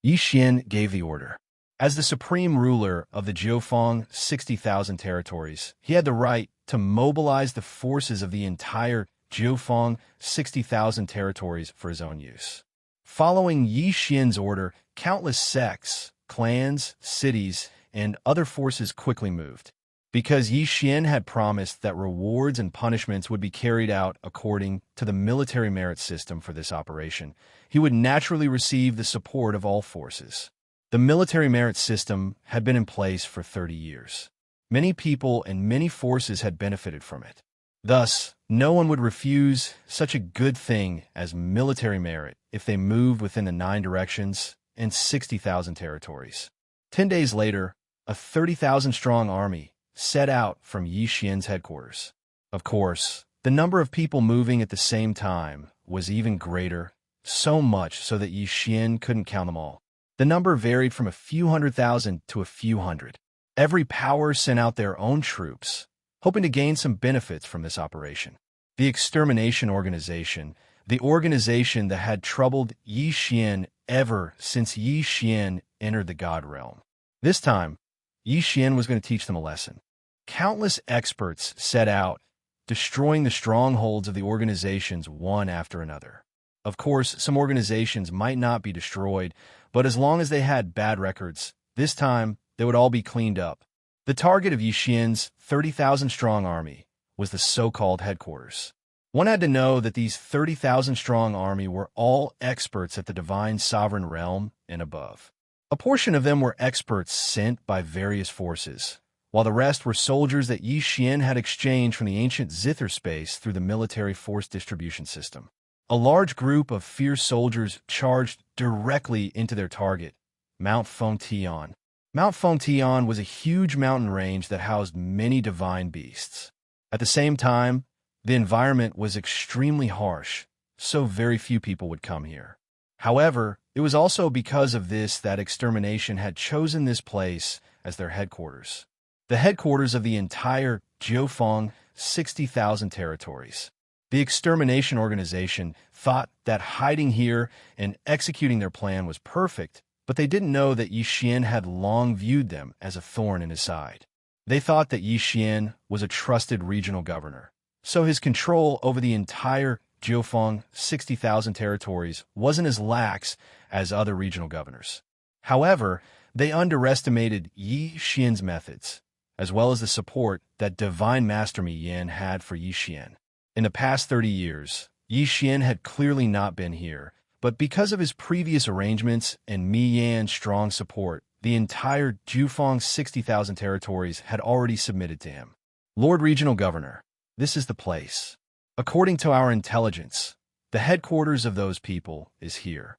Yi Xian gave the order. As the supreme ruler of the Jiufeng 60,000 territories, he had the right to mobilize the forces of the entire Jiufeng 60,000 territories for his own use. Following Yi Xian's order, countless sects, clans, cities, and other forces quickly moved. Because Yi Xian had promised that rewards and punishments would be carried out according to the military merit system for this operation, he would naturally receive the support of all forces. The military merit system had been in place for 30 years. Many people and many forces had benefited from it. Thus, no one would refuse such a good thing as military merit if they moved within the 9 directions and 60,000 territories. 10 days later, a 30,000-strong army set out from Yi Xian's headquarters. Of course, the number of people moving at the same time was even greater, so much so that Yi Xian couldn't count them all. The number varied from a few 100,000 to a few hundred. Every power sent out their own troops, hoping to gain some benefits from this operation. The Extermination Organization, the organization that had troubled Yi Xian ever since Yi Xian entered the God realm. This time, Yi Xian was going to teach them a lesson. Countless experts set out, destroying the strongholds of the organizations one after another. Of course, some organizations might not be destroyed, but as long as they had bad records, this time they would all be cleaned up. The target of Yi Xian's 30,000-strong army was the so-called headquarters. One had to know that these 30,000-strong army were all experts at the divine sovereign realm and above. A portion of them were experts sent by various forces, while the rest were soldiers that Yi Xian had exchanged from the ancient Zither space through the military force distribution system. A large group of fierce soldiers charged directly into their target, Mount Fengtian. Mount Fengtian was a huge mountain range that housed many divine beasts. At the same time, the environment was extremely harsh, so very few people would come here. However, it was also because of this that Extermination had chosen this place as their headquarters. The headquarters of the entire Jiufeng 60,000 territories. The Extermination Organization thought that hiding here and executing their plan was perfect, but they didn't know that Yi Xian had long viewed them as a thorn in his side. They thought that Yi Xian was a trusted regional governor, so his control over the entire Jiufeng 60,000 territories wasn't as lax as other regional governors. However, they underestimated Yi Xian's methods, as well as the support that Divine Master Mi Yan had for Yi Xian. In the past 30 years, Yi Xian had clearly not been here, but because of his previous arrangements and Mi Yan's strong support, the entire Jiufeng 60,000 territories had already submitted to him. Lord Regional Governor, this is the place. According to our intelligence, the headquarters of those people is here.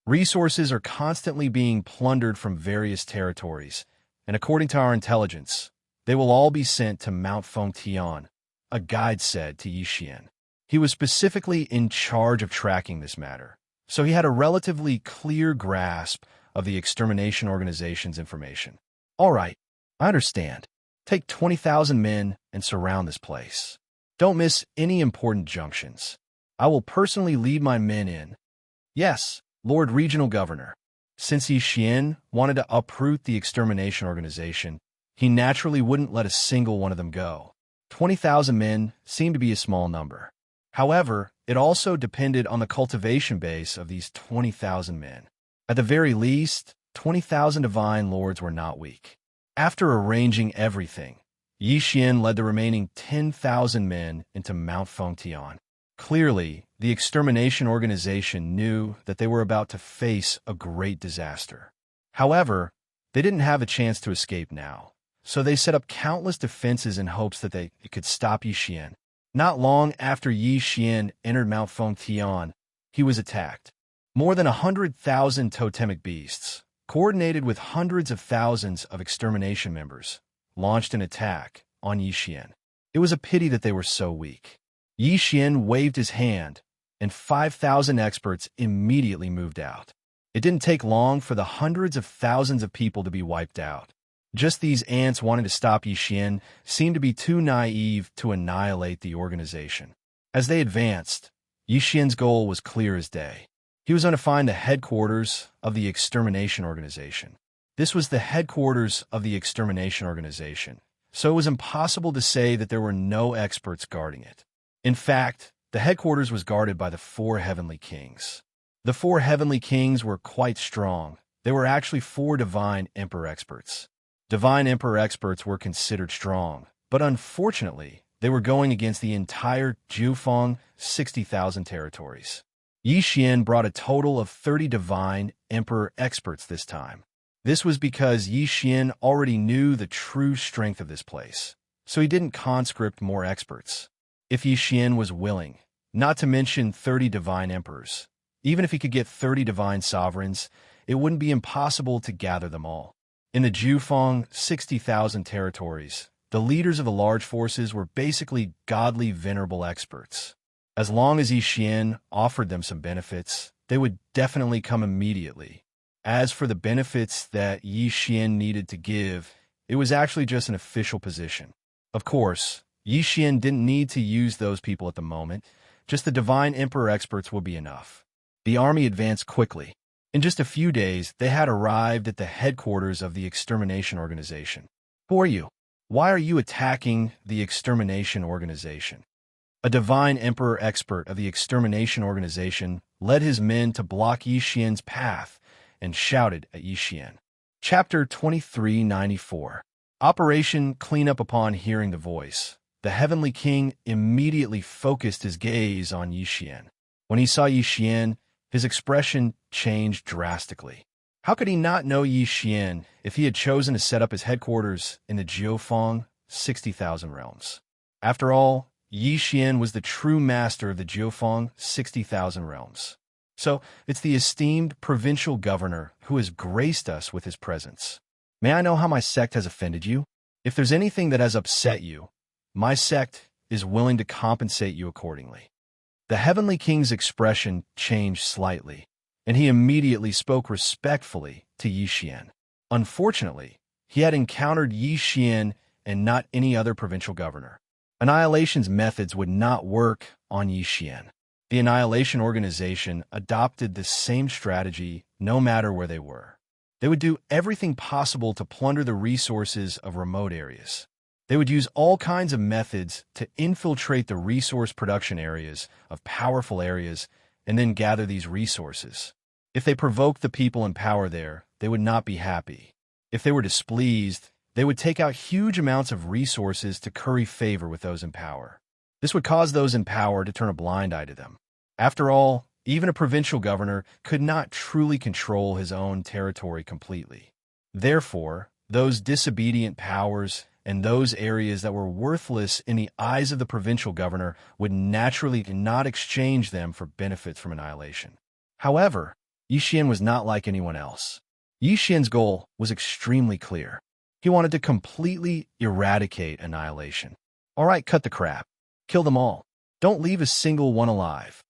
Resources are constantly being plundered from various territories, and according to our intelligence, they will all be sent to Mount Fengtian, a guide said to Yi Xian. He was specifically in charge of tracking this matter, so he had a relatively clear grasp of the extermination organization's information. All right, I understand. Take 20,000 men and surround this place. Don't miss any important junctions. I will personally lead my men in. Yes, Lord Regional Governor. Since Yi Xian wanted to uproot the extermination organization, he naturally wouldn't let a single one of them go. 20,000 men seemed to be a small number. However, it also depended on the cultivation base of these 20,000 men. At the very least, 20,000 divine lords were not weak. After arranging everything, Yi Xian led the remaining 10,000 men into Mount Fengtian. Clearly, the extermination organization knew that they were about to face a great disaster. However, they didn't have a chance to escape now, so they set up countless defenses in hopes that they could stop Yi Xian. Not long after Yi Xian entered Mount Fengtian, he was attacked. More than 100,000 totemic beasts, coordinated with hundreds of thousands of extermination members, launched an attack on Yi Xian. It was a pity that they were so weak. Yi Xian waved his hand, and 5,000 experts immediately moved out. It didn't take long for the hundreds of thousands of people to be wiped out. Just these ants wanting to stop Yi Xian seemed to be too naive to annihilate the organization. As they advanced, Yi Xian's goal was clear as day. He was going to find the headquarters of the extermination organization. This was the headquarters of the extermination organization, so it was impossible to say that there were no experts guarding it. In fact, the headquarters was guarded by the 4 heavenly kings. The 4 heavenly kings were quite strong. They were actually 4 divine emperor experts. Divine emperor experts were considered strong, but unfortunately, they were going against the entire Jufeng 60,000 territories. Yi Xian brought a total of 30 divine emperor experts this time. This was because Yi Xian already knew the true strength of this place, so he didn't conscript more experts. If Yi Xian was willing, not to mention 30 divine emperors, even if he could get 30 divine sovereigns, it wouldn't be impossible to gather them all. In the Jufeng 60,000 territories, the leaders of the large forces were basically godly venerable experts. As long as Yi Xian offered them some benefits, they would definitely come immediately. As for the benefits that Yi Xian needed to give, it was actually just an official position. Of course, Yi Xian didn't need to use those people at the moment, just the divine emperor experts would be enough. The army advanced quickly. In just a few days, they had arrived at the headquarters of the extermination organization. Who are you? Why are you attacking the extermination organization? A divine emperor expert of the extermination organization led his men to block Yi Xian's path and shouted at Yi Xian. Chapter 2394. Operation Cleanup. Upon hearing the voice, the heavenly king immediately focused his gaze on Yi Xian. When he saw Yi Xian, his expression changed drastically. How could he not know Yi Xian if he had chosen to set up his headquarters in the Jiufeng 60,000 realms? After all, Yi Xian was the true master of the Jiufeng 60,000 realms. So, it's the esteemed provincial governor who has graced us with his presence. May I know how my sect has offended you? If there's anything that has upset you, my sect is willing to compensate you accordingly. The heavenly king's expression changed slightly, and he immediately spoke respectfully to Yi Xian. Unfortunately, he had encountered Yi Xian and not any other provincial governor. Annihilation's methods would not work on Yi Xian. The Annihilation Organization adopted the same strategy no matter where they were. They would do everything possible to plunder the resources of remote areas. They would use all kinds of methods to infiltrate the resource production areas of powerful areas and then gather these resources. If they provoked the people in power there, they would not be happy. If they were displeased, they would take out huge amounts of resources to curry favor with those in power. This would cause those in power to turn a blind eye to them. After all, even a provincial governor could not truly control his own territory completely. Therefore, those disobedient powers and those areas that were worthless in the eyes of the provincial governor would naturally not exchange them for benefits from annihilation. However, Yi Xian was not like anyone else. Yi Xian's goal was extremely clear. He wanted to completely eradicate annihilation. All right, cut the crap. Kill them all. Don't leave a single one alive.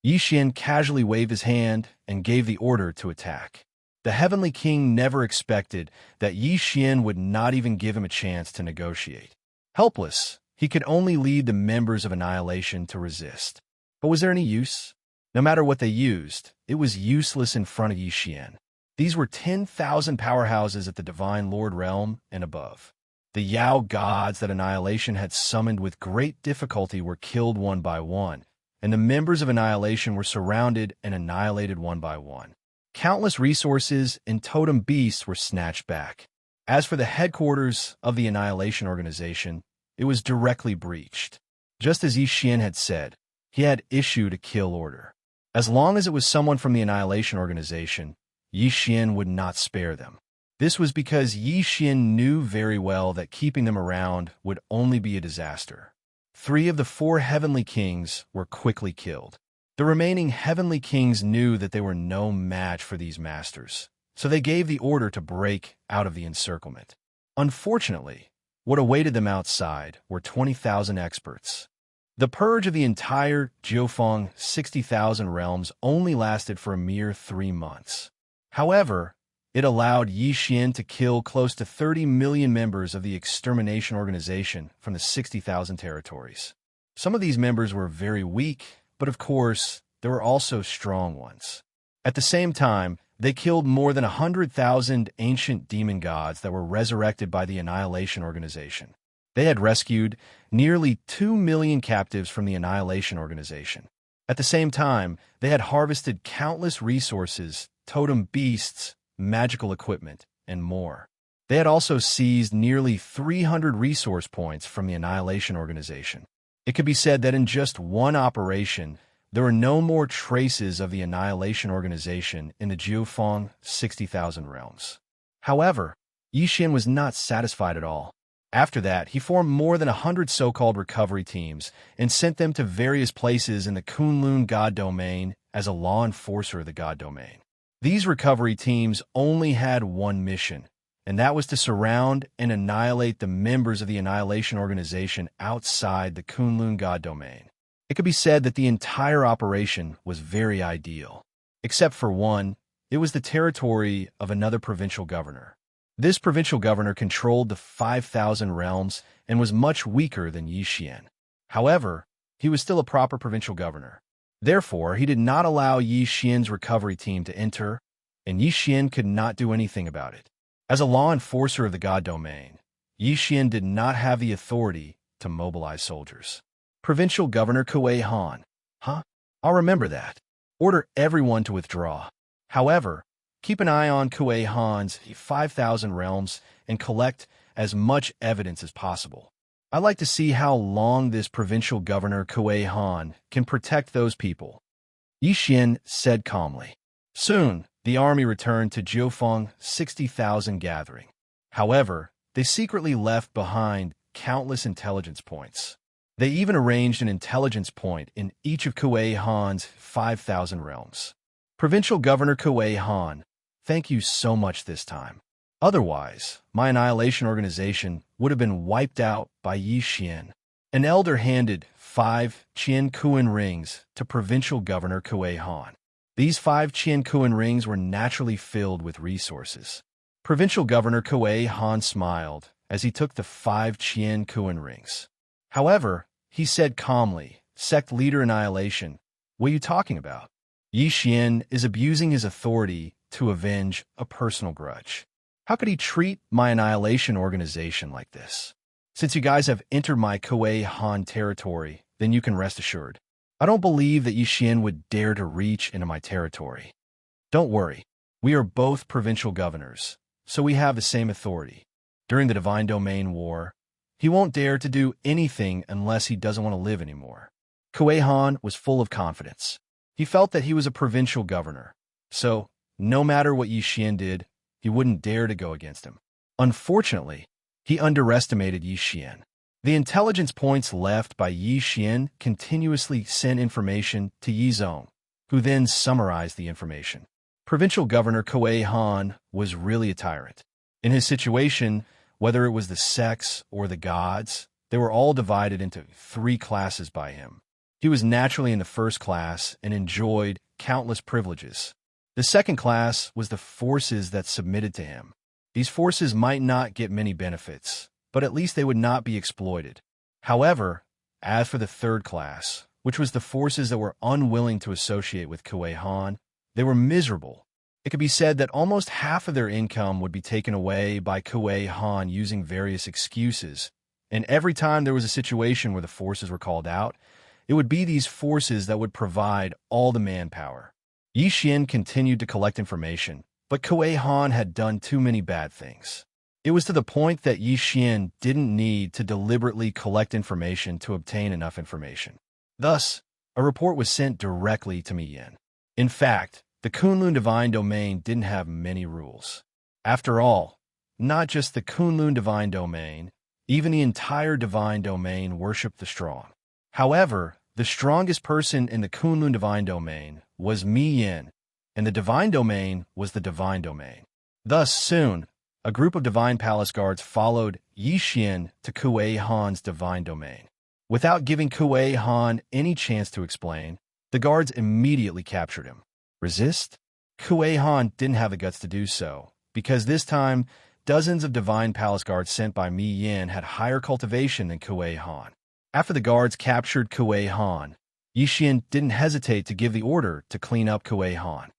Yi Xian casually waved his hand and gave the order to attack. The Heavenly King never expected that Yi Xian would not even give him a chance to negotiate. Helpless, he could only lead the members of Annihilation to resist. But was there any use? No matter what they used, it was useless in front of Yi Xian. These were 10,000 powerhouses at the Divine Lord Realm and above. The Yao gods that Annihilation had summoned with great difficulty were killed one by one, and the members of Annihilation were surrounded and annihilated one by one. Countless resources and totem beasts were snatched back. As for the headquarters of the Annihilation Organization, it was directly breached. Just as Yi Xian had said, he had issued a kill order. As long as it was someone from the Annihilation Organization, Yi Xian would not spare them. This was because Yi Xian knew very well that keeping them around would only be a disaster. 3 of the 4 Heavenly Kings were quickly killed. The remaining Heavenly Kings knew that they were no match for these masters, so they gave the order to break out of the encirclement. Unfortunately, what awaited them outside were 20,000 experts. The purge of the entire Jiufeng 60,000 realms only lasted for a mere 3 months. However, it allowed Yi Xian to kill close to 30 million members of the extermination organization from the 60,000 territories. Some of these members were very weak, but of course, there were also strong ones. At the same time, they killed more than 100,000 ancient demon gods that were resurrected by the Annihilation Organization. They had rescued nearly 2 million captives from the Annihilation Organization. At the same time, they had harvested countless resources, totem beasts, magical equipment, and more. They had also seized nearly 300 resource points from the Annihilation Organization. It could be said that in just one operation, there were no more traces of the Annihilation Organization in the Jiufeng 60,000 realms. However, Yi Xian was not satisfied at all. After that, he formed more than 100 so-called recovery teams and sent them to various places in the Kunlun God Domain as a law enforcer of the God Domain. These recovery teams only had one mission, and that was to surround and annihilate the members of the Annihilation Organization outside the Kunlun God Domain. It could be said that the entire operation was very ideal. Except for one, it was the territory of another provincial governor. This provincial governor controlled the 5,000 realms and was much weaker than Yi Xian. However, he was still a proper provincial governor. Therefore, he did not allow Yi Xian's recovery team to enter, and Yi Xian could not do anything about it. As a law enforcer of the God Domain, Yi Xian did not have the authority to mobilize soldiers. Provincial Governor Kuei Han. I'll remember that. Order everyone to withdraw. However, keep an eye on Kuei Han's 5,000 realms and collect as much evidence as possible. I'd like to see how long this provincial governor Kuei Han can protect those people. Yi Xian said calmly. Soon, the army returned to Jiufeng 60,000 gathering. However, they secretly left behind countless intelligence points. They even arranged an intelligence point in each of Kuei Han's 5,000 realms. Provincial Governor Kuei Han, thank you so much this time. Otherwise, my Annihilation Organization would have been wiped out by Yi Xian. An elder handed 5 Qian Kuan rings to Provincial Governor Kuei Han. These 5 Qian Kuan rings were naturally filled with resources. Provincial Governor Kuei Han smiled as he took the 5 Qian Kuan rings. However, he said calmly, Sect Leader Annihilation, what are you talking about? Yi Xian is abusing his authority to avenge a personal grudge. How could he treat my Annihilation Organization like this? Since you guys have entered my Kuei Han territory, then you can rest assured. I don't believe that Yi Xian would dare to reach into my territory. Don't worry, we are both provincial governors, so we have the same authority. During the Divine Domain War, he won't dare to do anything unless he doesn't want to live anymore. Kuei Han was full of confidence. He felt that he was a provincial governor, so no matter what Yi Xian did, he wouldn't dare to go against him. Unfortunately, he underestimated Yi Xian. The intelligence points left by Yi Xian continuously sent information to Yi Zong, who then summarized the information. Provincial Governor Kuei Han was really a tyrant. In his situation, Whether it was the sex or the gods, they were all divided into 3 classes by him. He was naturally in the first class and enjoyed countless privileges. The second class was the forces that submitted to him. These forces might not get many benefits, but at least they would not be exploited. However, as for the third class, which was the forces that were unwilling to associate with Kuei Han, they were miserable. It could be said that almost half of their income would be taken away by Kuei Han using various excuses, and every time there was a situation where the forces were called out, it would be these forces that would provide all the manpower. Yi Xian continued to collect information, but Kuei Han had done too many bad things. It was to the point that Yi Xian didn't need to deliberately collect information to obtain enough information. Thus, a report was sent directly to Mi Yin. In fact, the Kunlun Divine Domain didn't have many rules. After all, not just the Kunlun Divine Domain, even the entire Divine Domain worshipped the strong. However, the strongest person in the Kunlun Divine Domain was Mi Yin, and the Divine Domain was the Divine Domain. Thus, soon, a group of Divine Palace guards followed Yi Xian to Kuei Han's Divine Domain. Without giving Kuei Han any chance to explain, the guards immediately captured him. Resist? Kuei Han didn't have the guts to do so, because this time, dozens of Divine Palace guards sent by Mi Yin had higher cultivation than Kuei Han. After the guards captured Kuei Han, Yi Xian didn't hesitate to give the order to clean up Kuei Han.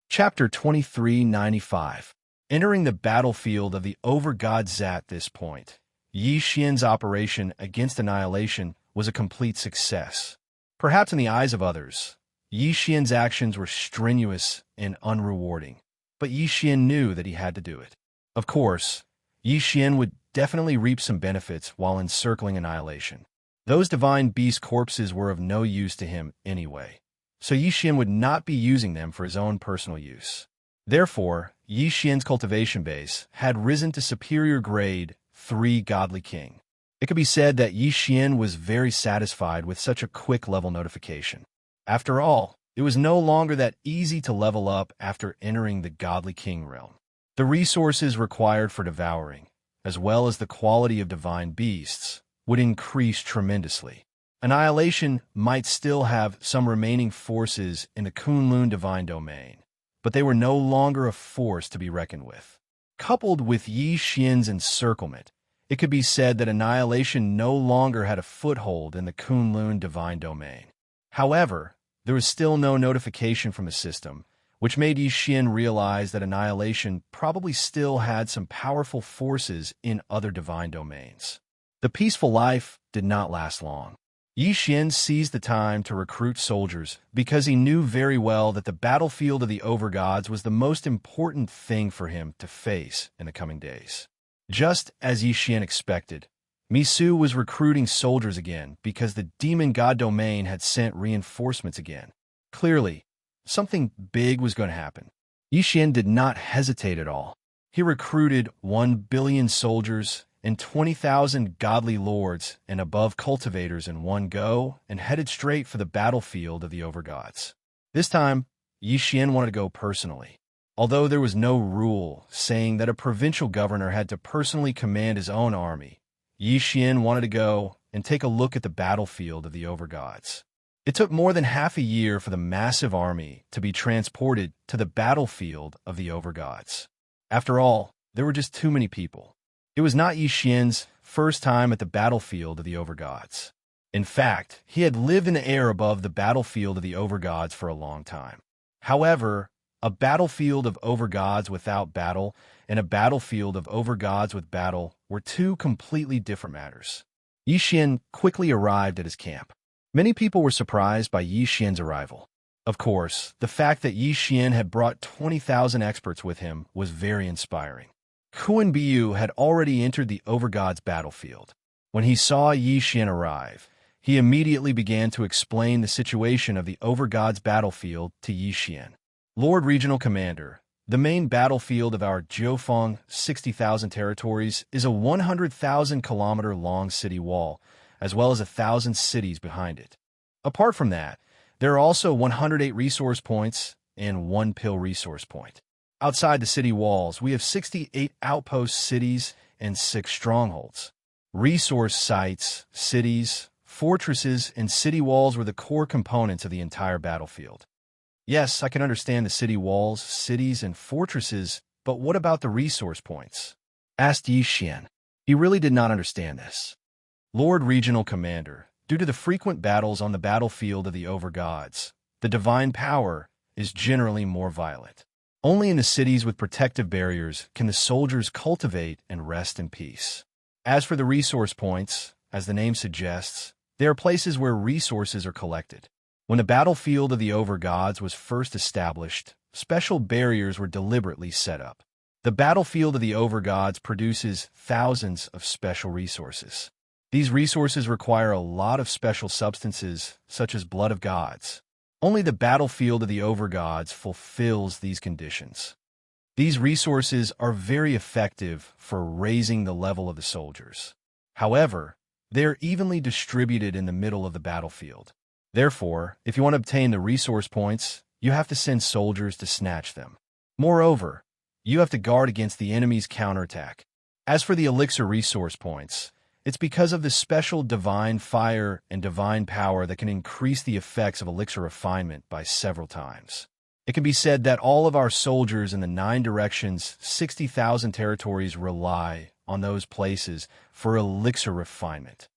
Chapter 2395. Entering the battlefield of the Overgods. At this point, Yi Xian's operation against annihilation was a complete success. Perhaps in the eyes of others, Yi Xian's actions were strenuous and unrewarding, but Yi Xian knew that he had to do it. Of course, Yi Xian would definitely reap some benefits while encircling annihilation. Those divine beast corpses were of no use to him anyway, so Yi Xian would not be using them for his own personal use. Therefore, Yi Xian's cultivation base had risen to superior grade 3 Godly King. It could be said that Yi Xian was very satisfied with such a quick level notification. After all, it was no longer that easy to level up after entering the Godly King realm. The resources required for devouring, as well as the quality of divine beasts, would increase tremendously. Annihilation might still have some remaining forces in the Kunlun Divine Domain, but they were no longer a force to be reckoned with. Coupled with Yi Xian's encirclement, it could be said that annihilation no longer had a foothold in the Kunlun Divine Domain. However, there was still no notification from the system, which made Yi Xian realize that annihilation probably still had some powerful forces in other divine domains. The peaceful life did not last long. Yi Xian seized the time to recruit soldiers because he knew very well that the battlefield of the Overgods was the most important thing for him to face in the coming days. Just as Yi Xian expected, Misu was recruiting soldiers again because the Demon God Domain had sent reinforcements again. Clearly, something big was going to happen. Yi Xian did not hesitate at all. He recruited 1 billion soldiers and 20,000 godly lords and above cultivators in one go and headed straight for the battlefield of the Overgods. This time, Yi Xian wanted to go personally. Although there was no rule saying that a provincial governor had to personally command his own army, Yi Xian wanted to go and take a look at the battlefield of the Overgods. It took more than half a year for the massive army to be transported to the battlefield of the Overgods. After all, there were just too many people. It was not Yi Xian's first time at the battlefield of the Overgods. In fact, he had lived in the air above the battlefield of the Overgods for a long time. However, a battlefield of Overgods without battle and a battlefield of Overgods with battle were 2 completely different matters. Yi Xian quickly arrived at his camp. Many people were surprised by Yi Xian's arrival. Of course, the fact that Yi Xian had brought 20,000 experts with him was very inspiring. Kuan Biyu had already entered the Overgods battlefield. When he saw Yi Xian arrive, he immediately began to explain the situation of the Overgods battlefield to Yi Xian. Lord Regional Commander, the main battlefield of our Jiufeng 60,000 territories is a 100,000-kilometer-long city wall, as well as 1,000 cities behind it. Apart from that, there are also 108 resource points and 1 pill resource point. Outside the city walls, we have 68 outpost cities and 6 strongholds. Resource sites, cities, fortresses, and city walls were the core components of the entire battlefield. Yes, I can understand the city walls, cities, and fortresses, but what about the resource points? Asked Yi Xian. He really did not understand this. Lord Regional Commander, due to the frequent battles on the battlefield of the Overgods, the divine power is generally more violent. Only in the cities with protective barriers can the soldiers cultivate and rest in peace. As for the resource points, as the name suggests, they are places where resources are collected. When the battlefield of the Overgods was first established, special barriers were deliberately set up. The battlefield of the Overgods produces thousands of special resources. These resources require a lot of special substances, such as blood of gods. Only the battlefield of the Overgods fulfills these conditions. These resources are very effective for raising the level of the soldiers. However, they are evenly distributed in the middle of the battlefield. Therefore, if you want to obtain the resource points, you have to send soldiers to snatch them. Moreover, you have to guard against the enemy's counterattack. As for the elixir resource points, it's because of the special divine fire and divine power that can increase the effects of elixir refinement by several times. It can be said that all of our soldiers in the 9 directions, 60,000 territories rely on those places for elixir refinement.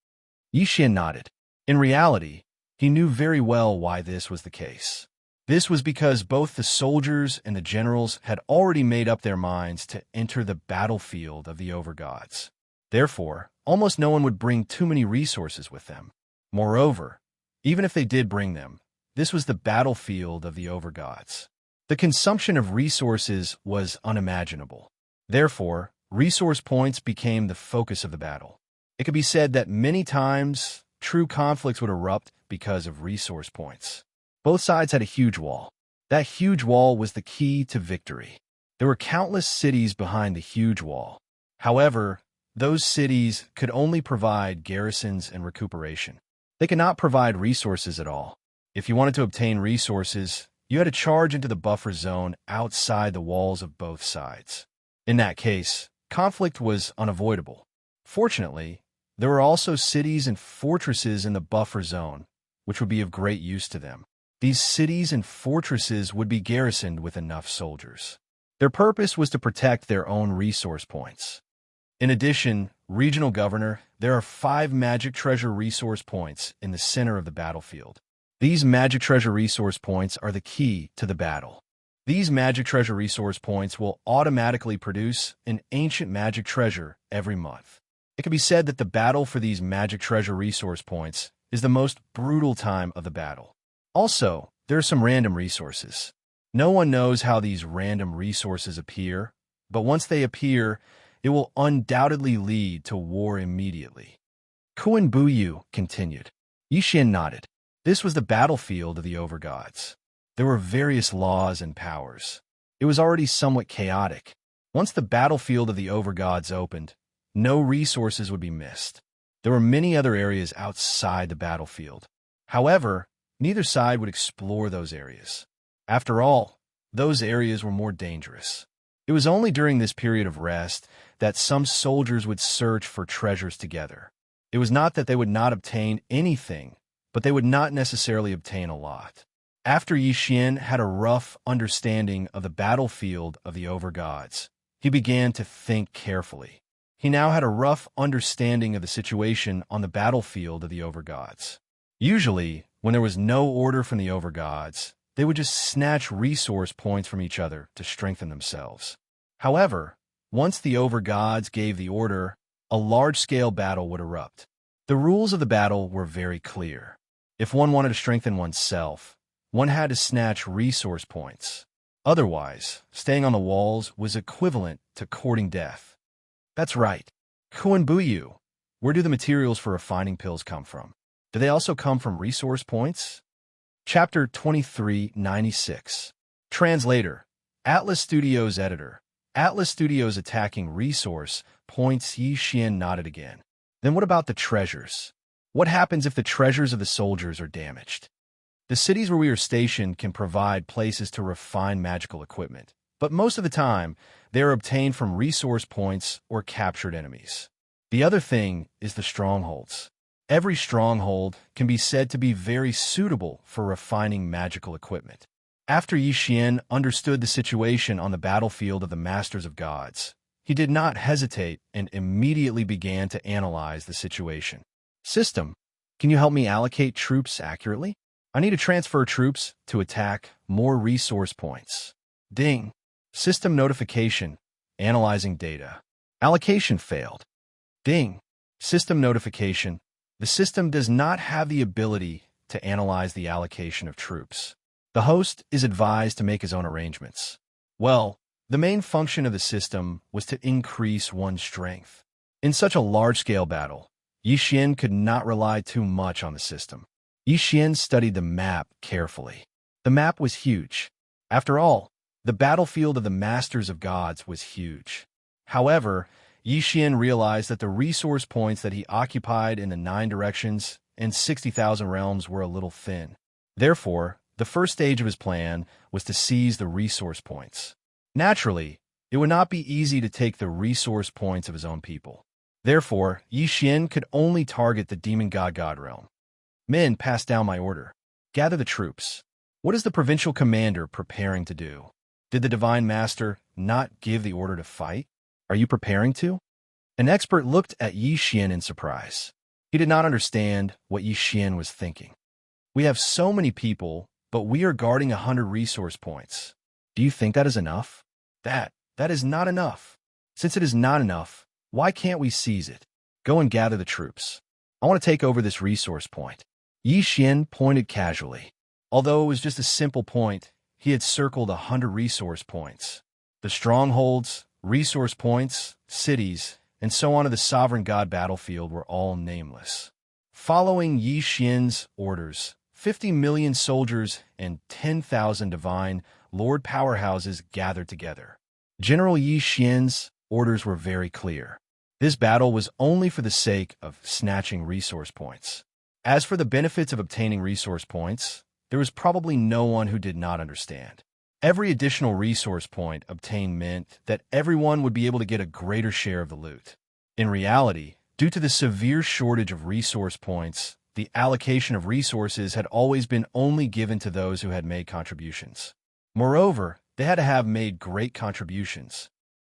Yi Xian nodded. In reality, he knew very well why this was the case. This was because both the soldiers and the generals had already made up their minds to enter the battlefield of the Overgods. Therefore, almost no one would bring too many resources with them. Moreover, even if they did bring them, this was the battlefield of the Overgods. The consumption of resources was unimaginable. Therefore, resource points became the focus of the battle. It could be said that many times, true conflicts would erupt because of resource points. Both sides had a huge wall. That huge wall was the key to victory. There were countless cities behind the huge wall. However, those cities could only provide garrisons and recuperation. They could not provide resources at all. If you wanted to obtain resources, you had to charge into the buffer zone outside the walls of both sides. In that case, conflict was unavoidable. Fortunately, there were also cities and fortresses in the buffer zone, which would be of great use to them. These cities and fortresses would be garrisoned with enough soldiers. Their purpose was to protect their own resource points. In addition, Regional Governor, there are 5 magic treasure resource points in the center of the battlefield. These magic treasure resource points are the key to the battle. These magic treasure resource points will automatically produce an ancient magic treasure every month. It can be said that the battle for these magic treasure resource points is the most brutal time of the battle. Also, there are some random resources. No one knows how these random resources appear, but once they appear, it will undoubtedly lead to war immediately. Kuan Buyu continued. Yi Xian nodded. This was the battlefield of the Overgods. There were various laws and powers. It was already somewhat chaotic. Once the battlefield of the Overgods opened, no resources would be missed. There were many other areas outside the battlefield. However, neither side would explore those areas. After all, those areas were more dangerous. It was only during this period of rest that some soldiers would search for treasures together. It was not that they would not obtain anything, but they would not necessarily obtain a lot. After Yi Xian had a rough understanding of the battlefield of the Overgods, he began to think carefully. He now had a rough understanding of the situation on the battlefield of the Overgods. Usually, when there was no order from the Overgods, they would just snatch resource points from each other to strengthen themselves. However, once the Overgods gave the order, a large-scale battle would erupt. The rules of the battle were very clear. If one wanted to strengthen oneself, one had to snatch resource points. Otherwise, staying on the walls was equivalent to courting death. That's right. Kuan Buyu, where do the materials for refining pills come from? Do they also come from resource points? Chapter 2396. Translator. Atlas Studios Editor. Atlas Studios attacking resource points. Yi Xian nodded again. Then what about the treasures? What happens if the treasures of the soldiers are damaged? The cities where we are stationed can provide places to refine magical equipment, but most of the time, they are obtained from resource points or captured enemies. The other thing is the strongholds. Every stronghold can be said to be very suitable for refining magical equipment. After Yi Xian understood the situation on the battlefield of the Masters of Gods, he did not hesitate and immediately began to analyze the situation. System, can you help me allocate troops accurately? I need to transfer troops to attack more resource points. Ding. System notification. Analyzing data. Allocation failed. Ding. System notification. The system does not have the ability to analyze the allocation of troops. The host is advised to make his own arrangements. Well, the main function of the system was to increase one's strength. In such a large-scale battle, Yi Xian could not rely too much on the system. Yi Xian studied the map carefully. The map was huge. After all, the battlefield of the Masters of Gods was huge. However, Yi Xian realized that the resource points that he occupied in the 9 directions and 60,000 realms were a little thin. Therefore, the first stage of his plan was to seize the resource points. Naturally, it would not be easy to take the resource points of his own people. Therefore, Yi Xian could only target the Demon God realm. Men, pass down my order. Gather the troops. What is the provincial commander preparing to do? Did the Divine Master not give the order to fight? Are you preparing to? An expert looked at Yi Xian in surprise. He did not understand what Yi Xian was thinking. We have so many people, but we are guarding 100 resource points. Do you think that is enough? That is not enough. Since it is not enough, why can't we seize it? Go and gather the troops. I want to take over this resource point. Yi Xian pointed casually. Although it was just a simple point, he had circled 100 resource points. The strongholds, resource points, cities, and so on of the sovereign god battlefield were all nameless. Following Yi Xian's orders, 50 million soldiers and 10,000 divine lord powerhouses gathered together. General Yi Xian's orders were very clear. This battle was only for the sake of snatching resource points. As for the benefits of obtaining resource points, there was probably no one who did not understand. Every additional resource point obtained meant that everyone would be able to get a greater share of the loot. In reality, due to the severe shortage of resource points, the allocation of resources had always been only given to those who had made contributions. Moreover, they had to have made great contributions.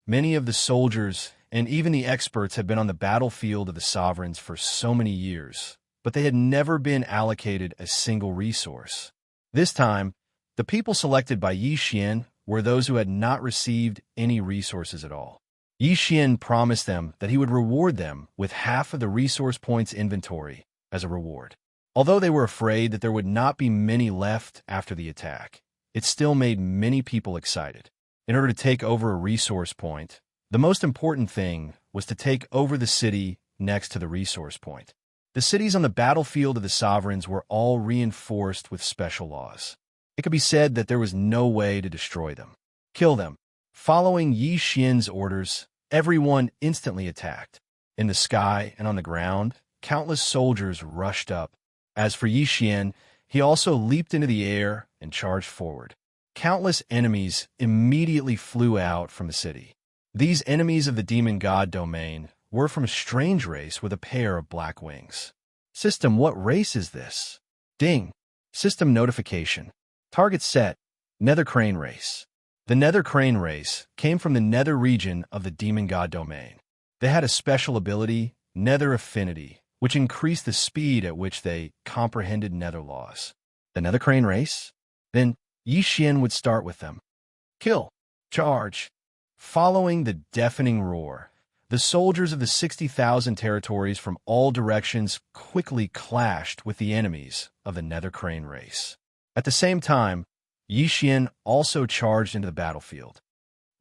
Many of the soldiers and even the experts had been on the battlefield of the sovereigns for so many years, but they had never been allocated a single resource. This time, the people selected by Yi Xian were those who had not received any resources at all. Yi Xian promised them that he would reward them with half of the resource points inventory as a reward. Although they were afraid that there would not be many left after the attack, it still made many people excited. In order to take over a resource point, the most important thing was to take over the city next to the resource point. The cities on the battlefield of the sovereigns were all reinforced with special laws. It could be said that there was no way to destroy them. Kill them. Following Yi Xian's orders, everyone instantly attacked. In the sky and on the ground, countless soldiers rushed up. As for Yi Xian, he also leaped into the air and charged forward. Countless enemies immediately flew out from the city. These enemies of the demon god domain were from a strange race with a pair of black wings. System, what race is this? Ding. System notification. Target set. Nether Crane race. The Nether Crane race came from the Nether region of the demon god domain. They had a special ability, Nether Affinity, which increased the speed at which they comprehended Nether laws. The Nether Crane race? Then Yi Xian would start with them. Kill. Charge. Following the deafening roar, the soldiers of the 60,000 territories from all directions quickly clashed with the enemies of the Nether Crane race. At the same time, Yi Xian also charged into the battlefield.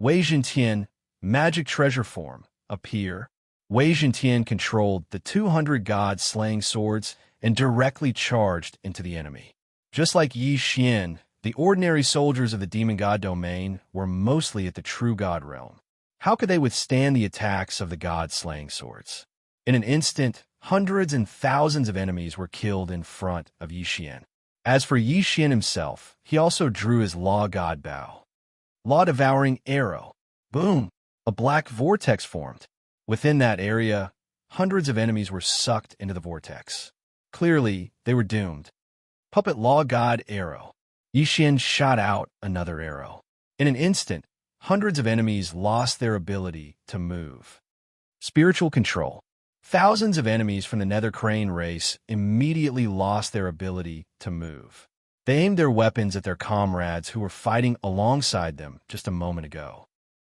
Wei Zhentian, magic treasure form, appear. Wei Zhentian controlled the 200 god-slaying swords and directly charged into the enemy. Just like Yi Xian, the ordinary soldiers of the demon god domain were mostly at the true god realm. How could they withstand the attacks of the god-slaying swords? In an instant, hundreds and thousands of enemies were killed in front of Yi Xian. As for Yi Xian himself, he also drew his law god bow. Law-devouring arrow. Boom! A black vortex formed. Within that area, hundreds of enemies were sucked into the vortex. Clearly, they were doomed. Puppet Law God arrow. Yixin shot out another arrow. In an instant, hundreds of enemies lost their ability to move. Spiritual control. Thousands of enemies from the Nether Crane race immediately lost their ability to move. They aimed their weapons at their comrades who were fighting alongside them just a moment ago.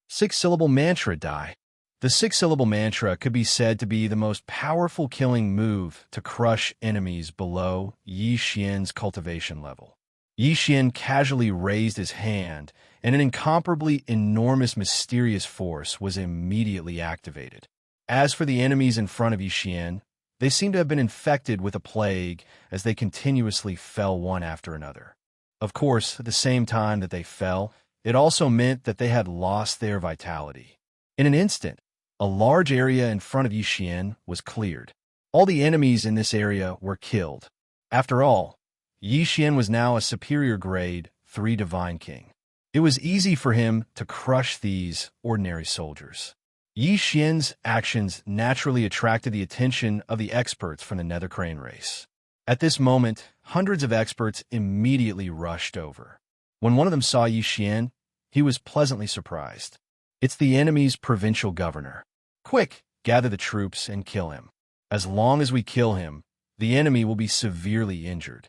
Six-syllable mantra die. The six-syllable mantra could be said to be the most powerful killing move to crush enemies below Yi Xian's cultivation level. Yi Xian casually raised his hand, and an incomparably enormous mysterious force was immediately activated. As for the enemies in front of Yi Xian, they seemed to have been infected with a plague as they continuously fell one after another. Of course, at the same time that they fell, it also meant that they had lost their vitality. In an instant, a large area in front of Yi Xian was cleared. All the enemies in this area were killed. After all, Yi Xian was now a superior grade 3 Divine King. It was easy for him to crush these ordinary soldiers. Yi Xian's actions naturally attracted the attention of the experts from the Nether Crane race. At this moment, hundreds of experts immediately rushed over. When one of them saw Yi Xian, he was pleasantly surprised. It's the enemy's provincial governor. Quick, gather the troops and kill him. As long as we kill him, the enemy will be severely injured.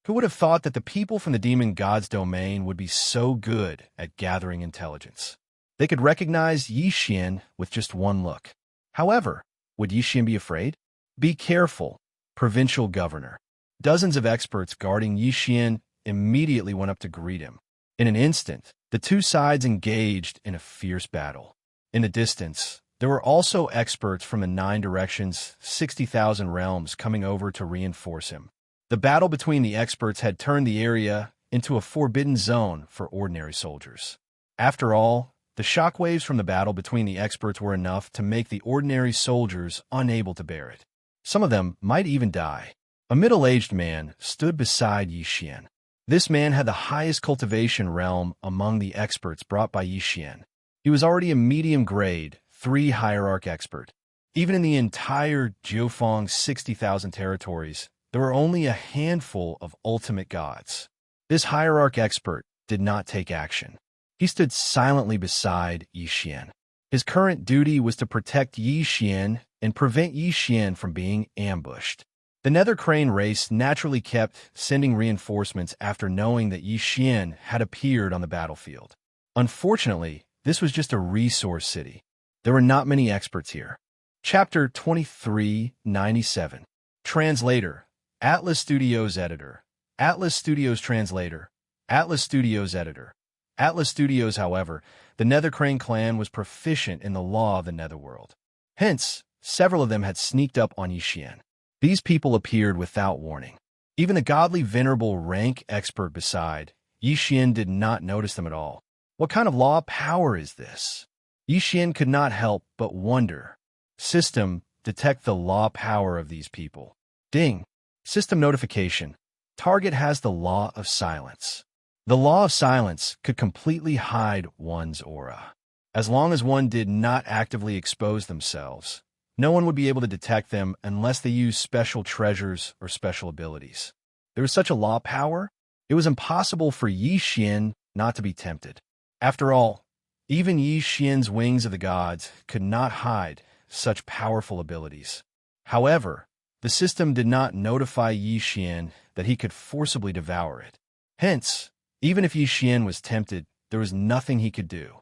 Who would have thought that the people from the demon god's domain would be so good at gathering intelligence? They could recognize Yi Xian with just one look. However, would Yi Xian be afraid? Be careful, provincial governor. Dozens of experts guarding Yi Xian immediately went up to greet him. In an instant, the two sides engaged in a fierce battle. In the distance, there were also experts from the 9 directions, 60,000 realms coming over to reinforce him. The battle between the experts had turned the area into a forbidden zone for ordinary soldiers. After all, the shockwaves from the battle between the experts were enough to make the ordinary soldiers unable to bear it. Some of them might even die. A middle-aged man stood beside Yi Xian. This man had the highest cultivation realm among the experts brought by Yi Xian. He was already a medium grade, 3 hierarch expert. Even in the entire Jiufeng 60,000 territories, there were only a handful of ultimate gods. This hierarch expert did not take action. He stood silently beside Yi Xian. His current duty was to protect Yi Xian and prevent Yi Xian from being ambushed. The Nether Crane race naturally kept sending reinforcements after knowing that Yi Xian had appeared on the battlefield. Unfortunately, this was just a resource city. There were not many experts here. Chapter 2397. Translator. Atlas Studios Editor. Atlas Studios Translator. Atlas Studios Editor. Atlas Studios, however, the Nether Crane clan was proficient in the law of the Netherworld. Hence, several of them had sneaked up on Yi Xian. These people appeared without warning. Even the godly venerable rank expert beside, Yi Xian did not notice them at all. What kind of law power is this? Yi Xian could not help but wonder. System, detect the law power of these people. Ding. System notification. Target has the law of silence. The law of silence could completely hide one's aura. As long as one did not actively expose themselves, no one would be able to detect them unless they used special treasures or special abilities. There was such a law power, it was impossible for Yi Xian not to be tempted. After all, even Yi Xian's wings of the gods could not hide such powerful abilities. However, the system did not notify Yi Xian that he could forcibly devour it. Hence, even if Yi Xian was tempted, there was nothing he could do.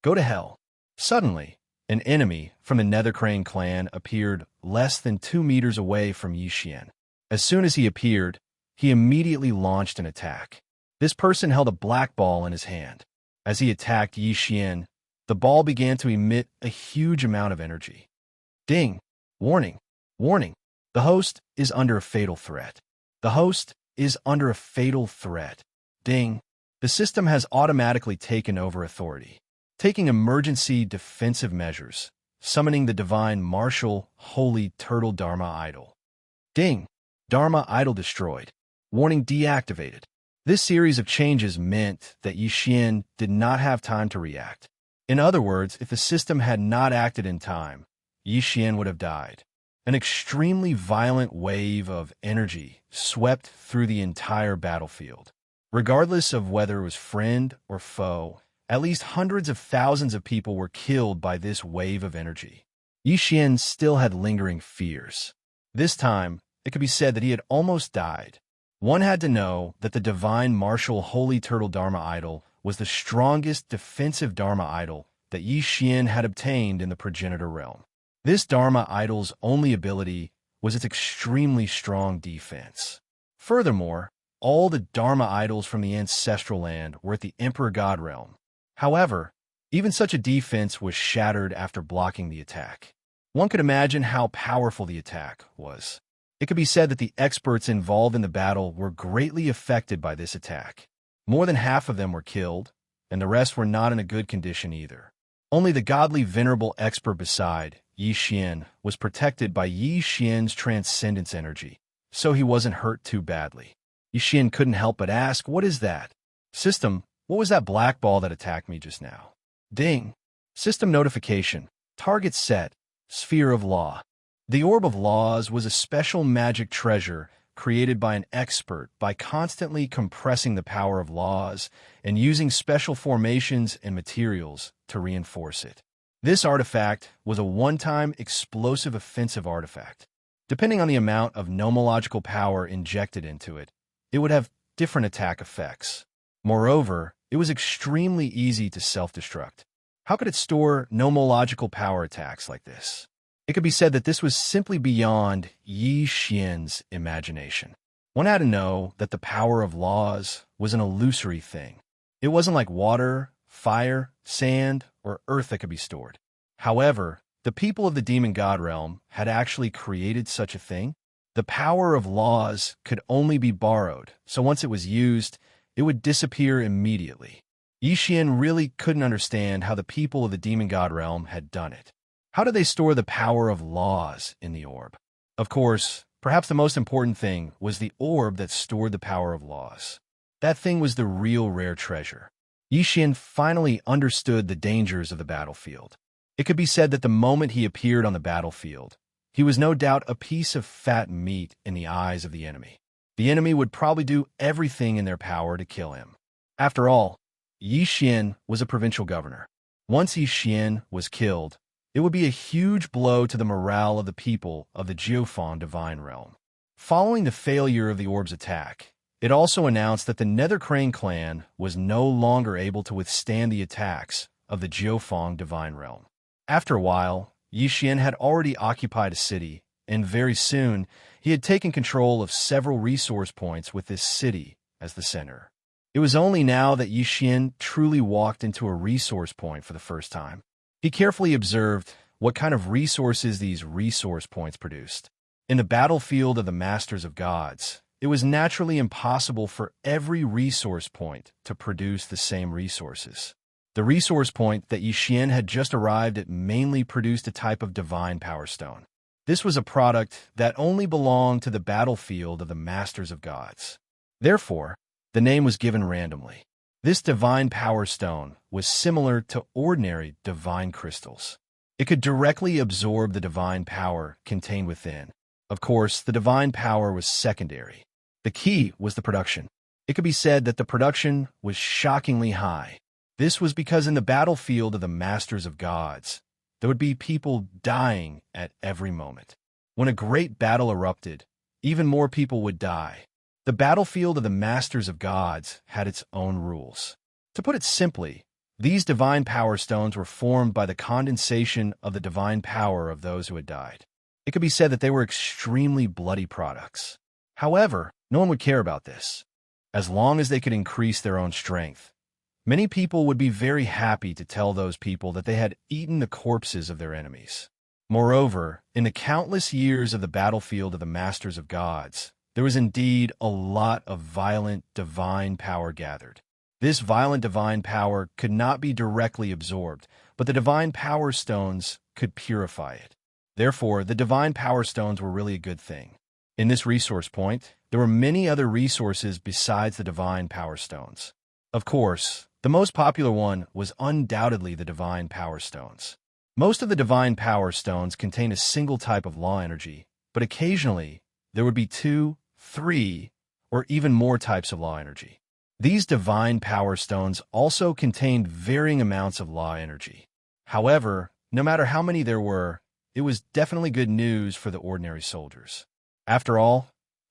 Go to hell. Suddenly, an enemy from the Nether Crane clan appeared less than 2 meters away from Yi Xian. As soon as he appeared, he immediately launched an attack. This person held a black ball in his hand. As he attacked Yi Xian, the ball began to emit a huge amount of energy. Ding! Warning! Warning! The host is under a fatal threat. The host is under a fatal threat. Ding! The system has automatically taken over authority. Taking emergency defensive measures, summoning the divine martial holy turtle Dharma idol. Ding! Dharma idol destroyed. Warning deactivated. This series of changes meant that Yi Xian did not have time to react. In other words, if the system had not acted in time, Yi Xian would have died. An extremely violent wave of energy swept through the entire battlefield. Regardless of whether it was friend or foe, at least hundreds of thousands of people were killed by this wave of energy. Yi Xian still had lingering fears. This time, it could be said that he had almost died. One had to know that the divine martial Holy Turtle Dharma idol was the strongest defensive Dharma idol that Yi Xian had obtained in the progenitor realm. This Dharma idol's only ability was its extremely strong defense. Furthermore, all the Dharma idols from the ancestral land were at the Emperor God realm. However, even such a defense was shattered after blocking the attack. One could imagine how powerful the attack was. It could be said that the experts involved in the battle were greatly affected by this attack. More than half of them were killed, and the rest were not in a good condition either. Only the godly venerable expert beside Yi Xian was protected by Yi Xian's transcendence energy, so he wasn't hurt too badly. Yi Xian couldn't help but ask, "What is that? System, what was that black ball that attacked me just now?" Ding! System notification. Target set. Sphere of Law. The Orb of Laws was a special magic treasure created by an expert by constantly compressing the power of laws and using special formations and materials to reinforce it. This artifact was a one-time explosive offensive artifact. Depending on the amount of nomological power injected into it, it would have different attack effects. Moreover, it was extremely easy to self-destruct. How could it store nomological power attacks like this? It could be said that this was simply beyond Yi Xian's imagination. One had to know that the power of laws was an illusory thing. It wasn't like water, fire, sand, or earth that could be stored. However, the people of the demon god realm had actually created such a thing. The power of laws could only be borrowed, so once it was used, it would disappear immediately. Yi Xian really couldn't understand how the people of the demon god realm had done it. How did they store the power of laws in the orb? Of course, perhaps the most important thing was the orb that stored the power of laws. That thing was the real rare treasure. Yi Xian finally understood the dangers of the battlefield. It could be said that the moment he appeared on the battlefield, he was no doubt a piece of fat meat in the eyes of the enemy. The enemy would probably do everything in their power to kill him. After all, Yi Xian was a provincial governor. Once Yi Xian was killed, it would be a huge blow to the morale of the people of the Jiufang divine realm. Following the failure of the orb's attack, it also announced that the Nether Crane clan was no longer able to withstand the attacks of the Jiufang divine realm. After a while, Yi Xian had already occupied a city, and very soon he had taken control of several resource points with this city as the center. It was only now that Yi Xian truly walked into a resource point for the first time. He carefully observed what kind of resources these resource points produced. In the battlefield of the Masters of Gods, it was naturally impossible for every resource point to produce the same resources. The resource point that Yi Xian had just arrived at mainly produced a type of divine power stone. This was a product that only belonged to the battlefield of the Masters of Gods. Therefore, the name was given randomly. This divine power stone was similar to ordinary divine crystals. It could directly absorb the divine power contained within. Of course, the divine power was secondary. The key was the production. It could be said that the production was shockingly high. This was because in the battlefield of the Masters of Gods, there would be people dying at every moment. When a great battle erupted, even more people would die. The battlefield of the Masters of Gods had its own rules. To put it simply, these divine power stones were formed by the condensation of the divine power of those who had died. It could be said that they were extremely bloody products. However, no one would care about this. As long as they could increase their own strength, many people would be very happy to tell those people that they had eaten the corpses of their enemies. Moreover, in the countless years of the battlefield of the Masters of Gods, there was indeed a lot of violent divine power gathered. This violent divine power could not be directly absorbed, but the divine power stones could purify it. Therefore, the divine power stones were really a good thing. In this resource point, there were many other resources besides the Divine Power Stones. Of course, the most popular one was undoubtedly the Divine Power Stones. Most of the Divine Power Stones contain a single type of law energy, but occasionally there would be 2, 3, or even more types of law energy. These Divine Power Stones also contained varying amounts of law energy. However, no matter how many there were, it was definitely good news for the ordinary soldiers. After all,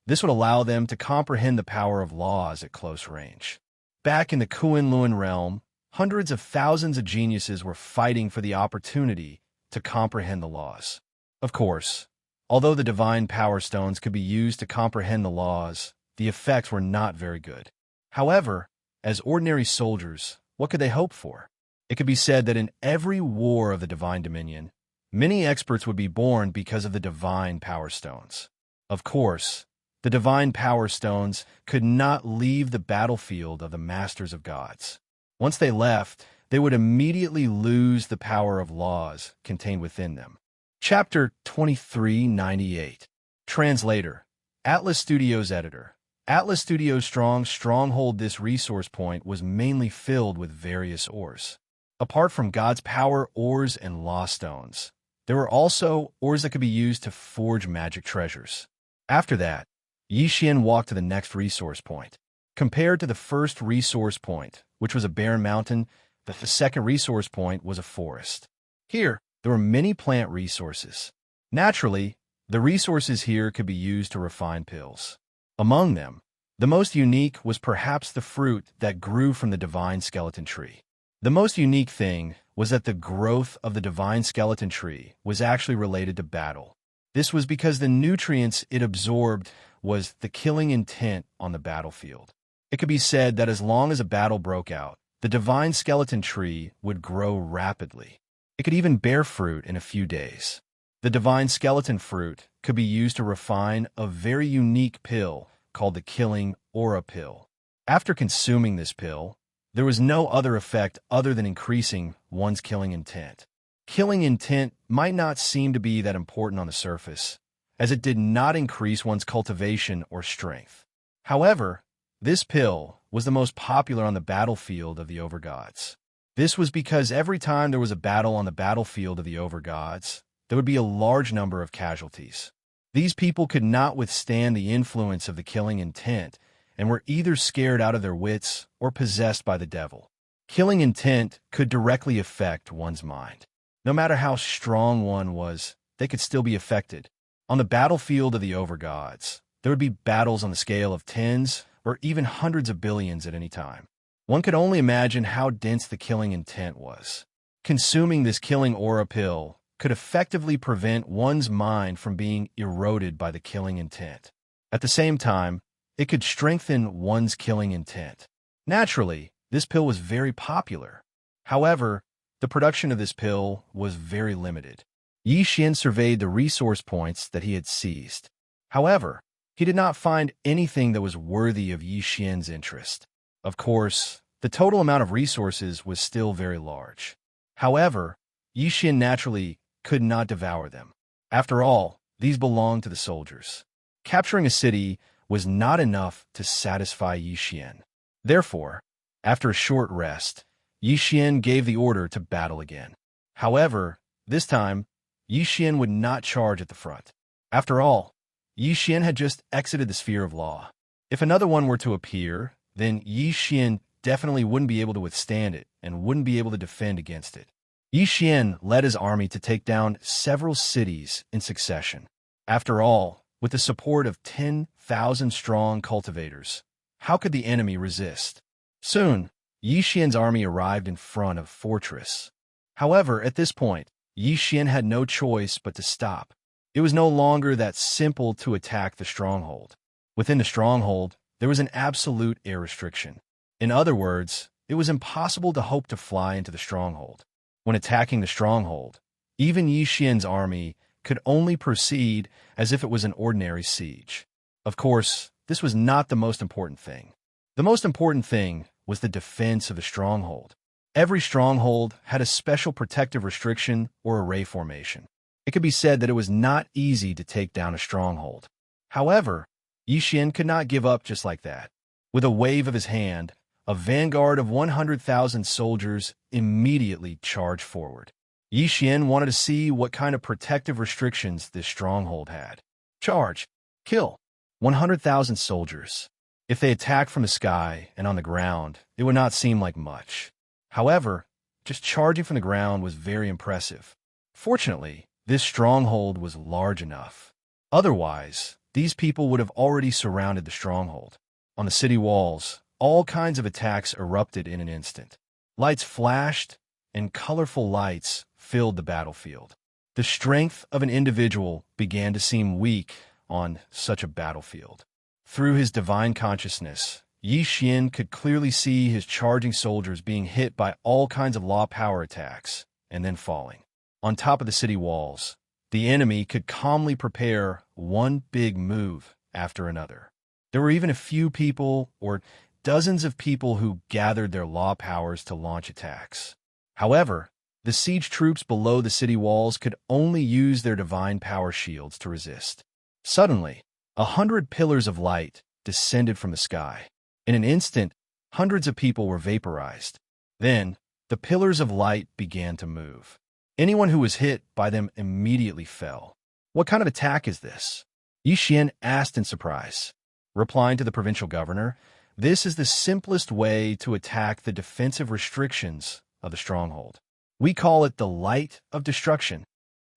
this would allow them to comprehend the power of laws at close range. Back in the Kunlun realm, hundreds of thousands of geniuses were fighting for the opportunity to comprehend the laws. Of course, although the Divine Power Stones could be used to comprehend the laws, the effects were not very good. However, as ordinary soldiers, what could they hope for? It could be said that in every war of the Divine Dominion, many experts would be born because of the Divine Power Stones. Of course, the Divine Power Stones could not leave the battlefield of the Masters of Gods. Once they left, they would immediately lose the power of laws contained within them. Chapter 2398. Translator. Atlas Studios Editor. Atlas Studios' stronghold. This resource point was mainly filled with various ores. Apart from God's power ores and law stones, there were also ores that could be used to forge magic treasures. After that, Yi Xian walked to the next resource point. Compared to the first resource point, which was a barren mountain, the second resource point was a forest. Here, there were many plant resources. Naturally, the resources here could be used to refine pills. Among them, the most unique was perhaps the fruit that grew from the Divine Skeleton Tree. The most unique thing was that the growth of the Divine Skeleton Tree was actually related to battle. This was because the nutrients it absorbed was the killing intent on the battlefield. It could be said that as long as a battle broke out, the Divine Skeleton Tree would grow rapidly. It could even bear fruit in a few days. The Divine Skeleton Fruit could be used to refine a very unique pill called the Killing Aura Pill. After consuming this pill, there was no other effect other than increasing one's killing intent. Killing intent might not seem to be that important on the surface, as it did not increase one's cultivation or strength. However, this pill was the most popular on the battlefield of the Overgods. This was because every time there was a battle on the battlefield of the Overgods, there would be a large number of casualties. These people could not withstand the influence of the killing intent and were either scared out of their wits or possessed by the devil. Killing intent could directly affect one's mind. No matter how strong one was, they could still be affected. On the battlefield of the Overgods, there would be battles on the scale of tens or even hundreds of billions at any time. One could only imagine how dense the killing intent was. Consuming this killing aura pill could effectively prevent one's mind from being eroded by the killing intent. At the same time, it could strengthen one's killing intent. Naturally, this pill was very popular. However, the production of this pill was very limited. Yi Xian surveyed the resource points that he had seized. However, he did not find anything that was worthy of Yi Xian's interest. Of course, the total amount of resources was still very large. However, Yi Xian naturally could not devour them. After all, these belonged to the soldiers. Capturing a city was not enough to satisfy Yi Xian. Therefore, after a short rest, Yi Xian gave the order to battle again. However, this time, Yi Xian would not charge at the front. After all, Yi Xian had just exited the sphere of law. If another one were to appear, then Yi Xian definitely wouldn't be able to withstand it and wouldn't be able to defend against it. Yi Xian led his army to take down several cities in succession. After all, with the support of 10,000 strong cultivators, how could the enemy resist? Soon, Yi Xian's army arrived in front of a fortress. However, at this point, Yi Xian had no choice but to stop. It was no longer that simple to attack the stronghold. Within the stronghold, there was an absolute air restriction. In other words, it was impossible to hope to fly into the stronghold. When attacking the stronghold, even Yi Xian's army could only proceed as if it was an ordinary siege. Of course, this was not the most important thing. The most important thing was the defense of the stronghold. Every stronghold had a special protective restriction or array formation. It could be said that it was not easy to take down a stronghold. However, Yi Xian could not give up just like that. With a wave of his hand, a vanguard of 100,000 soldiers immediately charged forward. Yi Xian wanted to see what kind of protective restrictions this stronghold had. Charge! Kill! 100,000 soldiers. If they attacked from the sky and on the ground, it would not seem like much. However, just charging from the ground was very impressive. Fortunately, this stronghold was large enough. Otherwise, these people would have already surrounded the stronghold. On the city walls, all kinds of attacks erupted in an instant. Lights flashed, and colorful lights filled the battlefield. The strength of an individual began to seem weak on such a battlefield. Through his divine consciousness, Yi Xian could clearly see his charging soldiers being hit by all kinds of law power attacks and then falling. On top of the city walls, the enemy could calmly prepare one big move after another. There were even a few people or dozens of people who gathered their law powers to launch attacks. However, the siege troops below the city walls could only use their divine power shields to resist. Suddenly, 100 pillars of light descended from the sky. In an instant, hundreds of people were vaporized. Then, the pillars of light began to move. Anyone who was hit by them immediately fell. What kind of attack is this? Yi Xian asked in surprise. Replying to the provincial governor, this is the simplest way to attack the defensive restrictions of the stronghold. We call it the Light of Destruction.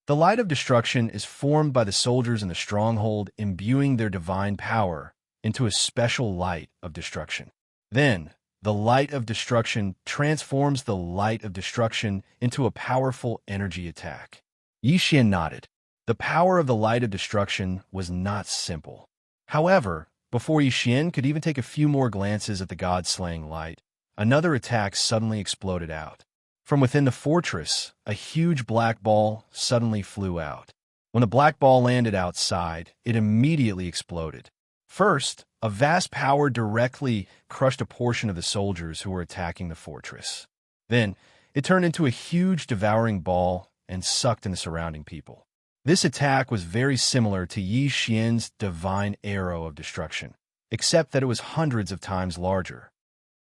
The Light of Destruction is formed by the soldiers in the stronghold imbuing their divine power into a special light of destruction. Then, the Light of Destruction transforms the Light of Destruction into a powerful energy attack. Yi Xian nodded. The power of the Light of Destruction was not simple. However, before Yi Xian could even take a few more glances at the god-slaying light, another attack suddenly exploded out. From within the fortress, a huge black ball suddenly flew out. When the black ball landed outside, it immediately exploded. First, a vast power directly crushed a portion of the soldiers who were attacking the fortress. Then, it turned into a huge devouring ball and sucked in the surrounding people. This attack was very similar to Yi Xian's divine arrow of destruction, except that it was hundreds of times larger.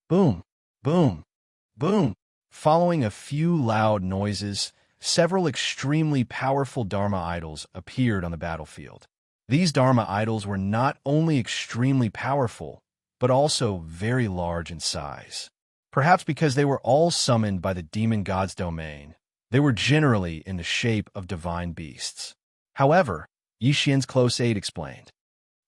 Boom, boom, boom. Following a few loud noises, several extremely powerful Dharma idols appeared on the battlefield. These Dharma idols were not only extremely powerful, but also very large in size. Perhaps because they were all summoned by the demon god's domain, they were generally in the shape of divine beasts. However, Yi Xian's close aide explained,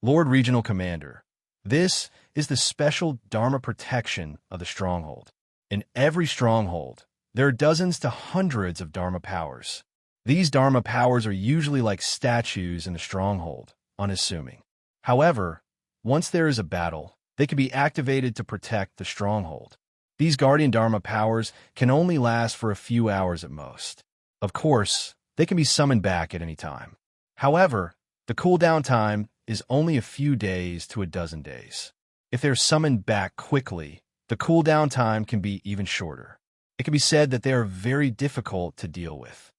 Lord Regional Commander, this is the special Dharma protection of the stronghold. In every stronghold, there are dozens to hundreds of Dharma powers. These Dharma powers are usually like statues in the stronghold, unassuming. However, once there is a battle, they can be activated to protect the stronghold. These Guardian Dharma powers can only last for a few hours at most. Of course, they can be summoned back at any time. However, the cooldown time is only a few days to a dozen days. If they're summoned back quickly, the cooldown time can be even shorter. It can be said that they are very difficult to deal with.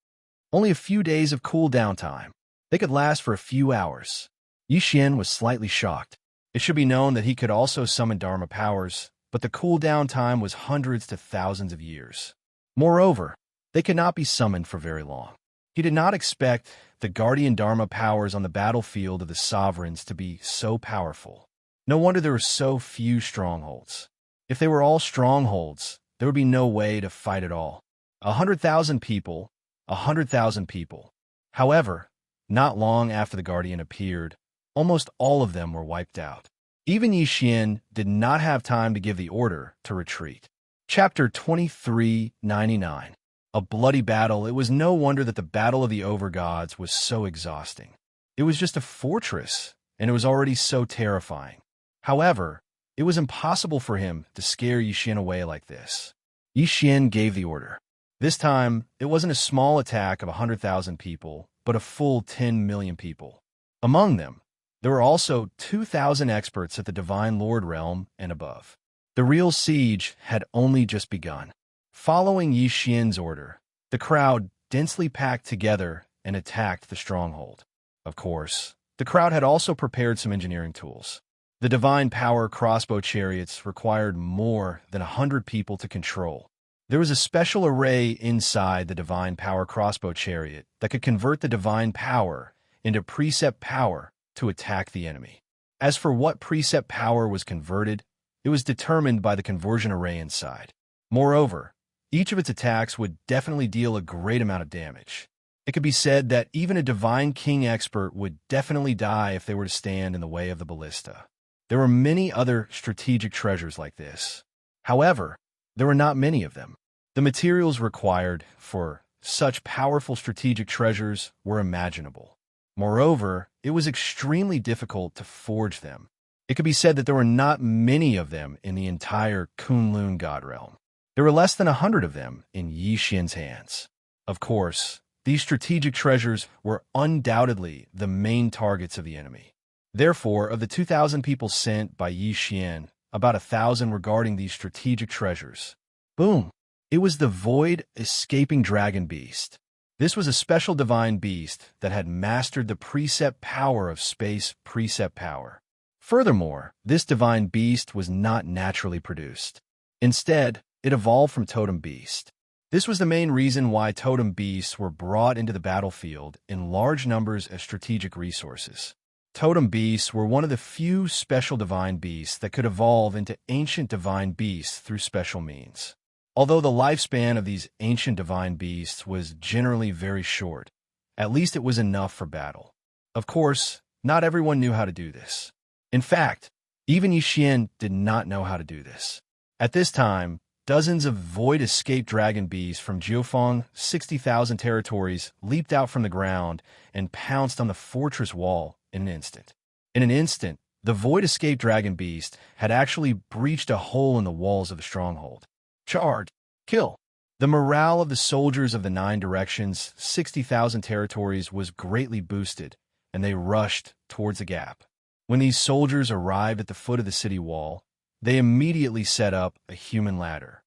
Only a few days of cooldown time. They could last for a few hours. Yi Xian was slightly shocked. It should be known that he could also summon Dharma powers, but the cooldown time was hundreds to thousands of years. Moreover, they could not be summoned for very long. He did not expect the Guardian Dharma powers on the battlefield of the sovereigns to be so powerful. No wonder there were so few strongholds. If they were all strongholds, there would be no way to fight at all. 100,000 people, 100,000 people. However, not long after the Guardian appeared, almost all of them were wiped out. Even Yi Xian did not have time to give the order to retreat. Chapter 2399. A bloody battle. It was no wonder that the Battle of the Overgods was so exhausting. It was just a fortress, and it was already so terrifying. However, it was impossible for him to scare Yi Xian away like this. Yi Xian gave the order. This time, it wasn't a small attack of 100,000 people, but a full 10 million people. Among them, there were also 2,000 experts at the Divine Lord realm and above. The real siege had only just begun. Following Yi Xian's order, the crowd densely packed together and attacked the stronghold. Of course, The crowd had also prepared some engineering tools. The divine power crossbow chariots required more than 100 people to control. There was a special array inside the divine power crossbow chariot that could convert the divine power into precept power to attack the enemy. As for what precept power was converted, it was determined by the conversion array inside. Moreover, each of its attacks would definitely deal a great amount of damage. It could be said that even a divine king expert would definitely die if they were to stand in the way of the ballista. There were many other strategic treasures like this. However, there were not many of them. The materials required for such powerful strategic treasures were imaginable. Moreover, it was extremely difficult to forge them. It could be said that there were not many of them in the entire Kunlun God realm. There were less than 100 of them in Yi Xian's hands. Of course, these strategic treasures were undoubtedly the main targets of the enemy. Therefore, of the 2,000 people sent by Yi Xian, about 1,000 were guarding these strategic treasures. Boom! It was the void escaping dragon beast. This was a special divine beast that had mastered the precept power of space precept power. Furthermore, this divine beast was not naturally produced. Instead, it evolved from totem beast. This was the main reason why totem beasts were brought into the battlefield in large numbers as strategic resources. Totem beasts were one of the few special divine beasts that could evolve into ancient divine beasts through special means. Although the lifespan of these ancient divine beasts was generally very short, at least it was enough for battle. Of course, not everyone knew how to do this. In fact, even Yi Xian did not know how to do this. At this time, dozens of void-escaped dragon beasts from Jiufeng 60,000 territories leaped out from the ground and pounced on the fortress wall in an instant. In an instant, the void-escaped dragon beast had actually breached a hole in the walls of the stronghold. Charge! Kill! The morale of the soldiers of the 9 directions, 60,000 territories, was greatly boosted, and they rushed towards the gap. When these soldiers arrived at the foot of the city wall, they immediately set up a human ladder.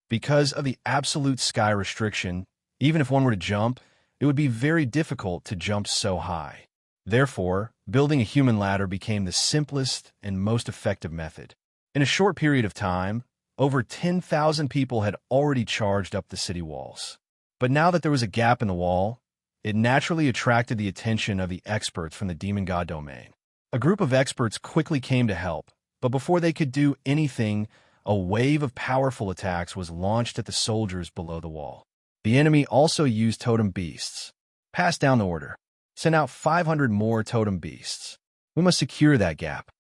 Because of the absolute sky restriction, even if one were to jump, it would be very difficult to jump so high. Therefore, building a human ladder became the simplest and most effective method. In a short period of time, over 10,000 people had already charged up the city walls. But now that there was a gap in the wall, it naturally attracted the attention of the experts from the demon god domain. A group of experts quickly came to help, but before they could do anything, a wave of powerful attacks was launched at the soldiers below the wall. The enemy also used totem beasts. Pass down the order. Send out 500 more totem beasts. We must secure that gap.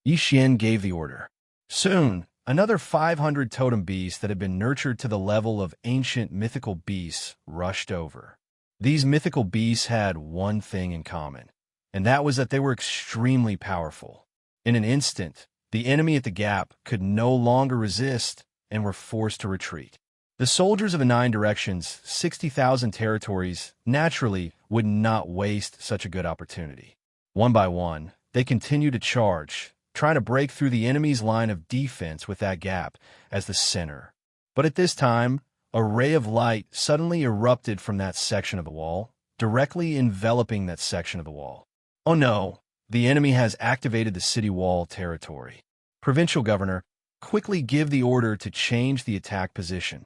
Yi Xian gave the order. Soon, another 500 totem beasts that had been nurtured to the level of ancient mythical beasts rushed over. These mythical beasts had one thing in common, and that was that they were extremely powerful. In an instant, the enemy at the gap could no longer resist and were forced to retreat. The soldiers of the 9 directions, 60,000 territories, naturally would not waste such a good opportunity. One by one, they continued to charge, trying to break through the enemy's line of defense with that gap as the center. But at this time, a ray of light suddenly erupted from that section of the wall, directly enveloping that section of the wall. Oh no, the enemy has activated the city wall territory. Provincial governor, quickly give the order to change the attack position.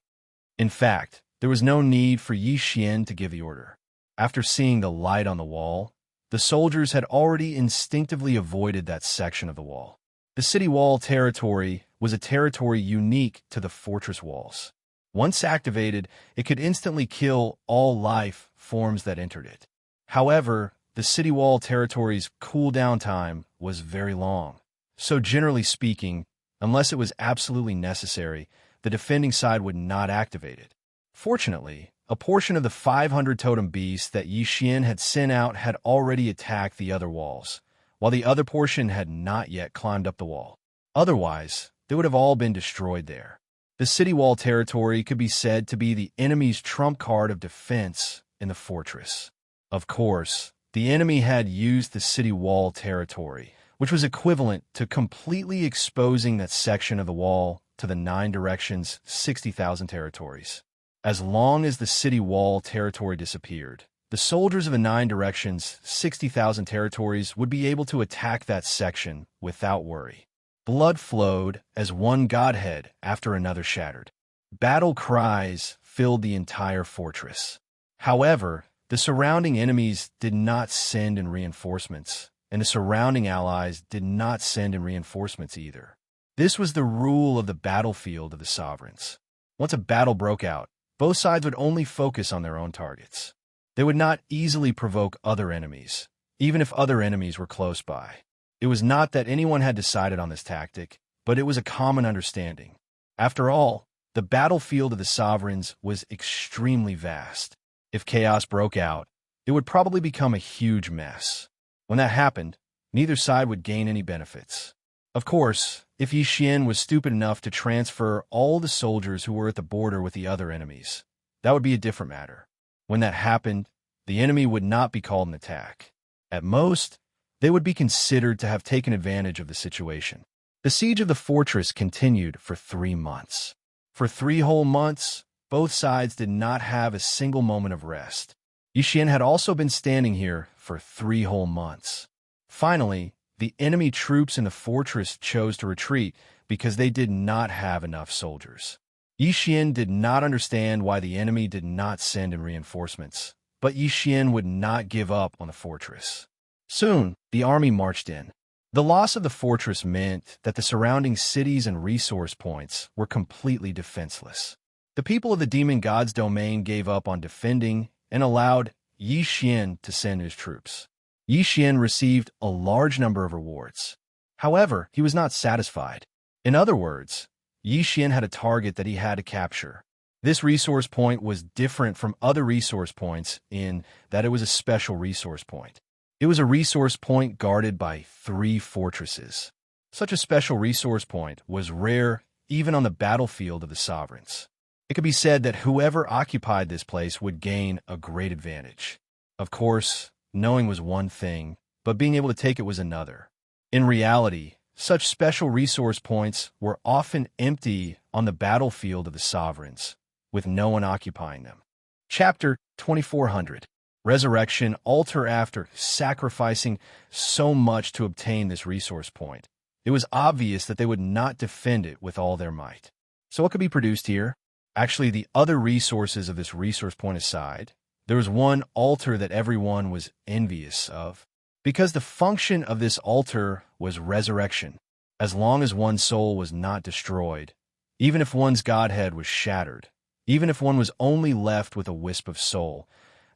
In fact, there was no need for Yi Xian to give the order. After seeing the light on the wall, the soldiers had already instinctively avoided that section of the wall. The city wall territory was a territory unique to the fortress walls. Once activated, it could instantly kill all life forms that entered it. However, the city wall territory's cooldown time was very long. So generally speaking, unless it was absolutely necessary, the defending side would not activate it. Fortunately, a portion of the 500 totem beasts that Yi Xian had sent out had already attacked the other walls, while the other portion had not yet climbed up the wall. Otherwise, they would have all been destroyed there. The city wall territory could be said to be the enemy's trump card of defense in the fortress. Of course, the enemy had used the city wall territory, which was equivalent to completely exposing that section of the wall to the 9 directions, 60,000 territories. As long as the city wall territory disappeared, the soldiers of the 9 directions, 60,000 territories, would be able to attack that section without worry. Blood flowed as one godhead after another shattered. Battle cries filled the entire fortress. However, the surrounding enemies did not send in reinforcements, and the surrounding allies did not send in reinforcements either. This was the rule of the battlefield of the sovereigns. Once a battle broke out, both sides would only focus on their own targets. They would not easily provoke other enemies, even if other enemies were close by. It was not that anyone had decided on this tactic, but it was a common understanding. After all, the battlefield of the sovereigns was extremely vast. If chaos broke out, it would probably become a huge mess. When that happened, neither side would gain any benefits. Of course, if Yi Xian was stupid enough to transfer all the soldiers who were at the border with the other enemies, that would be a different matter. When that happened, the enemy would not be called an attack. At most, they would be considered to have taken advantage of the situation. The siege of the fortress continued for 3 months. For 3 whole months, both sides did not have a single moment of rest. Yi Xian had also been standing here for 3 whole months. Finally, the enemy troops in the fortress chose to retreat because they did not have enough soldiers. Yi Xian did not understand why the enemy did not send in reinforcements, but Yi Xian would not give up on the fortress. Soon, the army marched in. The loss of the fortress meant that the surrounding cities and resource points were completely defenseless. The people of the demon god's domain gave up on defending and allowed Yi Xian to send his troops. Yi Xian received a large number of rewards. However, he was not satisfied. In other words, Yi Xian had a target that he had to capture. This resource point was different from other resource points in that it was a special resource point. It was a resource point guarded by 3 fortresses. Such a special resource point was rare even on the battlefield of the sovereigns. It could be said that whoever occupied this place would gain a great advantage. Of course, knowing was one thing, but being able to take it was another. In reality, such special resource points were often empty on the battlefield of the sovereigns, with no one occupying them. Chapter 2400. Resurrection altar. After sacrificing so much to obtain this resource point, it was obvious that they would not defend it with all their might. So what could be produced here? Actually, the other resources of this resource point aside, there was one altar that everyone was envious of, because the function of this altar was resurrection. As long as one's soul was not destroyed, even if one's godhead was shattered, even if one was only left with a wisp of soul,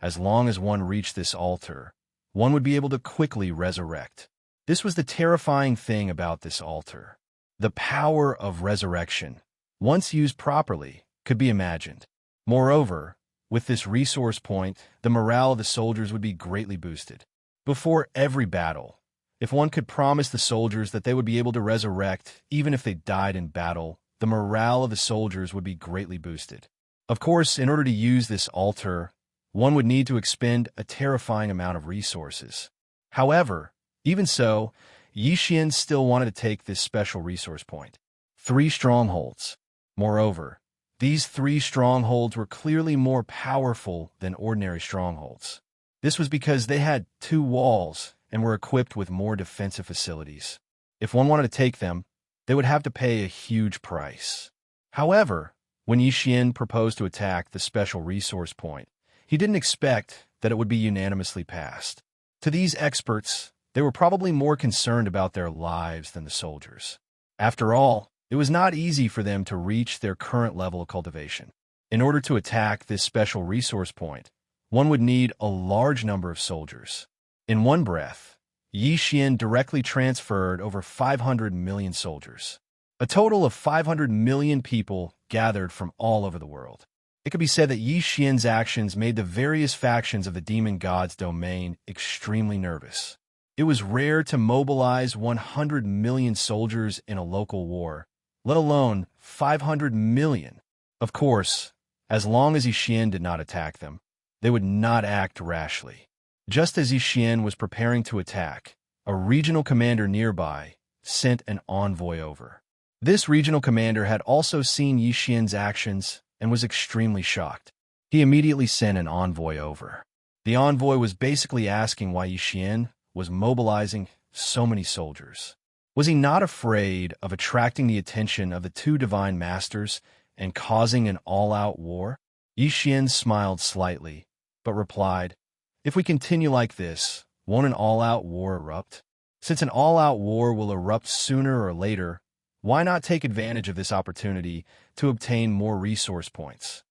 as long as one reached this altar, one would be able to quickly resurrect. This was the terrifying thing about this altar. The power of resurrection, once used properly, could be imagined. Moreover, with this resource point, the morale of the soldiers would be greatly boosted. Before every battle, if one could promise the soldiers that they would be able to resurrect even if they died in battle, the morale of the soldiers would be greatly boosted. Of course, in order to use this altar, one would need to expend a terrifying amount of resources. However, even so, Yi Xian still wanted to take this special resource point. 3 strongholds. Moreover, these 3 strongholds were clearly more powerful than ordinary strongholds. This was because they had 2 walls and were equipped with more defensive facilities. If one wanted to take them, they would have to pay a huge price. However, when Yi Xian proposed to attack the special resource point, he didn't expect that it would be unanimously passed. To these experts, they were probably more concerned about their lives than the soldiers. After all, it was not easy for them to reach their current level of cultivation. In order to attack this special resource point, one would need a large number of soldiers. In one breath, Yi Xian directly transferred over 500 million soldiers. A total of 500 million people gathered from all over the world. It could be said that Yi Xian's actions made the various factions of the demon god's domain extremely nervous. It was rare to mobilize 100 million soldiers in a local war, let alone 500 million. Of course, as long as Yi Xian did not attack them, they would not act rashly. Just as Yi Xian was preparing to attack, a regional commander nearby sent an envoy over. This regional commander had also seen Yi Xian's actions and was extremely shocked. He immediately sent an envoy over. The envoy was basically asking why Yi Xian was mobilizing so many soldiers. Was he not afraid of attracting the attention of the two divine masters and causing an all-out war? Yi Xian smiled slightly, but replied, "If we continue like this, won't an all-out war erupt? Since an all-out war will erupt sooner or later, why not take advantage of this opportunity to obtain more resource points?"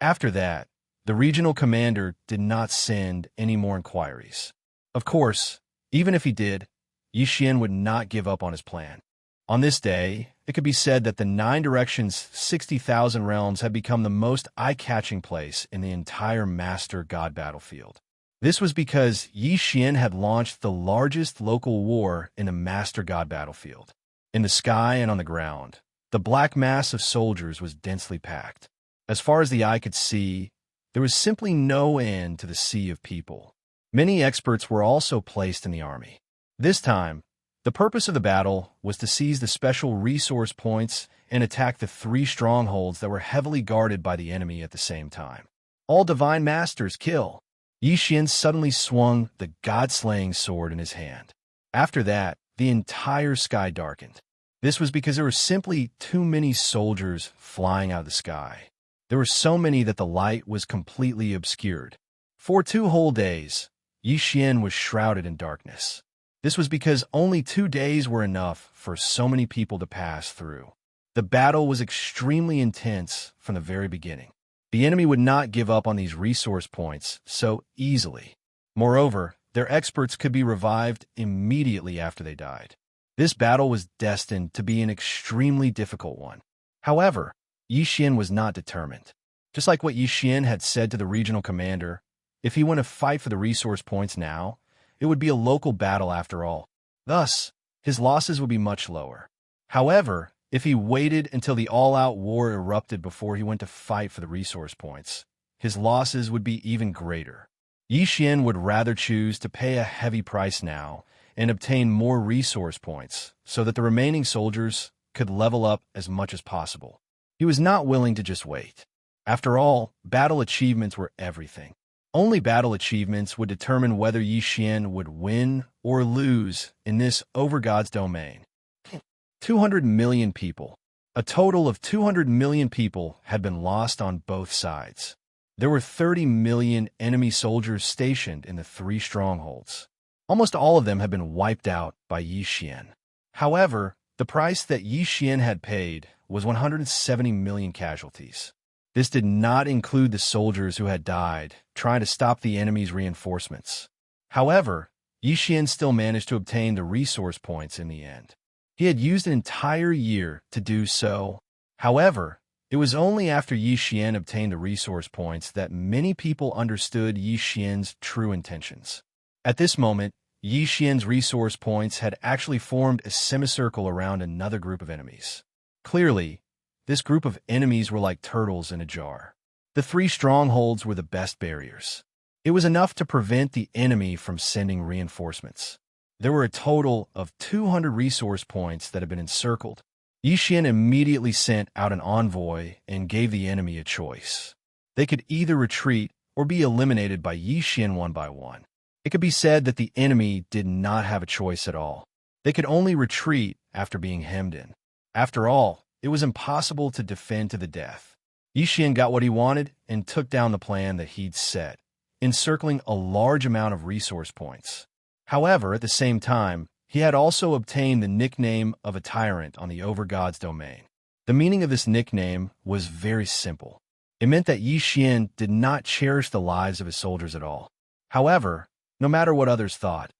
After that, the regional commander did not send any more inquiries. Of course, even if he did, Yi Xian would not give up on his plan. On this day, it could be said that the Nine Directions' 60,000 realms had become the most eye-catching place in the entire Master God battlefield. This was because Yi Xian had launched the largest local war in the Master God battlefield. In the sky and on the ground, the black mass of soldiers was densely packed. As far as the eye could see, there was simply no end to the sea of people. Many experts were also placed in the army. This time, the purpose of the battle was to seize the special resource points and attack the three strongholds that were heavily guarded by the enemy at the same time. All divine masters kill! Yi Xian suddenly swung the god-slaying sword in his hand. After that, the entire sky darkened. This was because there were simply too many soldiers flying out of the sky. There were so many that the light was completely obscured. For 2 whole days, Yi Xian was shrouded in darkness. This was because only 2 days were enough for so many people to pass through. The battle was extremely intense from the very beginning. The enemy would not give up on these resource points so easily. Moreover, their experts could be revived immediately after they died. This battle was destined to be an extremely difficult one. However, Yi Xian was not determined. Just like what Yi Xian had said to the regional commander, if he went to fight for the resource points now, it would be a local battle after all. Thus, his losses would be much lower. However, if he waited until the all-out war erupted before he went to fight for the resource points, his losses would be even greater. Yi Xian would rather choose to pay a heavy price now and obtain more resource points so that the remaining soldiers could level up as much as possible. He was not willing to just wait. After all, battle achievements were everything. Only battle achievements would determine whether Yi Xian would win or lose in this over-God's domain. 200 million people. A total of 200 million people had been lost on both sides. There were 30 million enemy soldiers stationed in the 3 strongholds. Almost all of them had been wiped out by Yi Xian. However, the price that Yi Xian had paid was 170 million casualties. This did not include the soldiers who had died trying to stop the enemy's reinforcements. However, Yi Xian still managed to obtain the resource points in the end. He had used an entire year to do so. However, it was only after Yi Xian obtained the resource points that many people understood Yi Xian's true intentions. At this moment, Yi Xian's resource points had actually formed a semicircle around another group of enemies. Clearly, this group of enemies were like turtles in a jar. The 3 strongholds were the best barriers. It was enough to prevent the enemy from sending reinforcements. There were a total of 200 resource points that had been encircled. Yi Xian immediately sent out an envoy and gave the enemy a choice. They could either retreat or be eliminated by Yi Xian one by one. It could be said that the enemy did not have a choice at all. They could only retreat after being hemmed in. After all, it was impossible to defend to the death. Yi Xian got what he wanted and took down the plan that he'd set, encircling a large amount of resource points. However, at the same time, he had also obtained the nickname of a tyrant on the Overgod's domain. The meaning of this nickname was very simple. It meant that Yi Xian did not cherish the lives of his soldiers at all. However, no matter what others thought,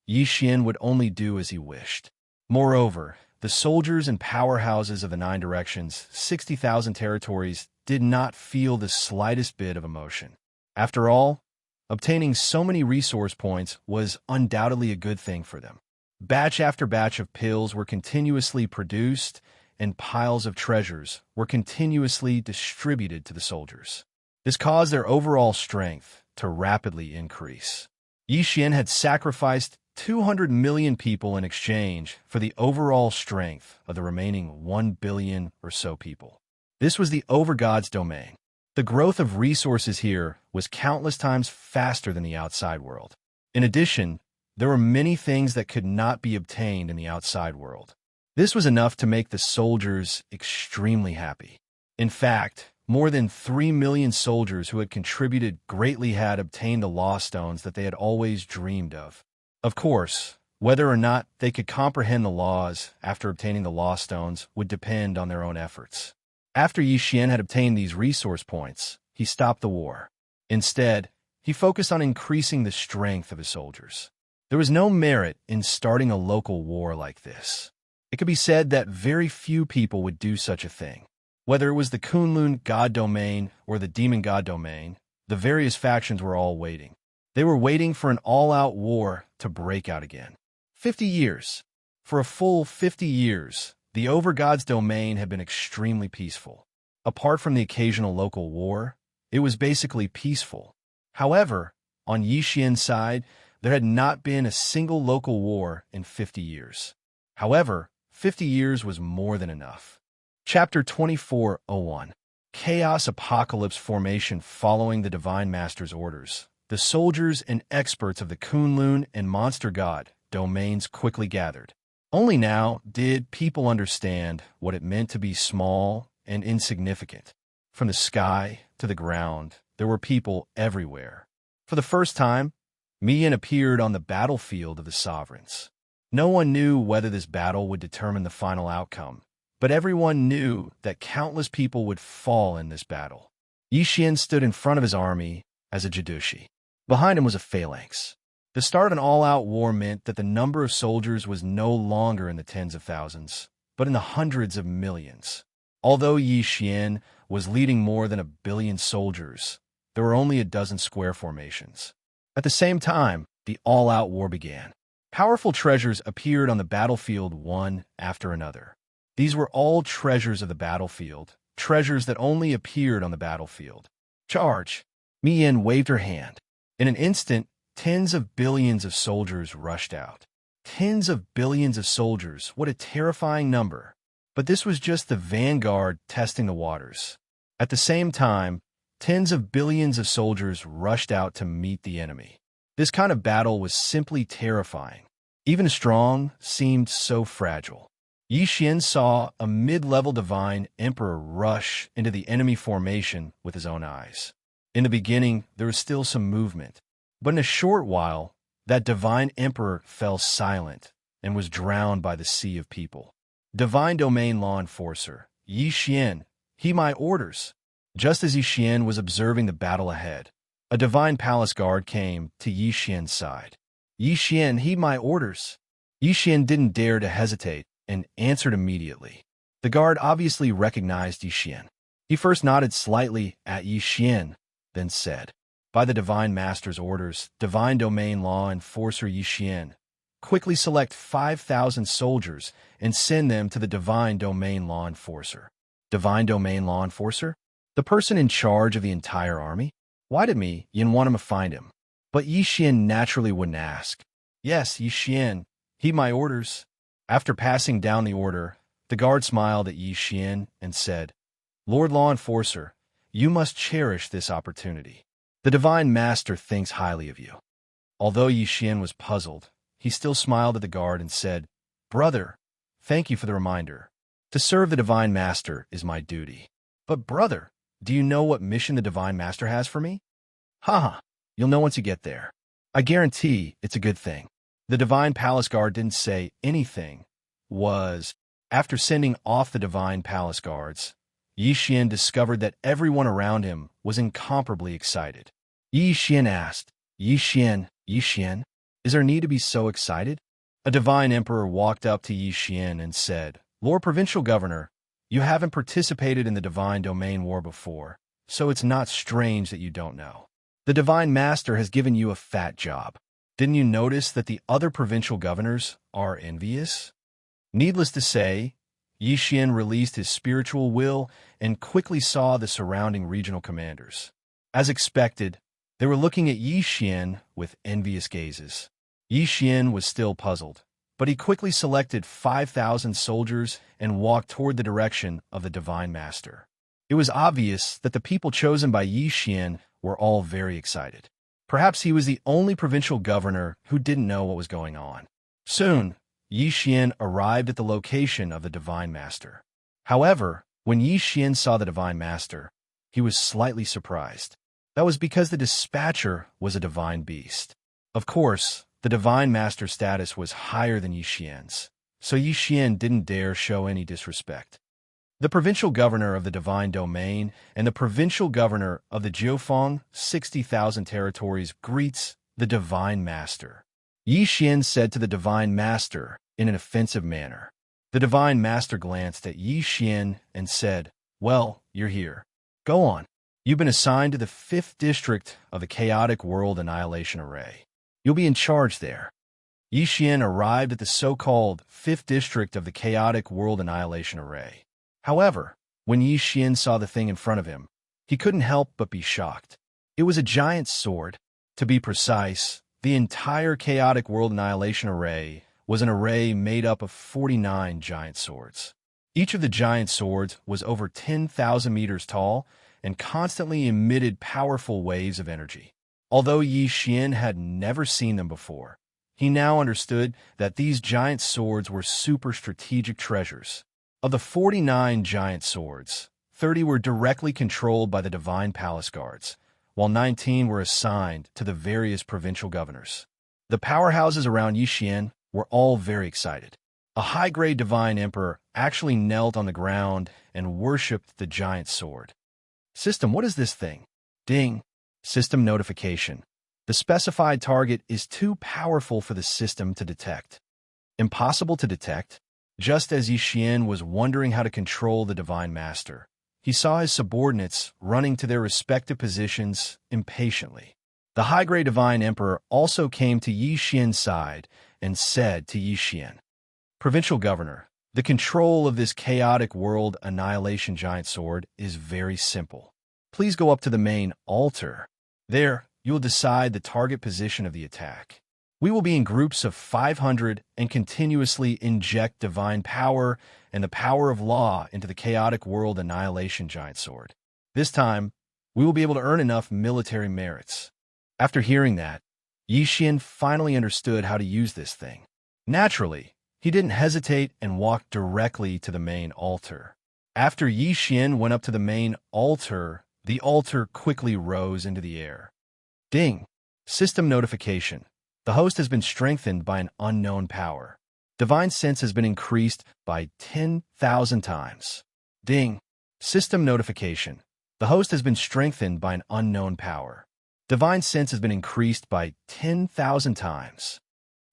Yi Xian would only do as he wished. Moreover, the soldiers and powerhouses of the 9 Directions, 60,000 territories, did not feel the slightest bit of emotion. After all, obtaining so many resource points was undoubtedly a good thing for them. Batch after batch of pills were continuously produced, and piles of treasures were continuously distributed to the soldiers. This caused their overall strength to rapidly increase. Yi Xian had sacrificed 200 million people in exchange for the overall strength of the remaining 1 billion or so people. This was the Overgod's domain. The growth of resources here was countless times faster than the outside world. In addition, there were many things that could not be obtained in the outside world. This was enough to make the soldiers extremely happy. In fact, more than 3 million soldiers who had contributed greatly had obtained the law stones that they had always dreamed of. Of course, whether or not they could comprehend the laws after obtaining the law stones would depend on their own efforts. After Yi Xian had obtained these resource points, he stopped the war. Instead, he focused on increasing the strength of his soldiers. There was no merit in starting a local war like this. It could be said that very few people would do such a thing. Whether it was the Kunlun god domain or the demon god domain, the various factions were all waiting. They were waiting for an all-out war to break out again. 50 years. For a full 50 years, the Overgod's domain had been extremely peaceful. Apart from the occasional local war, it was basically peaceful. However, on Yi Xian's side, there had not been a single local war in 50 years. However, 50 years was more than enough. Chapter 24:01. Chaos Apocalypse Formation. Following the Divine Master's orders, the soldiers and experts of the Kunlun and Monster God domains quickly gathered. Only now did people understand what it meant to be small and insignificant. From the sky to the ground, there were people everywhere. For the first time, Mian appeared on the battlefield of the sovereigns. No one knew whether this battle would determine the final outcome, but everyone knew that countless people would fall in this battle. Yi Xian stood in front of his army as a Jadushi. Behind him was a phalanx. The start of an all-out war meant that the number of soldiers was no longer in the tens of thousands, but in the hundreds of millions. Although Yi Xian was leading more than 1 billion soldiers, there were only a dozen square formations. At the same time, the all-out war began. Powerful treasures appeared on the battlefield one after another. These were all treasures of the battlefield, treasures that only appeared on the battlefield. Charge! Mian waved her hand. In an instant, tens of billions of soldiers rushed out. Tens of billions of soldiers, what a terrifying number. But this was just the vanguard testing the waters. At the same time, tens of billions of soldiers rushed out to meet the enemy. This kind of battle was simply terrifying. Even strong seemed so fragile. Yi Xian saw a mid-level divine emperor rush into the enemy formation with his own eyes. In the beginning, there was still some movement. But in a short while, that divine emperor fell silent and was drowned by the sea of people. Divine domain law enforcer, Yi Xian, heed my orders. Just as Yi Xian was observing the battle ahead, a divine palace guard came to Yi Xian's side. Yi Xian, heed my orders. Yi Xian didn't dare to hesitate and answered immediately. The guard obviously recognized Yi Xian. He first nodded slightly at Yi Xian, then said, "By the Divine Master's orders, Divine Domain Law Enforcer Yi Xian, quickly select 5,000 soldiers and send them to the Divine Domain Law Enforcer." Divine Domain Law Enforcer? The person in charge of the entire army? Why did Yin want him to find him? But Yi Xian naturally wouldn't ask. "Yes, Yi Xian, heed my orders." After passing down the order, the guard smiled at Yi Xian and said, "Lord Law Enforcer, you must cherish this opportunity. The Divine Master thinks highly of you." Although Yi Xian was puzzled, he still smiled at the guard and said, "Brother, thank you for the reminder. To serve the Divine Master is my duty." "But brother, do you know what mission the Divine Master has for me?" "Haha, you'll know once you get there. I guarantee it's a good thing." The Divine Palace Guard didn't say anything. After sending off the Divine Palace Guards, Yi Xian discovered that everyone around him was incomparably excited. Yi Xian asked, Yi Xian, is there need to be so excited?" A Divine Emperor walked up to Yi Xian and said, "Lord Provincial Governor, you haven't participated in the Divine Domain War before, so it's not strange that you don't know. The Divine Master has given you a fat job. Didn't you notice that the other provincial governors are envious?" Needless to say, Yi Xian released his spiritual will and quickly saw the surrounding regional commanders. As expected, they were looking at Yi Xian with envious gazes. Yi Xian was still puzzled, but he quickly selected 5,000 soldiers and walked toward the direction of the Divine Master. It was obvious that the people chosen by Yi Xian were all very excited. Perhaps he was the only provincial governor who didn't know what was going on. Soon, Yi Xian arrived at the location of the Divine Master. However, when Yi Xian saw the Divine Master, he was slightly surprised. That was because the dispatcher was a divine beast. Of course, the Divine Master's status was higher than Yi Xian's, so Yi Xian didn't dare show any disrespect. The provincial governor of the Divine Domain and the provincial governor of the Jiufeng 60,000 territories greets the Divine Master. Yi Xian said to the Divine Master in an offensive manner. The Divine Master glanced at Yi Xian and said, "Well, you're here. Go on. You've been assigned to the 5th district of the Chaotic World Annihilation Array. You'll be in charge there." Yi Xian arrived at the so-called 5th district of the Chaotic World Annihilation Array. However, when Yi Xian saw the thing in front of him, he couldn't help but be shocked. It was a giant sword. To be precise, the entire Chaotic World Annihilation Array was an array made up of 49 giant swords. Each of the giant swords was over 10,000 meters tall and constantly emitted powerful waves of energy. Although Yi Xian had never seen them before, he now understood that these giant swords were super strategic treasures. Of the 49 giant swords, 30 were directly controlled by the Divine Palace Guards, while 19 were assigned to the various provincial governors. The powerhouses around Yi Xian were all very excited. A high-grade Divine Emperor actually knelt on the ground and worshipped the giant sword. "System, what is this thing?" Ding. System notification. The specified target is too powerful for the system to detect. Impossible to detect? Just as Yi Xian was wondering how to control the Divine Master, he saw his subordinates running to their respective positions impatiently. The high-grade Divine Emperor also came to Yi Xian's side and said to Yi Xian, "Provincial Governor, the control of this chaotic world annihilation giant sword is very simple. Please go up to the main altar. There, you will decide the target position of the attack. We will be in groups of 500 and continuously inject divine power and the power of law into the chaotic world annihilation giant sword. This time, we will be able to earn enough military merits." After hearing that, Yi Xian finally understood how to use this thing. Naturally, he didn't hesitate and walked directly to the main altar. After Yi Xian went up to the main altar, the altar quickly rose into the air. Ding! System notification. The host has been strengthened by an unknown power. Divine sense has been increased by 10,000 times. Ding! System notification. The host has been strengthened by an unknown power. Divine sense has been increased by 10,000 times.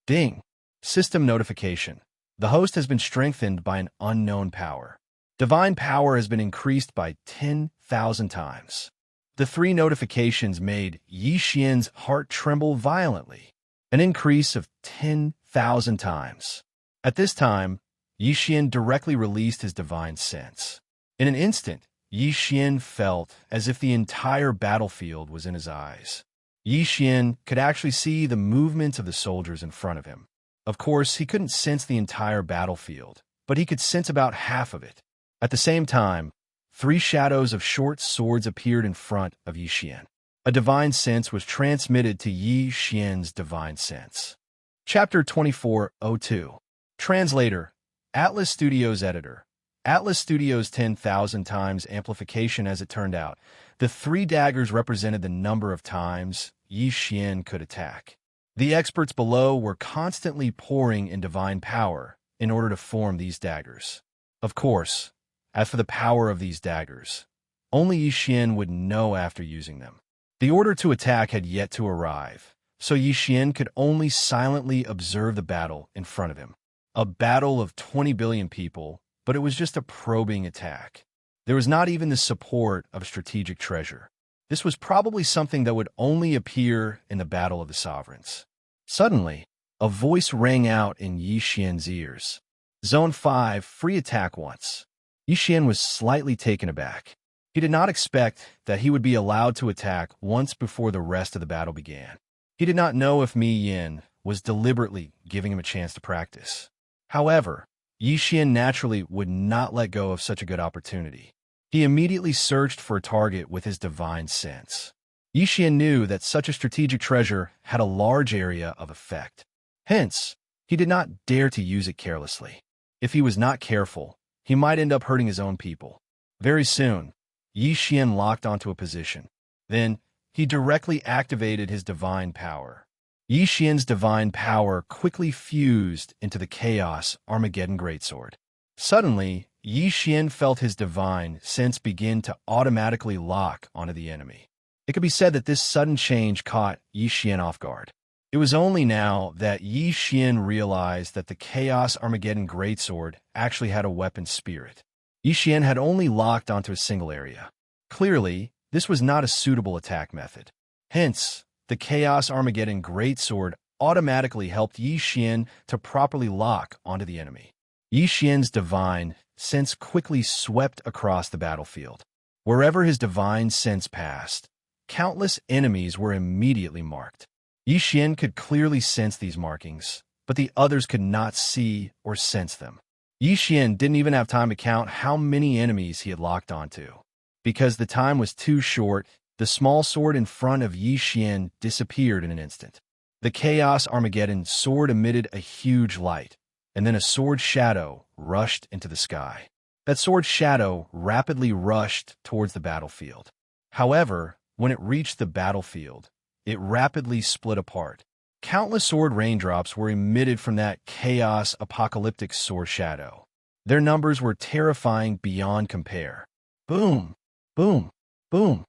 Ding! System notification. The host has been strengthened by an unknown power. Divine power has been increased by 10,000 times. The 3 notifications made Yi Xian's heart tremble violently, an increase of 10,000 times. At this time, Yi Xian directly released his divine sense. In an instant, Yi Xian felt as if the entire battlefield was in his eyes. Yi Xian could actually see the movements of the soldiers in front of him. Of course, he couldn't sense the entire battlefield, but he could sense about half of it. At the same time, 3 shadows of short swords appeared in front of Yi Xian. A divine sense was transmitted to Yi Xian's divine sense. Chapter 2402. Translator. Atlas Studios Editor. Atlas Studios 10,000 times amplification. As it turned out, the 3 daggers represented the number of times Yi Xian could attack. The experts below were constantly pouring in divine power in order to form these daggers. Of course, as for the power of these daggers, only Yi Xian would know after using them. The order to attack had yet to arrive, so Yi Xian could only silently observe the battle in front of him. A battle of 20 billion people, but it was just a probing attack. There was not even the support of strategic treasure. This was probably something that would only appear in the Battle of the Sovereigns. Suddenly, a voice rang out in Yi Xian's ears. Zone 5, free attack once. Yi Xian was slightly taken aback. He did not expect that he would be allowed to attack once before the rest of the battle began. He did not know if Mi Yin was deliberately giving him a chance to practice. However, Yi Xian naturally would not let go of such a good opportunity. He immediately searched for a target with his divine sense. Yi Xian knew that such a strategic treasure had a large area of effect. Hence, he did not dare to use it carelessly. If he was not careful, he might end up hurting his own people. Very soon, Yi Xian locked onto a position. Then, he directly activated his divine power. Yi Xian's divine power quickly fused into the Chaos Armageddon Greatsword. Suddenly, Yi Xian felt his divine sense begin to automatically lock onto the enemy. It could be said that this sudden change caught Yi Xian off guard. It was only now that Yi Xian realized that the Chaos Armageddon Greatsword actually had a weapon spirit. Yi Xian had only locked onto a single area. Clearly, this was not a suitable attack method. Hence, the Chaos Armageddon Greatsword automatically helped Yi Xian to properly lock onto the enemy. Yi Xian's divine sense quickly swept across the battlefield. Wherever his divine sense passed, countless enemies were immediately marked. Yi Xian could clearly sense these markings, but the others could not see or sense them. Yi Xian didn't even have time to count how many enemies he had locked onto. Because the time was too short, the small sword in front of Yi Xian disappeared in an instant. The Chaos Armageddon sword emitted a huge light, and then a sword shadow rushed into the sky. That sword shadow rapidly rushed towards the battlefield. However, when it reached the battlefield, it rapidly split apart. Countless sword raindrops were emitted from that chaos apocalyptic sword shadow. Their numbers were terrifying beyond compare. Boom! Boom! Boom!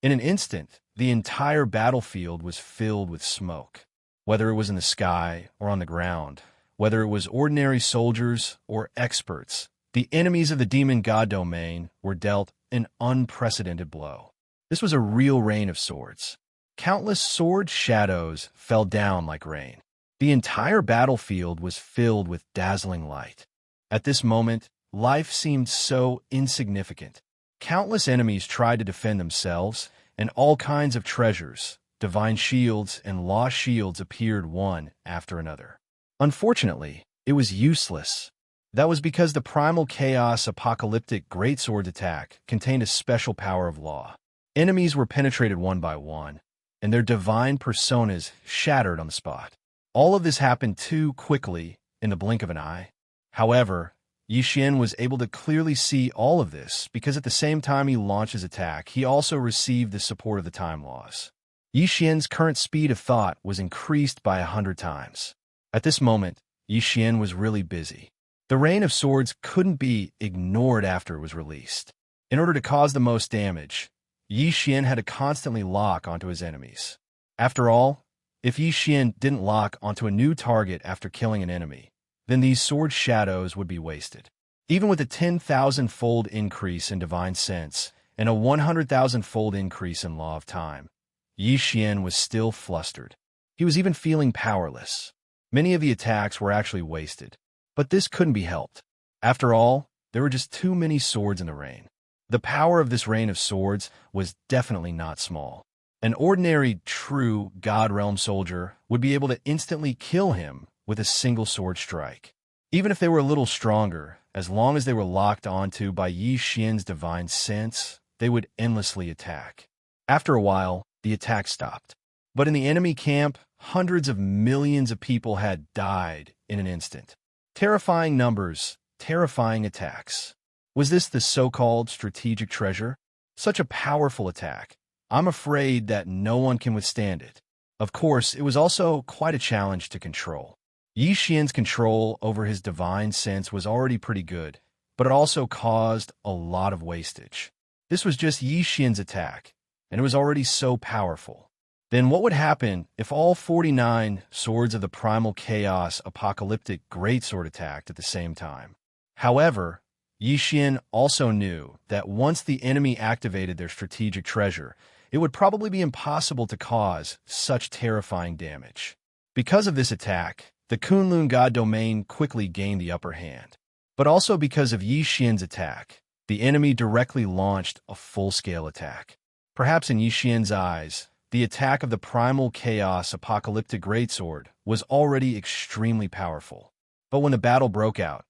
In an instant, the entire battlefield was filled with smoke. Whether it was in the sky or on the ground, whether it was ordinary soldiers or experts, the enemies of the demon god domain were dealt an unprecedented blow. This was a real rain of swords. Countless sword shadows fell down like rain. The entire battlefield was filled with dazzling light. At this moment, life seemed so insignificant. Countless enemies tried to defend themselves, and all kinds of treasures, divine shields and lost shields appeared one after another. Unfortunately, it was useless. That was because the primal chaos apocalyptic greatsword attack contained a special power of law. Enemies were penetrated one by one, and their divine personas shattered on the spot. All of this happened too quickly in the blink of an eye. However, Yi Xian was able to clearly see all of this because at the same time he launched his attack, he also received the support of the time laws. Yi Xian's current speed of thought was increased by 100 times. At this moment, Yi Xian was really busy. The Rain of Swords couldn't be ignored after it was released. In order to cause the most damage, Yi Xian had to constantly lock onto his enemies. After all, if Yi Xian didn't lock onto a new target after killing an enemy, then these sword shadows would be wasted. Even with a 10,000-fold increase in divine sense and a 100,000-fold increase in law of time, Yi Xian was still flustered. He was even feeling powerless. Many of the attacks were actually wasted, but this couldn't be helped. After all, there were just too many swords in the rain. The power of this rain of swords was definitely not small. An ordinary, true God Realm soldier would be able to instantly kill him with a single sword strike. Even if they were a little stronger, as long as they were locked onto by Yi Xian's divine sense, they would endlessly attack. After a while, the attack stopped. But in the enemy camp, hundreds of millions of people had died in an instant. Terrifying numbers, terrifying attacks. Was this the so-called strategic treasure? Such a powerful attack. I'm afraid that no one can withstand it. Of course, it was also quite a challenge to control. Yi Xian's control over his divine sense was already pretty good, but it also caused a lot of wastage. This was just Yi Xian's attack, and it was already so powerful. Then what would happen if all 49 swords of the primal chaos apocalyptic greatsword attacked at the same time? However, Yi Xian also knew that once the enemy activated their strategic treasure, it would probably be impossible to cause such terrifying damage. Because of this attack, the Kunlun God domain quickly gained the upper hand. But also because of Yi Xian's attack, the enemy directly launched a full-scale attack. Perhaps in Yi Xian's eyes, the attack of the primal chaos apocalyptic greatsword was already extremely powerful. But when the battle broke out,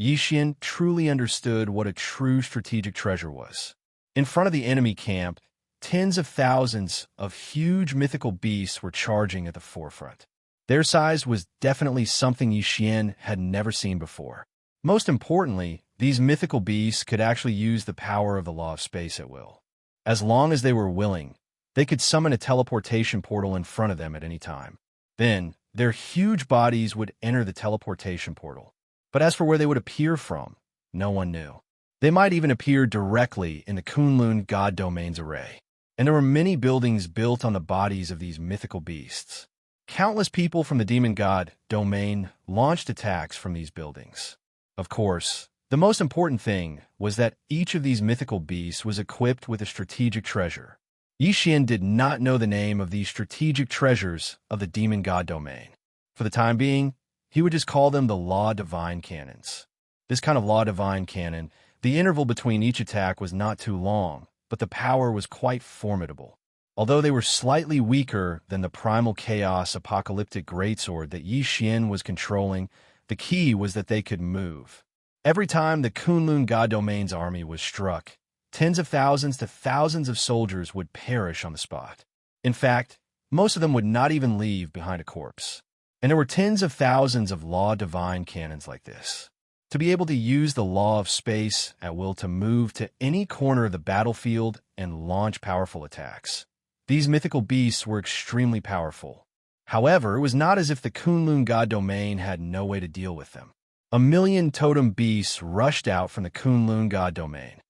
Yi Xian truly understood what a true strategic treasure was. In front of the enemy camp, tens of thousands of huge mythical beasts were charging at the forefront. Their size was definitely something Yi Xian had never seen before. Most importantly, these mythical beasts could actually use the power of the law of space at will. As long as they were willing, they could summon a teleportation portal in front of them at any time. Then, their huge bodies would enter the teleportation portal. But as for where they would appear from, no one knew. They might even appear directly in the Kunlun god domain's array. And there were many buildings built on the bodies of these mythical beasts. Countless people from the demon god domain launched attacks from these buildings. Of course, the most important thing was that each of these mythical beasts was equipped with a strategic treasure. Yi Xian did not know the name of these strategic treasures of the demon god domain. For the time being, he would just call them the Law Divine Cannons. This kind of Law Divine Cannon, the interval between each attack was not too long, but the power was quite formidable. Although they were slightly weaker than the Primal Chaos Apocalyptic Greatsword that Yi Xian was controlling, the key was that they could move. Every time the Kunlun god domain's army was struck, tens of thousands to thousands of soldiers would perish on the spot. In fact, most of them would not even leave behind a corpse. And there were tens of thousands of Law Divine Cannons like this. To be able to use the law of space at will to move to any corner of the battlefield and launch powerful attacks. These mythical beasts were extremely powerful. However, it was not as if the Kunlun god domain had no way to deal with them. 1,000,000 totem beasts rushed out from the Kunlun god domain.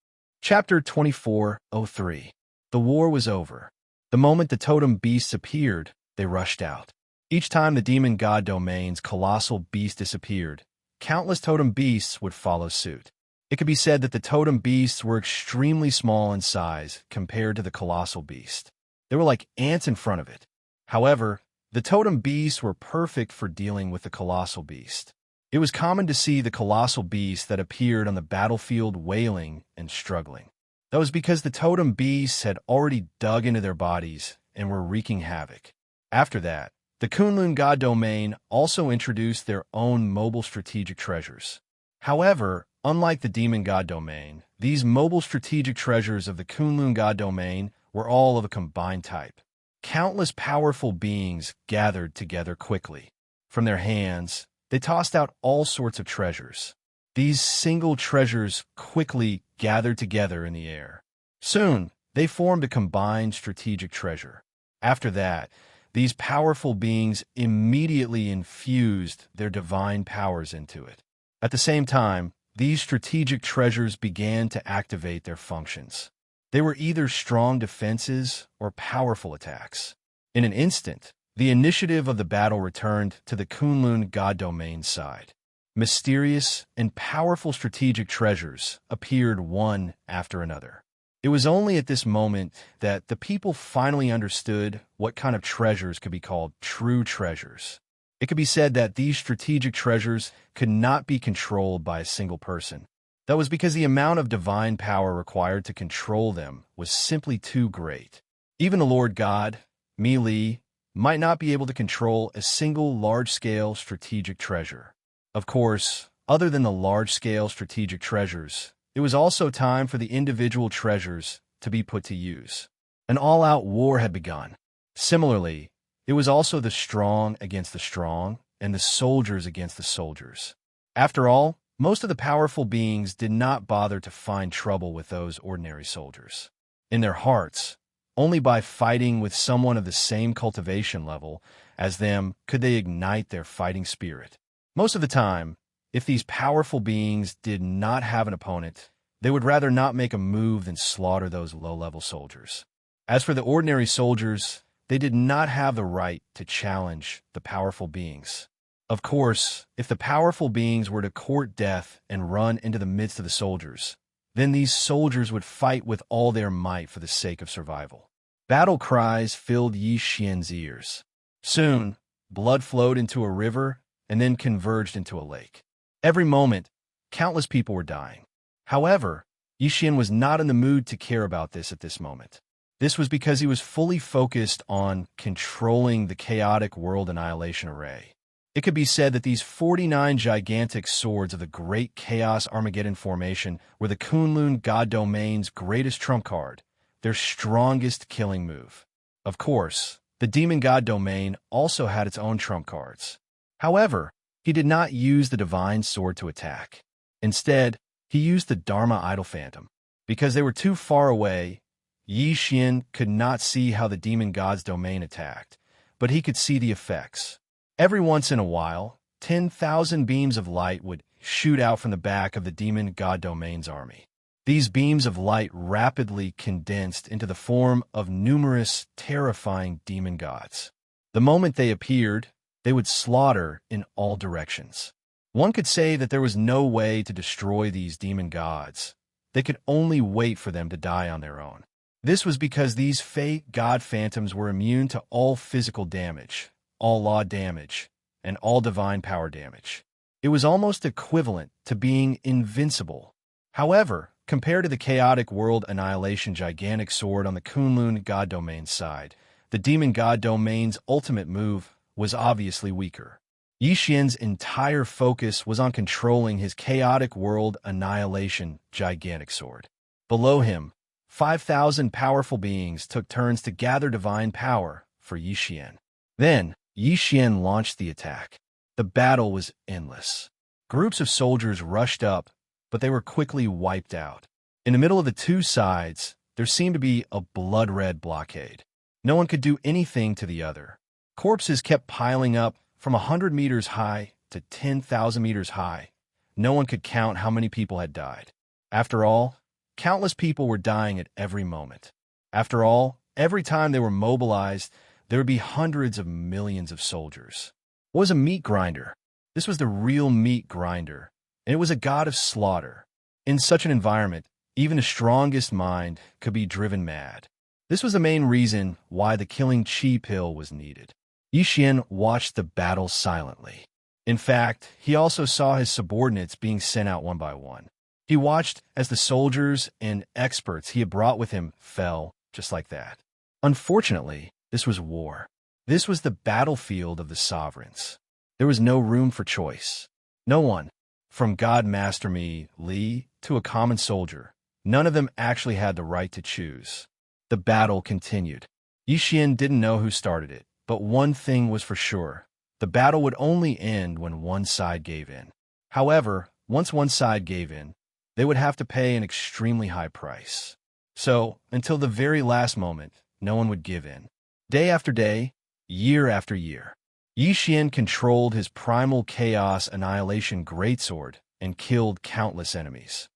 Chapter 24:03. The war was over. The moment the totem beasts appeared, they rushed out. Each time the demon god domain's colossal beast disappeared, countless totem beasts would follow suit. It could be said that the totem beasts were extremely small in size compared to the colossal beast. They were like ants in front of it. However, the totem beasts were perfect for dealing with the colossal beast. It was common to see the colossal beast that appeared on the battlefield wailing and struggling. That was because the totem beasts had already dug into their bodies and were wreaking havoc. After that, the Kunlun god domain also introduced their own mobile strategic treasures. However, unlike the demon god domain, these mobile strategic treasures of the Kunlun god domain were all of a combined type. Countless powerful beings gathered together quickly. From their hands, they tossed out all sorts of treasures. These single treasures quickly gathered together in the air. Soon, they formed a combined strategic treasure. After that, these powerful beings immediately infused their divine powers into it. At the same time, these strategic treasures began to activate their functions. They were either strong defenses or powerful attacks. In an instant, the initiative of the battle returned to the Kunlun god domain's side. Mysterious and powerful strategic treasures appeared one after another. It was only at this moment that the people finally understood what kind of treasures could be called true treasures. It could be said that these strategic treasures could not be controlled by a single person. That was because the amount of divine power required to control them was simply too great. Even the Lord God, Mi Li, might not be able to control a single large-scale strategic treasure. Of course, other than the large-scale strategic treasures, it was also time for the individual treasures to be put to use. An all-out war had begun. Similarly, it was also the strong against the strong and the soldiers against the soldiers. After all, most of the powerful beings did not bother to find trouble with those ordinary soldiers. In their hearts, only by fighting with someone of the same cultivation level as them could they ignite their fighting spirit. Most of the time, if these powerful beings did not have an opponent, they would rather not make a move than slaughter those low-level soldiers. As for the ordinary soldiers, they did not have the right to challenge the powerful beings. Of course, if the powerful beings were to court death and run into the midst of the soldiers, then these soldiers would fight with all their might for the sake of survival. Battle cries filled Yi Xian's ears. Soon, blood flowed into a river and then converged into a lake. Every moment, countless people were dying. However, Yi Xian was not in the mood to care about this at this moment. This was because he was fully focused on controlling the chaotic world annihilation array. It could be said that these 49 gigantic swords of the Great Chaos Armageddon formation were the Kunlun God Domain's greatest trump card, their strongest killing move. Of course, the Demon God Domain also had its own trump cards. However, he did not use the Divine Sword to attack. Instead, he used the Dharma Idol Phantom. Because they were too far away, Yi Xian could not see how the Demon God's domain attacked, but he could see the effects. Every once in a while, 10,000 beams of light would shoot out from the back of the Demon God Domain's army. These beams of light rapidly condensed into the form of numerous, terrifying demon gods. The moment they appeared, they would slaughter in all directions. One could say that there was no way to destroy these demon gods. They could only wait for them to die on their own. This was because these fake god phantoms were immune to all physical damage, all law damage, and all divine power damage. It was almost equivalent to being invincible. However, compared to the chaotic world annihilation gigantic sword on the Kunlun God Domain side, the Demon God Domain's ultimate move was obviously weaker. Yi Xian's entire focus was on controlling his chaotic world annihilation gigantic sword. Below him, 5,000 powerful beings took turns to gather divine power for Yi Xian. Then, Yi Xian launched the attack. The battle was endless. Groups of soldiers rushed up, but they were quickly wiped out. In the middle of the two sides, there seemed to be a blood-red blockade. No one could do anything to the other. Corpses kept piling up from 100 meters high to 10,000 meters high. No one could count how many people had died. After all, countless people were dying at every moment. After all, every time they were mobilized, there would be hundreds of millions of soldiers. What was a meat grinder? This was the real meat grinder, and it was a god of slaughter. In such an environment, even the strongest mind could be driven mad. This was the main reason why the killing chi pill was needed. Yi Xian watched the battle silently. In fact, he also saw his subordinates being sent out one by one. He watched as the soldiers and experts he had brought with him fell just like that. Unfortunately, this was war. This was the battlefield of the sovereigns. There was no room for choice. No one, from God Master Mi Li to a common soldier, none of them actually had the right to choose. The battle continued. Yi Xian didn't know who started it, but one thing was for sure. The battle would only end when one side gave in. However, once one side gave in, they would have to pay an extremely high price. So, until the very last moment, no one would give in. Day after day, year after year, Yi Xian controlled his primal chaos annihilation greatsword and killed countless enemies.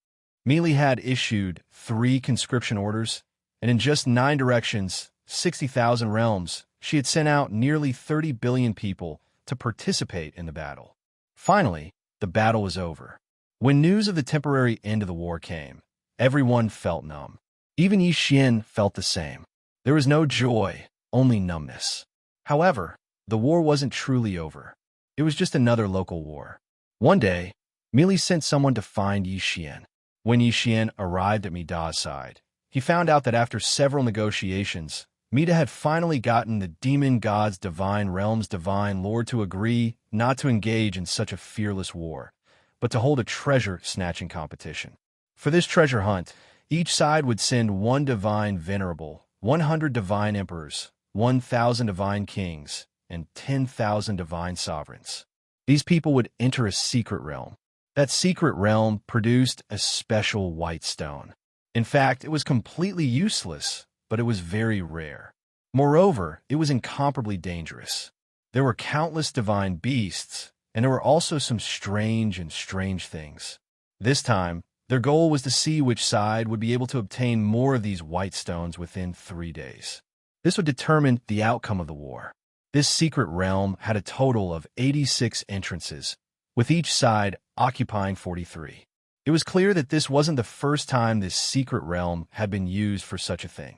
Mi Li had issued 3 conscription orders, and in just 9 directions, 60,000 realms, she had sent out nearly 30 billion people to participate in the battle. Finally, the battle was over. When news of the temporary end of the war came, everyone felt numb. Even Yi Xian felt the same. There was no joy, only numbness. However, the war wasn't truly over. It was just another local war. One day, Mi Li sent someone to find Yi Xian. When Yi Xian arrived at Mi Da's side, he found out that after several negotiations, Mi Da had finally gotten the demon god's divine realm's divine lord to agree not to engage in such a fearless war, but to hold a treasure-snatching competition. For this treasure hunt, each side would send 1 divine venerable, 100 divine emperors, 1,000 divine kings, and 10,000 divine sovereigns. These people would enter a secret realm. That secret realm produced a special white stone. In fact, it was completely useless, but it was very rare. Moreover, it was incomparably dangerous. There were countless divine beasts, and there were also some strange things. This time, their goal was to see which side would be able to obtain more of these white stones within 3 days. This would determine the outcome of the war. This secret realm had a total of 86 entrances, with each side occupying 43. It was clear that this wasn't the first time this secret realm had been used for such a thing.